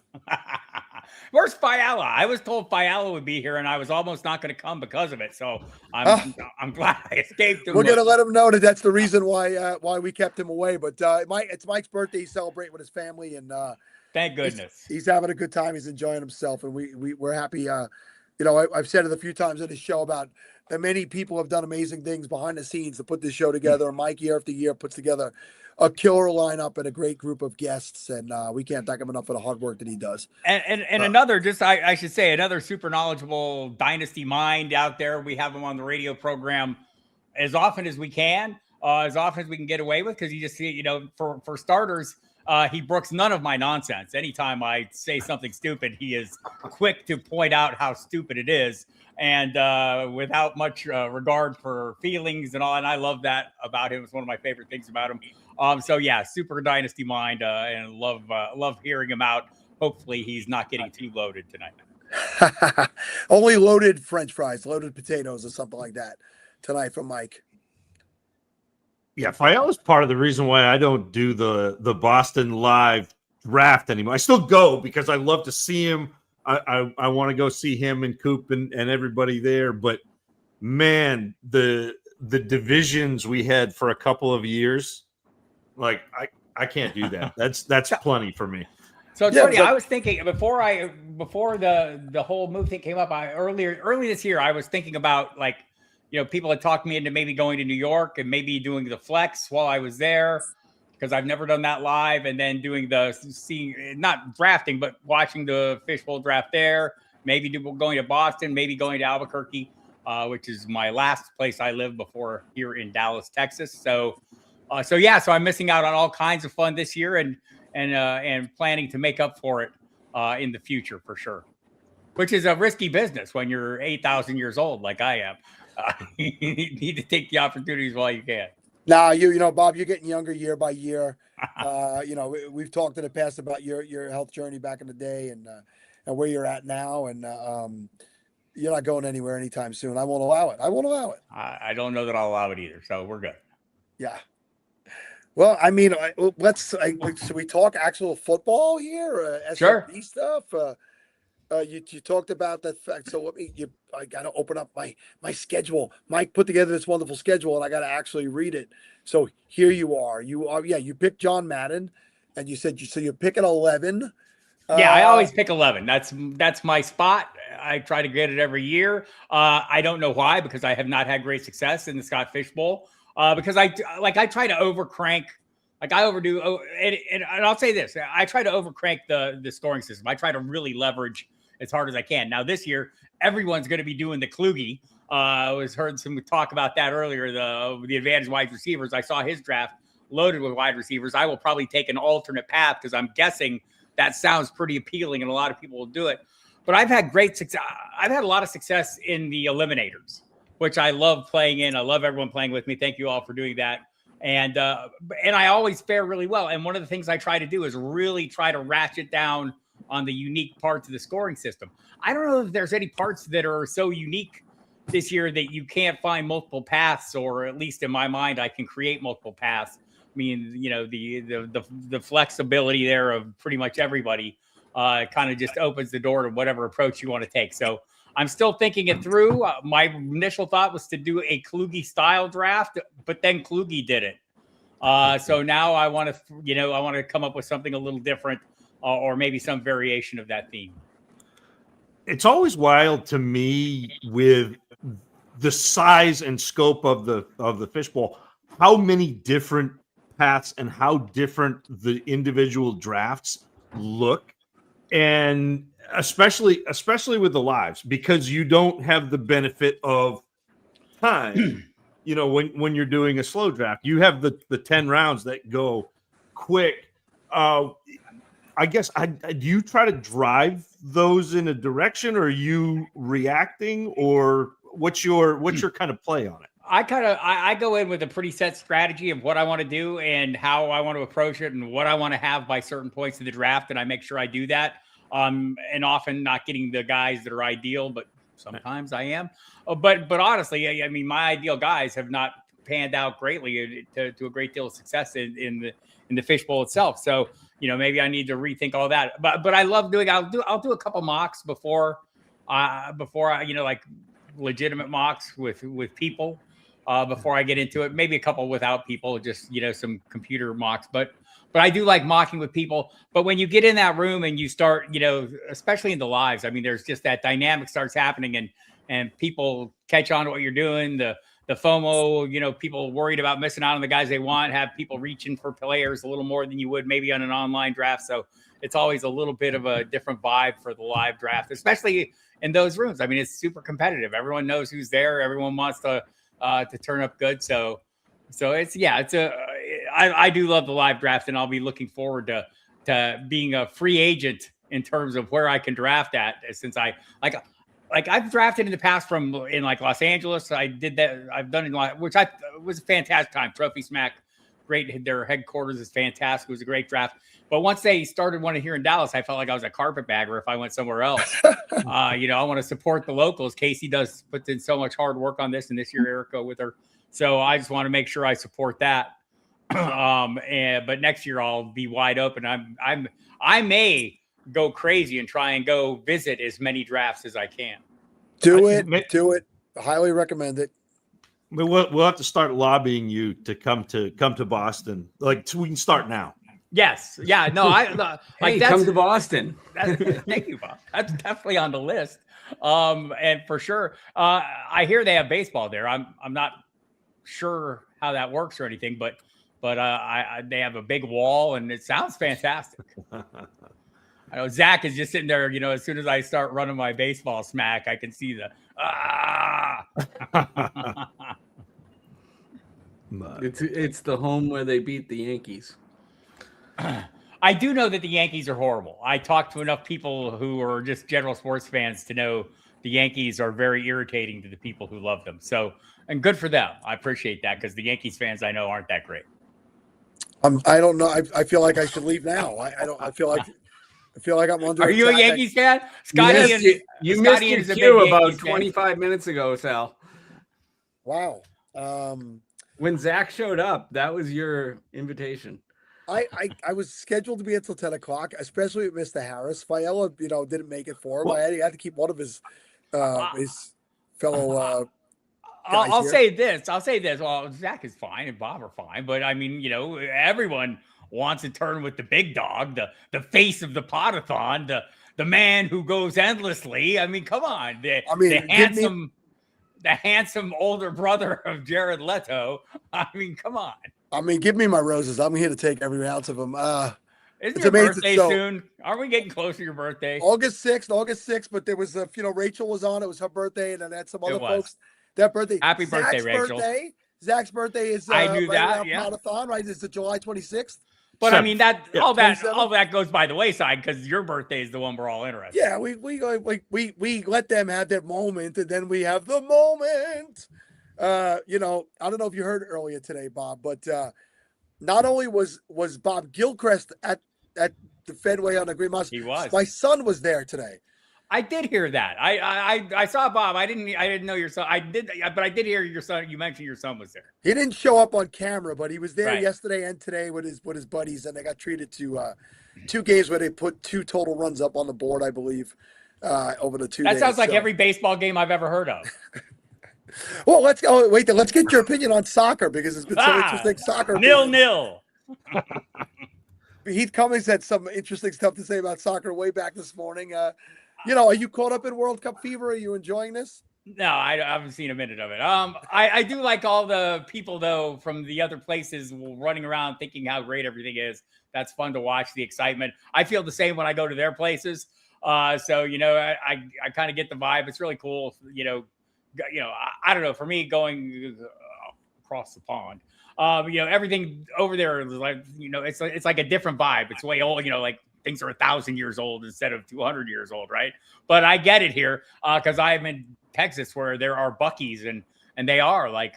Where's Fiala? I was told Fiala would be here, and I was almost not going to come because of it. So I'm glad I escaped him. We're going to let him know that that's the reason why we kept him away. But it's Mike's birthday. He's celebrating with his family, and thank goodness he's having a good time. He's enjoying himself, and we're happy. I've said it a few times in the show about that many people have done amazing things behind the scenes to put this show together. And Mike, year after year, puts together a killer lineup and a great group of guests. And we can't thank him enough for the hard work that he does. And another, I should say, another super knowledgeable dynasty mind out there. We have him on the radio program as often as we can, as often as we can get away with, because you just see, for starters, he brooks none of my nonsense. Anytime I say something stupid, he is quick to point out how stupid it is, and without much regard for feelings and all. And I love that about him. It's one of my favorite things about him. So yeah, super dynasty mind, and love hearing him out. Hopefully he's not getting too loaded tonight. Only loaded French fries, loaded potatoes, or something like that tonight from Mike. Yeah, Fiala's part of the reason why I don't do the Boston live draft anymore. I still go because I love to see him. I want to go see him and Coop and everybody there. But man, the divisions we had for a couple of years, like I can't do that. That's plenty for me. So it's funny. I was thinking before the whole move thing came up. Early this year, I was thinking about people had talked me into maybe going to New York and maybe doing the flex while I was there, because I've never done that live, and then doing not drafting, but watching the Fishbowl draft there, maybe going to Boston, maybe going to Albuquerque, which is my last place I lived before here in Dallas, Texas. So I'm missing out on all kinds of fun this year and planning to make up for it in the future for sure, which is a risky business when you're 8,000 years old like I am. You need to take the opportunities while you can. Nah, Bob, you're getting younger year by year. We've talked in the past about your health journey back in the day and where you're at now, and you're not going anywhere anytime soon. I won't allow it. I don't know that I'll allow it either, so we're good. Yeah. Well, I mean, should we talk actual football here? Sure. SFB stuff. You talked about that fact. So I got to open up my schedule. Mike put together this wonderful schedule, and I got to actually read it. So here you are. You picked John Madden, and you said you pick at 11. Yeah, I always pick 11. That's my spot. I try to get it every year. I don't know why, because I have not had great success in the Scott Fish Bowl. Because I try to overcrank, like I overdo. And I'll say this: I try to overcrank the scoring system. I try to really leverage as hard as I can. Now this year, everyone's going to be doing the Kluge. I was heard some talk about that earlier. The advantage wide receivers. I saw his draft loaded with wide receivers. I will probably take an alternate path because I'm guessing that sounds pretty appealing, and a lot of people will do it. But I've had great success. I've had a lot of success in the eliminators, which I love playing in. I love everyone playing with me. Thank you all for doing that. And I always fare really well. And one of the things I try to do is really try to ratchet down on the unique parts of the scoring system. I don't know if there's any parts that are so unique this year that you can't find multiple paths, or at least in my mind, I can create multiple paths. I mean, the flexibility there of pretty much everybody kind of just opens the door to whatever approach you want to take. So I'm still thinking it through. My initial thought was to do a Kluge style draft, but then Kluge did it. So now I want to come up with something a little different, or maybe some variation of that theme. It's always wild to me with the size and scope of the fishbowl, how many different paths and how different the individual drafts look. And especially with the lives, because you don't have the benefit of time. When you're doing a slow draft, you have the 10 rounds that go quick. I guess do you try to drive those in a direction, or are you reacting, or what's your kind of play on it? I go in with a pretty set strategy of what I want to do and how I want to approach it and what I want to have by certain points of the draft. And I make sure I do that. And often not getting the guys that are ideal, but sometimes I am. But honestly, I mean, my ideal guys have not panned out greatly to a great deal of success in the fishbowl itself. So, maybe I need to rethink all that. But I love doing. I'll do a couple mocks before I, like legitimate mocks with people. Before I get into it, maybe a couple without people, just, some computer mocks, but I do like mocking with people. But when you get in that room and you start, especially in the lives, I mean, there's just that dynamic starts happening, and people catch on to what you're doing. The FOMO, people worried about missing out on the guys they want, have people reaching for players a little more than you would maybe on an online draft. So it's always a little bit of a different vibe for the live draft, especially in those rooms. I mean, it's super competitive. Everyone knows who's there. Everyone wants to turn up good. So I do love the live draft, and I'll be looking forward to being a free agent in terms of where I can draft at, since I've drafted in the past in Los Angeles. I did that. I've done it, which was a fantastic time. Trophy Smack, great. Their headquarters is fantastic. It was a great draft. But once they started one here in Dallas, I felt like I was a carpetbagger if I went somewhere else. I want to support the locals. Casey puts in so much hard work on this, and this year Erica with her. So I just want to make sure I support that. But next year I'll be wide open. I may go crazy and try and go visit as many drafts as I can. Do it. I highly recommend it. We'll have to start lobbying you to come to Boston. We can start now. Yes. Yeah. No. Come to Boston. Thank you, Bob. That's definitely on the list. And for sure, I hear they have baseball there. I'm not sure how that works or anything, but they have a big wall, and it sounds fantastic. I know Zach is just sitting there. As soon as I start running my baseball smack, I can see the It's the home where they beat the Yankees. I do know that the Yankees are horrible. I talked to enough people who are just general sports fans to know the Yankees are very irritating to the people who love them. So, and good for them. I appreciate that, because the Yankees fans I know aren't that great. I don't know. I feel like I should leave now. I feel like I'm under. Are you a Yankees fan? Scotty, you missed your cue about 25 minutes ago, Sal. Wow. When Zach showed up, that was your invitation. I was scheduled to be until 10 o'clock, especially with Mr. Harris. Fiella, didn't make it for him. I had to keep one of his fellow guys I'll here. say this. Well, Zach is fine and Bob are fine, but I mean, everyone wants to turn with the big dog, the face of the Podathon, the man who goes endlessly. I mean, come on, the handsome older brother of Jared Leto. I mean, come on. I mean, give me my roses. I'm here to take every ounce of them. Isn't your birthday soon? Aren't we getting close to your birthday? August 6th, but there was Rachel was on. It was her birthday, and then had some other folks. That birthday. Happy birthday, Rachel. Zach's birthday is I knew right that. Yeah. Podathon, right? It's the July 26th. But I mean all that goes by the wayside because your birthday is the one we're all interested. Yeah, we let them have their moment, and then we have the moment. I don't know if you heard earlier today, Bob, but not only was Bob Gilchrist at the Fenway on the Green Mountain, he was. My son was there today. I did hear that. I saw Bob. I didn't know your son. But I did hear your son. You mentioned your son was there. He didn't show up on camera, but he was there Right. yesterday and today with his buddies, and they got treated to 2 games where they put 2 total runs up on the board, I believe, over the 2 days. That sounds like every baseball game I've ever heard of. Well, let's get your opinion on soccer because it's been so interesting. Soccer 0-0. Heath Cummings had some interesting stuff to say about soccer way back this morning. Are you caught up in World Cup fever? Are you enjoying this? No, I haven't seen a minute of it. I do like all the people though from the other places running around thinking how great everything is. That's fun to watch, the excitement. I feel the same when I go to their places. So I kind of get the vibe. It's really cool. I don't know. For me, going across the pond, everything over there is like, it's like a different vibe. It's way old. Like things are 1,000 years old instead of 200 years old, right? But I get it here because I'm in Texas where there are Buc-ee's and they are like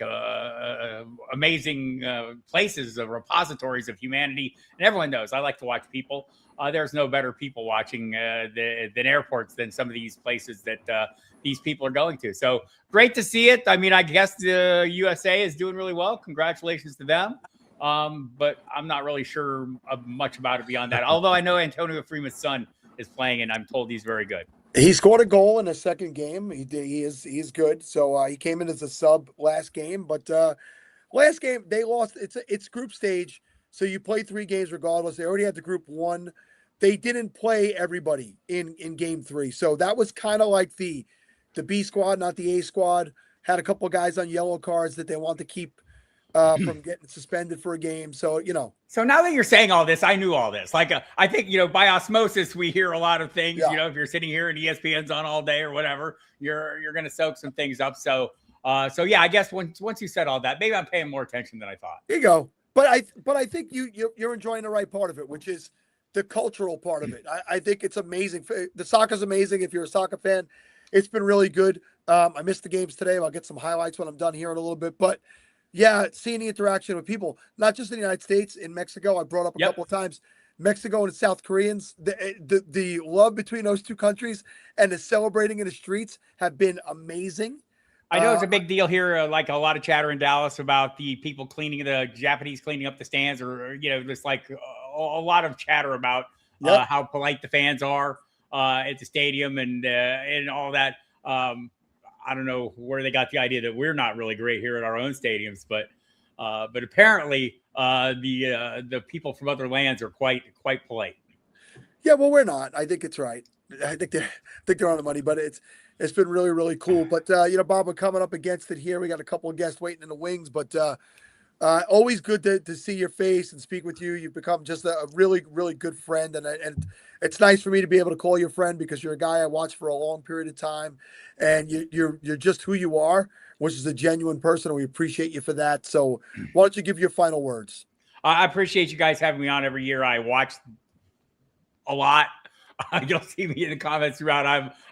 amazing places, repositories of humanity, and everyone knows I like to watch people. There's no better people watching than airports than some of these places that these people are going to. So great to see it. I mean, I guess the USA is doing really well. Congratulations to them. But I'm not really sure much about it beyond that. Although I know Antonio Freeman's son is playing, and I'm told he's very good. He scored a goal in the second game. He is good. So he came in as a sub last game, but last game they lost. It's group stage, so you play 3 games regardless. They already had the group 1. They didn't play everybody in game 3, so that was kind of like the B squad, not the A squad. Had a couple of guys on yellow cards that they want to keep from getting suspended for a game. So So now that you're saying all this, I knew all this. Like I think by osmosis we hear a lot of things. Yeah. If you're sitting here and ESPN's on all day or whatever, you're going to soak some things up. So yeah, I guess once you said all that, maybe I'm paying more attention than I thought. There you go. But I think you're enjoying the right part of it, which is the cultural part of it. I think it's amazing. The soccer's amazing. If you're a soccer fan, it's been really good. I missed the games today. I'll get some highlights when I'm done here in a little bit. But yeah, seeing the interaction with people, not just in the United States, in Mexico, I brought up a couple of times, Mexico and the South Koreans, the love between those 2 countries and the celebrating in the streets have been amazing. I know it's a big deal here, like a lot of chatter in Dallas about the people the Japanese cleaning up the stands, or there's like a lot of chatter about how polite the fans are at the stadium and all that. I don't know where they got the idea that we're not really great here at our own stadiums, but apparently the people from other lands are quite polite. Yeah, well, we're not. I think it's right. I think they're on the money, but it's been really, really cool. But Bob, we're coming up against it here. We got a couple of guests waiting in the wings, but always good to see your face and speak with you. You've become just a really, really good friend, and it's nice for me to be able to call you a friend because you're a guy I watched for a long period of time, and you're just who you are, which is a genuine person, and we appreciate you for that. So why don't you give your final words? I appreciate you guys having me on every year. I watch a lot. You'll see me in the comments throughout.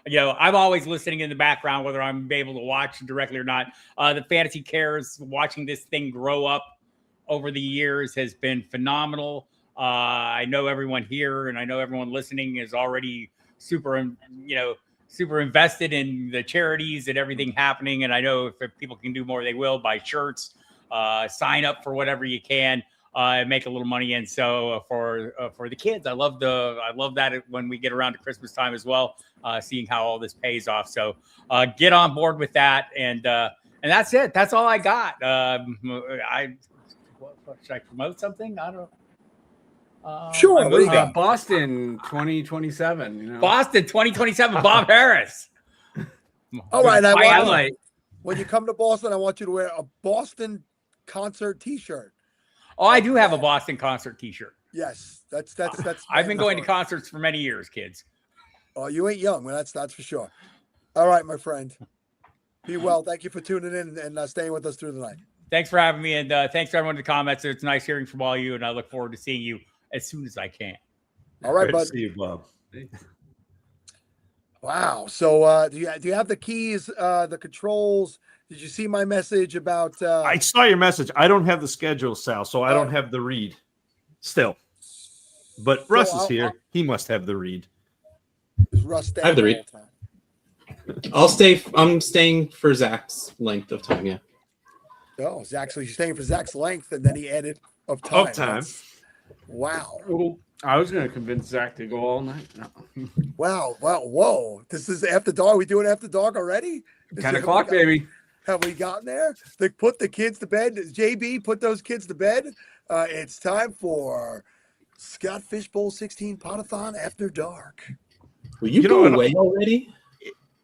I'm always listening in the background, whether I'm able to watch directly or not. The Fantasy Cares, watching this thing grow up over the years has been phenomenal. I know everyone here and I know everyone listening is already super invested in the charities and everything happening. And I know if people can do more, they will, buy shirts, sign up for whatever you can. And make a little money. And so for the kids, I love that when we get around to Christmas time as well, seeing how all this pays off. So get on board with that. And that's it. That's all I got. Should I promote something? I don't. Sure. Boston 2027. You know? Boston 2027. Bob Harris. All right. Highlight. When you come to Boston, I want you to wear a Boston concert T-shirt. Oh, I do have a Boston concert T-shirt. Yes, that's. I've been going to concerts for many years, kids. Oh, you ain't young. Well, that's for sure. All right, my friend. Be well. Thank you for tuning in and staying with us through the night. Thanks for having me, and thanks for everyone in the comments. It's nice hearing from all you, and I look forward to seeing you as soon as I can. All right, Great bud. to see you, Bob. Wow. So, do you have the keys, the controls? Did you see my message about? I saw your message. I don't have the schedule, Sal, so I don't have the read still. But Russ is here. He must have the read. Is Russ I have the read. I'm staying for Zach's length of time. Yeah. Oh, Zach. So you're staying for Zach's length, and then he added of time. Of time. Wow. Well, I was going to convince Zach to go all night. No. Wow. Whoa. This is after dark. We doing after dark already? 10 o'clock, baby. Have we gotten there? They put the kids to bed. JB, put those kids to bed. It's time for Scott Fishbowl 16 Podathon After Dark. Will you go away already?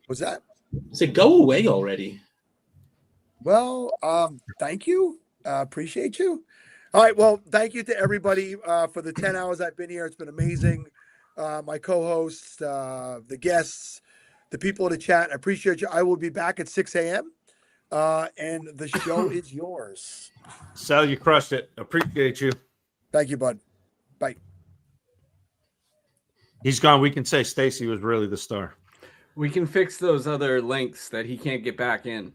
What's that? I said go away already. Well, thank you. Appreciate you. All right. Well, thank you to everybody for the 10 hours I've been here. It's been amazing. My co-hosts, the guests, the people in the chat. I appreciate you. I will be back at 6 a.m. And the show is yours. Sal, you crushed it. Appreciate you. Thank you, bud. Bye. He's gone. We can say Stacy was really the star. We can fix those other links that he can't get back in.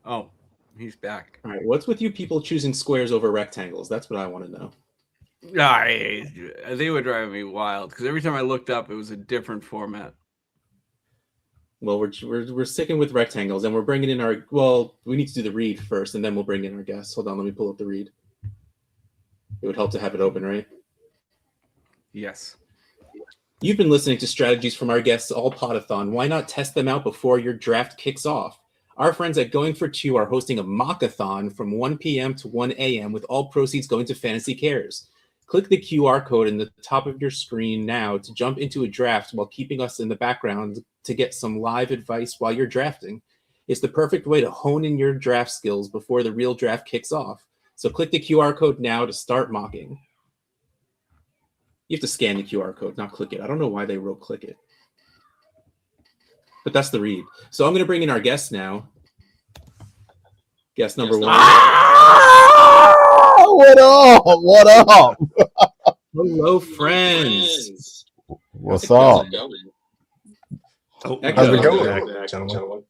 Oh, he's back. All right. What's with you people choosing squares over rectangles? That's what I want to know. They would drive me wild because every time I looked up, it was a different format. Well, we're sticking with rectangles, and we're bringing in our. Well, we need to do the read first, and then we'll bring in our guests. Hold on, let me pull up the read. It would help to have it open, right? Yes. You've been listening to strategies from our guests all Podathon. Why not test them out before your draft kicks off? Our friends at Going for Two are hosting a mock-a-thon from 1 p.m. to 1 a.m. with all proceeds going to Fantasy Cares. Click the QR code in the top of your screen now to jump into a draft while keeping us in the background to get some live advice while you're drafting. It's the perfect way to hone in your draft skills before the real draft kicks off. So click the QR code now to start mocking. You have to scan the QR code, not click it. I don't know why they wrote click it. But that's the read. So I'm going to bring in our guests now. Guest number one. What up? What up? Hello, friends. What's up? How's it going, gentlemen?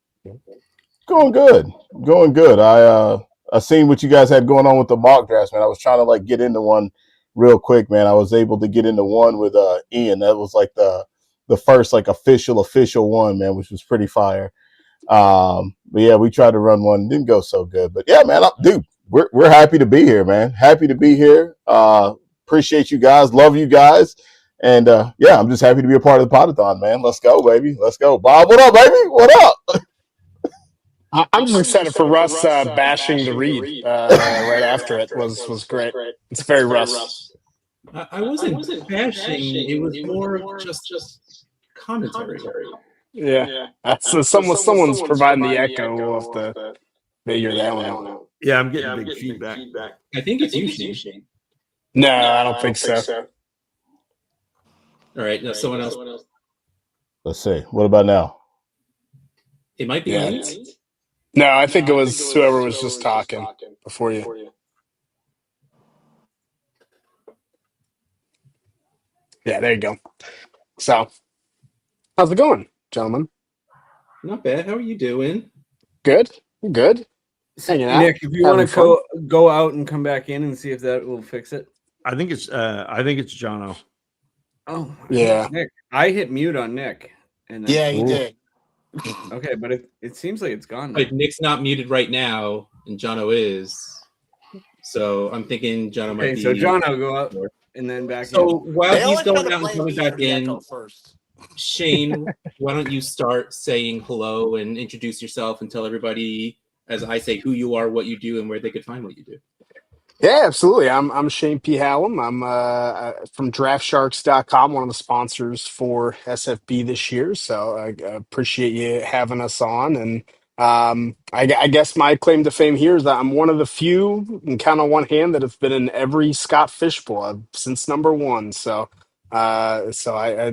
Going good. Going good. I seen what you guys had going on with the mock drafts, man. I was trying to get into one real quick, man. I was able to get into one with Ian. That was the first official one, man, which was pretty fire. But yeah, we tried to run one, didn't go so good. But yeah, man, dude, we're happy to be here, man. Happy to be here. Appreciate you guys, love you guys, and yeah, I'm just happy to be a part of the Podathon, man. Let's go, baby. Let's go, Bob. What up, baby? What up? I'm just excited for Russ bashing the read right after it was great. It's very Russ. I wasn't bashing. It was more of just commentary. Yeah. So someone's providing the echo. We'll have to figure that one out. Yeah, I'm getting big feedback. I think it's you, Shane. No, I don't think so. All right, now someone else. Let's see. What about now? It might be me. No, I think it was whoever was just talking before you. Yeah, there you go. So, how's it going, gentlemen? Not bad. How are you doing? Good. Good. Hanging out. Nick, if you want to go out and come back in and see if that will fix it. I think it's Jono. Oh yeah. Nick, I hit mute on Nick. And yeah, you did. Okay, but it seems like it's gone now. Like Nick's not muted right now, and Jono is. So I'm thinking John might Okay, be. so John will go up and then back So in. while They he's always try going to out and play coming me back for the in, echo first. Shane, why don't you start saying hello and introduce yourself and tell everybody, as I say, who you are, what you do, and where they could find what you do. Yeah, absolutely. I'm Shane P. Hallam. I'm from DraftSharks.com, one of the sponsors for SFB this year. So I appreciate you having us on. And I guess my claim to fame here is that I'm one of the few, and count on one hand, that have been in every Scott Fishbowl since number one. So I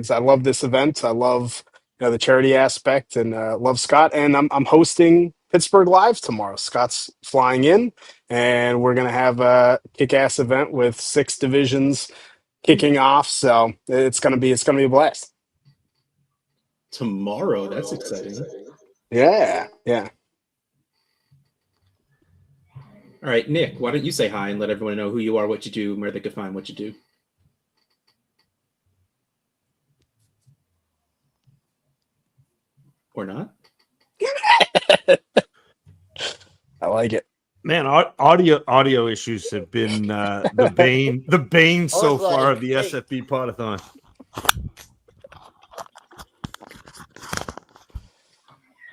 love this event. I love the charity aspect, and love Scott. And I'm hosting Pittsburgh Live tomorrow. Scott's flying in, and we're gonna have a kick-ass event with 6 divisions kicking off. So it's gonna be a blast. Tomorrow, that's exciting. Yeah. All right, Nick, why don't you say hi and let everyone know who you are, what you do, and where they could find what you do. Or not? I like it. Man, audio issues have been the bane so far of the SFB Podathon.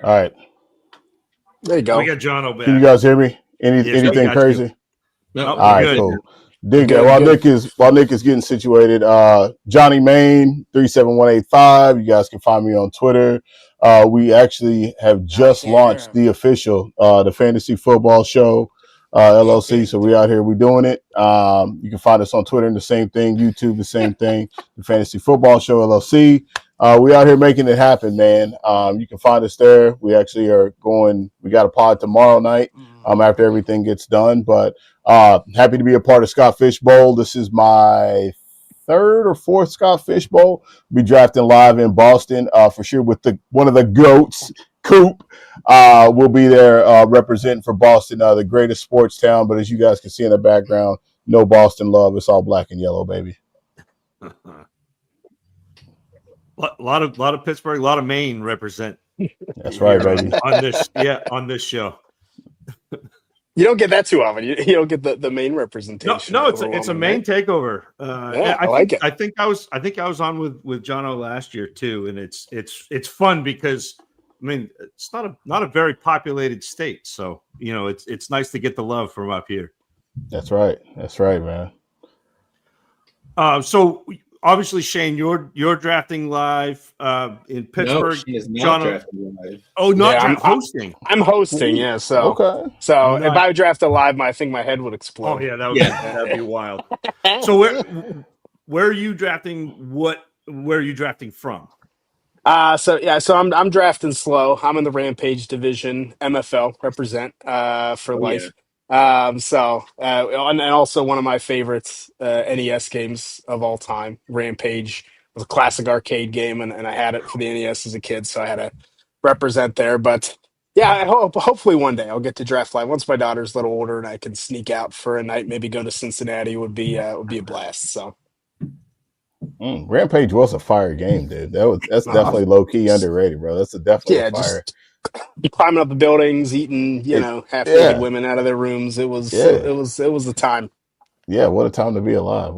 All right. There you go. We got John back. Can you guys hear me? Anything crazy? You. No, all right, good. cool. Dig good, that. good. While Nick is getting situated, Johnny Main 37185. You guys can find me on Twitter. We actually have just launched the official the Fantasy Football Show LLC. So we out here, we doing it. You can find us on Twitter and the same thing, YouTube the same thing, the Fantasy Football Show LLC. We out here making it happen, man. You can find us there. We actually are going. We got a pod tomorrow night after everything gets done. But happy to be a part of Scott Fish Bowl. This is my 3rd or 4th Scott Fish Bowl. Be drafting live in Boston for sure with one of the goats, Coop. We'll be there representing for Boston, the greatest sports town. But as you guys can see in the background, no Boston love. It's all black and yellow, baby. A lot of Pittsburgh, a lot of Maine represent. That's right, baby. On this show. You don't get that too often. You don't get the main representation. No, it's a main takeover. I think I was on with Jono last year too, and it's fun because I mean it's not a very populated state, so it's nice to get the love from up here. That's right, man. So obviously, Shane, you're drafting live in Pittsburgh. No, she is not drafting live. Oh, hosting. I'm hosting. Yeah. So okay. So if I draft live, I think my head would explode. Oh yeah, that'd be wild. So where are you drafting? Where are you drafting from? So I'm drafting slow. I'm in the Rampage division, MFL represent for life. Yeah. And also one of my favorites NES games of all time, Rampage. It was a classic arcade game, and I had it for the NES as a kid, so I had to represent there. But yeah, hopefully one day I'll get to draft live. Once my daughter's a little older and I can sneak out for a night, maybe go to Cincinnati would be a blast. So. Rampage was a fire game, dude. That's definitely low key underrated, bro. That's definitely fire. Just climbing up the buildings, eating half naked women out of their rooms. It was a time. Yeah, what a time to be alive.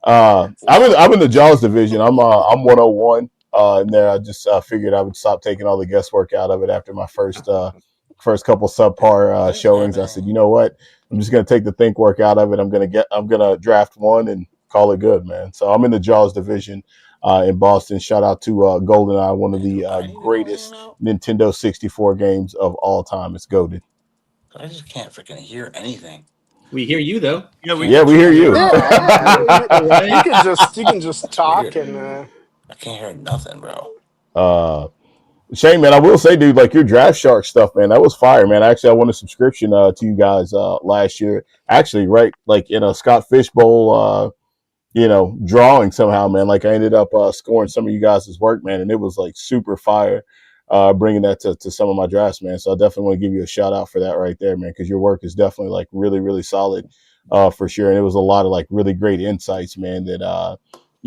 I'm in the Jaws division. I'm 101 in there. I just figured I would stop taking all the guesswork out of it after my first couple subpar showings. I said, you know what? I'm just gonna take the think work out of it. I'm gonna draft one and call it good, man. So I'm in the Jaws division in Boston. Shout out to GoldenEye, one of the greatest Nintendo 64 games of all time. It's goated. I just can't freaking hear anything. We hear you though. Yeah, we hear you. You can just talk and. I can't hear nothing, bro. Shane, man, I will say, dude, like your Draft Shark stuff, man, that was fire, man. Actually, I won a subscription to you guys last year. Actually, right, like in a Scott Fish Bowl, drawing somehow, man. Like I ended up scoring some of you guys' work, man, and it was like super fire. Bringing that to some of my drafts, man. So I definitely want to give you a shout out for that right there, man, because your work is definitely like really, really solid for sure. And it was a lot of like really great insights, man, that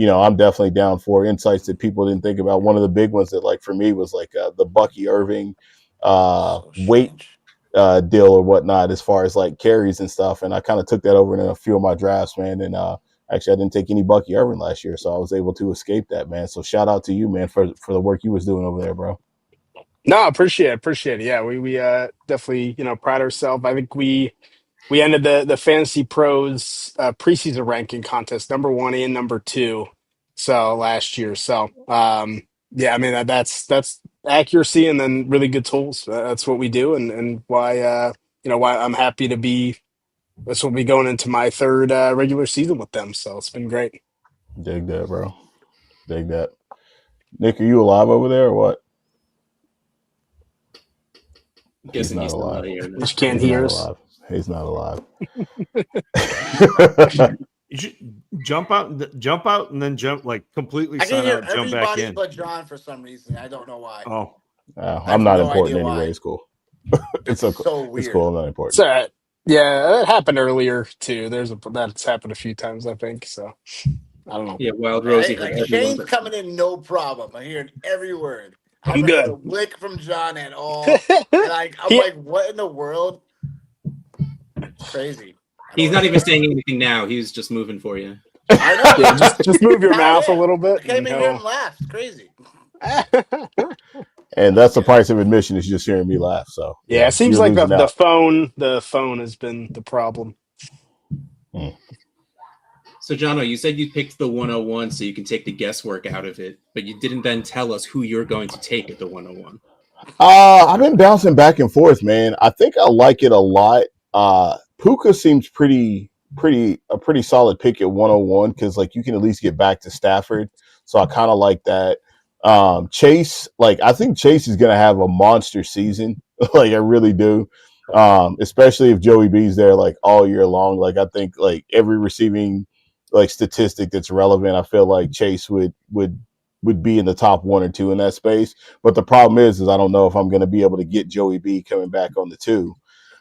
I'm definitely down for insights that people didn't think about. One of the big ones that like for me was like the Bucky Irving weight deal or whatnot as far as like carries and stuff. And I kind of took that over in a few of my drafts, man. And actually, I didn't take any Bucky Irvin last year, so I was able to escape that, man. So shout out to you, man, for the work you was doing over there, bro. No, appreciate it. Yeah, we definitely pride ourselves. I think we ended the Fantasy Pros preseason ranking contest #1 and #2 so last year. So yeah, I mean that's accuracy and then really good tools. That's what we do, and why why I'm happy to be. This will be going into my third regular season with them, so it's been great. Dig that, bro. Dig that. Nick, are you alive over there or what? He's not alive. Just can't hear us. Alive. He's not alive. You should jump out, and then jump like completely. I can hear out, jump back everybody in. but John for some reason. I don't know why. Oh, I'm not important anyway. It's cool. It's okay. So weird. It's cool. I'm not important. It's all right. Yeah, that happened earlier too. That's happened a few times, I think. So I don't know. Yeah, Wild Rosie. Like Shane's coming in, no problem. I'm hearing every word. I'm good. good. A lick from John at all. And I'm like, what in the world? Crazy. He's not even saying anything now. He's just moving for you. I know. Yeah, just move your mouth a little bit. I can't even hear him laugh. It's crazy. And that's the price of admission is just hearing me laugh. So yeah, it seems like the phone has been the problem. So, Jono, you said you picked the 101 so you can take the guesswork out of it, but you didn't then tell us who you're going to take at the 101. I've been bouncing back and forth, man. I think I like it a lot. Puka seems pretty solid pick at 101 because like you can at least get back to Stafford. So I kind of like that. Chase, like I think Chase is gonna have a monster season. Like I really do. Especially if Joey B's there like all year long. Like I think like every receiving like statistic that's relevant, I feel like Chase would be in the top 1 or 2 in that space. But the problem is I don't know if I'm going to be able to get Joey B coming back on the 2.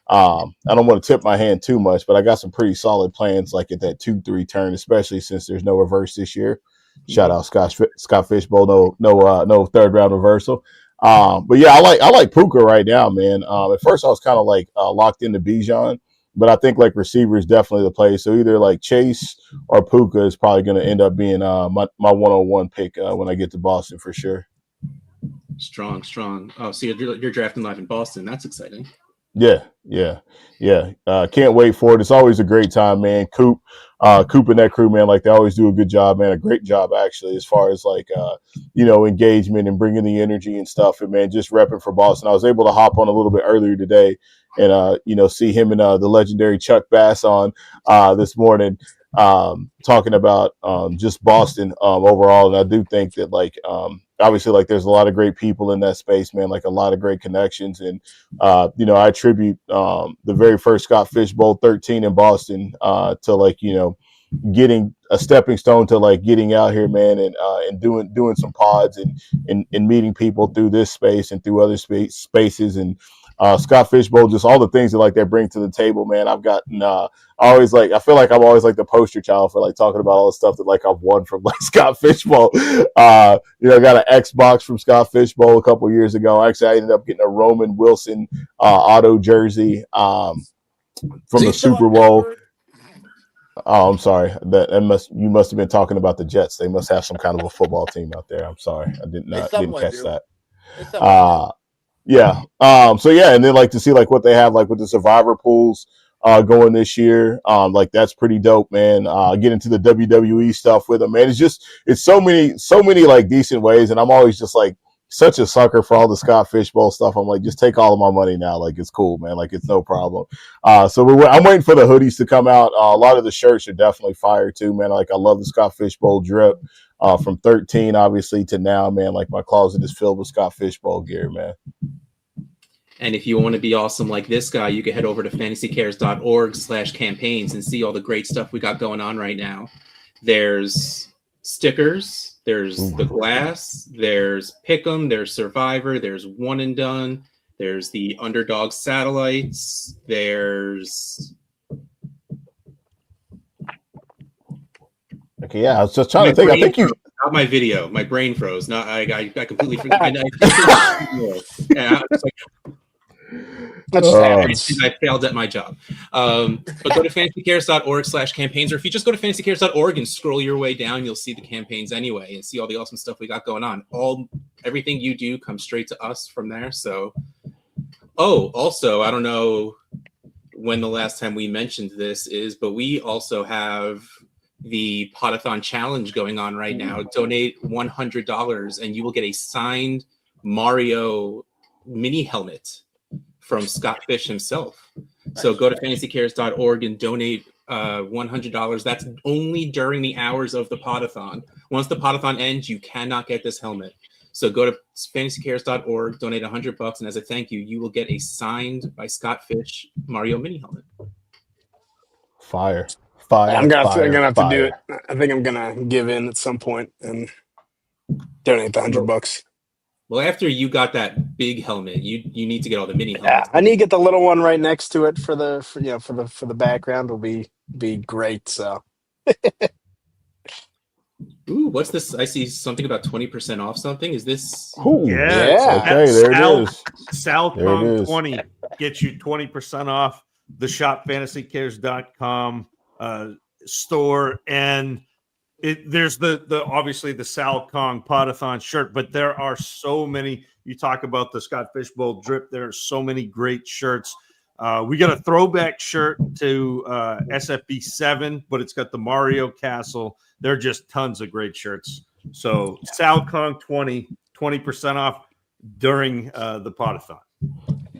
I don't want to tip my hand too much, but I got some pretty solid plans like at that 2-3 turn, especially since there's no reverse this year. Shout out Scott Fishbowl, no third round reversal. But yeah, I like Puka right now, man. At first I was kind of like locked into Bijan, but I think like receiver is definitely the play. So either like Chase or Puka is probably going to end up being my 101 pick when I get to Boston for sure. Strong. Oh, so you're drafting live in Boston. That's exciting. Yeah. Can't wait for it. It's always a great time, man. Coop and that crew, man, like they always do a good job, man. A great job actually, as far as like engagement and bringing the energy and stuff. And man, just repping for Boston. I was able to hop on a little bit earlier today and see him and the legendary Chuck Bass on this morning talking about just Boston overall. And I do think that like obviously like there's a lot of great people in that space, man, like a lot of great connections. And I attribute the very first Scott Fishbowl 13 in Boston to like getting a stepping stone to like getting out here, man, and doing some pods and meeting people through this space and through other spaces. And Scott Fishbowl, just all the things that like they bring to the table, man. I've gotten I feel like I'm always like the poster child for like talking about all the stuff that like I've won from like Scott Fishbowl. I got an Xbox from Scott Fishbowl a couple years ago. Actually, I ended up getting a Roman Wilson auto jersey from the Super Bowl. Oh, I'm sorry. You must have been talking about the Jets. They must have some kind of a football team out there. I'm sorry, I didn't catch that. Yeah. So yeah, and then like to see like what they have like with the survivor pools going this year. Like that's pretty dope, man. Get into the WWE stuff with them, man. It's so many like decent ways, and I'm always just like such a sucker for all the Scott Fishbowl stuff. I'm like, just take all of my money now. Like it's cool, man. Like it's no problem. So I'm waiting for the hoodies to come out. A lot of the shirts are definitely fire too, man. Like I love the Scott Fishbowl drip from 13 obviously to now, man. Like my closet is filled with Scott Fishbowl gear, man. And if you want to be awesome like this guy, you can head over to fantasycares.org/campaigns and see all the great stuff we got going on right now. There's stickers, there's the glass, there's Pick'em, there's Survivor, there's One and Done, there's the Underdog satellites, there's... Okay, yeah, I was just trying to think. I think you... Not my video. My brain froze. Not I completely forgot. That just happens. I failed at my job. But go to fantasycares.org/campaigns, or if you just go to fantasycares.org and scroll your way down, you'll see the campaigns anyway and see all the awesome stuff we got going on. Everything you do comes straight to us from there. So, also, I don't know when the last time we mentioned this is, but we also have the Podathon challenge going on right now. Donate $100 and you will get a signed Mario mini helmet from Scott Fish himself. So go to fantasycares.org and donate $100. That's only during the hours of the Podathon. Once the Podathon ends, you cannot get this helmet. So go to fantasycares.org, donate $100, and as a thank you, you will get a signed by Scott Fish Mario mini helmet. Fire. I'm gonna have to do it. I think I'm gonna give in at some point and donate the $100. Well, after you got that big helmet, you need to get all the mini Yeah, helmets. I need to get the little one right next to it for the background. Will be great. So. Ooh, what's this? I see something about 20% off something. Is this? Yeah. Okay, there it is. Salcom 20 gets you 20% off the shopfantasycares.com store. And there's the obviously the Sal Kong Podathon shirt, but there are so many. You talk about the Scott Fishbowl drip. There are so many great shirts. We got a throwback shirt to SFB 7, but it's got the Mario Castle. There are just tons of great shirts. So Sal Kong 20% off during the Podathon.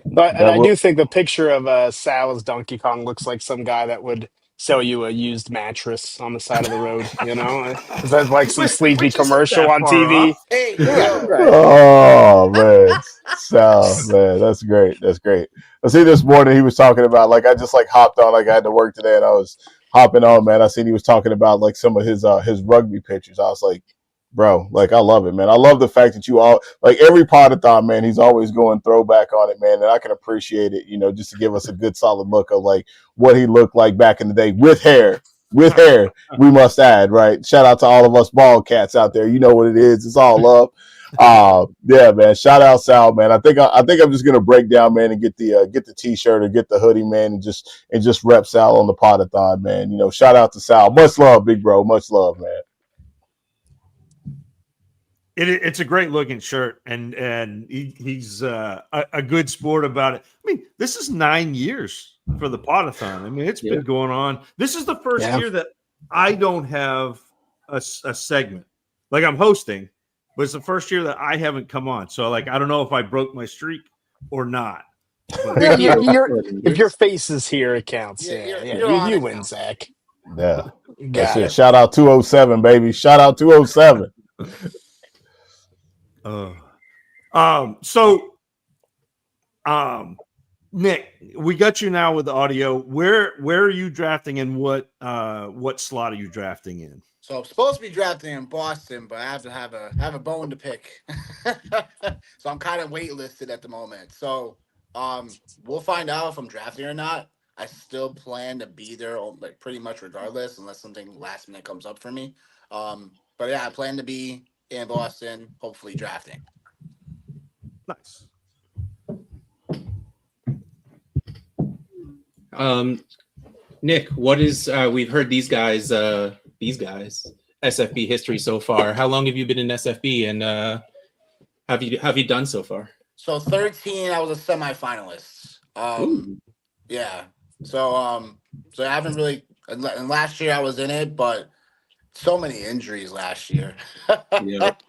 But I do think the picture of Sal as Donkey Kong looks like some guy that would sell you a used mattress on the side of the road. You know, is that like some sleazy commercial on TV? Hey, Yeah, yo. right. Oh man, Sal, man, that's great. That's great. I see this morning he was talking about I just hopped on, I had to work today and I was hopping on, man. I seen he was talking about some of his rugby pictures. I was like, bro, I love it, man. I love the fact that you all every Podathon, man, he's always going throwback on it, man. And I can appreciate it, just to give us a good solid look of what he looked like back in the day with hair. With hair, we must add, right? Shout out to all of us bald cats out there. You know what it is. It's all love. Yeah, man. Shout out Sal, man. I think I'm just gonna break down, man, and get the t-shirt or get the hoodie, man, and just rep Sal on the Podathon, man. Shout out to Sal. Much love, big bro. Much love, man. It's a great looking shirt, and he's a good sport about it. I mean, this is 9 years for the Podathon. I mean, it's been going on. This is the first year that I don't have a segment. I'm hosting, but it's the first year that I haven't come on. So I don't know if I broke my streak or not. But if your face is here, it counts. Yeah. You win, Zach. Yeah. That's it. Shout out 207, baby. Shout out 207. Nick, we got you now with the audio. Where are you drafting, and what slot are you drafting in? So I'm supposed to be drafting in Boston, but I have to have a bone to pick. So I'm kind of waitlisted at the moment. So we'll find out if I'm drafting or not. I still plan to be there pretty much regardless, unless something last minute comes up for me. But yeah, I plan to be in Boston, hopefully drafting. Nice. Nick, what is we've heard these guys SFB history so far. How long have you been in SFB, and have you done so far? So 13, I was a semifinalist. Yeah. So I haven't really. And last year I was in it, but so many injuries last year. And that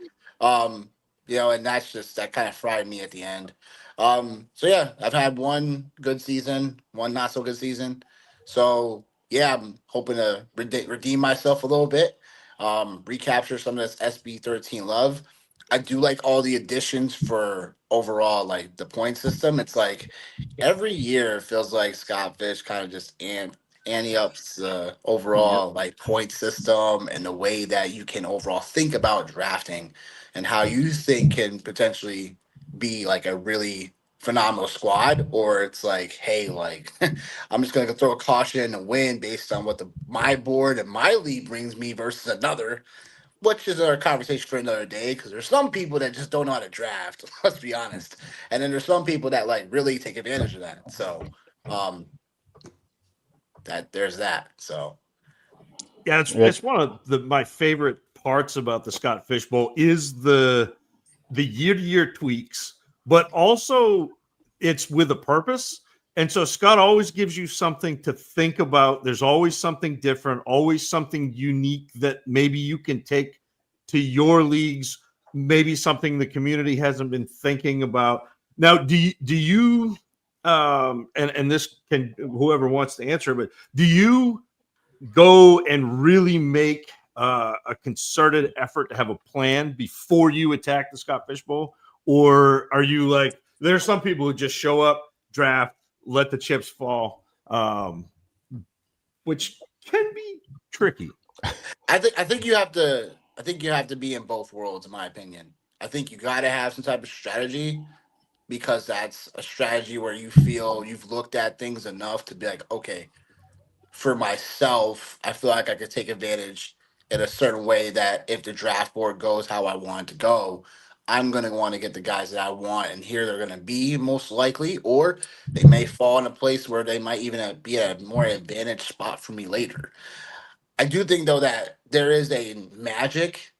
kind of fried me at the end. So yeah, I've had one good season, one not so good season. So yeah, I'm hoping to redeem myself a little bit, recapture some of this SB13 love. I do like all the additions for overall, the point system. It's every year it feels like Scott Fish kind of just ante ups the overall point system and the way that you can overall think about drafting and how you think can potentially be a really phenomenal squad, or it's hey, I'm just gonna throw a caution and win based on what my board and my league brings me versus another. which is a conversation for another day. Because there's some people that just don't know how to draft. Let's be honest, and then there's some people that like really take advantage of that. So, that there's that. So, yeah, it's one of my favorite parts about the Scott Fish Bowl is the year-to-year tweaks, but also it's with a purpose. And so Scott always gives you something to think about. There's always something different, always something unique that maybe you can take to your leagues, maybe something the community hasn't been thinking about. Now, do you and this can, whoever wants to answer, but do you go and really make a concerted effort to have a plan before you attack the Scott Fish Bowl? Or are you like, there's some people who just show up, draft, let the chips fall, which can be tricky. I think you have to be in both worlds, in my opinion. I think you got to have some type of strategy, because that's a strategy where you feel you've looked at things enough to be like, okay, for myself, I feel like I could take advantage in a certain way that if the draft board goes how I want it to go, I'm going to want to get the guys that I want, and here they're going to be most likely, or they may fall in a place where they might even be at a more advantaged spot for me later. I do think though that there is a magic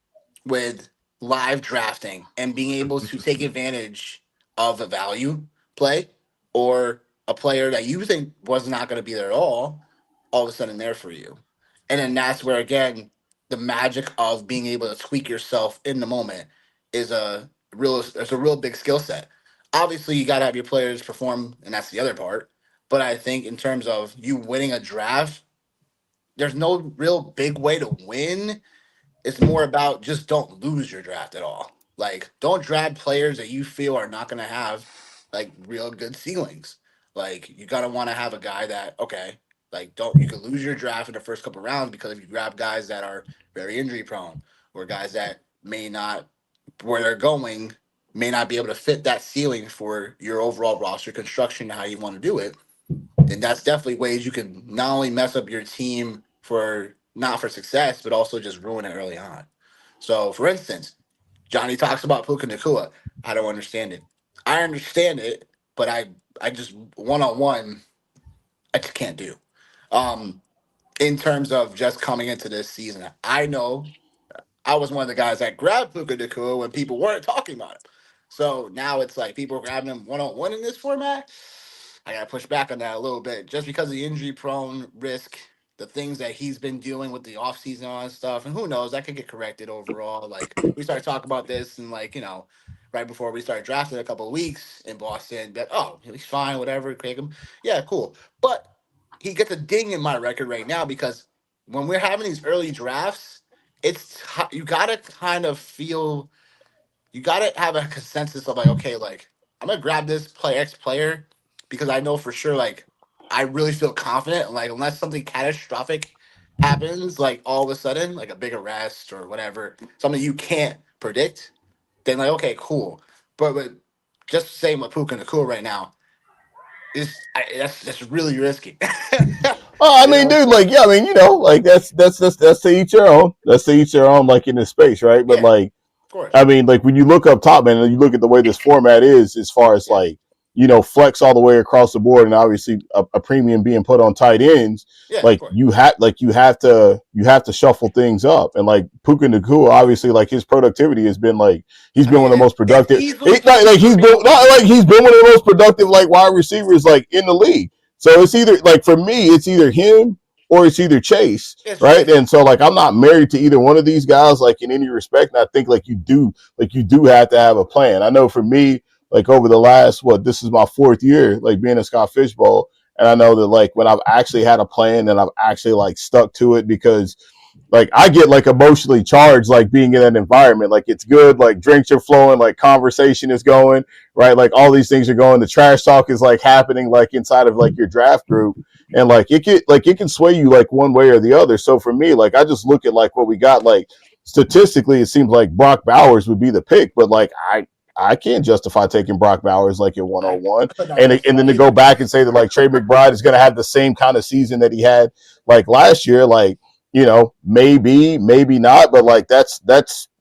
with live drafting and being able to take advantage of a value play or a player that you think was not going to be there at all of a sudden there for you. And then that's where again the magic of being able to tweak yourself in the moment is there's a real big skill set. Obviously you gotta have your players perform, and that's the other part. But I think in terms of you winning a draft, there's no real big way to win. It's more about just don't lose your draft at all. Like, don't draft players that you feel are not going to have like real good ceilings. Like, you gotta want to have a guy that, okay, like, don't, you could lose your draft in the first couple rounds because if you grab guys that are very injury prone, or guys that may not, where they're going may not be able to fit that ceiling for your overall roster construction, how you want to do it, then that's definitely ways you can not only mess up your team for not for success, but also just ruin it early on. So, for instance, Johnny talks about Puka Nakua. I don't understand it. I understand it, but I just one on one, I just can't do. Um, in terms of just coming into this season, I know I was one of the guys that grabbed Puka Nakua when people weren't talking about him. So now it's like people are grabbing him one on one in this format. I got to push back on that a little bit just because of the injury prone risk, the things that he's been dealing with the offseason and stuff. And who knows, that could get corrected overall. Like, we started talking about this and, like, right before we started drafting a couple of weeks in Boston, that, oh, he's fine, whatever, take him. Yeah, cool. But he gets a ding in my record right now because when we're having these early drafts, you got to kind of feel, you got to have a consensus of like, okay, like, I'm going to grab this X player because I know for sure, like, I really feel confident. Like, unless something catastrophic happens, like all of a sudden, like a big arrest or whatever, something you can't predict, then like, okay, cool. But just saying with Puka Nakua right now, that's really risky. Oh, I mean, dude, like, yeah, I mean, like that's to each their own. That's to each their own, like in this space, right? But like, of course. I mean, like when you look up top, man, and you look at the way this format is, as far as like, flex all the way across the board, and obviously a premium being put on tight ends, like you have to shuffle things up, and like Puka Nakua, obviously, like his productivity has been like he's been one of the most productive. He's been one of the most productive like wide receivers like in the league. So it's either like for me, it's either him or it's either Chase, right? And so like I'm not married to either one of these guys like in any respect. And I think like you do have to have a plan. I know for me, like over the last this is my 4th year like being a Scott Fish Bowl, and I know that like when I've actually had a plan and I've actually like stuck to it, because like I get like emotionally charged like being in that environment. Like it's good, like drinks are flowing, like conversation is going, right? Like all these things are going, the trash talk is like happening like inside of like your draft group, and like it can sway you like one way or the other. So for me, like I just look at like what we got. Like statistically it seems like Brock Bowers would be the pick, but like I can't justify taking Brock Bowers like at 101, and then to go back and say that like Trey McBride is going to have the same kind of season that he had like last year, like you know, maybe not, but like that's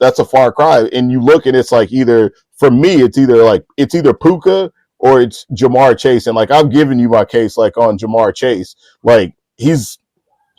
a far cry. And you look, and it's like either for me, it's either Puka or it's Jamar Chase. And like I've given you my case like on Jamar Chase, like he's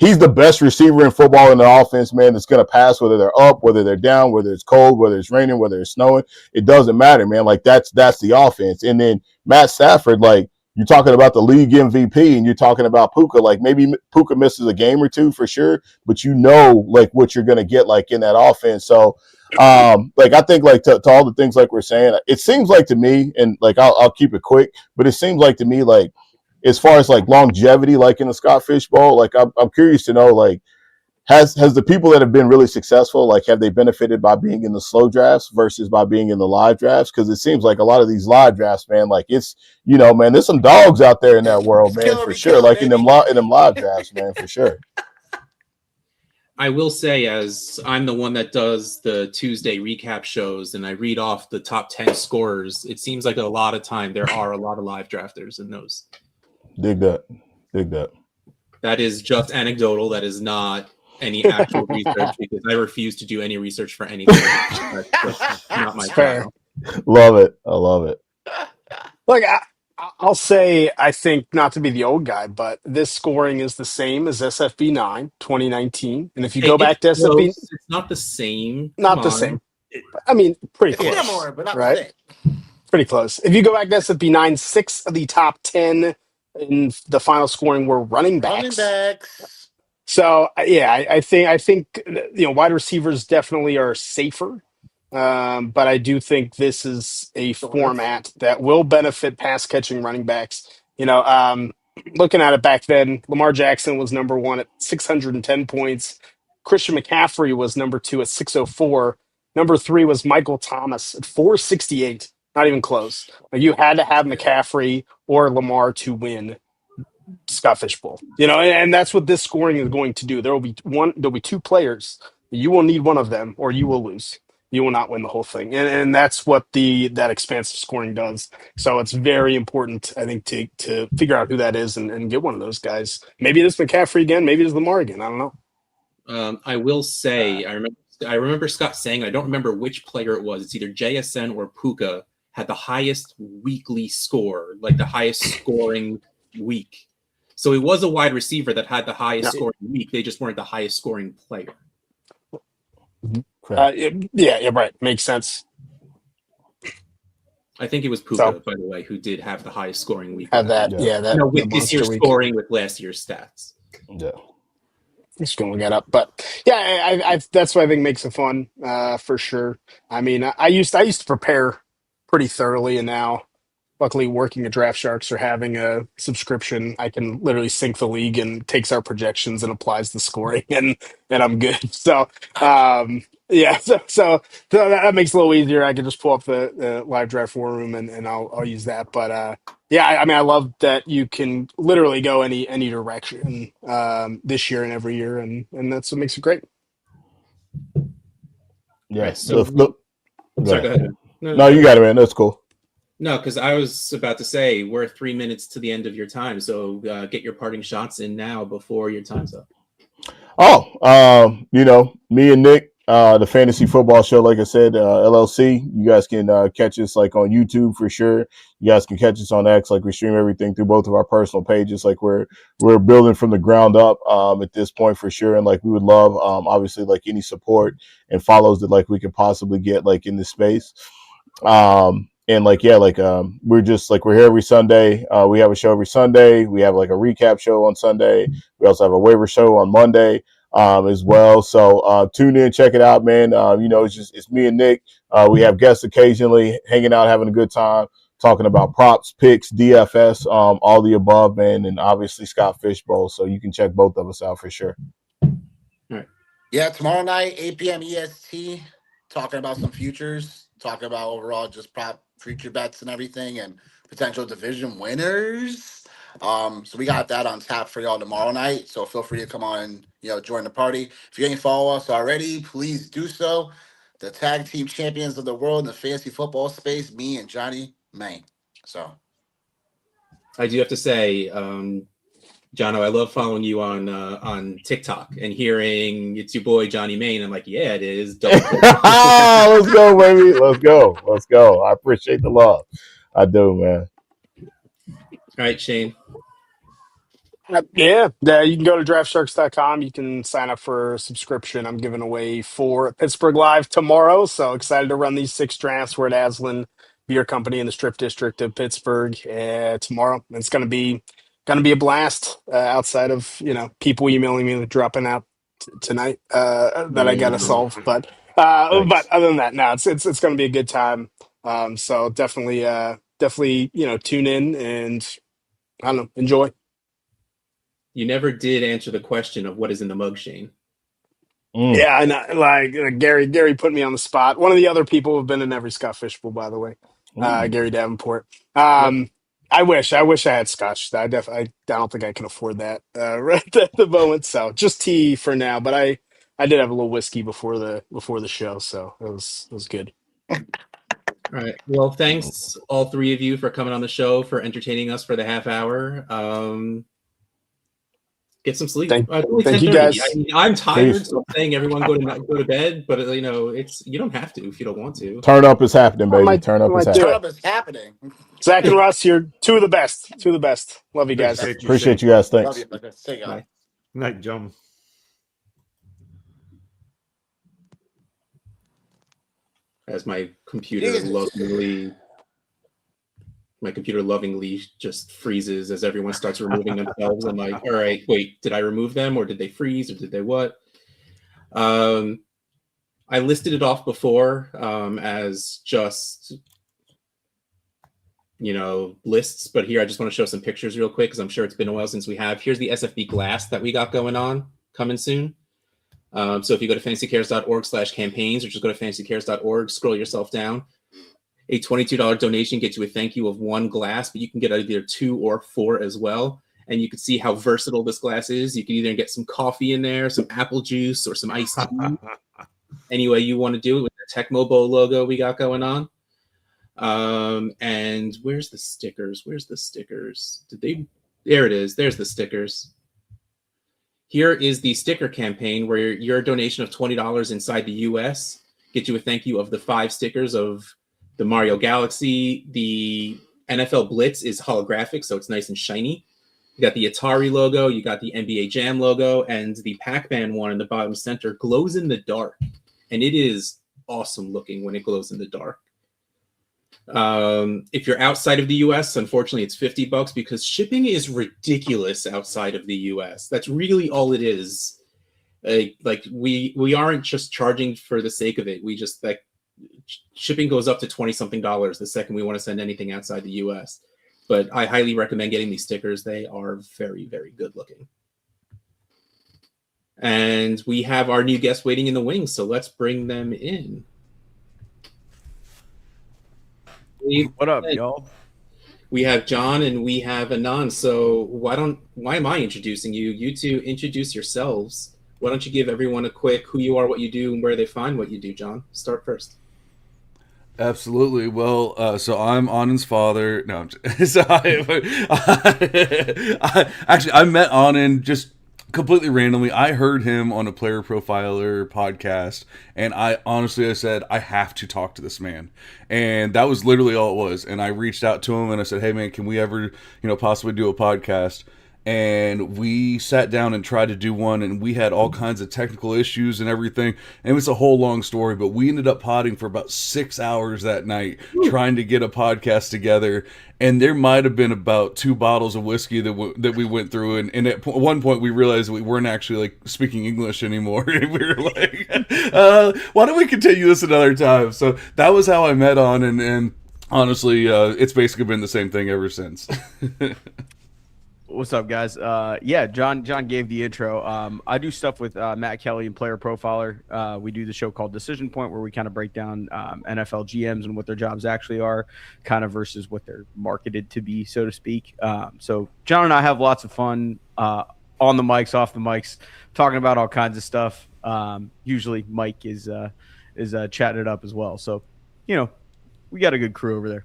the best receiver in football in the offense, man. That's going to pass whether they're up, whether they're down, whether it's cold, whether it's raining, whether it's snowing. It doesn't matter, man. Like that's the offense. And then Matt Stafford, like you're talking about the league MVP, and you're talking about Puka. Like maybe Puka misses a game or two for sure, but you know like what you're going to get like in that offense. So like I think like to all the things like we're saying, it seems like to me, and like I'll keep it quick, but it seems like to me like as far as like longevity, like in the Scott Fish Bowl, like I'm curious to know, like, has the people that have been really successful, like, have they benefited by being in the slow drafts versus by being in the live drafts? Because it seems like a lot of these live drafts, man, like it's, you know, man, there's some dogs out there in that world, man, for sure. Like in them live drafts, man, for sure. I will say, as I'm the one that does the Tuesday recap shows and I read off the top 10 scorers, it seems like a lot of time there are a lot of live drafters in those. Dig that. That is just anecdotal. That is not any actual research, because I refuse to do any research for anything. That's not my style. Love it. I love it. Look, I'll say, I think, not to be the old guy, but this scoring is the same as SFB 9 2019. And if you go back to SFB, it's not the same. not the same. I mean, pretty It's close. similar, but not right? the same. Pretty close. If you go back to SFB 9, 6 of the top 10 in the final scoring were running backs. So yeah, I think you know, wide receivers definitely are safer, but I do think this is a format that will benefit pass catching running backs. You know, looking at it back then, Lamar Jackson was number 1 at 610 points. Christian McCaffrey was number 2 at 604. Number 3 was Michael Thomas at 468. Not even close. Like, you had to have McCaffrey or Lamar to win Scott Fish Bowl. You know, and that's what this scoring is going to do. There'll be 2 players. You will need one of them or you will lose. You will not win the whole thing. And that's what that expansive scoring does. So it's very important, I think, to figure out who that is and get one of those guys. Maybe it is McCaffrey again, maybe it is Lamar again. I don't know. I will say, I remember Scott saying, I don't remember which player it was. It's either JSN or Puka had the highest weekly score, like the highest scoring week. So it was a wide receiver that had the highest scoring week. They just weren't the highest scoring player. Yeah, right. Makes sense. I think it was Puka, by the way, who did have the highest scoring week. Had that, with this year's scoring with last year's stats. Yeah. Just gonna look that up, but yeah, I that's what I think makes it fun, for sure. I mean, I used to prepare pretty thoroughly, and now, luckily, working at Draft Sharks or having a subscription, I can literally sync the league and takes our projections and applies the scoring, and I'm good. So, yeah, so that makes it a little easier. I can just pull up the live draft forum and I'll use that. But yeah, I mean, I love that you can literally go any direction this year and every year, and that's what makes it great. Yeah. Right, so Sorry, go ahead. No, you got it, man. That's cool. No, because I was about to say we're 3 minutes to the end of your time, so get your parting shots in now before your time's up. You know, me and Nick, the Fantasy Football Show, like I said, LLC. You guys can catch us like on YouTube for sure. You guys can catch us on X. Like we stream everything through both of our personal pages. Like we're building from the ground up at this point for sure. And like we would love obviously like any support and follows that like we could possibly get like in this space. And like, yeah, like we're just like, we're here every Sunday. We have a show every Sunday. We have like a recap show on Sunday. We also have a waiver show on Monday as well. So tune in, check it out, man. You know, it's me and Nick. We have guests occasionally hanging out, having a good time, talking about props, picks, DFS, all the above, man. And obviously Scott Fish Bowl. So you can check both of us out for sure. All right. Yeah, tomorrow night, 8 p.m. EST, talking about some futures, talking about overall just prop future bets and everything, and potential division winners. So we got that on tap for y'all tomorrow night. So feel free to come on and, you know, join the party. If you ain't follow us already, please do so. The tag team champions of the world in the fantasy football space, me and Johnny May. So I do have to say, Jono, I love following you on TikTok and hearing it's your boy Johnny Main. I'm like, yeah, it is. Let's go, baby. Let's go. Let's go. I appreciate the love. I do, man. All right, Shane. Yeah, you can go to draftsharks.com. You can sign up for a subscription. I'm giving away 4 at Pittsburgh Live tomorrow. So excited to run these 6 drafts. We're at Aslan Beer Company in the Strip District of Pittsburgh tomorrow. It's gonna be a blast. Outside of people emailing me and dropping out tonight that I gotta solve. But Thanks. other than that, no, it's gonna be a good time. So definitely tune in and I don't know, enjoy. You never did answer the question of what is in the mug, Shane. Yeah, I know. Like Gary put me on the spot. One of the other people who've been in every Scott Fishbowl, by the way, Gary Davenport. I wish I had Scotch. I don't think I can afford that right at the moment. So just tea for now. But I did have a little whiskey before the show, so it was good. All right. Well, thanks all 3 of you for coming on the show, for entertaining us for the half hour. Get some sleep. Thank you guys. I'm tired, so I'm saying everyone go to bed. But you don't have to if you don't want to. Turn up is happening, baby. Turn up is happening. Turn up is happening. Zach and Russ, you're 2 of the best. 2 of the best. Love you guys. Appreciate you guys. Thanks. Love you. See you. Night, John. As my computer lovingly just freezes as everyone starts removing themselves. I'm like, all right, wait, did I remove them or did they freeze or did they what? I listed it off before as just lists, but here I just want to show some pictures real quick because I'm sure it's been a while since we have. Here's the SFB glass that we got going on, coming soon. So if you go to fantasycares.org/campaigns or just go to fantasycares.org, scroll yourself down. A $22 donation gets you a thank you of 1 glass, but you can get either 2 or 4 as well. And you can see how versatile this glass is. You can either get some coffee in there, some apple juice, or some iced tea. Any way you want to do it with the Tecmo logo we got going on. And where's the stickers? There it is. There's the stickers. Here is the sticker campaign where your donation of $20 inside the US gets you a thank you of the 5 stickers of the Mario Galaxy. The NFL Blitz is holographic, so it's nice and shiny. You got the Atari logo, you got the NBA Jam logo, and the Pac-Man one in the bottom center glows in the dark. And it is awesome looking when it glows in the dark. If you're outside of the US, unfortunately, it's $50 because shipping is ridiculous outside of the US. That's really all it is. Like we aren't just charging for the sake of it. We just shipping goes up to $20-something the second we want to send anything outside the US. But I highly recommend getting these stickers. They are very, very good looking. And we have our new guests waiting in the wings, so let's bring them in. What up, y'all? We have John and we have Anand. So why am I introducing you? You two introduce yourselves. Why don't you give everyone a quick who you are, what you do, and where they find what you do, John? Start first. Absolutely. Well, so I'm Anand's father. No, so I met Anand just completely randomly. I heard him on a Player Profiler podcast, and I said, I have to talk to this man. And that was literally all it was. And I reached out to him and I said, hey man, can we ever, possibly do a podcast? And we sat down and tried to do one, and we had all kinds of technical issues and everything. And it was a whole long story, but we ended up potting for about 6 hours that night trying to get a podcast together. And there might have been about 2 bottles of whiskey that we went through. And at one point, we realized we weren't actually speaking English anymore. And we were like, why don't we continue this another time? So that was how I met on. And honestly, it's basically been the same thing ever since. What's up, guys? John gave the intro. I do stuff with Matt Kelly and Player Profiler. We do the show called Decision Point, where we kind of break down NFL GMs and what their jobs actually are, kind of versus what they're marketed to be, so to speak. So John and I have lots of fun on the mics, off the mics, talking about all kinds of stuff. Usually Mike is chatting it up as well. So, we got a good crew over there.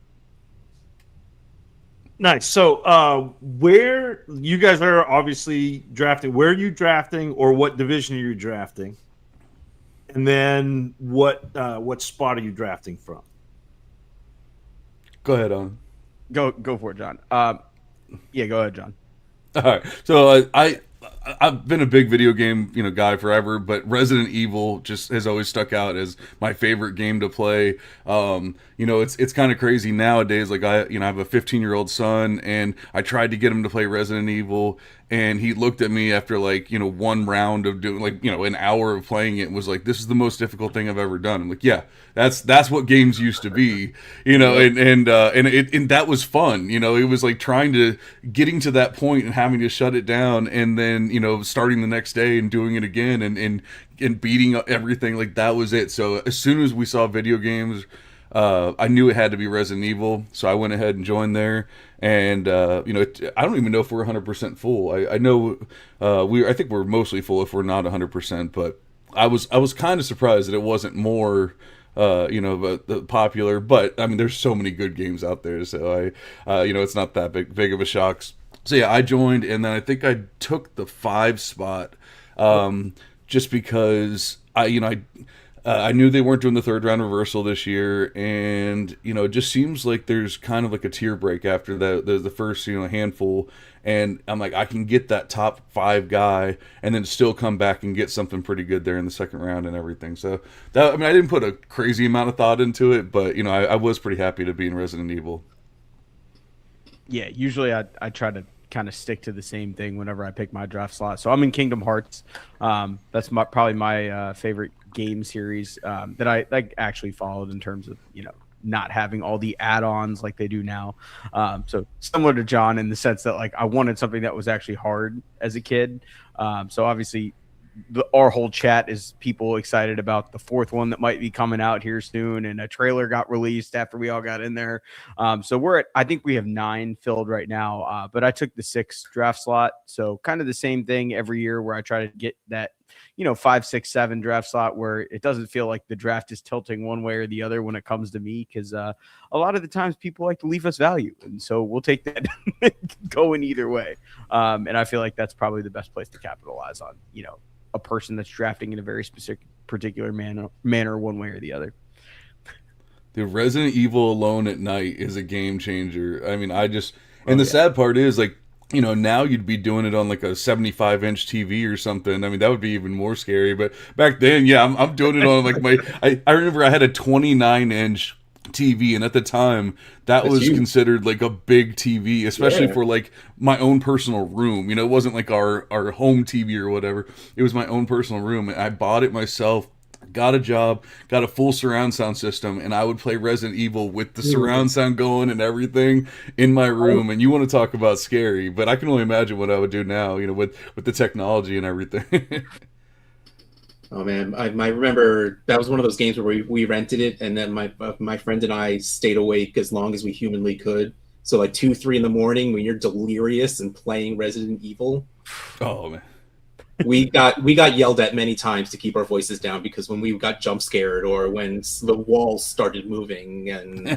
Nice. So, where you guys are obviously drafting, where are you drafting, or what division are you drafting? And then what spot are you drafting from? Go ahead, on. Go for it, John. Yeah, go ahead, John. All right. So I've been a big video game guy forever, but Resident Evil just has always stuck out as my favorite game to play. It's kind of crazy nowadays. Like I have a 15-year-old son, and I tried to get him to play Resident Evil, and he looked at me after one round of doing an hour of playing it and was like, "This is the most difficult thing I've ever done." I'm like, "Yeah, that's what games used to be," and that was fun. It was like getting to that point and having to shut it down, and then starting the next day and doing it again and beating up everything. Like that was it. So as soon as we saw video games, I knew it had to be Resident Evil, so I went ahead and joined there. And I don't even know if we're 100% full. I know I think we're mostly full if we're not 100%. But I was kind of surprised that it wasn't more popular. But I mean, there's so many good games out there, so it's not that big of a shock. So yeah, I joined, and then I think I took the 5 spot, just because I knew they weren't doing the 3rd round reversal this year, and it just seems like there's kind of like a tier break after the first handful, and I'm like, I can get that top 5 guy and then still come back and get something pretty good there in the 2nd round and everything. So I didn't put a crazy amount of thought into it, but I was pretty happy to be in Resident Evil. Yeah, usually I try to kind of stick to the same thing whenever I pick my draft slot. So I'm in Kingdom Hearts. That's probably my favorite game series that I actually followed in terms of not having all the add-ons like they do now. So similar to John in the sense that I wanted something that was actually hard as a kid. So obviously our whole chat is people excited about the 4th one that might be coming out here soon, and a trailer got released after we all got in there. So I think we have 9 filled right now, but I took the 6th draft slot. So kind of the same thing every year where I try to get that 5, 6, 7 draft slot where it doesn't feel like the draft is tilting one way or the other when it comes to me, because a lot of the times people like to leave us value, and so we'll take that going either way. And I feel like that's probably the best place to capitalize on a person that's drafting in a very specific particular manner one way or the other. The Resident Evil Alone at Night is a game changer. I mean, sad part is now you'd be doing it on like a 75-inch TV or something. I mean, that would be even more scary. But back then, yeah, I'm doing it on I remember I had a 29-inch TV, and at the time that was considered like a big TV, especially for my own personal room. It wasn't like our home TV or whatever. It was my own personal room, and I bought it myself. Got a job, got a full surround sound system, and I would play Resident Evil with the surround sound going and everything in my room. And you want to talk about scary, but I can only imagine what I would do now, with the technology and everything. Oh man, I remember that was one of those games where we rented it, and then my friend and I stayed awake as long as we humanly could. So 2, 3 in the morning when you're delirious and playing Resident Evil. Oh man. We got yelled at many times to keep our voices down, because when we got jump scared or when the walls started moving and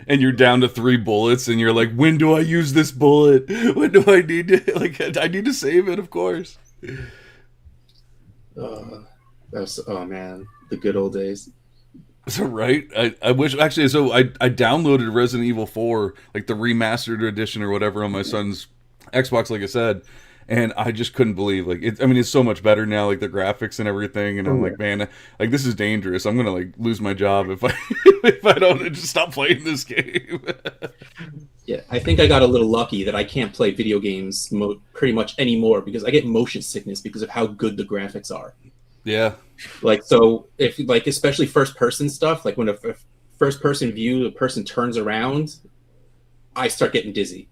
and you're down to 3 bullets and you're like, when do I use this bullet? When do I need to I need to save it, of course. Oh man, the good old days. So right, I wish actually. So I downloaded Resident Evil 4, the remastered edition or whatever, on my son's Xbox, like I said, and I just couldn't believe it. I mean, it's so much better now, the graphics and everything. And I'm like, man, this is dangerous. I'm gonna lose my job if I if I don't just stop playing this game. Yeah, I think I got a little lucky that I can't play video games pretty much anymore, because I get motion sickness because of how good the graphics are. Yeah. So if especially first person stuff, when a first person view, a person turns around, I start getting dizzy.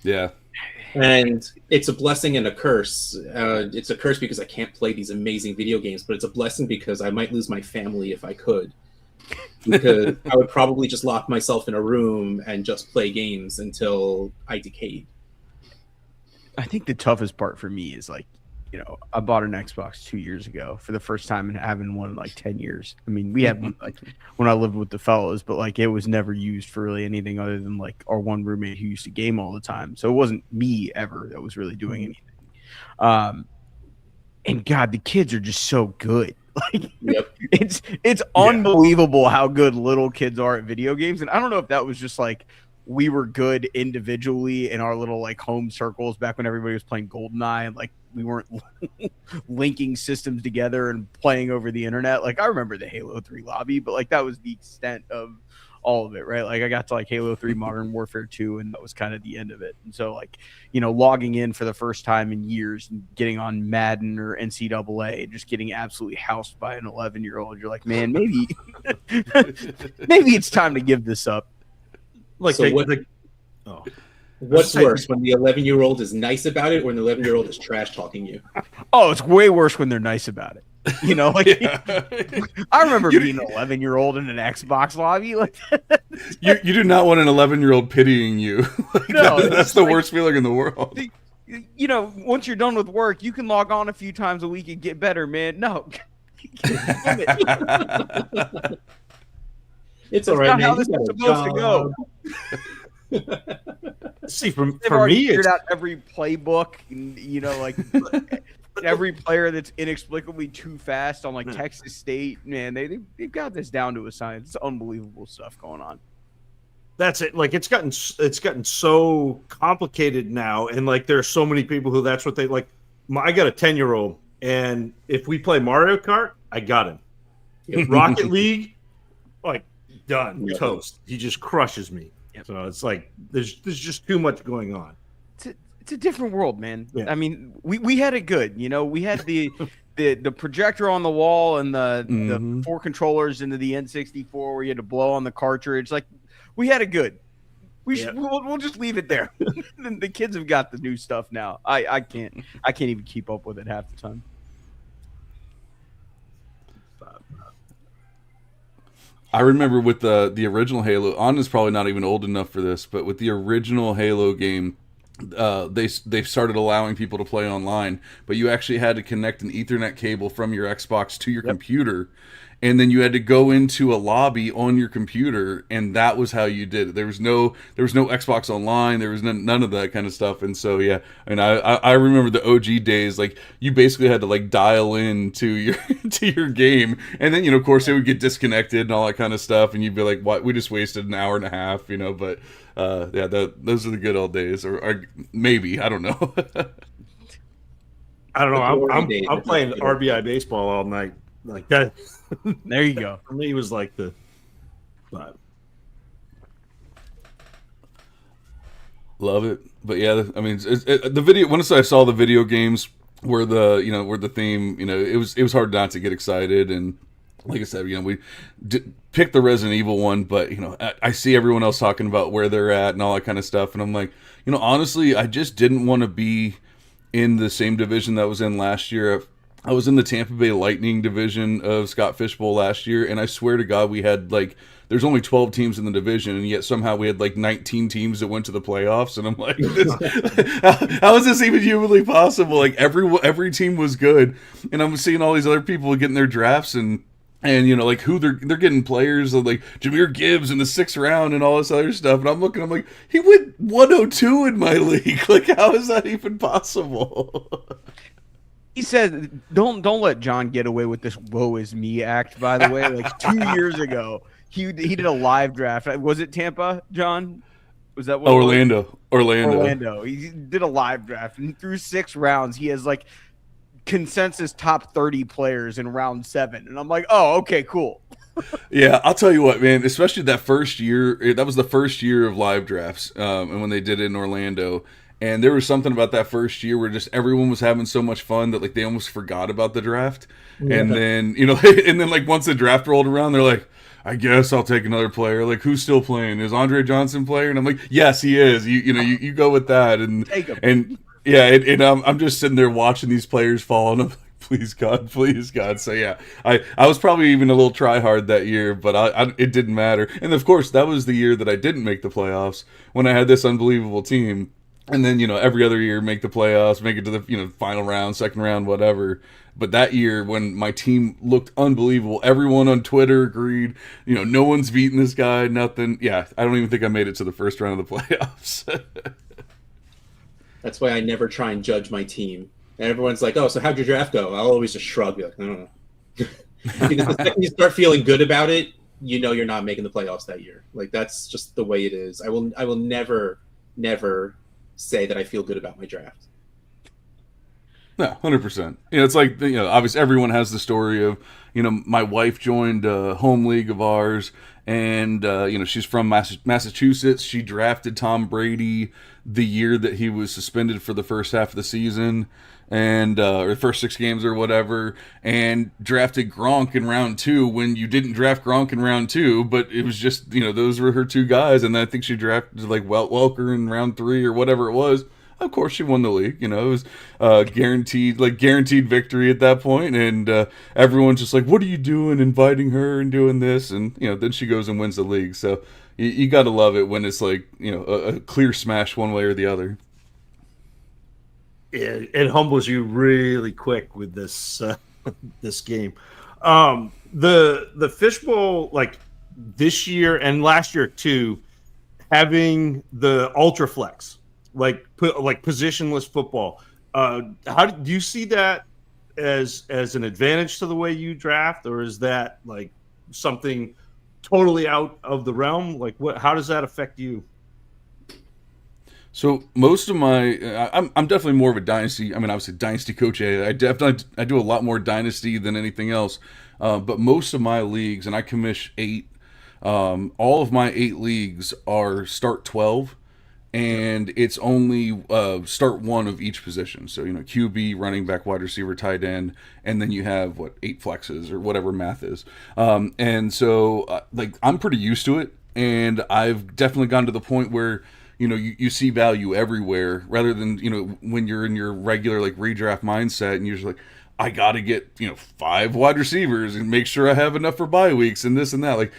Yeah. And it's a blessing and a curse. It's a curse because I can't play these amazing video games, but it's a blessing because I might lose my family if I could. Because I would probably just lock myself in a room and just play games until I decayed. I think the toughest part for me is I bought an Xbox 2 years ago for the first time and haven't one in like 10 years. I mean, we had one like when I lived with the fellas, but like it was never used for really anything other than like our one roommate who used to game all the time. So it wasn't me ever that was really doing anything. And God, the kids are just so good. Like it's unbelievable how good little kids are at video games. And I don't know if that was just like we were good individually in our little like home circles back when everybody was playing GoldenEye and like we weren't linking systems together and playing over the internet. Like I remember the Halo 3 lobby, but like that was the extent of all of it, right? Like I got to like Halo 3 Modern Warfare 2 and that was kind of the end of it. And so like, logging in for the first time in years and getting on Madden or NCAA and just getting absolutely housed by an 11-year-old, you're like, man, maybe it's time to give this up. Like, so what's worse, when the 11-year-old is nice about it or when the 11-year-old is trash talking you? Oh, it's way worse when they're nice about it. I remember being an 11-year-old in an Xbox lobby. Like you do not want an 11-year-old pitying you. That's the worst feeling in the world. Once you're done with work, you can log on a few times a week and get better, man. No. It's all right, man. How this is supposed to go. See, for me, figured out every playbook, and, like every player that's inexplicably too fast on like Texas State. Man, they've got this down to a science. It's unbelievable stuff going on. That's it. Like it's gotten so complicated now, and like there are so many people who that's what they like. I got a 10-year-old, and if we play Mario Kart, I got him. Rocket League, like done, toast. He just crushes me. So it's like there's just too much going on. It's a different world, man. Yeah. I mean, we had it good. We had the projector on the wall and the 4 controllers into the N64 where you had to blow on the cartridge. Like we had it good. We'll just leave it there. The kids have got the new stuff now. I can't even keep up with it half the time. I remember with the original Halo, Anna's probably not even old enough for this, but with the original Halo game, they've started allowing people to play online, but you actually had to connect an Ethernet cable from your Xbox to your computer, and then you had to go into a lobby on your computer, and that was how you did it. There was no Xbox Online, there was none of that kind of stuff. And so and I remember the OG days, like you basically had to like dial in to your game, and then of course it would get disconnected and all that kind of stuff, and you'd be like, what, we just wasted an hour and a half, but those are the good old days, or maybe, I don't know. I don't know. I'm playing RBI baseball all night. Like that. There you go. For me, it was like the. Love it, but yeah, I mean, the video. Once I saw the video games were the theme, it was hard not to get excited. And like I said, we picked the Resident Evil one, but I see everyone else talking about where they're at and all that kind of stuff, and I'm like, honestly, I just didn't want to be in the same division that I was in last year. I was in the Tampa Bay Lightning division of Scott Fishbowl last year, and I swear to God, we had there's only 12 teams in the division, and yet somehow we had 19 teams that went to the playoffs, and I'm like, how is this even humanly possible? Like every team was good, and I'm seeing all these other people getting their drafts, and who they're getting players like Jahmyr Gibbs in the 6th round and all this other stuff, and I'm like, he went 102 in my league. Like, how is that even possible? He said, "Don't let John get away with this woe is me act." By the way, like 2 years ago, he did a live draft. Was it Tampa, John? Was that what? Orlando. He did a live draft, and through 6 rounds, he has consensus top 30 players in round 7, and I'm like, oh, okay, cool. Yeah, I'll tell you what, man. Especially that first year, that was the first year of live drafts, and when they did it in Orlando. And there was something about that first year where just everyone was having so much fun that they almost forgot about the draft. Yeah. And then, and then once the draft rolled around, they're like, I guess I'll take another player. Like, who's still playing? Is Andre Johnson playing? And I'm like, yes, he is. You go with that. And take him. And yeah, and I'm just sitting there watching these players fall, and I'm like, please God. So yeah, I was probably even a little try hard that year, but it didn't matter. And of course, that was the year that I didn't make the playoffs when I had this unbelievable team. and then every other year make the playoffs, make it to the final round, second round, whatever. But that year when my team looked unbelievable, everyone on Twitter agreed, no one's beating this guy, nothing. Yeah, I don't even think I made it to the first round of the playoffs. That's why I never try and judge my team. And everyone's like, "Oh, so how'd your draft go?" I'll always just shrug, like, "I don't know." Because the second you start feeling good about it, you're not making the playoffs that year. Like, that's just the way it is. I will never say that I feel good about my draft. No, 100%. It's like, obviously everyone has the story of, my wife joined a home league of ours, and, she's from Massachusetts. She drafted Tom Brady the year that he was suspended for the first half of the season, and or the first 6 games or whatever, and drafted Gronk in round 2 when you didn't draft Gronk in round 2, but it was just, those were her 2 guys, and I think she drafted like Welker in round 3 or whatever it was. Of course, she won the league. It was guaranteed victory at that point, and everyone's just like, "What are you doing, inviting her and doing this?" And then she goes and wins the league. So you got to love it when it's like a clear smash one way or the other. It humbles you really quick with this this game. The fishbowl, like this year and last year too, having the ultra flex. Like positionless football. How do you see that as an advantage to the way you draft, or is that like something totally out of the realm? Like, how does that affect you? So most of my, I'm definitely more of a dynasty. I mean, obviously dynasty coach. I do a lot more dynasty than anything else. But most of my leagues, and I commish 8. All of my 8 leagues are start 12. And it's only start 1 of each position. So, QB, running back, wide receiver, tight end, and then you have, 8 flexes or whatever math is. And so, I'm pretty used to it. And I've definitely gone to the point where, you see value everywhere rather than, when you're in your regular, redraft mindset and you're just like, I got to get, 5 wide receivers and make sure I have enough for bye weeks and this and that.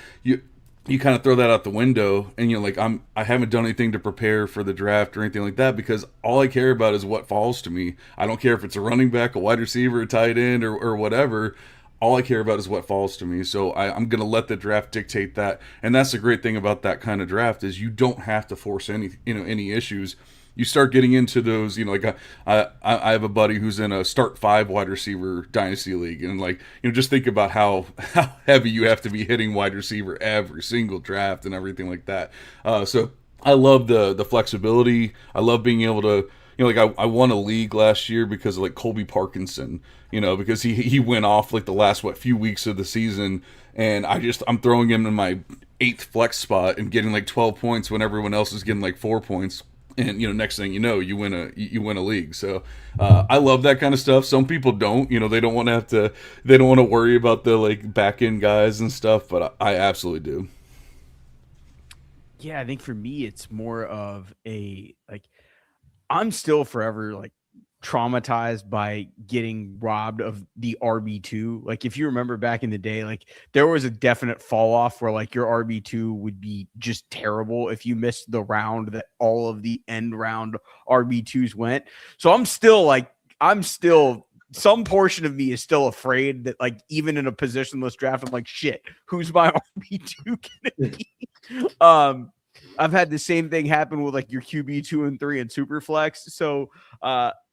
You kind of throw that out the window, and I haven't done anything to prepare for the draft or anything like that, because all I care about is what falls to me. I don't care if it's a running back, a wide receiver, a tight end, or whatever. All I care about is what falls to me. So I'm going to let the draft dictate that, and that's the great thing about that kind of draft is you don't have to force any issues. You start getting into those, I have a buddy who's in a start 5 wide receiver dynasty league, and just think about how heavy you have to be hitting wide receiver every single draft and everything like that. So I love the flexibility. I love being able to, I won a league last year because of Colby Parkinson, because he went off the last few weeks of the season, and I'm throwing him in my 8th flex spot and getting 12 points when everyone else is getting 4 points. And next thing you know, you win a league. So I love that kind of stuff. Some people don't. They don't want to worry about the back end guys and stuff. But I absolutely do. Yeah, I think for me, it's more of I'm still forever traumatized by getting robbed of the RB2. If you remember back in the day, there was a definite fall off where your RB2 would be just terrible if you missed the round that all of the end round RB2s went. So I'm still some portion of me is still afraid that even in a positionless draft, I'm like, shit, who's my RB2 gonna be? I've had the same thing happen with your QB 2 and 3 and Superflex. So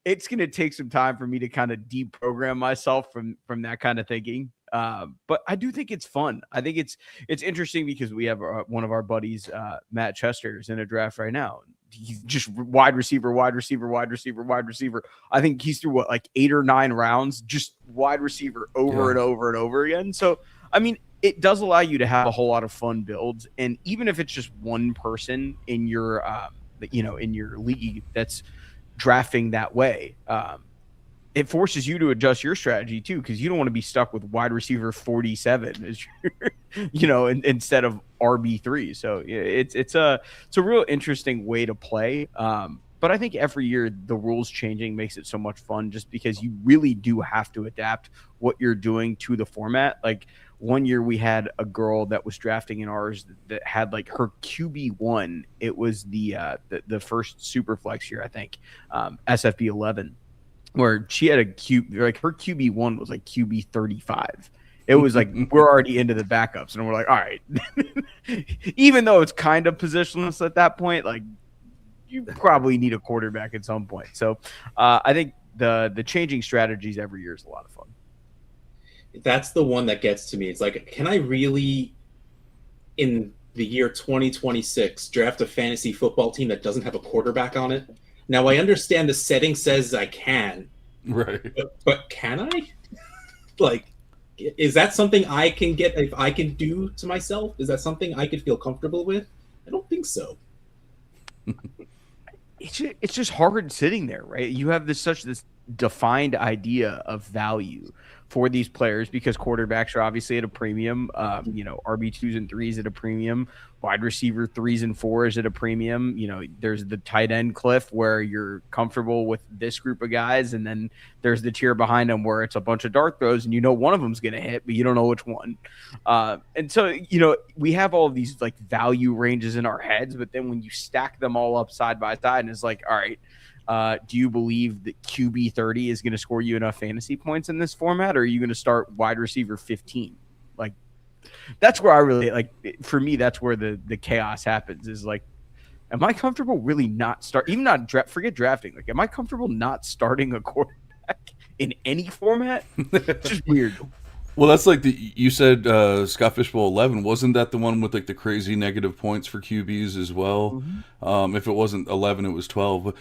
it's going to take some time for me to kind of deprogram myself from that kind of thinking. But I do think it's fun. I think it's interesting because we have one of our buddies, Matt Chester, is in a draft right now. He's just wide receiver. I think he's through 8 or 9 rounds, just wide receiver over and over and over again. So, I mean, it does allow you to have a whole lot of fun builds. And even if it's just one person in your, in your league that's drafting that way, it forces you to adjust your strategy too, because you don't want to be stuck with wide receiver 47 as your, instead of RB3. So it's a real interesting way to play. But I think every year the rules changing makes it so much fun just because you really do have to adapt what you're doing to the format. Like one year we had a girl that was drafting in ours that had like her QB1. It was the first super flex year, I think, SFB 11, where she had like her QB1 was like QB 35. It was like we're already into the backups, and we're like, all right, even though it's kind of positionless at that point, like you probably need a quarterback at some point. So I think the changing strategies every year is a lot of fun. That's the one that gets to me. It's like, can I really, in the year 2026, draft a fantasy football team that doesn't have a quarterback on it? Now, I understand the setting says I can. Right. But can I? Like, is that something I can get, if I can do to myself? Is that something I could feel comfortable with? I don't think so. It's just hard sitting there, right? You have this defined idea of value for these players because quarterbacks are obviously at a premium. RB2s and 3s at a premium. Wide receiver 3s and 4s at a premium. There's the tight end cliff where you're comfortable with this group of guys, and then there's the tier behind them where it's a bunch of dart throws, and one of them's going to hit, but you don't know which one. And so we have all of these like value ranges in our heads, but then when you stack them all up side by side, and it's like, all right, do you believe that QB 30 is going to score you enough fantasy points in this format, or are you going to start wide receiver 15? Like, that's where I really for me, that's where the chaos happens is like, am I comfortable really not forget drafting? Like, am I comfortable not starting a quarterback in any format? It's just weird. Well, that's like you said, Scott Fishbowl 11. Wasn't that the one with like the crazy negative points for QBs as well? Mm-hmm. If it wasn't 11, it was 12.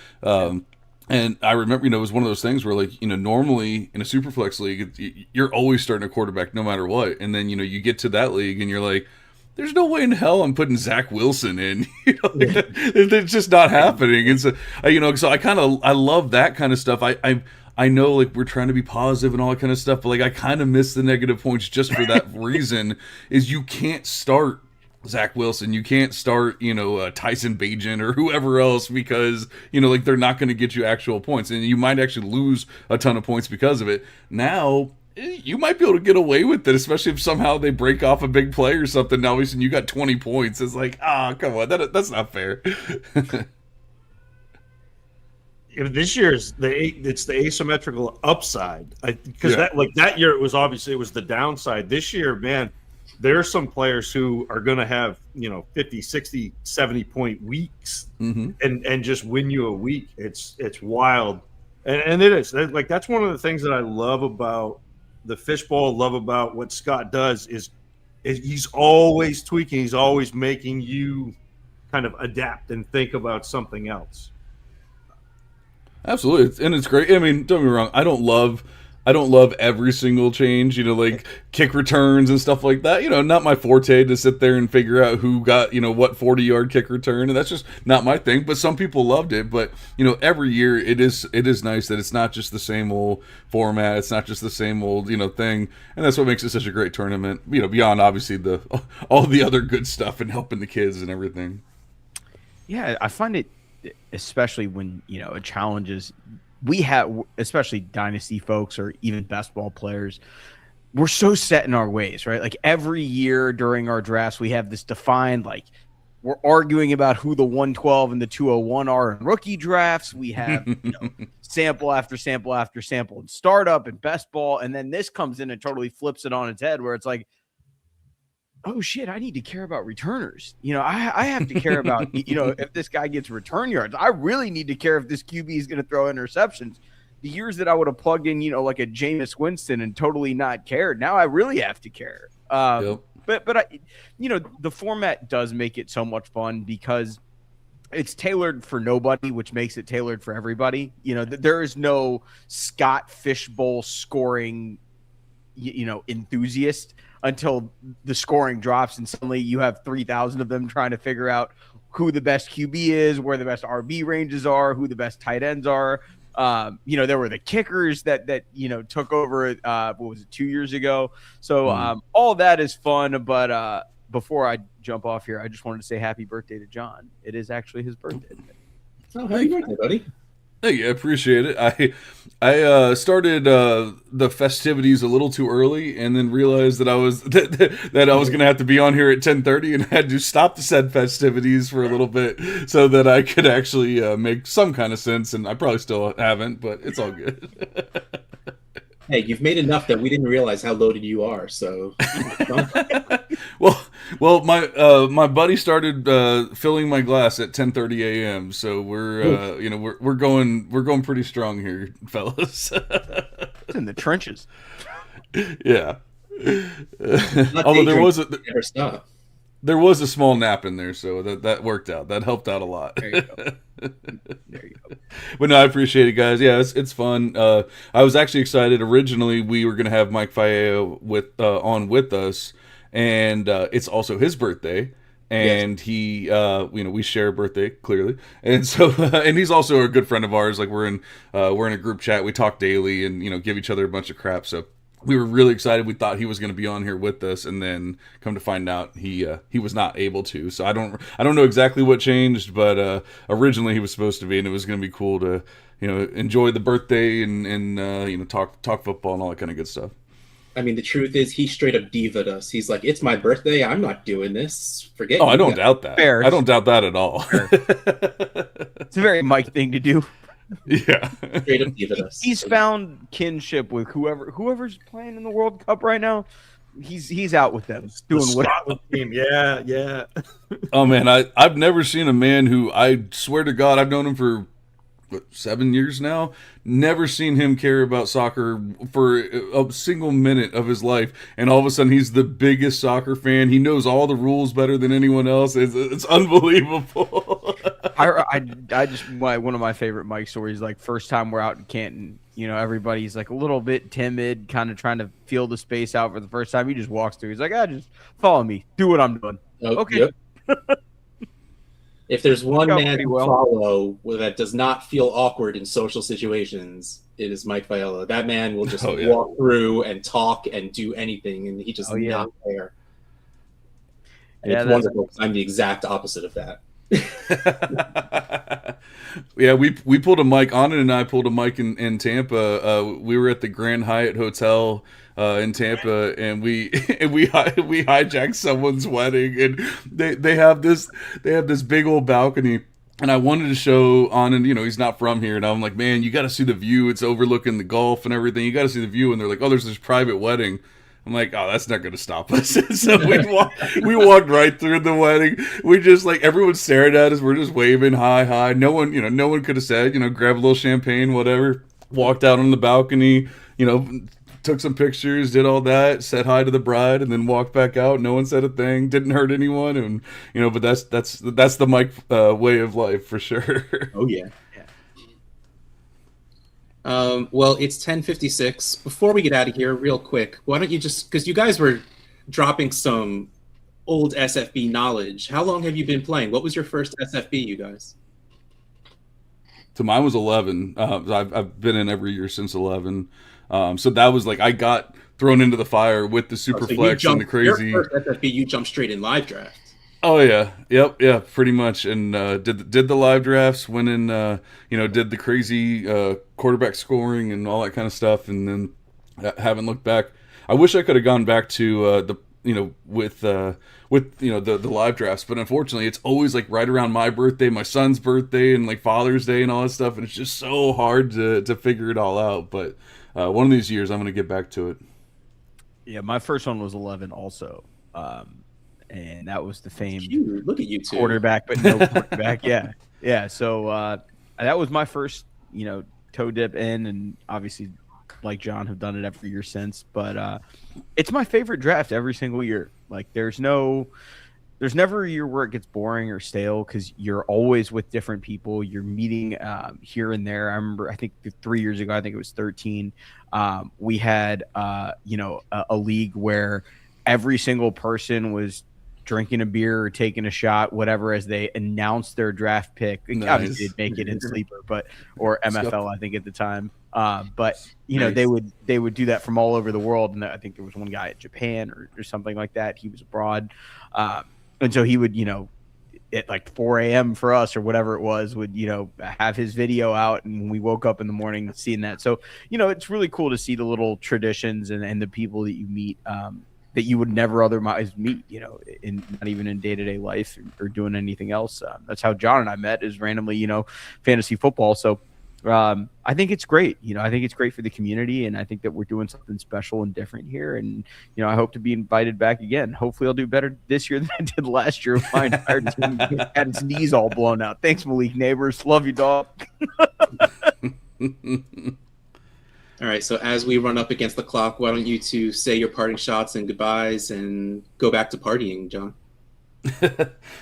And I remember, it was one of those things where like, normally in a Superflex league, you're always starting a quarterback no matter what. And then, you get to that league and you're like, there's no way in hell I'm putting Zach Wilson in. It's just not happening. And so, so I love that kind of stuff. I know like we're trying to be positive and all that kind of stuff, but like I kind of miss the negative points just for that reason. Is you can't start Zach Wilson, you can't start Tyson Bagent or whoever else because like they're not going to get you actual points, and you might actually lose a ton of points because of it. Now you might be able to get away with it, especially if somehow they break off a big play or something. Now all of a sudden you got 20 points. It's like, come on, that's not fair. This year's it's the asymmetrical upside because that year it was the downside. This year, man, there are some players who are going to have 50, 60, 70 point weeks and just win you a week. It's wild, and it is like that's one of the things that I love about the Fishbowl. Love about what Scott does is he's always tweaking. He's always making you kind of adapt and think about something else. Absolutely, and it's great. I mean, don't get me wrong. I don't love every single change. Like kick returns and stuff like that. Not my forte to sit there and figure out who got what 40-yard kick return, and that's just not my thing. But some people loved it. But every year it is nice that it's not just the same old format. It's not just the same old thing, and that's what makes it such a great tournament. Beyond obviously all the other good stuff and helping the kids and everything. Yeah, I find it. Especially when it challenges we have, especially dynasty folks or even best ball players, we're so set in our ways, right? Like every year during our drafts, we have this defined, like we're arguing about who the 112 and the 201 are in rookie drafts. We have sample after sample after sample in startup and best ball, and then this comes in and totally flips it on its head, where it's like, oh shit, I need to care about returners. I have to care about, if this guy gets return yards. I really need to care if this QB is going to throw interceptions. The years that I would have plugged in, like a Jameis Winston and totally not cared. Now I really have to care. But I, the format does make it so much fun because it's tailored for nobody, which makes it tailored for everybody. There is no Scott Fishbowl scoring, enthusiast until the scoring drops and suddenly you have 3,000 of them trying to figure out who the best QB is, where the best RB ranges are, who the best tight ends are. There were the kickers that took over, what was it, 2 years ago? So all that is fun. But before I jump off here, I just wanted to say happy birthday to John. It is actually his birthday today. Oh, happy birthday, buddy. Thank you, I appreciate it. I started the festivities a little too early, and then realized that I was that I was going to have to be on here at 10:30, and had to stop the said festivities for a little bit so that I could actually make some kind of sense. And I probably still haven't, but it's all good. Hey, you've made enough that we didn't realize how loaded you are. So, well, my buddy started filling my glass at 10:30 a.m. So we're we're going pretty strong here, fellas. It's in the trenches. Yeah. Although there was a small nap in there, so that worked out. That helped out a lot. There you go. There you go. But no, I appreciate it, guys. Yeah, it's fun. I was actually excited. Originally, we were going to have Mike Faeo on with us, and it's also his birthday. And he, we share a birthday clearly, and so, and he's also a good friend of ours. Like we're in a group chat. We talk daily, and give each other a bunch of crap. So we were really excited. We thought he was going to be on here with us, and then come to find out he was not able to. So I don't know exactly what changed, but originally he was supposed to be, and it was going to be cool to enjoy the birthday and talk football and all that kind of good stuff. I mean, the truth is, he straight up diva'd us. He's like, "It's my birthday. I'm not doing this. Forget." Oh, I don't doubt that. Fair. I don't doubt that at all. It's a very Mike thing to do. Yeah. Straight up diva'd us. He's found kinship with whoever's playing in the World Cup right now. He's out with them doing what. Team. Yeah. Oh man, I've never seen a man who, I swear to God, I've known him for 7 years now. Never seen him care about soccer for a single minute of his life, and all of a sudden he's the biggest soccer fan. He knows all the rules better than anyone else. It's unbelievable. I just one of my favorite Mike stories. Like first time we're out in Canton, everybody's like a little bit timid, kind of trying to feel the space out for the first time. He just walks through. He's like, just follow me, do what I'm doing. Okay. Yep. If there's one man to follow that does not feel awkward in social situations, it is Mike Viola. That man will just walk through and talk and do anything, and he just not care. And it's wonderful. I'm the exact opposite of that. Yeah, we pulled a mic. Anna and I pulled a mic in Tampa. We were at the Grand Hyatt Hotel in Tampa, and we hijacked someone's wedding, and they have this big old balcony. And I wanted to show Anand, he's not from here, and I'm like, man, you got to see the view. It's overlooking the Gulf and everything. You got to see the view. And they're like, oh, there's this private wedding. I'm like, oh, that's not going to stop us. So we walked right through the wedding. We just everyone stared at us. We're just waving, hi. No one could have said, grab a little champagne, whatever. Walked out on the balcony, took some pictures, did all that, said hi to the bride, and then walked back out. No one said a thing, didn't hurt anyone, and but that's the Mike way of life for sure. Oh yeah. Well, it's 10:56. Before we get out of here, real quick, why don't you because you guys were dropping some old SFB knowledge. How long have you been playing? What was your first SFB, you guys? So mine was 11. I've been in every year since 11. So that was I got thrown into the fire with the Superflex and the crazy. Your first SFB, you jumped straight in live draft. Oh yeah, yeah, pretty much. And did the live drafts, went in, did the crazy quarterback scoring and all that kind of stuff, and then haven't looked back. I wish I could have gone back to with the live drafts, but unfortunately, it's always right around my birthday, my son's birthday, and Father's Day and all that stuff, and it's just so hard to figure it all out. But one of these years, I'm going to get back to it. Yeah, my first one was 11 also. And that was the famed look at you two. Quarterback, but no quarterback. Yeah. So that was my first, toe dip in, and obviously, like John, have done it every year since. But it's my favorite draft every single year. There's never a year where it gets boring or stale because you're always with different people. You're meeting here and there. I remember, I think 3 years ago, I think it was 13. We had a league where every single person was drinking a beer or taking a shot, whatever, as they announced their draft pick. Nice. Obviously, they'd make it in Sleeper, or MFL, I think at the time. But nice. they would do that from all over the world, and I think there was one guy at Japan or something like that. He was abroad, and so he would at like 4 a.m. for us or whatever it was, would, have his video out, and when we woke up in the morning seeing that. So, it's really cool to see the little traditions and the people that you meet, that you would never otherwise meet, in not even in day-to-day life or doing anything else. That's how John and I met, is randomly, fantasy football. So I think it's great. I think it's great for the community, and I think that we're doing something special and different here. And, I hope to be invited back again. Hopefully I'll do better this year than I did last year. My entire team had its knees all blown out. Thanks, Malik Neighbors. Love you, dog. All right, so as we run up against the clock, why don't you two say your parting shots and goodbyes and go back to partying, John?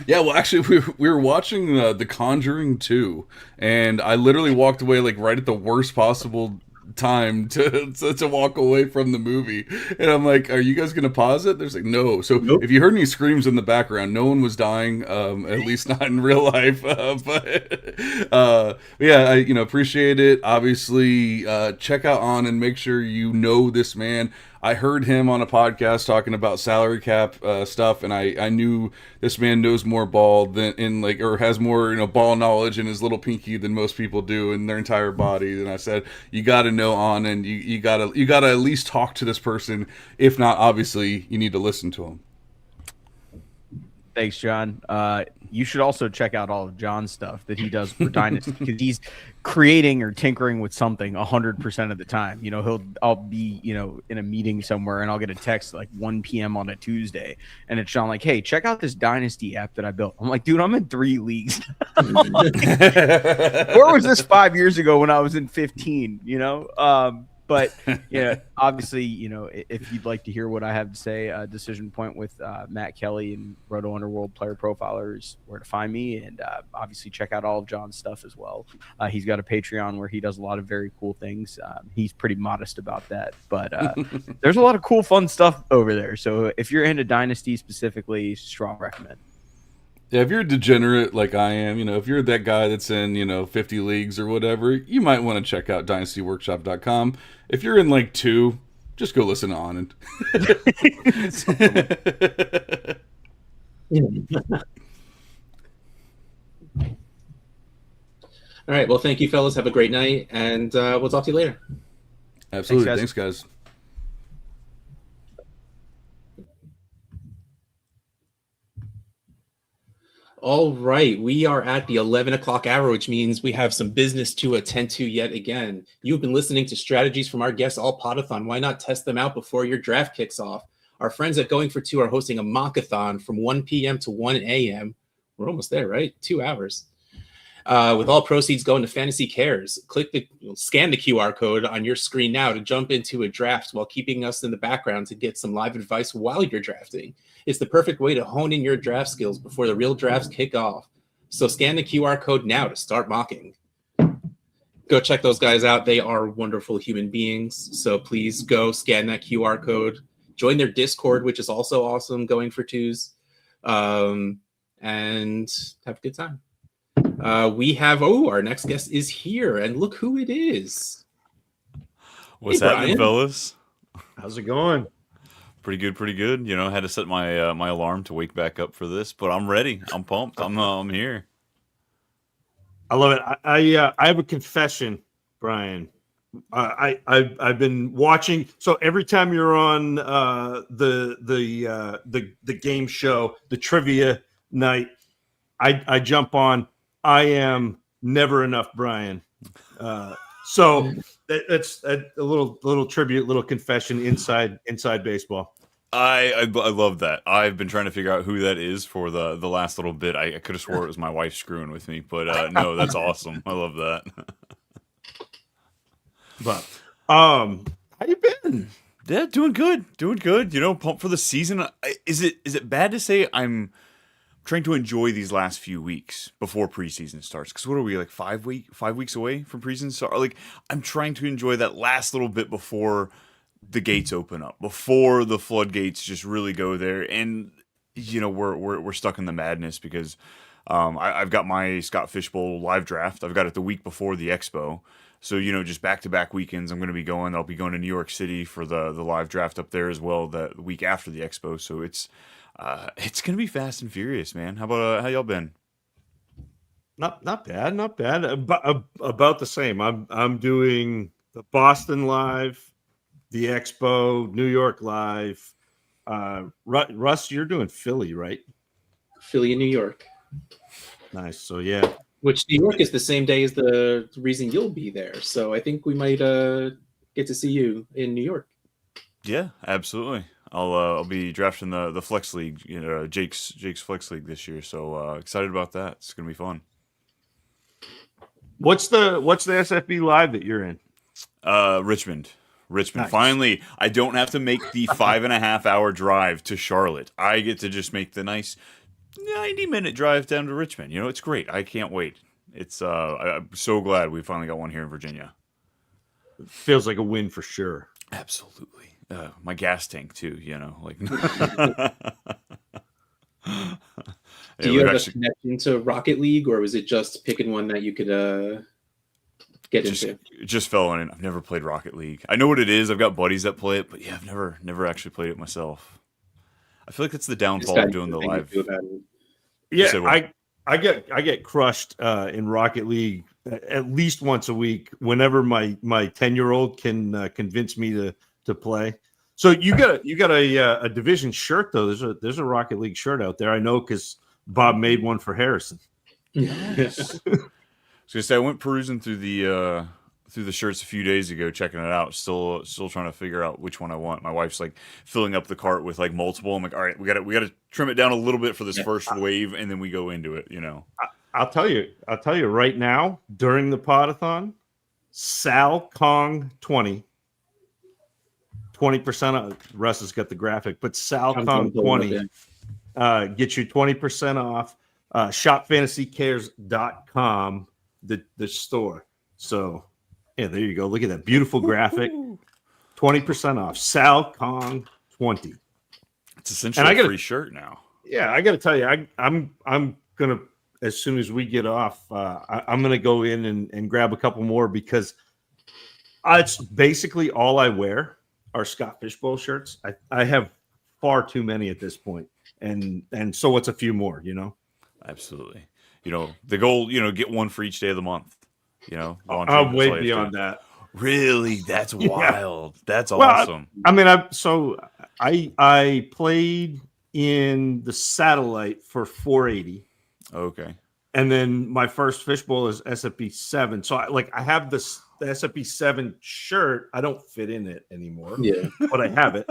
Yeah, well, actually, we were watching The Conjuring 2, and I literally walked away like right at the worst possible time to walk away from the movie. And I'm like, are you guys gonna pause it? There's like, no. So if you heard any screams in the background, no one was dying, at least not in real life. But yeah, I appreciate it. Obviously, check out On and make sure you know this man. I heard him on a podcast talking about salary cap stuff, and I knew this man knows more ball than or has more ball knowledge in his little pinky than most people do in their entire body. And I said, you got to know On, and you gotta at least talk to this person. If not, obviously, you need to listen to him. Thanks, John. You should also check out all of John's stuff that he does for Dynasty, because he's creating or tinkering with something 100% of the time. I'll be, in a meeting somewhere, and I'll get a text like 1 p.m. on a Tuesday, and it's John like, hey, check out this Dynasty app that I built. I'm like, dude, I'm in 3 leagues. Where was this 5 years ago when I was in 15? But obviously, if you'd like to hear what I have to say, Decision Point with Matt Kelly and Roto Underworld Player Profiler is where to find me. And obviously check out all of John's stuff as well. He's got a Patreon where he does a lot of very cool things. He's pretty modest about that, but there's a lot of cool, fun stuff over there. So if you're into Dynasty specifically, strong recommend. Yeah, if you're a degenerate like I am, if you're that guy that's in, 50 leagues or whatever, you might want to check out dynastyworkshop.com. If you're in like 2, just go listen to On. And All right, well, thank you, fellas. Have a great night, and we'll talk to you later. Absolutely. Thanks, guys. All right, we are at the 11 o'clock hour, which means we have some business to attend to yet again. You've been listening to strategies from our guests all Podathon. Why not test them out before your draft kicks off? Our friends at Going for Two are hosting a Mockathon from 1 p.m. to 1 a.m. We're almost there, right? 2 hours. With all proceeds going to Fantasy Cares. Scan the QR code on your screen now to jump into a draft while keeping us in the background to get some live advice while you're drafting. It's the perfect way to hone in your draft skills before the real drafts kick off. So scan the QR code now to start mocking. Go check those guys out. They are wonderful human beings. So please go scan that QR code. Join their Discord, which is also awesome, Going for Twos. And have a good time. We have, our next guest is here, and look who it is. What's happening, fellas? How's it going? Pretty good, pretty good. I had to set my my alarm to wake back up for this, but I'm ready. I'm pumped. I'm here. I love it. I have a confession, Brian. I've been watching. So every time you're on the game show, the trivia night, I jump on. I am never enough, Brian. So that's a little tribute, little confession inside baseball. I love that. I've been trying to figure out who that is for the last little bit. I could have swore it was my wife screwing with me, but no, that's awesome. I love that. But how you been? Yeah, doing good. Pumped for the season. Is it bad to say I'm trying to enjoy these last few weeks before preseason starts? Because what are we, like 5 weeks away from preseason start? Like, I'm trying to enjoy that last little bit before the gates open up, before the floodgates just really go there. And we're stuck in the madness because I've got my Scott Fishbowl live draft. I've got it the week before the Expo. So, just back-to-back weekends I'm going to be going. I'll be going to New York City for the live draft up there as well the week after the Expo. So it's going to be fast and furious, man. How y'all been? Not bad, not bad. About the same. I'm doing the Boston live, the Expo, New York live. Russ, you're doing Philly, right? Philly and New York. Nice. So yeah, which New York is the same day as the reason you'll be there. So I think we might get to see you in New York. Yeah, absolutely. I'll be drafting the Flex League, Jake's Flex League this year. So excited about that. It's gonna be fun. What's the SFB live that you're in? Richmond. Nice. Finally, I don't have to make the 5.5 hour drive to Charlotte. I get to just make the nice 90-minute drive down to Richmond. It's great. I can't wait. It's I'm so glad we finally got one here in Virginia. Feels like a win for sure. Absolutely. My gas tank too, like. Do you have a connection to Rocket League, or was it just picking one that you could get into? Just fell in it. I've never played Rocket League. I know what it is. I've got buddies that play it, but yeah, I've never actually played it myself. I feel like it's the downfall of doing the live. Yeah, I get crushed in Rocket League at least once a week. Whenever my 10-year-old can convince me to play. So you got a division shirt though. There's a Rocket League shirt out there. I know because Bob made one for Harrison. Nice. I was gonna say I went perusing through the shirts a few days ago, checking it out. Still trying to figure out which one I want. My wife's like filling up the cart with like multiple. I'm like, all right, we gotta trim it down a little bit for this first wave, and then we go into it. I'll tell you right now during the Podathon, Sal Kong 20% off. Russ has got the graphic, but Sal Kong 20 gets you 20% off. ShopFantasyCares.com, the store. So yeah, there you go. Look at that beautiful graphic. 20% off. Sal Kong 20. It's essentially a free shirt now. Yeah, I got to tell you, I'm gonna, as soon as we get off, I'm gonna go in and grab a couple more because it's basically all I wear are Scott Fishbowl shirts. I have far too many at this point, and so it's a few more. Absolutely. The goal, get one for each day of the month. I'm way beyond that. Really? That's wild. Yeah. That's awesome. I mean, I played in the satellite for 480. Okay. And then my first fishbowl is SFB 7. So I have the SFB 7 shirt. I don't fit in it anymore. Yeah. But I have it.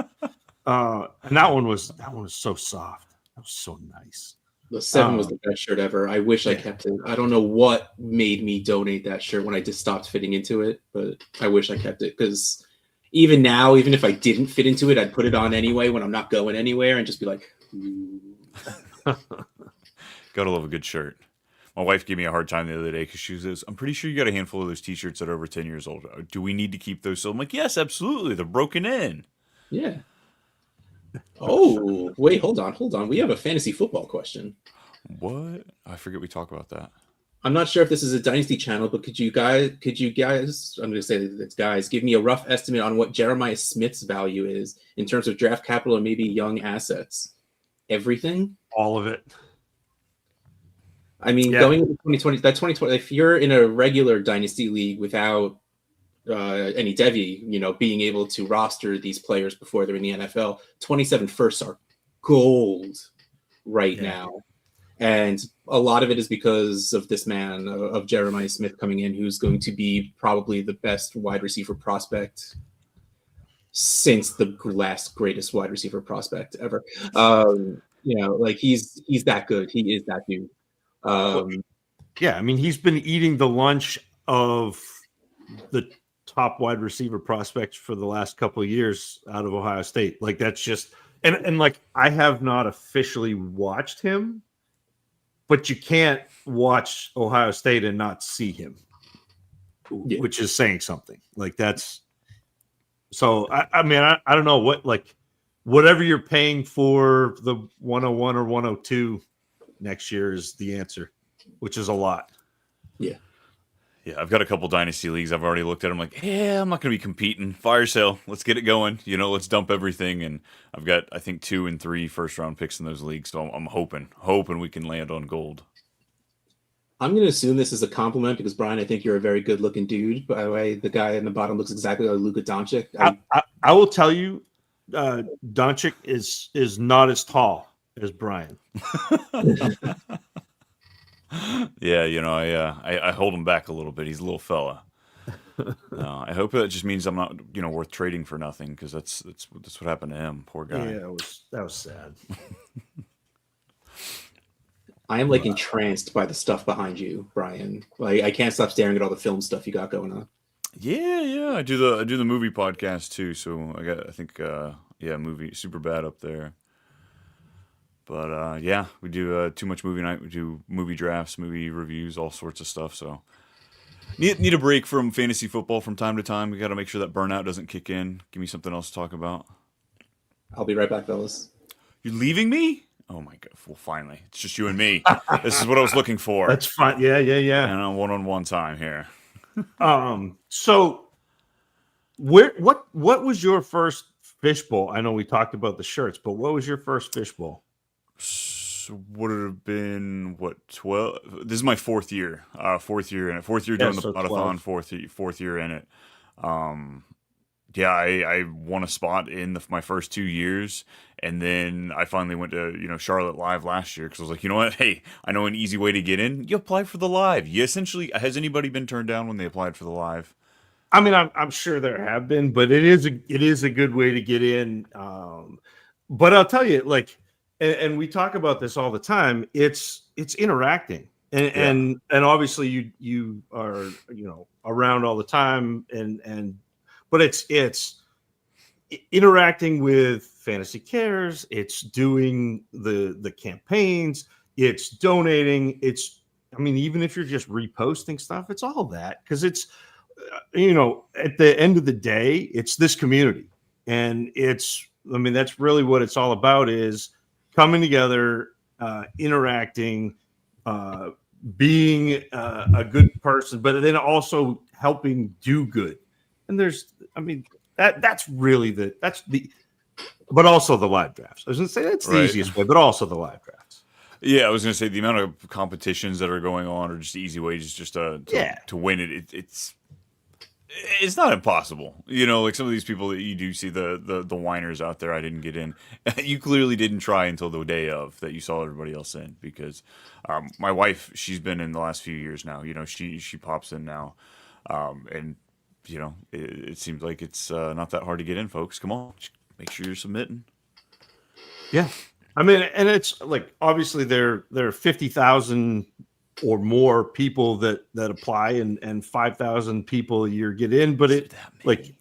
And that one was so soft. That was so nice. The 7 was the best shirt ever. I wish I kept it. I don't know what made me donate that shirt when I just stopped fitting into it, but I wish I kept it because even now, even if I didn't fit into it, I'd put it on anyway when I'm not going anywhere and just be like, Gotta love a good shirt. My wife gave me a hard time the other day because she says, I'm pretty sure you got a handful of those t-shirts that are over 10 years old. Do we need to keep those? So I'm like, yes, absolutely. They're broken in. Yeah. Oh, wait, hold on. We have a fantasy football question. What? I forget we talked about that. I'm not sure if this is a Dynasty channel, but could you guys, I'm going to say it's guys, give me a rough estimate on what Jeremiah Smith's value is in terms of draft capital and maybe young assets? Everything? All of it. I mean, going into 2020, if you're in a regular Dynasty league without any Devi, being able to roster these players before they're in the NFL, 27 firsts are gold right now. And a lot of it is because of this man, of Jeremiah Smith coming in, who's going to be probably the best wide receiver prospect since the last greatest wide receiver prospect ever. He's that good. He is that dude. I mean, he's been eating the lunch of the top wide receiver prospects for the last couple of years out of Ohio State. Like that's just and I have not officially watched him, but you can't watch Ohio State and not see him, which is saying something. Like that's so. I mean, I don't know what whatever you're paying for the 101 or 102 next year is the answer, which is a lot. Yeah, I've got a couple Dynasty leagues. I've already looked at them like, yeah, I'm not going to be competing. Fire sale. Let's get it going. Let's dump everything. And I've got, I think, 2 and 3 first-round picks in those leagues. So I'm hoping we can land on gold. I'm going to assume this is a compliment because, Brian, I think you're a very good-looking dude. By the way, the guy in the bottom looks exactly like Luka Doncic. I will tell you, Doncic is not as tall as Brian. Yeah, I hold him back a little bit. He's a little fella. I hope that just means I'm not, worth trading for nothing, because that's what happened to him. Poor guy. Yeah, that was sad. I am entranced by the stuff behind you, Brian. Like, I can't stop staring at all the film stuff you got going on. Yeah. I do the movie podcast too. So I think movie Super Bad up there. But we do Too Much Movie Night. We do movie drafts, movie reviews, all sorts of stuff. So need a break from fantasy football from time to time. We got to make sure that burnout doesn't kick in. Give me something else to talk about. I'll be right back, fellas. You're leaving me? Oh my god! Well, finally, it's just you and me. This is what I was looking for. That's fine. Yeah. And on one-on-one time here. So what was your first fishbowl? I know we talked about the shirts, but what was your first fishbowl? So would it have been 12? This is my fourth year. Fourth year in it. Fourth year doing the Podathon. Fourth year in it. I won a spot in my first 2 years, and then I finally went to Charlotte Live last year because I was like, you know what? Hey, I know an easy way to get in. You apply for the Live. You essentially, has anybody been turned down when they applied for the Live? I mean, I'm sure there have been, but it is a good way to get in. But I'll tell you, and we talk about this all the time. It's interacting, and obviously you are around all the time, but it's interacting with Fantasy Cares. It's doing the campaigns. It's donating. Even if you're just reposting stuff, it's all that, because it's at the end of the day, it's this community, and that's really what it's all about, is coming together, interacting, being a good person, but then also helping do good. And that's really but also the live drafts. I was going to say that's the easiest way, but also the live drafts. Yeah, I was going to say the amount of competitions that are going on are just easy ways just to win it. It's not impossible. Like some of these people that you do see, the whiners out there, I didn't get in. You clearly didn't try until the day of that you saw everybody else in, because my wife, she's been in the last few years now. She pops in now. And it seems like it's not that hard to get in, folks. Come on, make sure you're submitting. Yeah, and it's obviously there are 50,000 or more people that apply, and 5,000 people a year get in. But the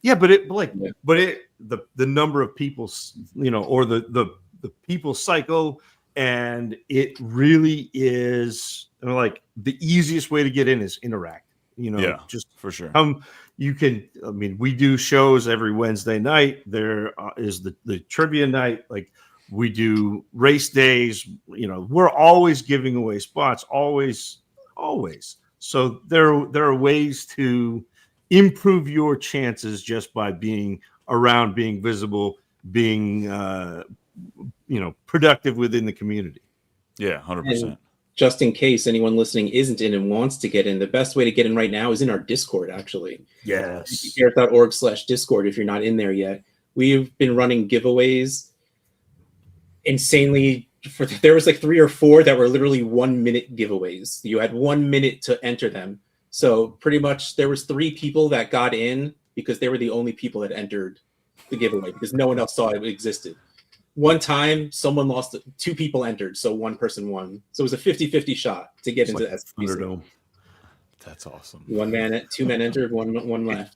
number of people, or the people cycle, and it really is the easiest way to get in is interact. Just for sure. You can. We do shows every Wednesday night. There is the trivia night. We do race days. We're always giving away spots. Always. So there are ways to improve your chances just by being around, being visible, being productive within the community. Yeah, 100%. Just in case anyone listening isn't in and wants to get in, the best way to get in right now is in our Discord, actually. Yes. Fantasycares.org/Discord if you're not in there yet. We've been running giveaways insanely. There was 3 or 4 that were literally 1-minute giveaways. You had 1 minute to enter them. So pretty much there was 3 people that got in because they were the only people that entered the giveaway, because no one else saw it existed. One time, someone lost. 2 people entered, so 1 person won. So it was a 50-50 shot to get into that. That's awesome. 2 men entered, one left.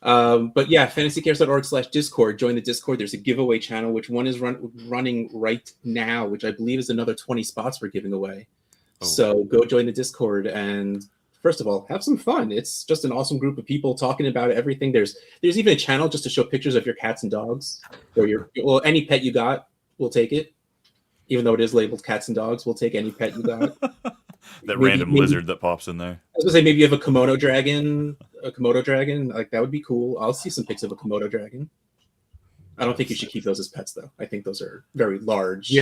But yeah, fantasycares.org/Discord. Join the Discord. There's a giveaway channel, which one is running right now, which I believe is another 20 spots we're giving away. Oh. So go join the Discord, and first of all, have some fun. It's just an awesome group of people talking about everything. There's even a channel just to show pictures of your cats and dogs, or any pet you got. We'll take it, even though it is labeled cats and dogs. We'll take any pet you got. That random lizard that pops in there. I was gonna say, maybe you have a Komodo dragon. That would be cool. I'll see some pics of a Komodo dragon. I don't think you should keep those as pets, though. I think those are very large,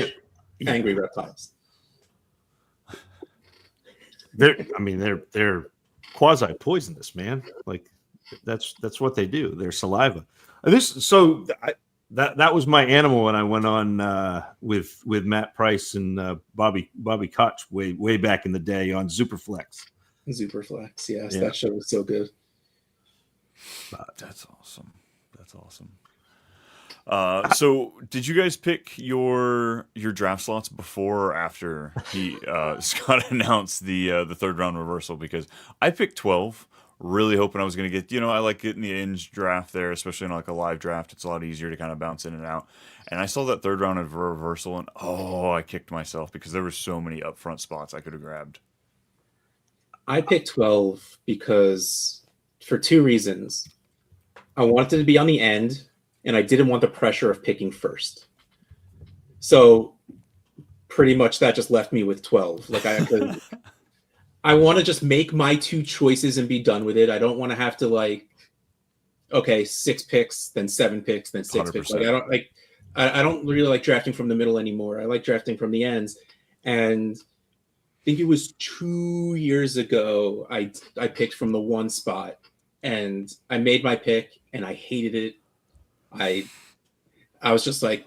angry reptiles. they're quasi poisonous, man. Like that's what they do. They're saliva. That was my animal when I went on with Matt Price and Bobby Koch way back in the day on Superflex. Superflex, yes, that show was so good. That's awesome. That's awesome. So did you guys pick your draft slots before or after Scott announced the third round reversal? Because I picked 12, really hoping I was going to get, I like getting the Inge draft there, especially in like a live draft. It's a lot easier to kind of bounce in and out. And I saw that third round of reversal and I kicked myself because there were so many upfront spots I could have grabbed. I picked 12 because for two reasons. I wanted to be on the end, and I didn't want the pressure of picking first. So pretty much that just left me with 12. Like I want to just make my two choices and be done with it. I don't want to have to 6 picks, then 7 picks, then 6 picks. Like I don't really like drafting from the middle anymore. I like drafting from the ends. And I think it was 2 years ago I picked from the 1 spot, and I made my pick and I hated it. I was just like,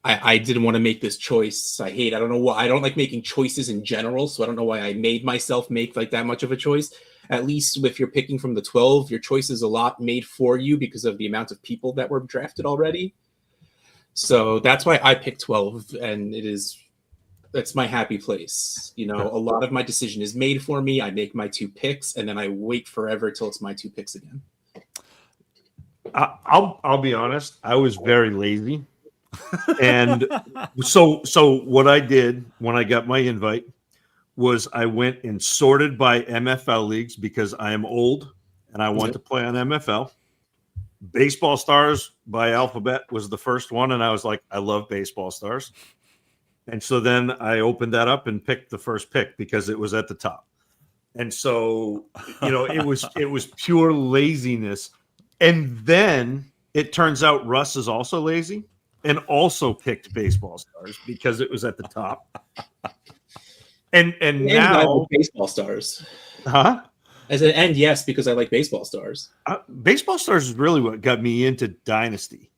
I didn't want to make this choice. I don't know why. I don't like making choices in general, so I don't know why I made myself make like that much of a choice. At least if you're picking from the 12, your choice is a lot made for you because of the amount of people that were drafted already. So that's why I picked 12, and that's my happy place. A lot of my decision is made for me. I make my 2 picks, and then I wait forever till it's my 2 picks again. I'll be honest. I was very lazy, and so what I did when I got my invite was I went and sorted by MFL leagues because I am old and I want to play on MFL. Baseball Stars by Alphabet was the first one, and I was like, I love Baseball Stars. And so then I opened that up and picked the first pick because it was at the top. And so, it was pure laziness. And then it turns out Russ is also lazy and also picked Baseball Stars because it was at the top. And now I like Baseball Stars. Huh? As an end, yes, because I like Baseball Stars. Baseball Stars is really what got me into Dynasty.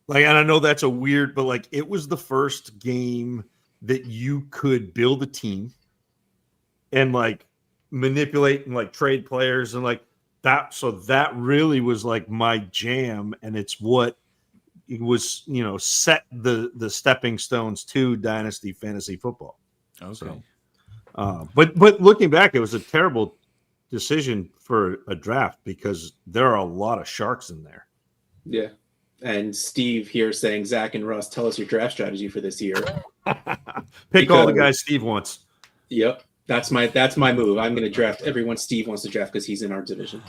And I know that's a weird, but it was the first game that you could build a team and manipulate and trade players and that. So that really was my jam, and it's what it was, set the stepping stones to Dynasty fantasy football. Okay. So, but looking back, it was a terrible decision for a draft because there are a lot of sharks in there. Yeah. And Steve here saying, Zach and Russ, tell us your draft strategy for this year. Pick all the guys Steve wants. Yep. That's my move. I'm going to draft everyone Steve wants to draft because he's in our division.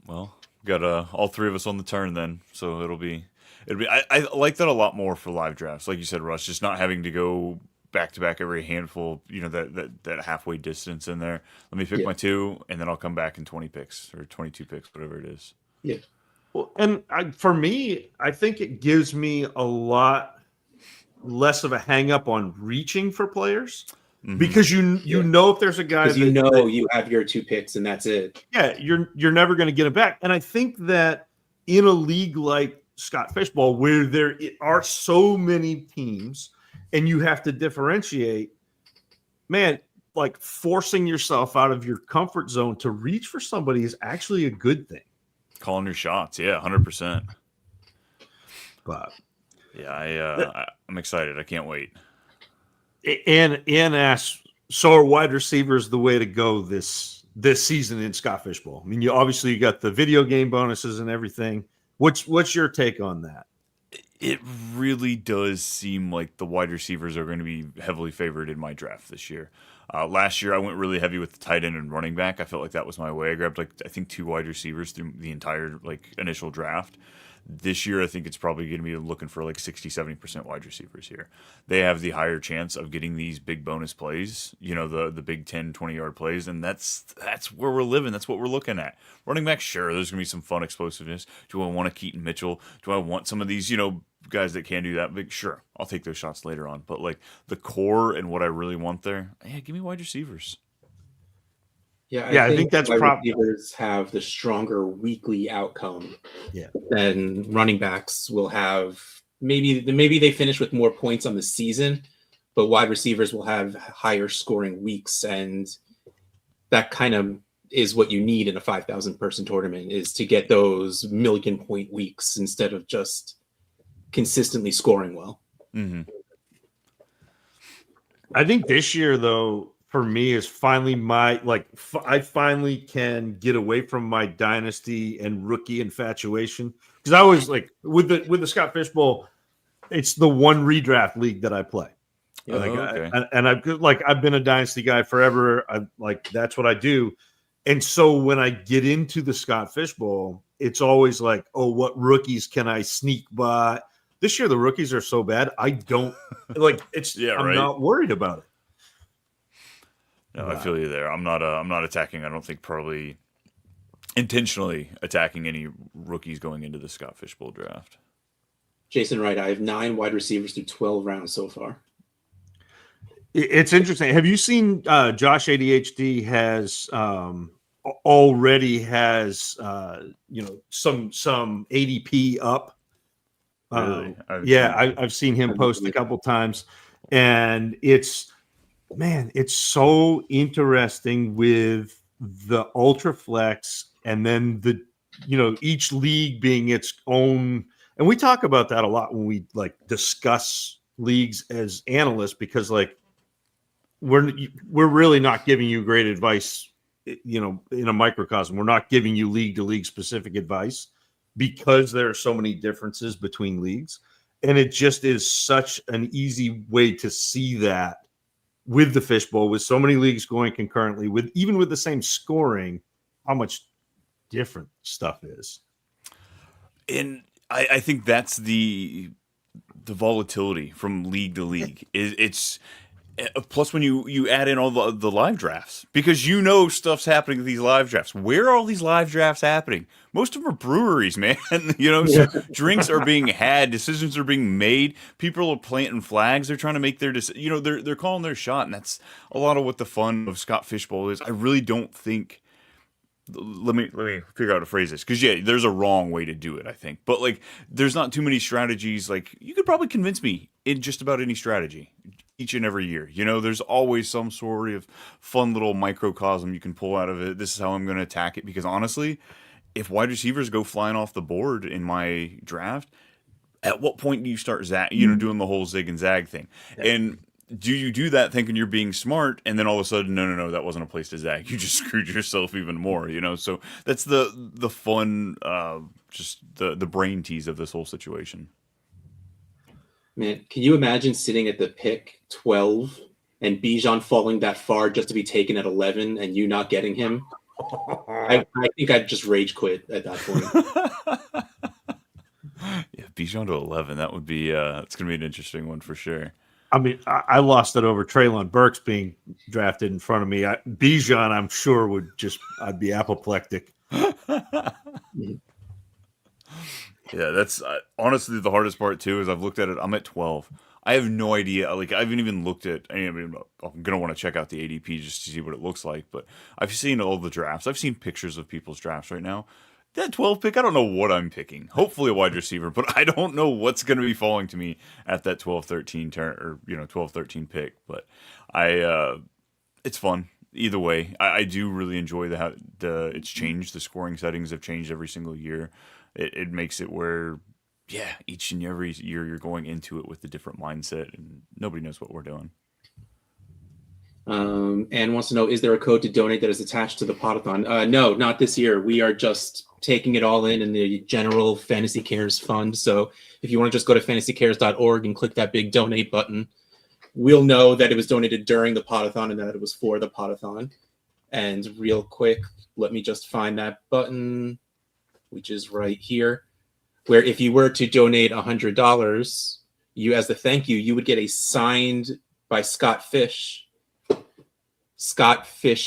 Well, got all 3 of us on the turn then, so it'll be. I like that a lot more for live drafts, like you said, Russ. Just not having to go back to back every handful. That halfway distance in there. Let me pick my 2, and then I'll come back in 20 picks or 22 picks, whatever it is. Yeah. Well, and for me, I think it gives me a lot less of a hang up on reaching for players because you know if there's a guy that you have your 2 picks and that's it. Yeah, you're never going to get it back. And I think that in a league like Scott Fishbowl, where there are so many teams and you have to differentiate, man, forcing yourself out of your comfort zone to reach for somebody is actually a good thing. Calling your shots, yeah, 100%. But yeah, I'm excited. I can't wait. And asks, so are wide receivers the way to go this season in Scott Fishbowl? I mean, you got the video game bonuses and everything. What's your take on that? It really does seem like the wide receivers are going to be heavily favored in my draft this year. Last year, I went really heavy with the tight end and running back. I felt like that was my way. I grabbed I think 2 wide receivers through the entire initial draft. This year, I think it's probably going to be looking for 60-70% wide receivers here. They have the higher chance of getting these big bonus plays, the big 10, 20-yard plays, and that's where we're living. That's what we're looking at. Running back, sure, there's going to be some fun explosiveness. Do I want a Keaton Mitchell? Do I want some of these, guys that can do that, but sure, I'll take those shots later on. But like the core and what I really want there, yeah, give me wide receivers. Yeah, I think that's wide receivers have the stronger weekly outcome. Yeah. Than running backs will have. Maybe they finish with more points on the season, but wide receivers will have higher scoring weeks, and that kind of is what you need in a 5,000 person tournament, is to get those million-point weeks instead of just consistently scoring well. Mm-hmm. I think this year, though, for me is finally I finally can get away from my dynasty and rookie infatuation, because I was like with the Scott Fish Bowl, it's the one redraft league that I play. Okay. I've been a dynasty guy forever. That's what I do. And so when I get into the Scott Fish Bowl, it's always like, oh, what rookies can I sneak by? This year the rookies are so bad, I don't like it's I'm not worried about it. No, I feel you there. I'm not attacking. I don't think probably intentionally attacking any rookies going into the Scott Fish Bowl draft. Jason Wright, I have 9 wide receivers through 12 rounds so far. It's interesting. Have you seen Josh ADHD has already has some ADP up? Really? I've seen him post a couple times, and it's so interesting with the ultra flex, and then each league being its own. And we talk about that a lot when we discuss leagues as analysts, because we're really not giving you great advice, in a microcosm. We're not giving you league to league specific advice, because there are so many differences between leagues. And it just is such an easy way to see that with the Fishbowl, with so many leagues going concurrently, even with the same scoring, how much different stuff is. And I think that's the volatility from league to league. It's plus when you add in all the live drafts, because stuff's happening with these live drafts. Where are all these live drafts happening? Most of them are breweries, man. So drinks are being had, decisions are being made. People are planting flags. They're trying to make their they're calling their shot, and that's a lot of what the fun of Scott Fish Bowl is. I really don't think. Let me figure out how to phrase this, because there's a wrong way to do it, I think. But there's not too many strategies. You could probably convince me in just about any strategy each and every year. There's always some sort of fun little microcosm you can pull out of it. This is how I'm going to attack it, because honestly, if wide receivers go flying off the board in my draft, at what point do you start doing the whole zig and zag thing? Yeah. And do you do that thinking you're being smart, and then all of a sudden, no, that wasn't a place to zag. You just screwed yourself even more, So that's the fun, just the brain tease of this whole situation. Man, can you imagine sitting at the pick 12 and Bijan falling that far just to be taken at 11 and you not getting him? I think I'd just rage quit at that point. Yeah, Bijan to 11. That would be it's going to be an interesting one for sure. I mean, I lost it over Treylon Burks being drafted in front of me. Bijan, I'm sure I'd be apoplectic. Yeah, that's honestly the hardest part too. Is I've looked at it. I'm at 12. I have no idea. I haven't even looked at. I'm gonna want to check out the ADP just to see what it looks like. But I've seen all the drafts. I've seen pictures of people's drafts right now. That 12 pick, I don't know what I'm picking. Hopefully a wide receiver, but I don't know what's going to be falling to me at that 12-13 turn, or 12-13 pick. But it's fun either way. I do really enjoy it's changed. The scoring settings have changed every single year. It makes it where, each and every year you're going into it with a different mindset, and nobody knows what we're doing. And wants to know, is there a code to donate that is attached to the Podathon? No, not this year. We are just taking it all in the general Fantasy Cares Fund. So if you want to just go to fantasycares.org and click that big donate button, we'll know that it was donated during the Podathon and that it was for the Podathon. And real quick, let me just find that button, which is right here, where if you were to donate $100, you, as the thank you, you would get a signed by Scott Fish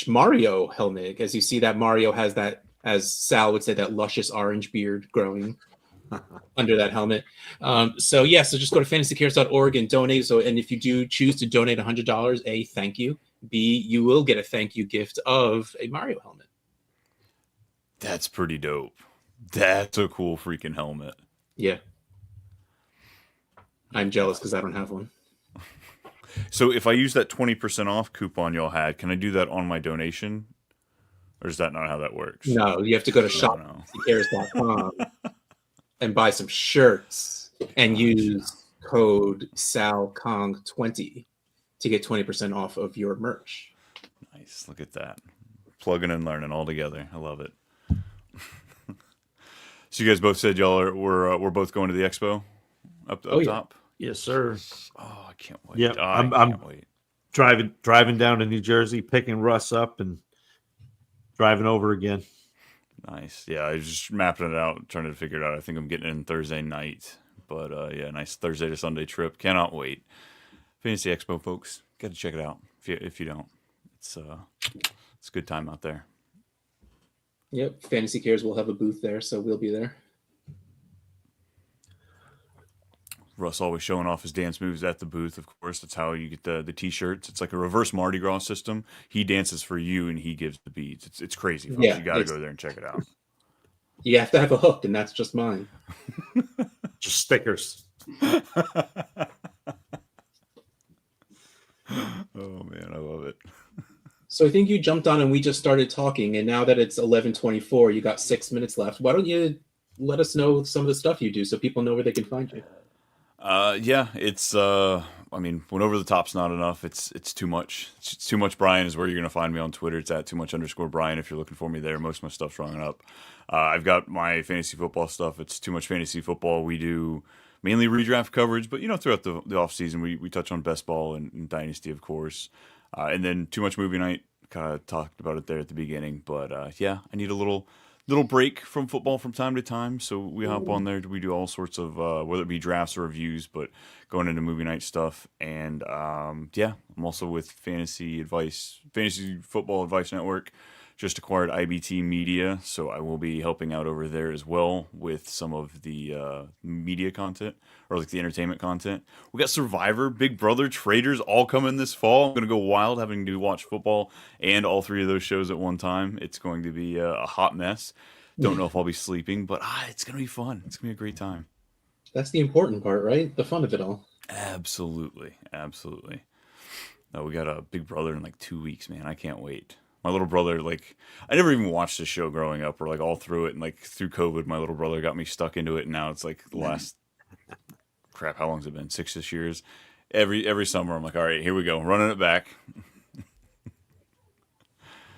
Mario helmet. As you see, that Mario has that, as Sal would say, that luscious orange beard growing. under that helmet. So just go to fantasycares.org and donate. And if you do choose to donate $100, A, thank you. B, you will get a thank you gift of a Mario helmet. That's pretty dope. That's a cool freaking helmet. Yeah. I'm jealous because I don't have one. So if I use that 20% off coupon y'all had, can I do that on my donation? Or is that not how that works? No, you have to go to shop.fantasycares.com and buy some shirts and use code SALKONG20 to get 20% off of your merch. Nice. Look at that. Plugging and learning all together. I love it. So you guys both said we're both going to the expo up top? Yes, sir. Oh, I can't wait. Yeah, I I'm wait. driving down to New Jersey, picking Russ up and driving over again. Nice. Yeah, I was just mapping it out, trying to figure it out. I think I'm getting in Thursday night. But nice Thursday to Sunday trip. Cannot wait. Fantasy Expo, folks. Got to check it out if you don't. It's a good time out there. Yep, Fantasy Cares will have a booth there, so we'll be there. Russ always showing off his dance moves at the booth, of course. That's how you get the T-shirts. It's like a reverse Mardi Gras system. He dances for you, and he gives the beads. It's crazy, folks. You got to go there and check it out. You have to have a hook, and that's just mine. Just stickers. Oh, man, I love it. So I think you jumped on and we just started talking, and now that it's 11:24, you got 6 minutes left. Why don't you let us know some of the stuff you do so people know where they can find you? It's when over the top's not enough, it's too much. It's too much. Brian is where you're gonna find me on Twitter. It's at @too_much_Brian if you're looking for me there. Most of my stuff's running up. I've got my fantasy football stuff. It's Too Much Fantasy Football. We do mainly redraft coverage, but throughout the off season we touch on best ball and dynasty, of course. And then Too Much Movie Night, kind of talked about it there at the beginning. But I need a little break from football from time to time, so we hop on there. We do all sorts of whether it be drafts or reviews, but going into movie night stuff. And I'm also with Fantasy Football Advice Network. Just acquired IBT Media, so I will be helping out over there as well with some of the media content, or like the entertainment content. We got Survivor, Big Brother, Traders all coming this fall. I'm going to go wild having to watch football and all three of those shows at one time. It's going to be a hot mess. Don't know if I'll be sleeping, but it's going to be fun. It's going to be a great time. That's the important part, right? The fun of it all. Absolutely. We got a Big Brother in like 2 weeks, man. I can't wait. My little brother, I never even watched this show growing up, or all through it, and through COVID, my little brother got me stuck into it, and now it's the last crap. How long's it been? 6 years. Every summer, I'm like, all right, here we go, running it back.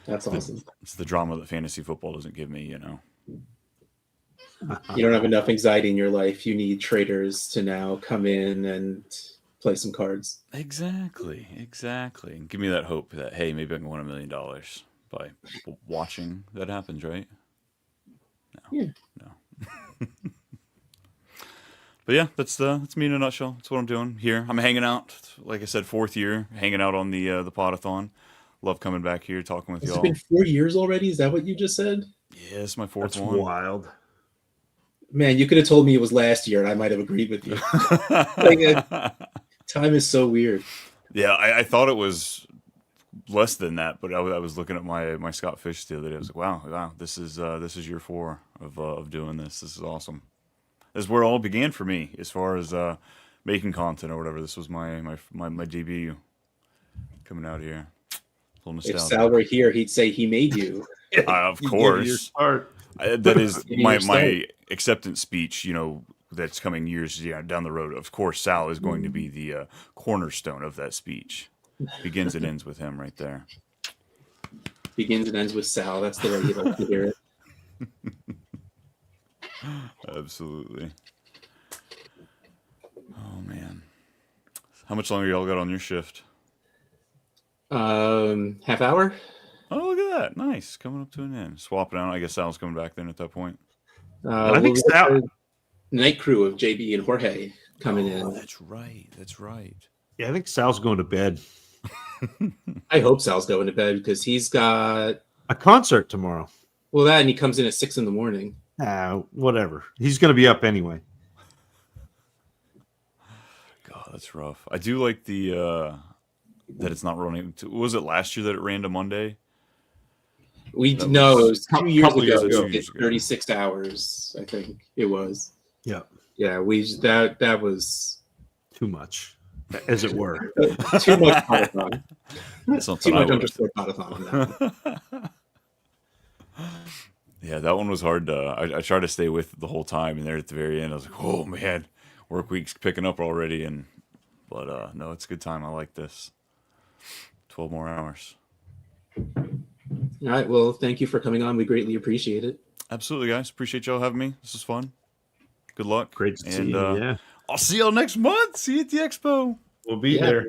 That's awesome. It's the drama that fantasy football doesn't give me, You don't have enough anxiety in your life. You need traders to now come in and play some cards. Exactly. And give me that hope that, hey, maybe I can win $1 million by watching that happens, right? No. But that's me in a nutshell. That's what I'm doing here. I'm hanging out, like I said, 4th year, hanging out on the Podathon. Love coming back here, talking with y'all. It's been 4 years already? Is that what you just said? Yeah, it's my 4th That's one. Wild. Man, you could have told me it was last year, and I might have agreed with you. Time is so weird. Yeah, I thought it was less than that, but I was looking at my Scott Fish the other day. I was like, wow, this is year 4 of doing this. This is awesome. This is where it all began for me, as far as making content or whatever. This was my debut coming out here. A little If Sal were here, he'd say he made you. Of course. That is my acceptance speech, that's coming years down the road. Of course, Sal is going to be the cornerstone of that speech. Begins and ends with him right there. Begins and ends with Sal. That's the way you like to hear it. Absolutely. Oh, man. How much longer y'all got on your shift? Half hour. Oh, look at that. Nice. Coming up to an end. Swapping out. I guess Sal's coming back then at that point. I think Sal... Night crew of JB and Jorge coming in. That's right. Yeah, I think Sal's going to bed. I hope Sal's going to bed because he's got a concert tomorrow. Well, that and he comes in at 6 a.m. Whatever. He's going to be up anyway. God, that's rough. I do like the that it's not running. Was it last year that it ran to Monday? It was 2 years ago. It was 36 hours, I think it was. Yeah. Yeah, that was too much, as it were. Too much Podathon. Something Too much I underscore Podathon on that one. Yeah, that one was hard. I tried to stay with it the whole time, and there at the very end, I was like, "Oh man, work week's picking up already." But no, it's a good time. I like this. 12 more hours. All right. Well, thank you for coming on. We greatly appreciate it. Absolutely, guys. Appreciate y'all having me. This is fun. Good luck. Great to see you. Yeah. I'll see y'all next month. See you at the expo. We'll be there.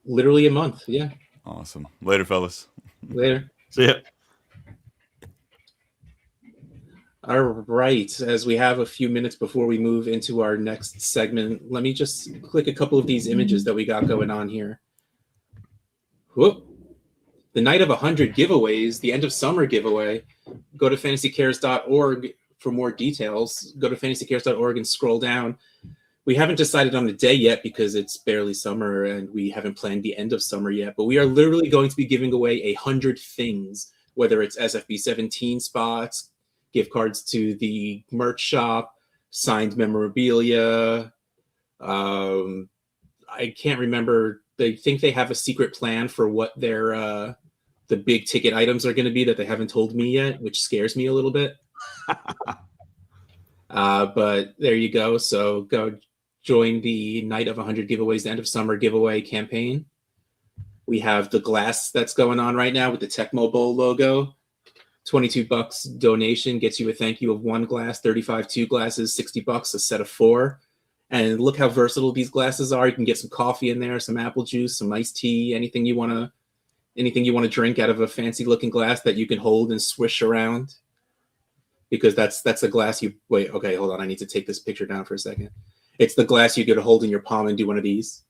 Literally a month. Yeah. Awesome. Later, fellas. Later. See ya. All right. As we have a few minutes before we move into our next segment, let me just click a couple of these images that we got going on here. Whoop. The Night of 100 giveaways, the end of summer giveaway. Go to fantasycares.org for more details. Go to fantasycares.org and scroll down. We haven't decided on the day yet because it's barely summer and we haven't planned the end of summer yet, but we are literally going to be giving away 100 things, whether it's SFB 17 spots, gift cards to the merch shop, signed memorabilia. I can't remember. They think they have a secret plan for what their the big ticket items are going to be that they haven't told me yet, which scares me a little bit. But there you go. So go join the Night of 100 giveaways, the end of summer giveaway campaign. We have the glass that's going on right now with the Tecmo Bowl logo. $22 donation gets you a thank you of 1 glass, 35 2 glasses, $60 a set of 4. And look how versatile these glasses are. You can get some coffee in there, some apple juice, some iced tea, anything you want to drink out of a fancy looking glass that you can hold and swish around. Because that's a glass you wait. Okay, hold on. I need to take this picture down for a second. It's the glass you get to hold in your palm and do one of these.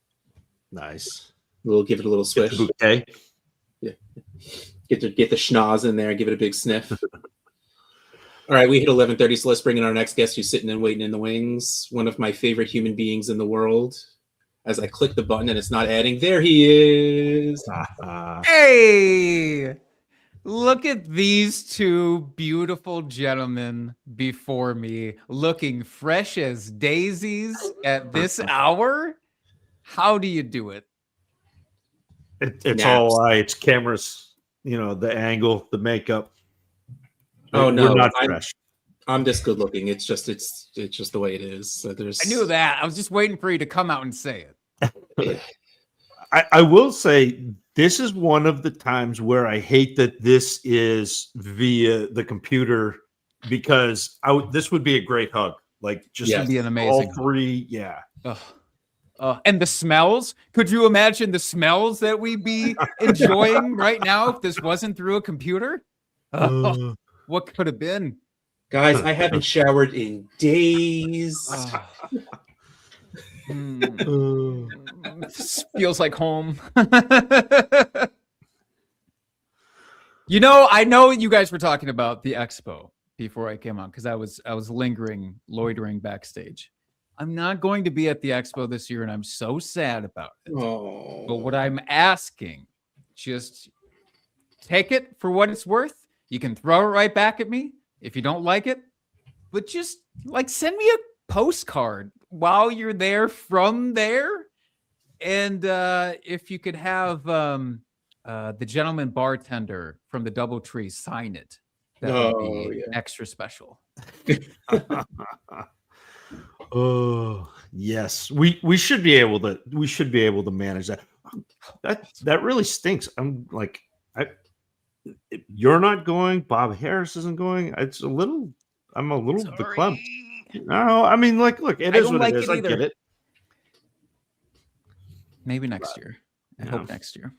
Nice. We'll give it a little swish. Okay. Yeah. Get the schnoz in there. Give it a big sniff. All right, we hit 11:30, so let's bring in our next guest who's sitting and waiting in the wings. One of my favorite human beings in the world. As I click the button and it's not adding, there he is. Hey, look at these two beautiful gentlemen before me, looking fresh as daisies at this hour. How do you do it? It's all it's cameras, the angle, the makeup. Oh no, we're not fresh. I'm just good looking. It's just the way it is. So I knew that. I was just waiting for you to come out and say it. I will say this is one of the times where I hate that this is via the computer because this would be a great hug. Like just be an amazing all three. Yeah. And the smells. Could you imagine the smells that we'd be enjoying right now if this wasn't through a computer? What could have been? Guys, I haven't showered in days. This feels like home. I know you guys were talking about the expo before I came on because I was loitering backstage. I'm not going to be at the expo this year, and I'm so sad about it. Oh. But what I'm asking, just take it for what it's worth. You can throw it right back at me if you don't like it, but just send me a postcard while you're there from there. And if you could have the gentleman bartender from the DoubleTree sign it, that would be extra special. Oh yes, we should be able to manage that. That really stinks. I'm like, you're not going. Bob Harris isn't going. I'm a little beclumped. No, I mean, look, it is what it is. I get it. Maybe next year. I hope next year.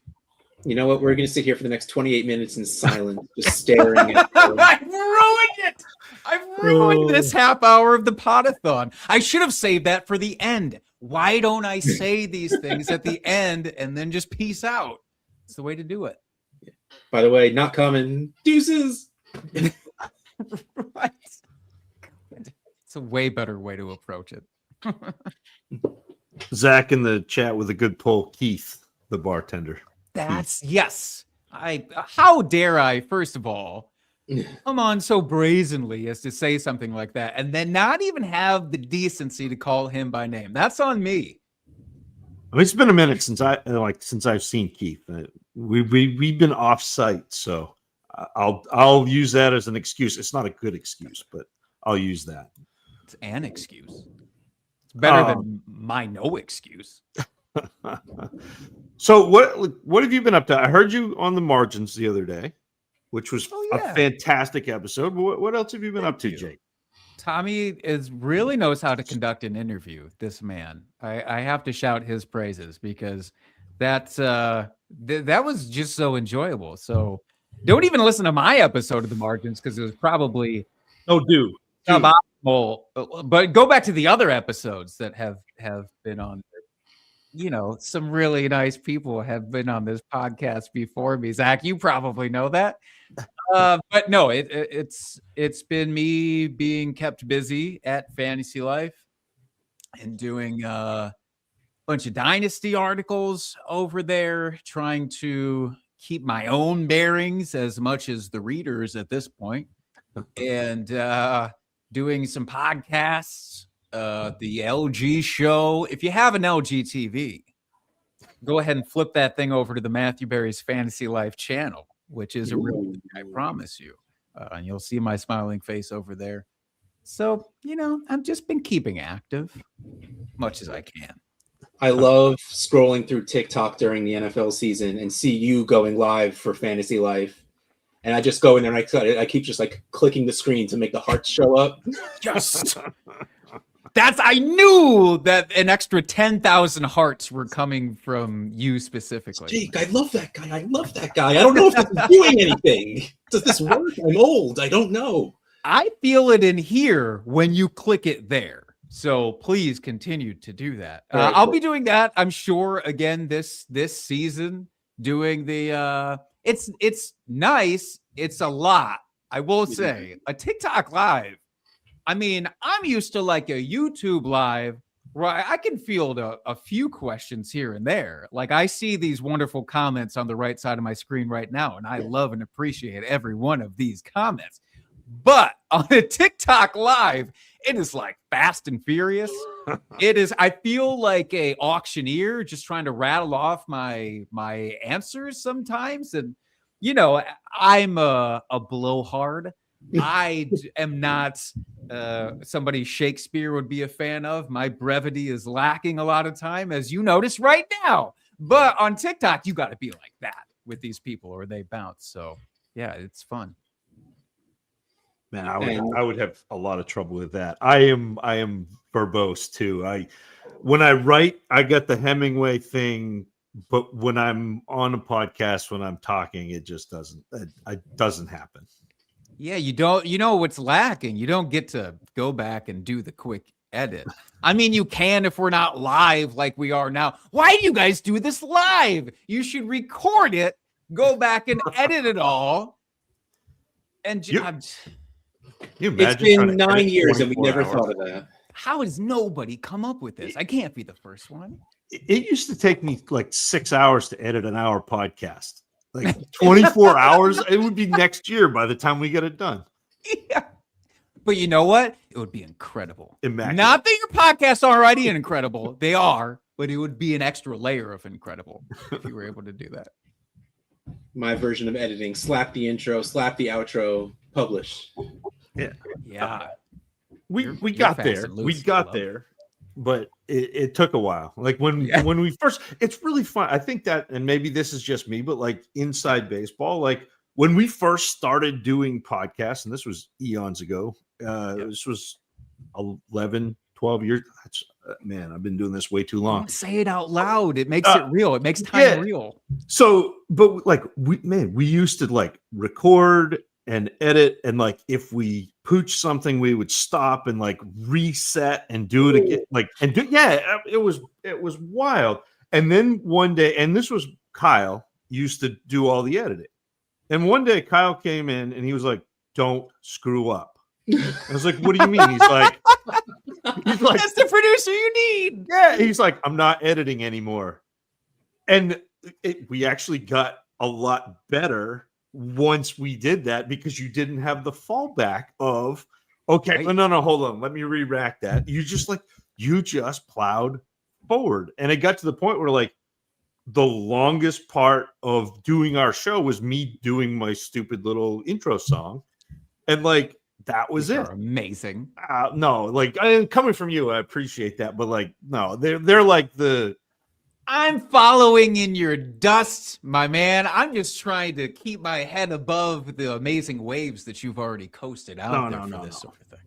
You know what? We're going to sit here for the next 28 minutes in silence, just staring at I've ruined it. I've ruined this half hour of the Podathon. I should have saved that for the end. Why don't I say these things at the end and then just peace out? It's the way to do it. By the way, not coming. Deuces. Right. It's a way better way to approach it. Zach in the chat with a good pull. Keith, the bartender. That's yes. How dare I, first of all, come on so brazenly as to say something like that and then not even have the decency to call him by name. That's on me. I mean, it's been a minute since I've seen Keith. We've been off site, so I'll use that as an excuse. It's not a good excuse, but I'll use that. It's an excuse. It's better than my no excuse. So what have you been up to? I heard you on the margins the other day, which was a fantastic episode. What else have you been up to, Jake? Tommy really knows how to conduct an interview. This man, I have to shout his praises because that was just so enjoyable. So don't even listen to my episode of the margins because it was probably suboptimal. But go back to the other episodes that have been on. You know, some really nice people have been on this podcast before me. Zach, you probably know that. But no, it's been me being kept busy at Fantasy Life and doing a bunch of Dynasty articles over there, trying to keep my own bearings as much as the readers at this point, and doing some podcasts. The LG show. If you have an LG TV, go ahead and flip that thing over to the Matthew Berry's Fantasy Life channel, which is a real thing, I promise you. And you'll see my smiling face over there. So, you know, I've just been keeping active much as I can. I love scrolling through TikTok during the NFL season and see you going live for Fantasy Life. And I just go in there and I keep just like clicking the screen to make the hearts show up. Just I knew that an extra 10,000 hearts were coming from you specifically. Jake, I love that guy. I don't know if this is doing anything. Does this work? I'm old. I don't know. I feel it in here when you click it there. So please continue to do that. Right, I'll be doing that, I'm sure, again this season, doing the it's nice. It's a lot. I will say a TikTok live. I mean, I'm used to like a YouTube live where I can field a few questions here and there. Like I see these wonderful comments on the right side of my screen right now, and I love and appreciate every one of these comments. But on a TikTok live, it is like fast and furious. It is. I feel like a auctioneer just trying to rattle off my answers sometimes, and you know, I'm a blowhard. I am not somebody Shakespeare would be a fan of. My brevity is lacking a lot of time, as you notice right now. But on TikTok, you got to be like that with these people, or they bounce. So yeah, it's fun. Man, I would have a lot of trouble with that. I am verbose too. When I write, I got the Hemingway thing, but when I'm on a podcast, when I'm talking, it just doesn't happen. Yeah, you don't. You know what's lacking? You don't get to go back and do the quick edit. I mean, you can if we're not live like we are now. Why do you guys do this live? You should record it, go back and edit it all, and it's been 9 years and we never thought of that. How has nobody come up with this? I can't be the first one. It used to take me like 6 hours to edit an hour podcast. Like 24 hours, it would be next year by the time we get it done. Yeah. But you know what? It would be incredible. Immaculate. Not that your podcasts are already incredible. They are, but it would be an extra layer of incredible if you were able to do that. My version of editing: slap the intro, slap the outro, publish. Yeah. We got there. We got there. But it took a while. Like when we first, it's really fun. I think that, and maybe this is just me, but like inside baseball, like when we first started doing podcasts, and this was eons ago, this was 11, 12 years. Man, I've been doing this way too long. Don't say it out loud. It makes it real. It makes time real. So, but like we used to like record and edit, and like if we pooch something, we would stop and like reset and do it again. It was wild. And then one day, and this was Kyle used to do all the editing. And one day Kyle came in and he was like, don't screw up. I was like, what do you mean? He's like, that's the producer you need. yeah. He's like, I'm not editing anymore. And we actually got a lot better once we did that because you didn't have the fallback of, okay, Right. no, hold on. Let me re-rack that. You just plowed forward. And it got to the point where like the longest part of doing our show was me doing my stupid little intro song. And like, that was Which it. are amazing. No, like coming from you, I appreciate that. But like, no, they're like I'm following in your dust, my man. I'm just trying to keep my head above the amazing waves that you've already coasted out there for this sort of thing.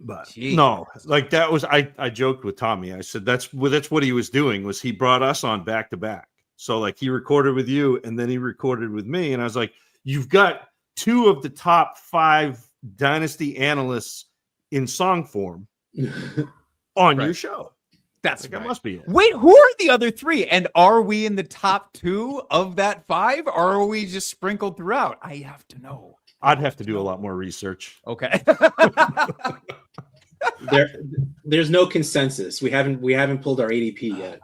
But Jeez. no, like that was I joked with Tommy. I said that's what he was doing was he brought us on back to back. So like he recorded with you and then he recorded with me, and I was like, you've got two of the top 5 Dynasty analysts in song form on your show. That's like, right. That must be it. Wait, who are the other 3? And are we in the top 2 of that 5, or are we just sprinkled throughout? I have to know. I'd have to do a lot more research. Okay. There's no consensus. We haven't pulled our ADP yet.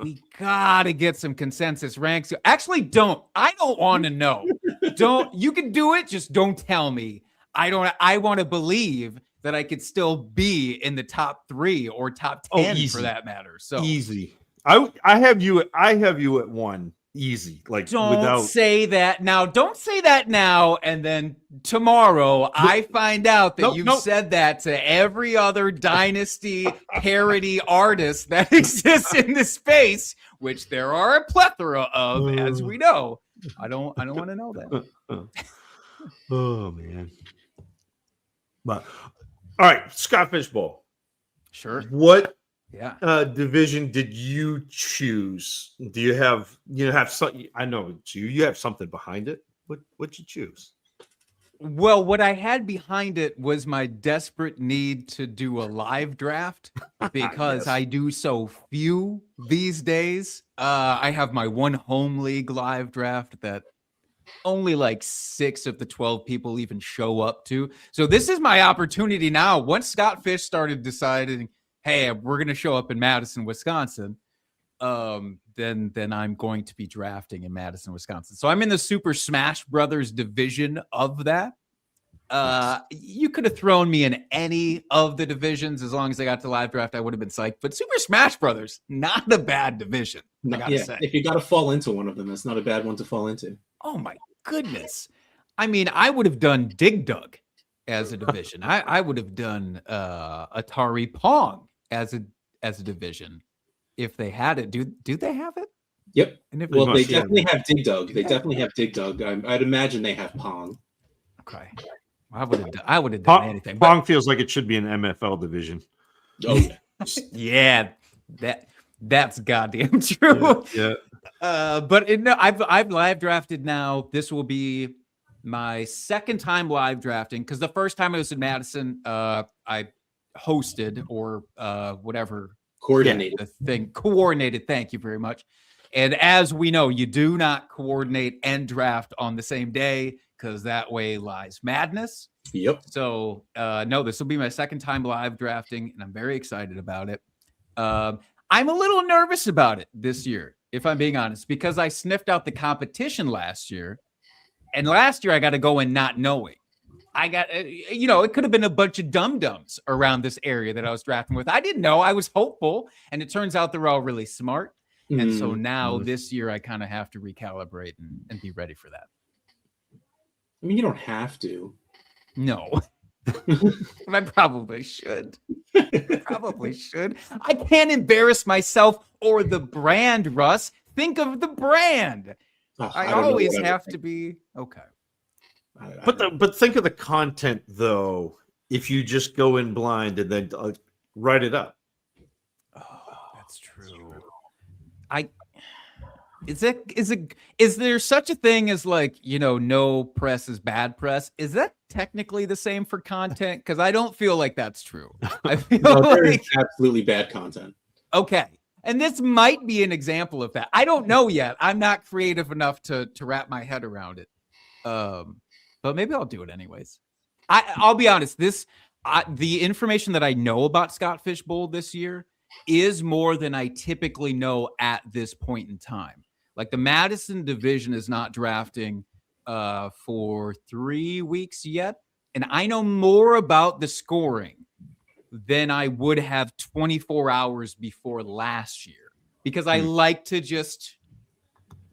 We gotta get some consensus ranks. Actually, don't. I don't want to know. Don't. You can do it. Just don't tell me. I want to believe that I could still be in the top 3 or top 10 for that matter. So easy. I have you at 1. Easy. Like don't say that now. Don't say that now. And then tomorrow I find out that you've said that to every other Dynasty parody artist that exists in this space, which there are a plethora of, as we know. I don't want to know that. Oh man. But all right, Scott Fishbowl. Sure. What division did you choose? Do you have something? I know you have something behind it. What'd you choose? Well, what I had behind it was my desperate need to do a live draft because Yes. I do so few these days. I have my one home league live draft that only like 6 of the 12 people even show up to. So this is my opportunity now. Once Scott Fish started deciding, hey, we're going to show up in Madison, Wisconsin, then I'm going to be drafting in Madison, Wisconsin. So I'm in the Super Smash Brothers division of that. You could have thrown me in any of the divisions as long as I got to live draft. I would have been psyched. But Super Smash Brothers, not a bad division. I gotta say. If you got to fall into one of them, that's not a bad one to fall into. Oh my goodness! I mean, I would have done Dig Dug as a division. I would have done Atari Pong as a division if they had it. Do they have it? Yep. And if Well, they definitely have Dig Dug. They definitely have Dig Dug. I'd imagine they have Pong. Okay. I would have done anything. Pong feels like it should be an MFL division. Oh yeah. Yeah, that's goddamn true. Yeah. But I've live drafted now. This will be my second time live drafting because the first time I was in Madison, I hosted or whatever coordinated the thing. Coordinated. Thank you very much. And as we know, you do not coordinate and draft on the same day because that way lies madness. Yep. So no, this will be my second time live drafting, and I'm very excited about it. I'm a little nervous about it this year, if I'm being honest, because I sniffed out the competition last year. And last year I got to go in not knowing. I got, it could have been a bunch of dum-dums around this area that I was drafting with. I didn't know. I was hopeful. And it turns out they're all really smart. And so now this year I kind of have to recalibrate and be ready for that. I mean, you don't have to. No. But I probably should. I can't embarrass myself or the brand, Russ. Think of the brand. I always have to be okay. But think of the content though. If you just go in blind and then write it up. Oh, that's true. Is there such a thing as no press is bad press? Is that technically the same for content? Because I don't feel like that's true. I feel there is absolutely bad content. Okay. And this might be an example of that. I don't know yet. I'm not creative enough to wrap my head around it. but maybe I'll do it anyways. I'll be honest. The information that I know about Scott Fishbowl this year is more than I typically know at this point in time. Like the Madison division is not drafting for 3 weeks yet, and I know more about the scoring than I would have 24 hours before last year, because I like to just,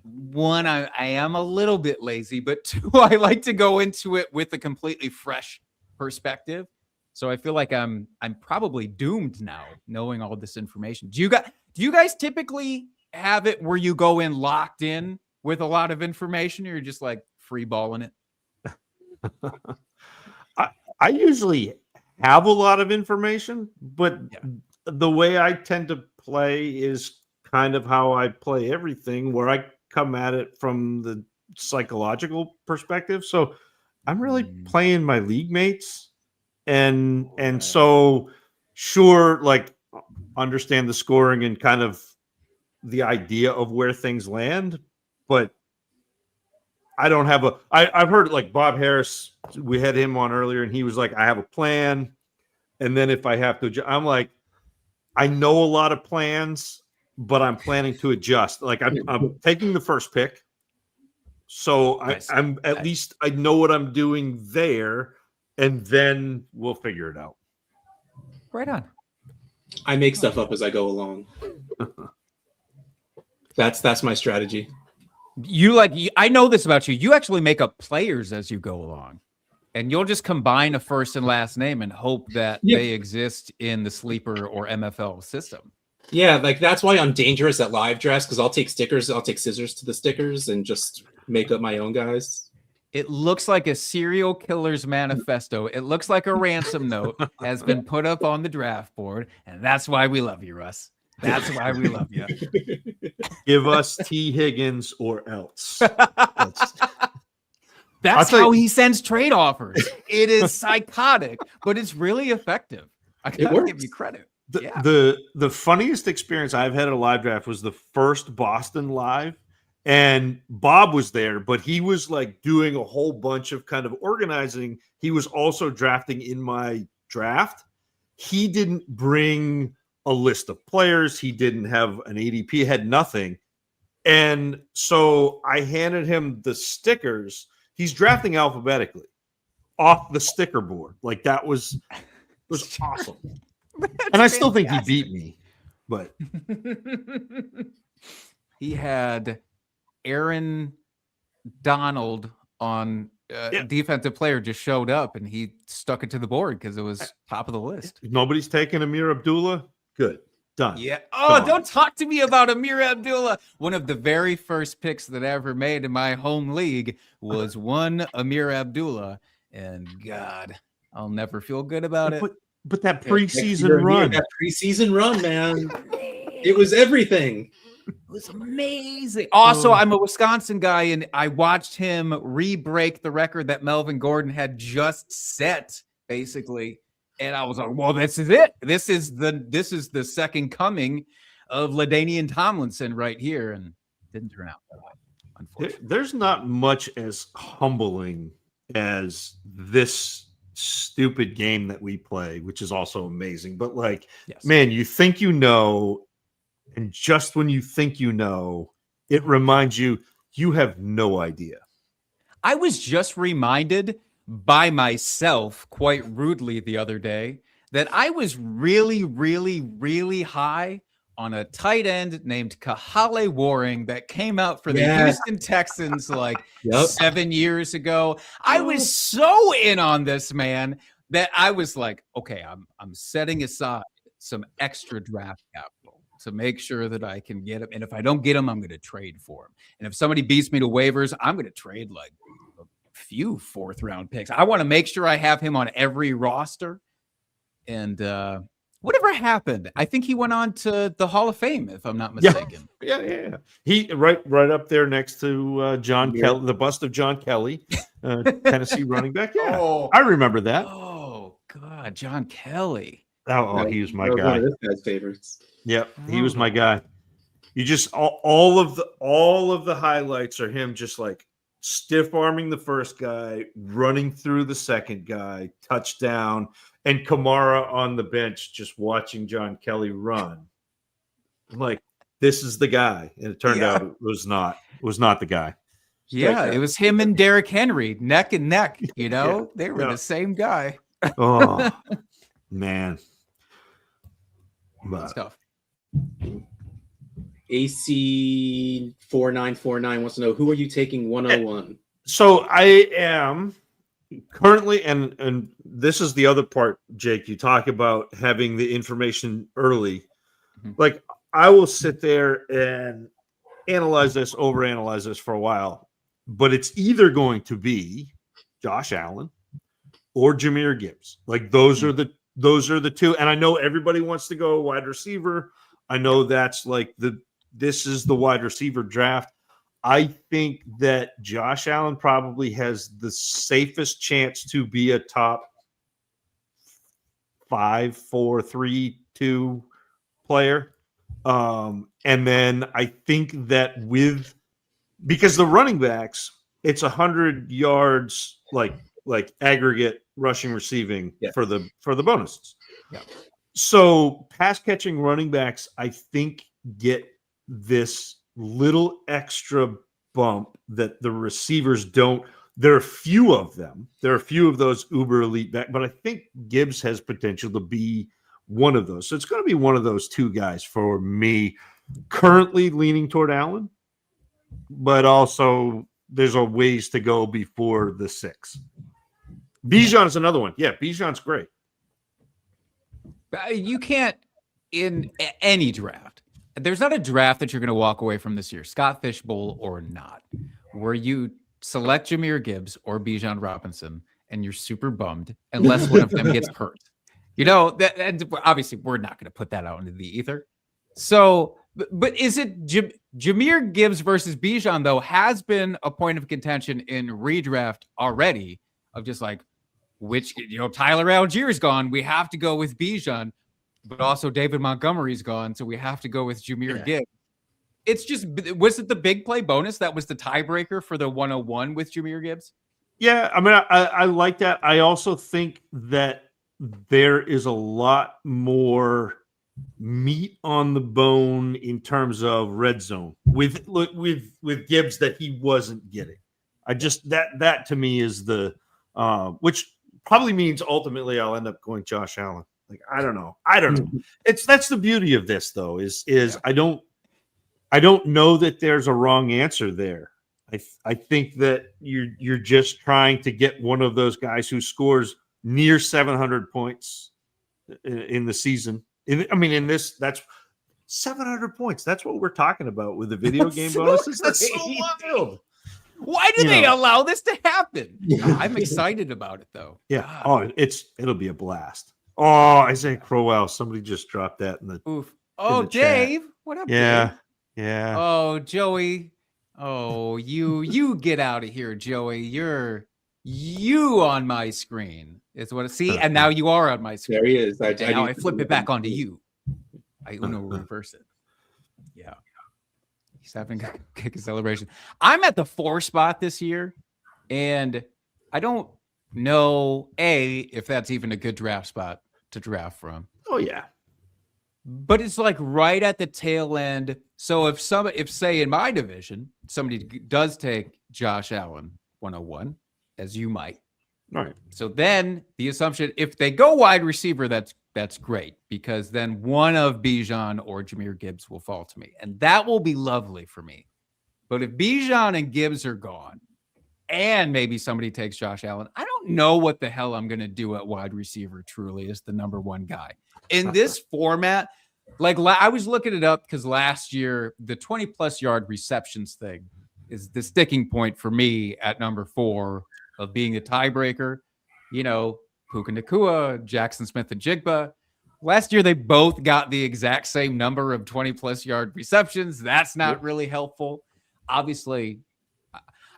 one, I am a little bit lazy, but two, I like to go into it with a completely fresh perspective. So I feel like I'm probably doomed now, knowing all this information. Do you guys typically have it where you go in locked in with a lot of information, or you're just like free balling it? I usually have a lot of information, but the way I tend to play is kind of how I play everything, where I come at it from the psychological perspective. So I'm really playing my league mates, and so sure, like understand the scoring and kind of the idea of where things land, but I don't have I've heard like Bob Harris, we had him on earlier, and he was like, I have a plan. And then if I have to, I'm like, I know a lot of plans, but I'm planning to adjust. Like I'm taking the first pick. So I'm at least I know what I'm doing there, and then we'll figure it out. Right on. I make stuff up as I go along. That's my strategy. I know this about you. You actually make up players as you go along, and you'll just combine a first and last name and hope that they exist in the sleeper or MFL system. Yeah, like that's why I'm dangerous at live drafts, because I'll take stickers, I'll take scissors to the stickers and just make up my own guys. It looks like a serial killer's manifesto. It looks like a ransom note has been put up on the draft board, and that's why we love you, Russ. That's why we love you. Give us T. Higgins or else. That's how he sends trade offers. It is psychotic, but it's really effective. I gotta give you credit. The funniest experience I've had at a live draft was the first Boston live, and Bob was there, but he was like doing a whole bunch of kind of organizing. He was also drafting in my draft. He didn't bring a list of players. He didn't have an ADP, had nothing. And so I handed him the stickers. He's drafting alphabetically off the sticker board. Like that was awesome. And I still think he beat me, but he had Aaron Donald on defensive player just showed up, and he stuck it to the board because it was top of the list. Nobody's taking Amir Abdullah. Good. Done. Yeah. Oh, don't talk to me about Amir Abdullah. One of the very first picks that I ever made in my home league was one Amir Abdullah, and God, I'll never feel good about it. But that preseason run. That preseason run, man. It was everything. It was amazing. Also, I'm a Wisconsin guy, and I watched him re-break the record that Melvin Gordon had just set, basically. And I was like, well, this is it. This is the second coming of LaDainian Tomlinson right here. And didn't turn out that way, unfortunately. There's not much as humbling as this stupid game that we play, which is also amazing. But like, man, you think you know, and just when you think you know, it reminds you have no idea. I was just reminded by myself quite rudely the other day that I was really, really, really high on a tight end named Kahale Waring that came out for the Houston Texans like 7 years ago. I was so in on this man that I was like, okay, I'm setting aside some extra draft capital to make sure that I can get him. And if I don't get him, I'm going to trade for him. And if somebody beats me to waivers, I'm going to trade like few fourth round picks. I want to make sure I have him on every roster. And whatever happened, I think he went on to the Hall of Fame, if I'm not mistaken. Yeah. He right up there next to John Kelly, the bust of John Kelly, Tennessee running back. Yeah, I remember that. Oh God, John Kelly. Oh, he was my guy. One of this guy's favorites. Yep, he was my guy. You just all of the highlights are him just like stiff arming the first guy, running through the second guy, touchdown, and Kamara on the bench just watching John Kelly run. I'm like, this is the guy. And it turned out it was not the guy. Yeah, it was him and Derrick Henry neck and neck. You know, they were Yeah. the same guy. Oh, man. Good stuff. AC4949 wants to know, who are you taking 101? So I am currently, and this is the other part, Jake, you talk about having the information early. Like, I will sit there and overanalyze this for a while, but it's either going to be Josh Allen or Jahmyr Gibbs. Like, those are the two. And I know everybody wants to go wide receiver. I know that's like this is the wide receiver draft. I think that Josh Allen probably has the safest chance to be a top 5, 4, 3, 2 player. And then I think that because the running backs, it's 100 yards like aggregate rushing receiving for the bonuses. Yeah. So pass catching running backs, I think, get this little extra bump that the receivers don't. There are few of them. There are a few of those uber elite back, but I think Gibbs has potential to be one of those. So it's going to be one of those two guys for me. Currently leaning toward Allen, but also there's a ways to go before the 6. Bijan is another one. Yeah, Bijan's great. You can't, in any draft, there's not a draft that you're going to walk away from this year, Scott Fishbowl or not, where you select Jahmyr Gibbs or Bijan Robinson and you're super bummed unless one of them gets hurt. You know, and obviously we're not going to put that out into the ether. So, but is it Jahmyr Gibbs versus Bijan, though, has been a point of contention in redraft already of just like, which, Tyler Allgeier's gone. We have to go with Bijan, but also David Montgomery's gone. So we have to go with Jahmyr Gibbs. It's just, was it the big play bonus that was the tiebreaker for the 101 with Jahmyr Gibbs? Yeah, I mean, I like that. I also think that there is a lot more meat on the bone in terms of red zone with Gibbs that he wasn't getting. I just that to me is the which probably means ultimately I'll end up going Josh Allen. Like, I don't know. That's the beauty of this though, is I don't know that there's a wrong answer there. I think that you're just trying to get one of those guys who scores near 700 points in the season. In this, that's 700 points. That's what we're talking about with the video game bonuses. That's so wild. Why do they allow this to happen? I'm excited about it though. Yeah. Oh, it'll be a blast. Oh, Isaiah Crowell. Somebody just dropped that in the. Oof. Oh, in the chat. Dave. What up, Yeah. Dave? Yeah. Oh, Joey. Oh, you get out of here, Joey. You on my screen is what I see, and now you are on my screen. There he is. Now I flip it back onto you. I Uno reverse it. Yeah. He's having a kick a celebration. I'm at the 4 spot this year, and I don't know if that's even a good draft spot to draft from. Oh yeah. But it's like right at the tail end. So if say in my division, somebody does take Josh Allen 101, as you might. Right. So then the assumption, if they go wide receiver, that's great, because then one of Bijan or Jahmyr Gibbs will fall to me. And that will be lovely for me. But if Bijan and Gibbs are gone and maybe somebody takes Josh Allen, I don't know what the hell I'm going to do at wide receiver truly as the number 1 guy. In this format, like I was looking it up because last year, the 20-plus yard receptions thing is the sticking point for me at number 4 of being a tiebreaker. Puka Nacua, Jackson Smith, and Jigba. Last year, they both got the exact same number of 20-plus yard receptions. That's not really helpful. Obviously,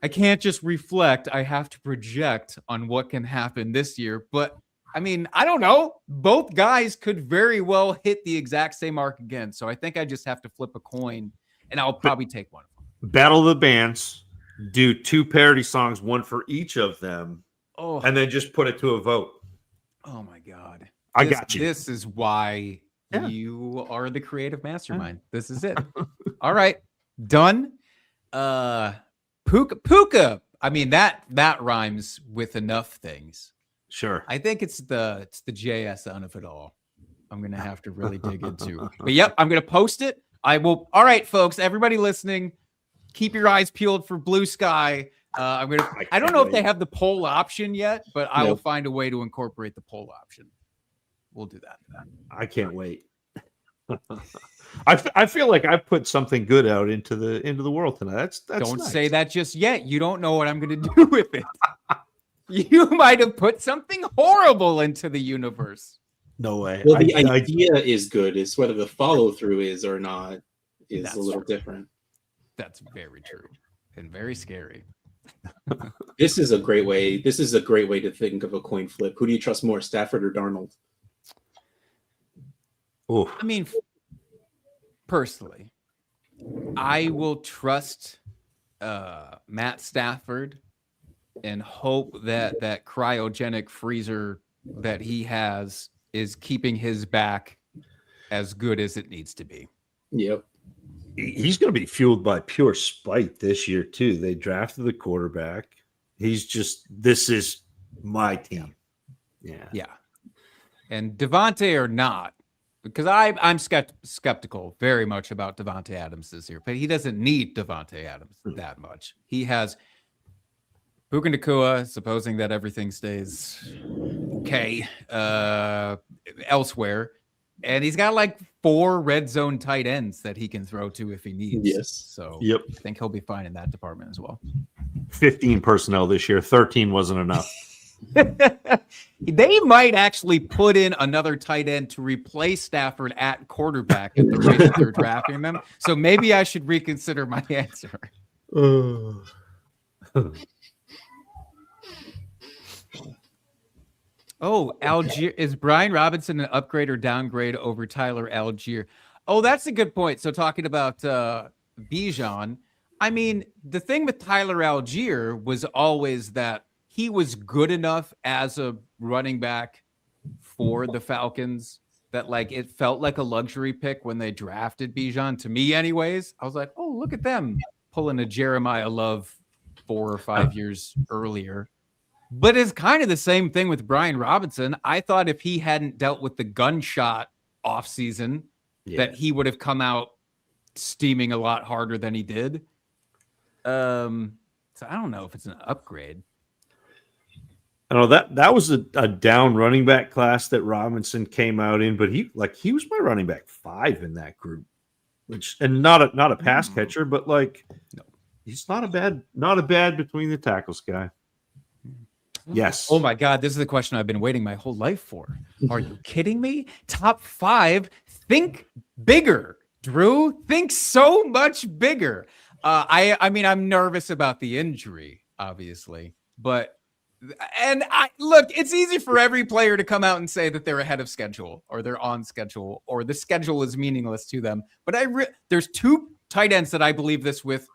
I can't just reflect. I have to project on what can happen this year. But, I mean, I don't know. Both guys could very well hit the exact same mark again. So I think I just have to flip a coin, and I'll probably take one of them. Battle of the bands. do 2 parody songs, one for each of them, Oh. and then just put it to a vote. Oh my God. I got you. This is why Yeah. you are the creative mastermind. This is it. All right. Done. Puka. I mean, that rhymes with enough things. Sure. I think it's the JSN of it all. I'm gonna have to really dig into. But yep, I'm gonna post it. I will. All right, folks, everybody listening, keep your eyes peeled for Blue Sky. I don't know if they have the poll option yet, but I will find a way to incorporate the poll option. We'll do that. I can't wait. I feel like I put something good out into the world tonight. That's Don't nice. say that just yet. You don't know what I'm going to do with it. You might have put something horrible into the universe. No way. Well, the idea is good. It's whether the follow through is or not is That's a little true. different. That's very true and very scary. This is a great way. This is a great way to think of a coin flip. Who do you trust more, Stafford or Darnold? Oh, I mean, personally, I will trust Matt Stafford and hope that that cryogenic freezer that he has is keeping his back as good as it needs to be. Yep. He's going to be fueled by pure spite this year too. They drafted the quarterback. He's just, this is my team. Yeah. And Devontae or not, because I'm skeptical very much about Devontae Adams this year, but he doesn't need Devontae Adams that much. He has Puka Nacua, supposing that everything stays okay elsewhere. And he's got like 4 red zone tight ends that he can throw to if he needs. Yes. So Yep. I think he'll be fine in that department as well. 15 personnel this year. 13 wasn't enough. They might actually put in another tight end to replace Stafford at quarterback at the rate that they're drafting them. So maybe I should reconsider my answer. Oh, Algier. Is Brian Robinson an upgrade or downgrade over Tyler Algier? Oh, that's a good point. So talking about Bijan, I mean, the thing with Tyler Algier was always that he was good enough as a running back for the Falcons that like it felt like a luxury pick when they drafted Bijan. To me, anyways, I was like, oh, look at them pulling a Jeremiah Love 4 or 5 years earlier. But it's kind of the same thing with Brian Robinson. I thought if he hadn't dealt with the gunshot offseason, that he would have come out steaming a lot harder than he did. So I don't know if it's an upgrade. I know that was a down running back class that Robinson came out in, but he was my running back 5 in that group, and not a pass catcher, but he's not a bad between the tackles guy. Yes. Oh my God, this is the question I've been waiting my whole life for. Are you kidding me? Top 5. Think bigger, Drew. Think so much bigger. I mean, I'm nervous about the injury, obviously, but look, it's easy for every player to come out and say that they're ahead of schedule or they're on schedule or the schedule is meaningless to them. But there's 2 tight ends that I believe this with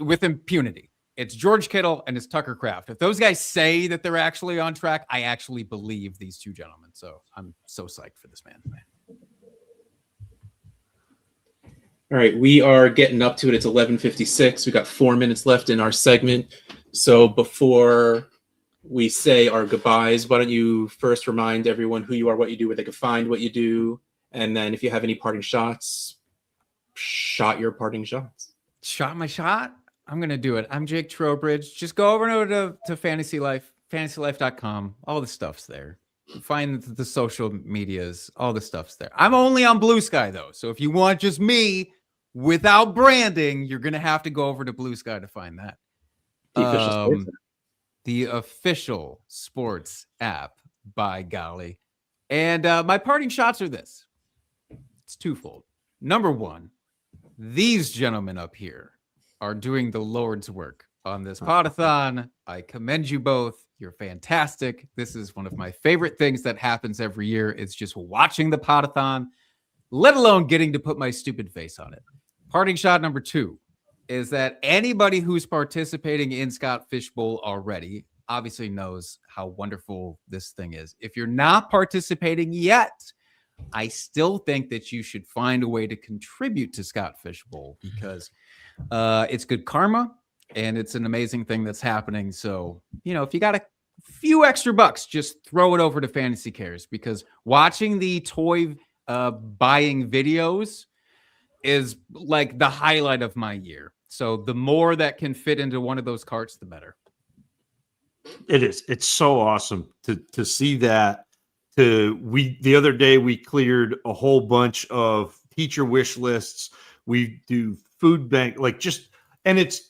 impunity. It's George Kittle and it's Tucker Kraft. If those guys say that they're actually on track, I actually believe these 2 gentlemen. So I'm so psyched for this man. All right, we are getting up to it. It's 11:56. We got 4 minutes left in our segment. So before we say our goodbyes, why don't you first remind everyone who you are, what you do, where they can find what you do, and then if you have any parting shots, shot your parting shots. Shot my shot? I'm going to do it. I'm Jake Trowbridge. Just go over to Fantasy Life, fantasylife.com. All the stuff's there. Find the social medias. All the stuff's there. I'm only on Blue Sky, though. So if you want just me without branding, you're going to have to go over to Blue Sky to find that. The official sports app, by golly. And my parting shots are this. It's twofold. Number 1, these gentlemen up here are doing the Lord's work on this Podathon. I commend you both. You're fantastic. This is one of my favorite things that happens every year. It's just watching the Podathon, let alone getting to put my stupid face on it. Parting shot number 2 is that anybody who's participating in Scott Fishbowl already obviously knows how wonderful this thing is. If you're not participating yet, I still think that you should find a way to contribute to Scott Fishbowl because it's good karma and it's an amazing thing that's happening. So, if you got a few extra bucks, just throw it over to Fantasy Cares because watching the toy buying videos is like the highlight of my year. So the more that can fit into one of those carts, the better. It is. It's so awesome to see that. The other day we cleared a whole bunch of teacher wish lists. We do food bank, and it's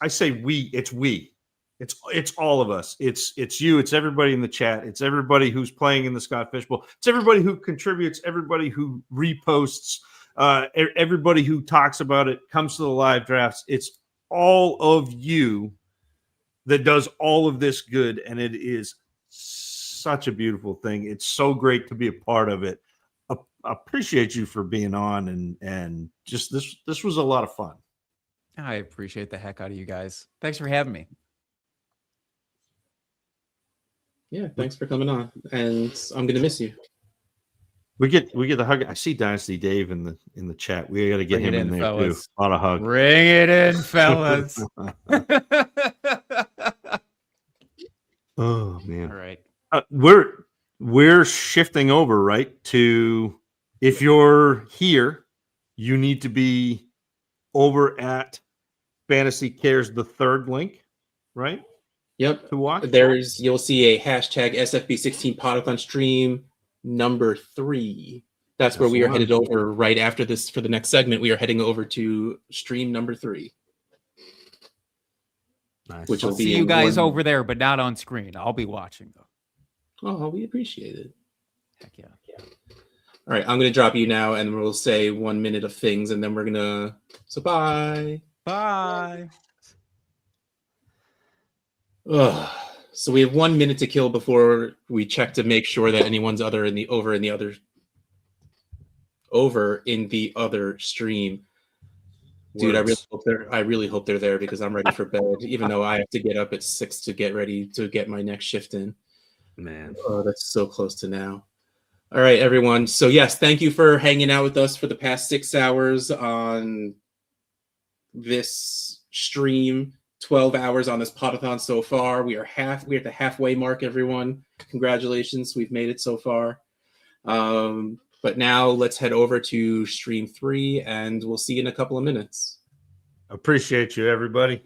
all of us. It's you. It's everybody in the chat. It's everybody who's playing in the Scott Fishbowl. It's everybody who contributes. Everybody who reposts. Everybody who talks about it comes to the live drafts. It's all of you that does all of this good, and it is such a beautiful thing. It's so great to be a part of it. I appreciate you for being on, and just this was a lot of fun. I appreciate the heck out of you guys. Thanks for having me. Yeah, thanks for coming on, and I'm gonna miss you. We get the hug. I see Dynasty Dave in the chat. We got to get him in there fellas. too. A lot of hug. Bring it in, fellas. Oh man! All right, we're shifting over right to if you're here, you need to be over at Fantasy Cares, the third link, right? Yep. To watch. You'll see a hashtag SFB16 Podathon stream number 3. That's where we are headed over right after this for the next segment. We are heading over to stream number 3. Nice. Which I'll will be see you guys over there, but not on screen. I'll be watching though. Oh, we appreciate it. Heck yeah. All right, I'm going to drop you now, and we'll say 1 minute of things, and then we're going to... So bye. Bye. Ugh. So we have 1 minute to kill before we check to make sure that anyone's over in the other stream. Dude, I really hope they're there because I'm ready for bed, even though I have to get up at 6 to get ready to get my next shift in. Man. Oh, that's so close to now. All right, everyone. So yes, thank you for hanging out with us for the past 6 hours on this stream. 12 hours on this Podathon so far. We're at the halfway mark, everyone. Congratulations, we've made it so far. But now let's head over to stream 3, and we'll see you in a couple of minutes. Appreciate you, everybody.